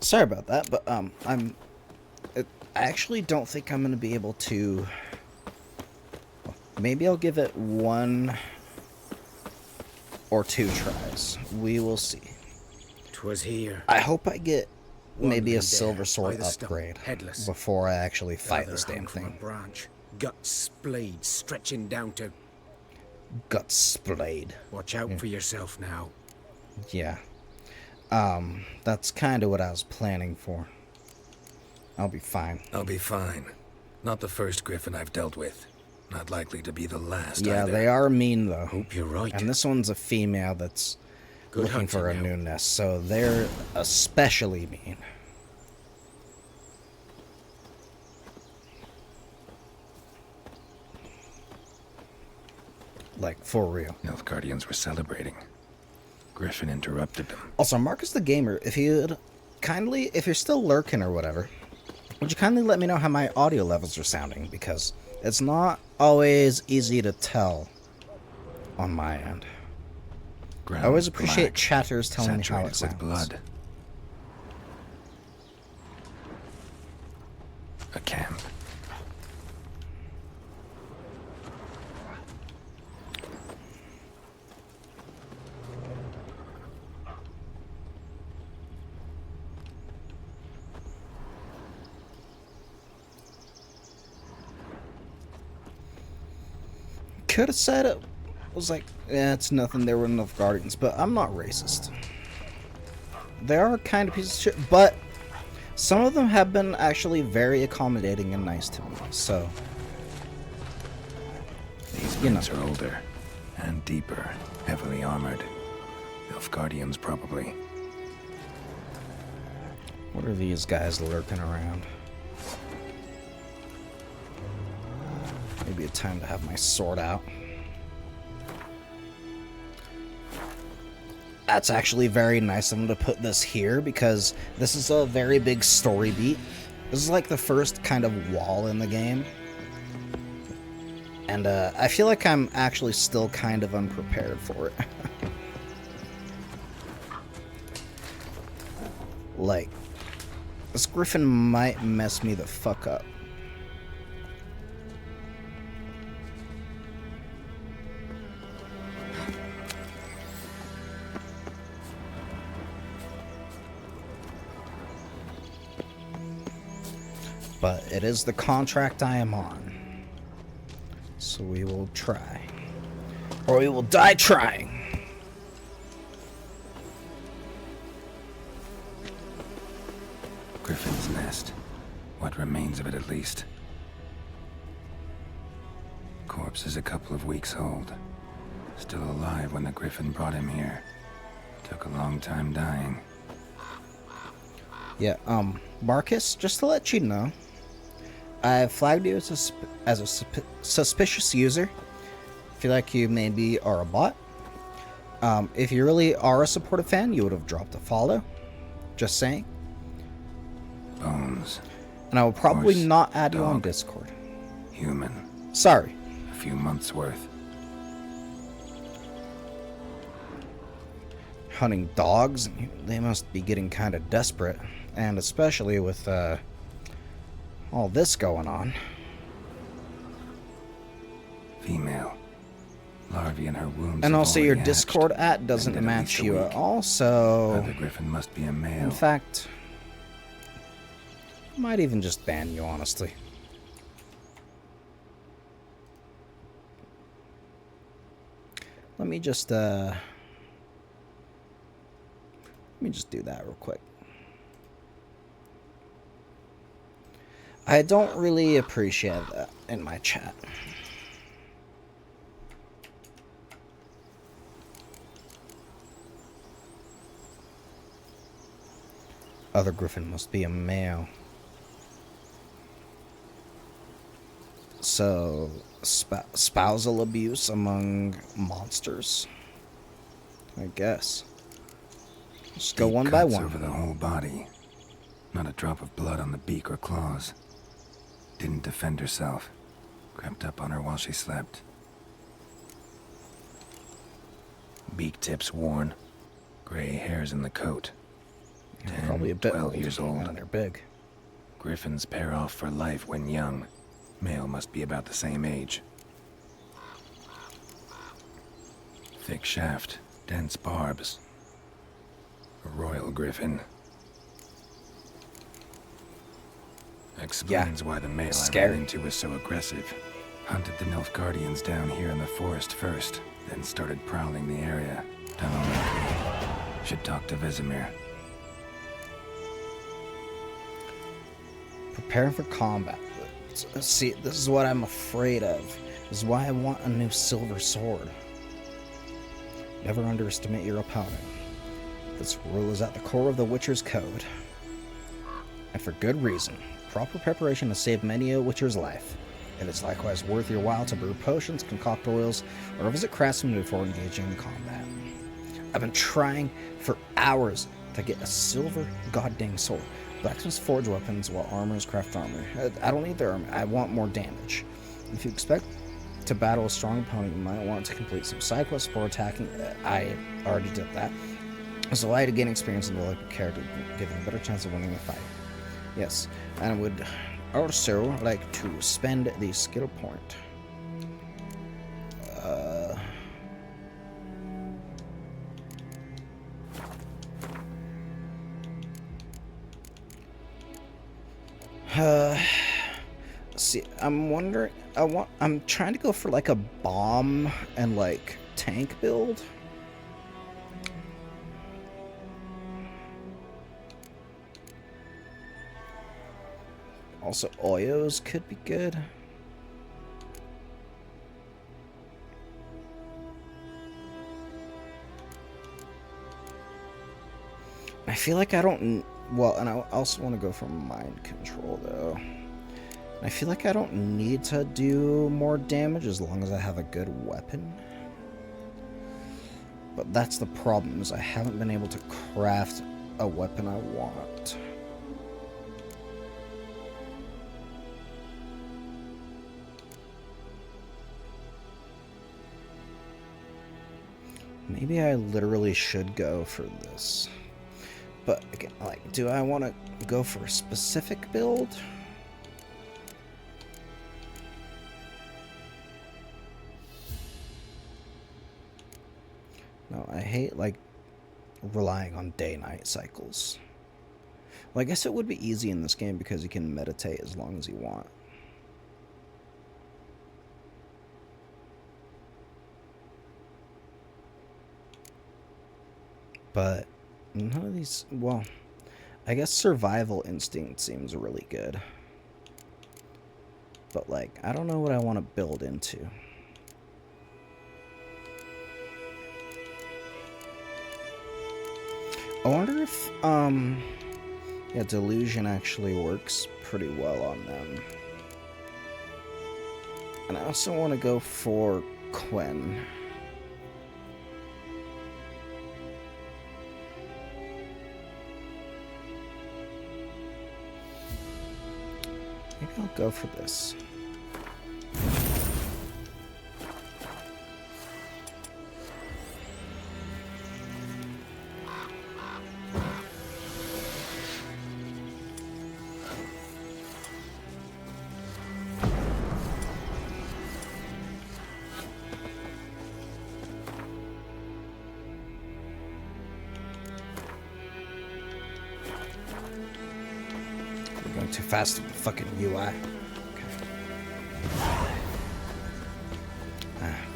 Sorry about that, but I actually don't think I'm going to be able to... Maybe I'll give it 1 or 2 tries. We will see. 'Twas here. I hope I get maybe a Wandering silver there, sword by the stone, upgrade headless. before I actually fight Other this damn hung from a thing. branch, gut splayed, stretching down to... Gut splayed. Watch out Yeah. for yourself now. Yeah. That's kind of what I was planning for. I'll be fine. I'll be fine. Not the first griffin I've dealt with. Not likely to be the last Yeah, either. they are mean, though. Hope you're right. And this one's a female that's Good looking for a hunting new nest, so they're especially mean. Like, for real. Nilfgaardians were celebrating. Griffin interrupted them. Also, Marcus the Gamer, if you'd kindly, if you're still lurking or whatever, would you kindly let me know how my audio levels are sounding? Because it's not always easy to tell on my end. I always appreciate black, chatters telling me how it saturated sounds. with blood. A camp. Could have said it was like, yeah, it's nothing, there were enough guardians, but I'm not racist. They are kind of pieces of shit, but some of them have been actually very accommodating and nice to me, so... These prints are older and deeper, heavily armored. Nilfgaardians, probably. What are these guys lurking around? Maybe a time to have my sword out. That's actually very nice of them to put this here, because this is a very big story beat. This is like the first kind of wall in the game. And I feel like I'm actually still kind of unprepared for it. Like, this griffin might mess me the fuck up. But it is the contract I am on. So we will try. Or we will die trying. Griffin's nest. What remains of it, at least. Corpse is a couple of weeks old. Still alive when the Griffin brought him here. Took a long time dying. Yeah, Marcus, just to let you know, I flagged you as a suspicious user. Feel like you maybe are a bot. If you really are a supportive fan, you would have dropped a follow. Just saying. Bones. And I will probably Horse, not add you on dog, Discord. Human. Sorry. A few months' worth. Hunting dogs, they must be getting kind of desperate. And especially with all this going on. Female. Larvae in her wombs. And also your hatched. Discord at doesn't Ended at match least a you week. at all, so... Other Griffin must be a male. In fact... I might even just ban you, honestly. Let me just do that real quick. I don't really appreciate that in my chat. Other Griffin must be a male. So, spousal abuse among monsters? I guess. Just go Deep one by cuts one. over the whole body. Not a drop of blood on the beak or claws. Didn't defend herself. Crept up on her while she slept. Beak tips worn. Gray hairs in the coat. Probably a bit 12 old, years old. and they're big. Griffins pair off for life when young. Male must be about the same age. Thick shaft, dense barbs. A royal griffin. Explains why the male I ran into was so aggressive. Hunted the Nilfgaardians down here in the forest first, then started prowling the area. Done already. Should talk to Vesemir. Prepare for combat. See, this is what I'm afraid of. This is why I want a new silver sword. Never underestimate your opponent. This rule is at the core of the Witcher's code. And for good reason. Proper preparation has saved many a Witcher's life. It is likewise worth your while to brew potions, concoct oils, or visit craftsmen before engaging in combat. I've been trying for hours to get a silver goddamn sword. Blacksmiths forge weapons while armors craft armor. I don't need their armor, I want more damage. If you expect to battle a strong opponent, you might want to complete some side quests before attacking. I already did that. It's a way to gain experience and develop a character, giving a better chance of winning the fight. Yes, and I would also like to spend the skill point. See, I'm wondering. I'm trying to go for like a bomb and like tank build. Also, Oyos could be good. I feel like I don't... Well, and I also want to go for mind control, though. I feel like I don't need to do more damage as long as I have a good weapon. But that's the problem, is I haven't been able to craft a weapon I want. Maybe I literally should go for this. But again, like, do I want to go for a specific build? No, I hate, like, relying on day-night cycles. Well, I guess it would be easy in this game because you can meditate as long as you want. But none of these, well, I guess survival instinct seems really good. But like, I don't know what I want to build into. I wonder if, yeah, delusion actually works pretty well on them. And I also want to go for Quinn. Maybe I'll go for this. Too fast with the fucking UI. Okay.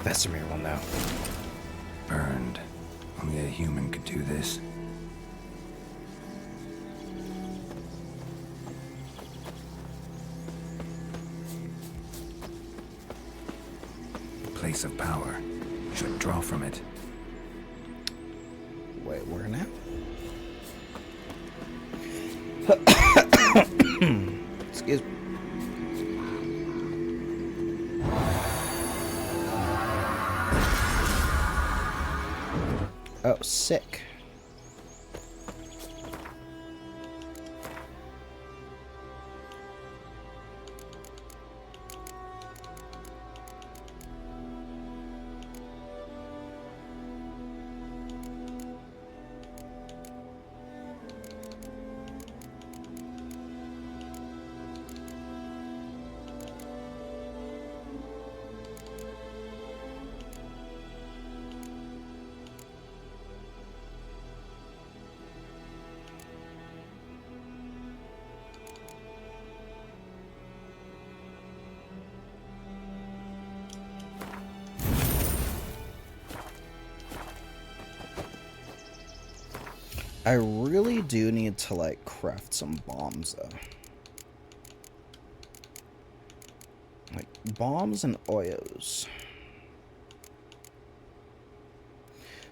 Vesemir will know. Burned. Only a human could do this. Place of power. Should draw from it. Wait, where now? Excuse me. Oh, sick. I really do need to, like, craft some bombs, though. Like, bombs and Oyos.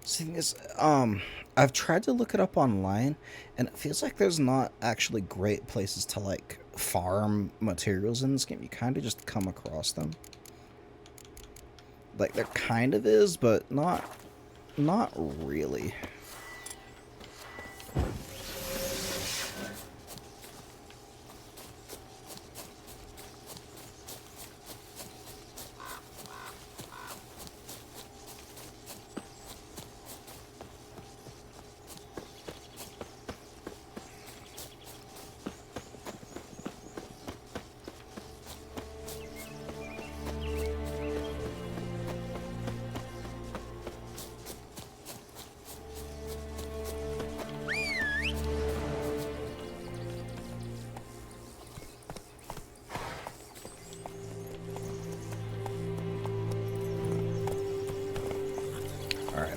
The thing is, I've tried to look it up online, and it feels like there's not actually great places to, like, farm materials in this game. You kind of just come across them. Like, there kind of is, but not really.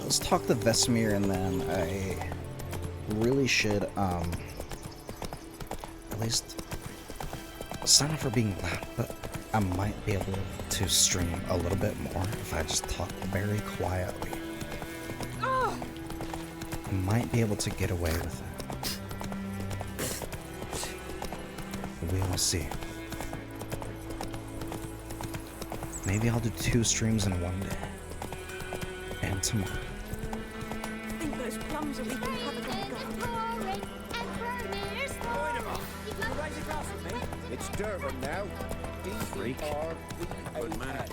Let's talk to Vesemir, and then I really should, at least sign up for being loud, but I might be able to stream a little bit more if I just talk very quietly. I might be able to get away with it. We will see. Maybe I'll do 2 streams in one day. And tomorrow. Those plums are leaving covered in It's Durban now. Freak. Good man.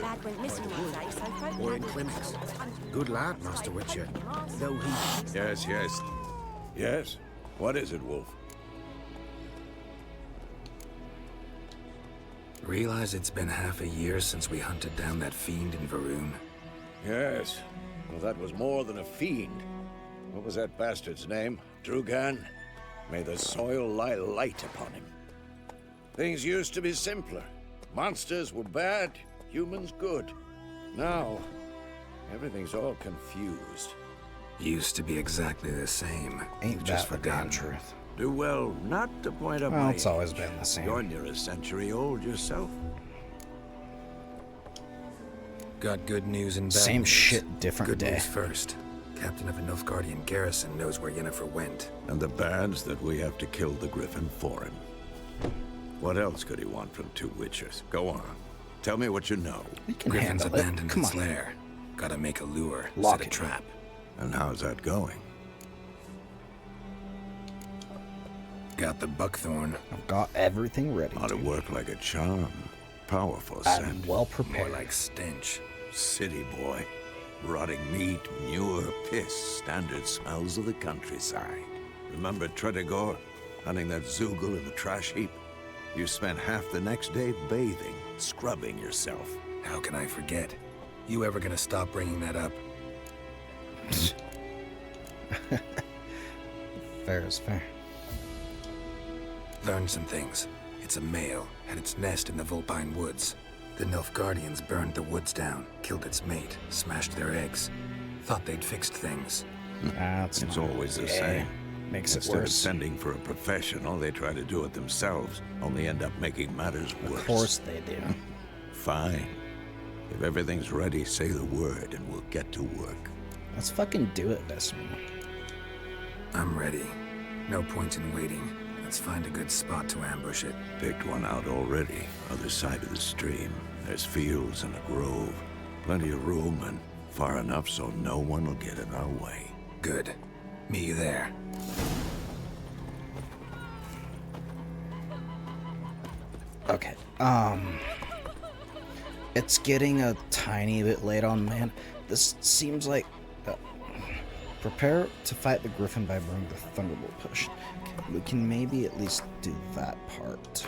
Lad went missing one day, so folk Or in clinics. Good lad, Master Witcher. Though he... Yes, yes. Yes? What is it, Wolf? Realize it's been half a year since we hunted down that fiend in Varun? Yes. Well, that was more than a fiend. What was that bastard's name? Drugan? May the soil lie light upon him. Things used to be simpler. Monsters were bad, humans good. Now, Everything's all confused. Used to be exactly the same. Ain't You've just that the damn forgotten. truth? Do well not to point out Well, my it's always age. been the same. You're near a century old yourself. Got good news and bad Same news. shit, different good day. News first. Captain of a Nilfgaardian garrison knows where Yennefer went. And the bad's that we have to kill the Griffin for him. What else could he want from two witchers? Go on. Tell me what you know. Griffin's abandoned its lair. Gotta make a lure, Lock set a it. trap. And how's that going? Got the buckthorn. I've got everything ready. Ought to work like a charm. Powerful I'm scent. well prepared. More like stench. City boy. Rotting meat, manure, piss. Standard smells of the countryside. Remember Tredegor? Hunting that Zoogle in the trash heap? You spent half the next day bathing, scrubbing yourself. How can I forget? You ever gonna stop bringing that up? Fair is fair. Learned some things. It's a male, had its nest in the Vulpine Woods. The Nilfgaardians burned the woods down, killed its mate, smashed their eggs. Thought they'd fixed things. It's always the same. Makes it Instead of worse. sending for a professional, they try to do it themselves, only end up making matters worse. Of course they do. Fine. If everything's ready, say the word and we'll get to work. Let's fucking do it, Vesemir. I'm ready. No point in waiting. Let's find a good spot to ambush it. Picked one out already, other side of the stream. There's fields and a grove. Plenty of room and far enough so no one will get in our way. Good. Meet you there. Okay. It's getting a tiny bit late on, man. This seems like... prepare to fight the Griffin by burning the Thunderbolt push. We can maybe at least do that part.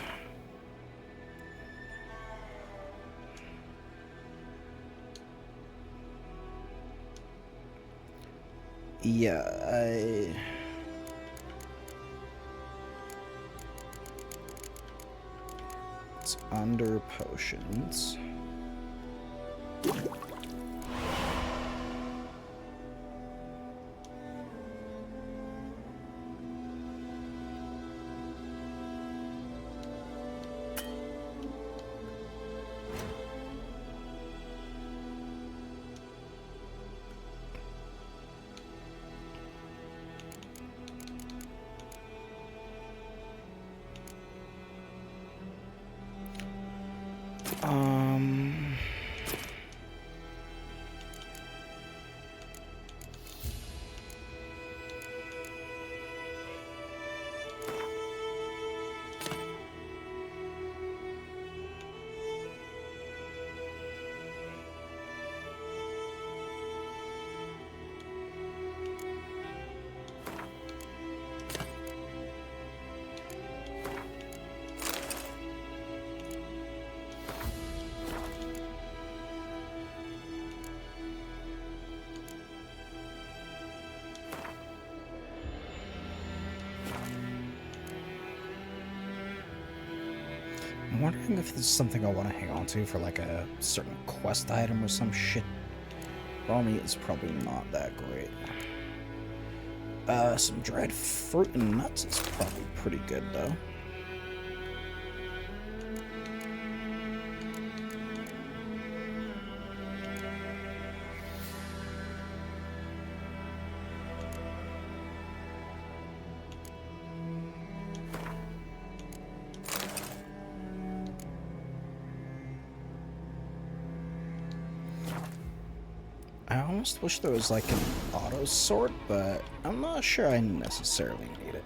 Yeah, it's under potions. I'm wondering if this is something I want to hang on to for like a certain quest item or some shit. Raw meat is probably not that great. Some dried fruit and nuts is probably pretty good though. I almost wish there was like an auto sort, but I'm not sure I necessarily need it.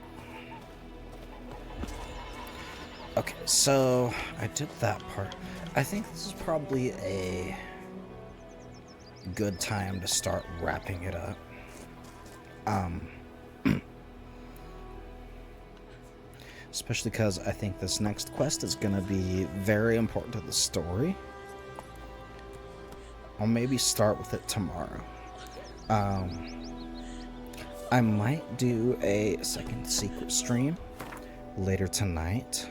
Okay, so I did that part. I think this is probably a good time to start wrapping it up. Especially because I think this next quest is going to be very important to the story. I'll maybe start with it tomorrow. I might do a second secret stream later tonight.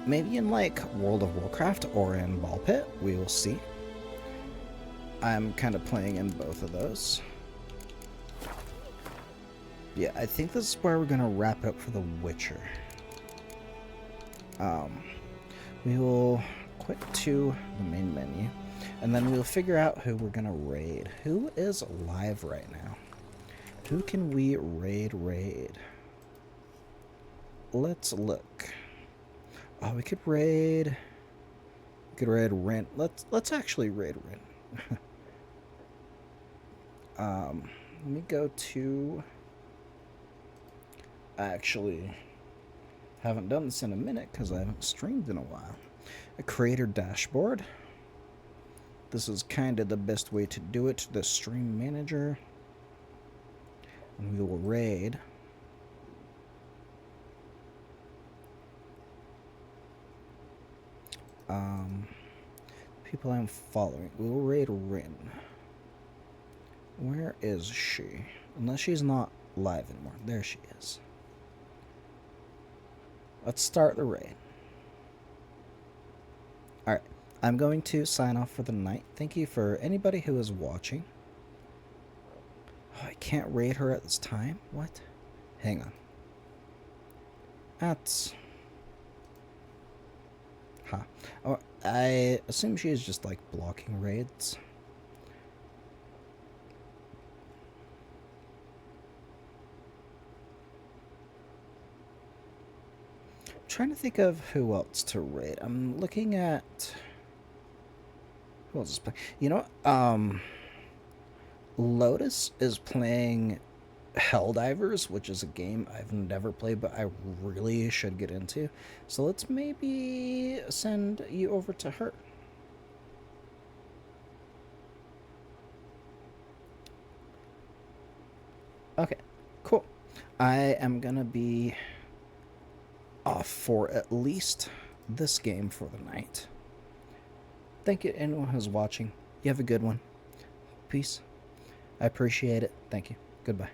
Maybe in like World of Warcraft or in Ball Pit. We will see. I'm kind of playing in both of those. Yeah, I think this is where we're gonna wrap up for The Witcher. We will quit to the main menu, and then we'll figure out who we're gonna raid. Who is live right now? Who can we raid? Let's look. Oh, we could raid. We could raid Rin. Let's actually raid Rin. Let me go to. I actually haven't done this in a minute because I haven't streamed in a while. A creator dashboard. This is kind of the best way to do it. The stream manager. And we will raid. People I'm following. We will raid Rin. Where is she? Unless she's not live anymore. There she is. Let's start the raid. Alright. I'm going to sign off for the night. Thank you for anybody who is watching. Oh, I can't raid her at this time? What? Hang on. That's... Huh. Oh, I assume she is just like blocking raids. I'm trying to think of who else to raid. I'm looking at who else is playing. You know, Lotus is playing Helldivers, which is a game I've never played, but I really should get into. So let's maybe send you over to her. Okay, cool. I am gonna be off for at least this game for the night. Thank you to anyone who's watching. You have a good one. Peace. I appreciate it. Thank you. Goodbye.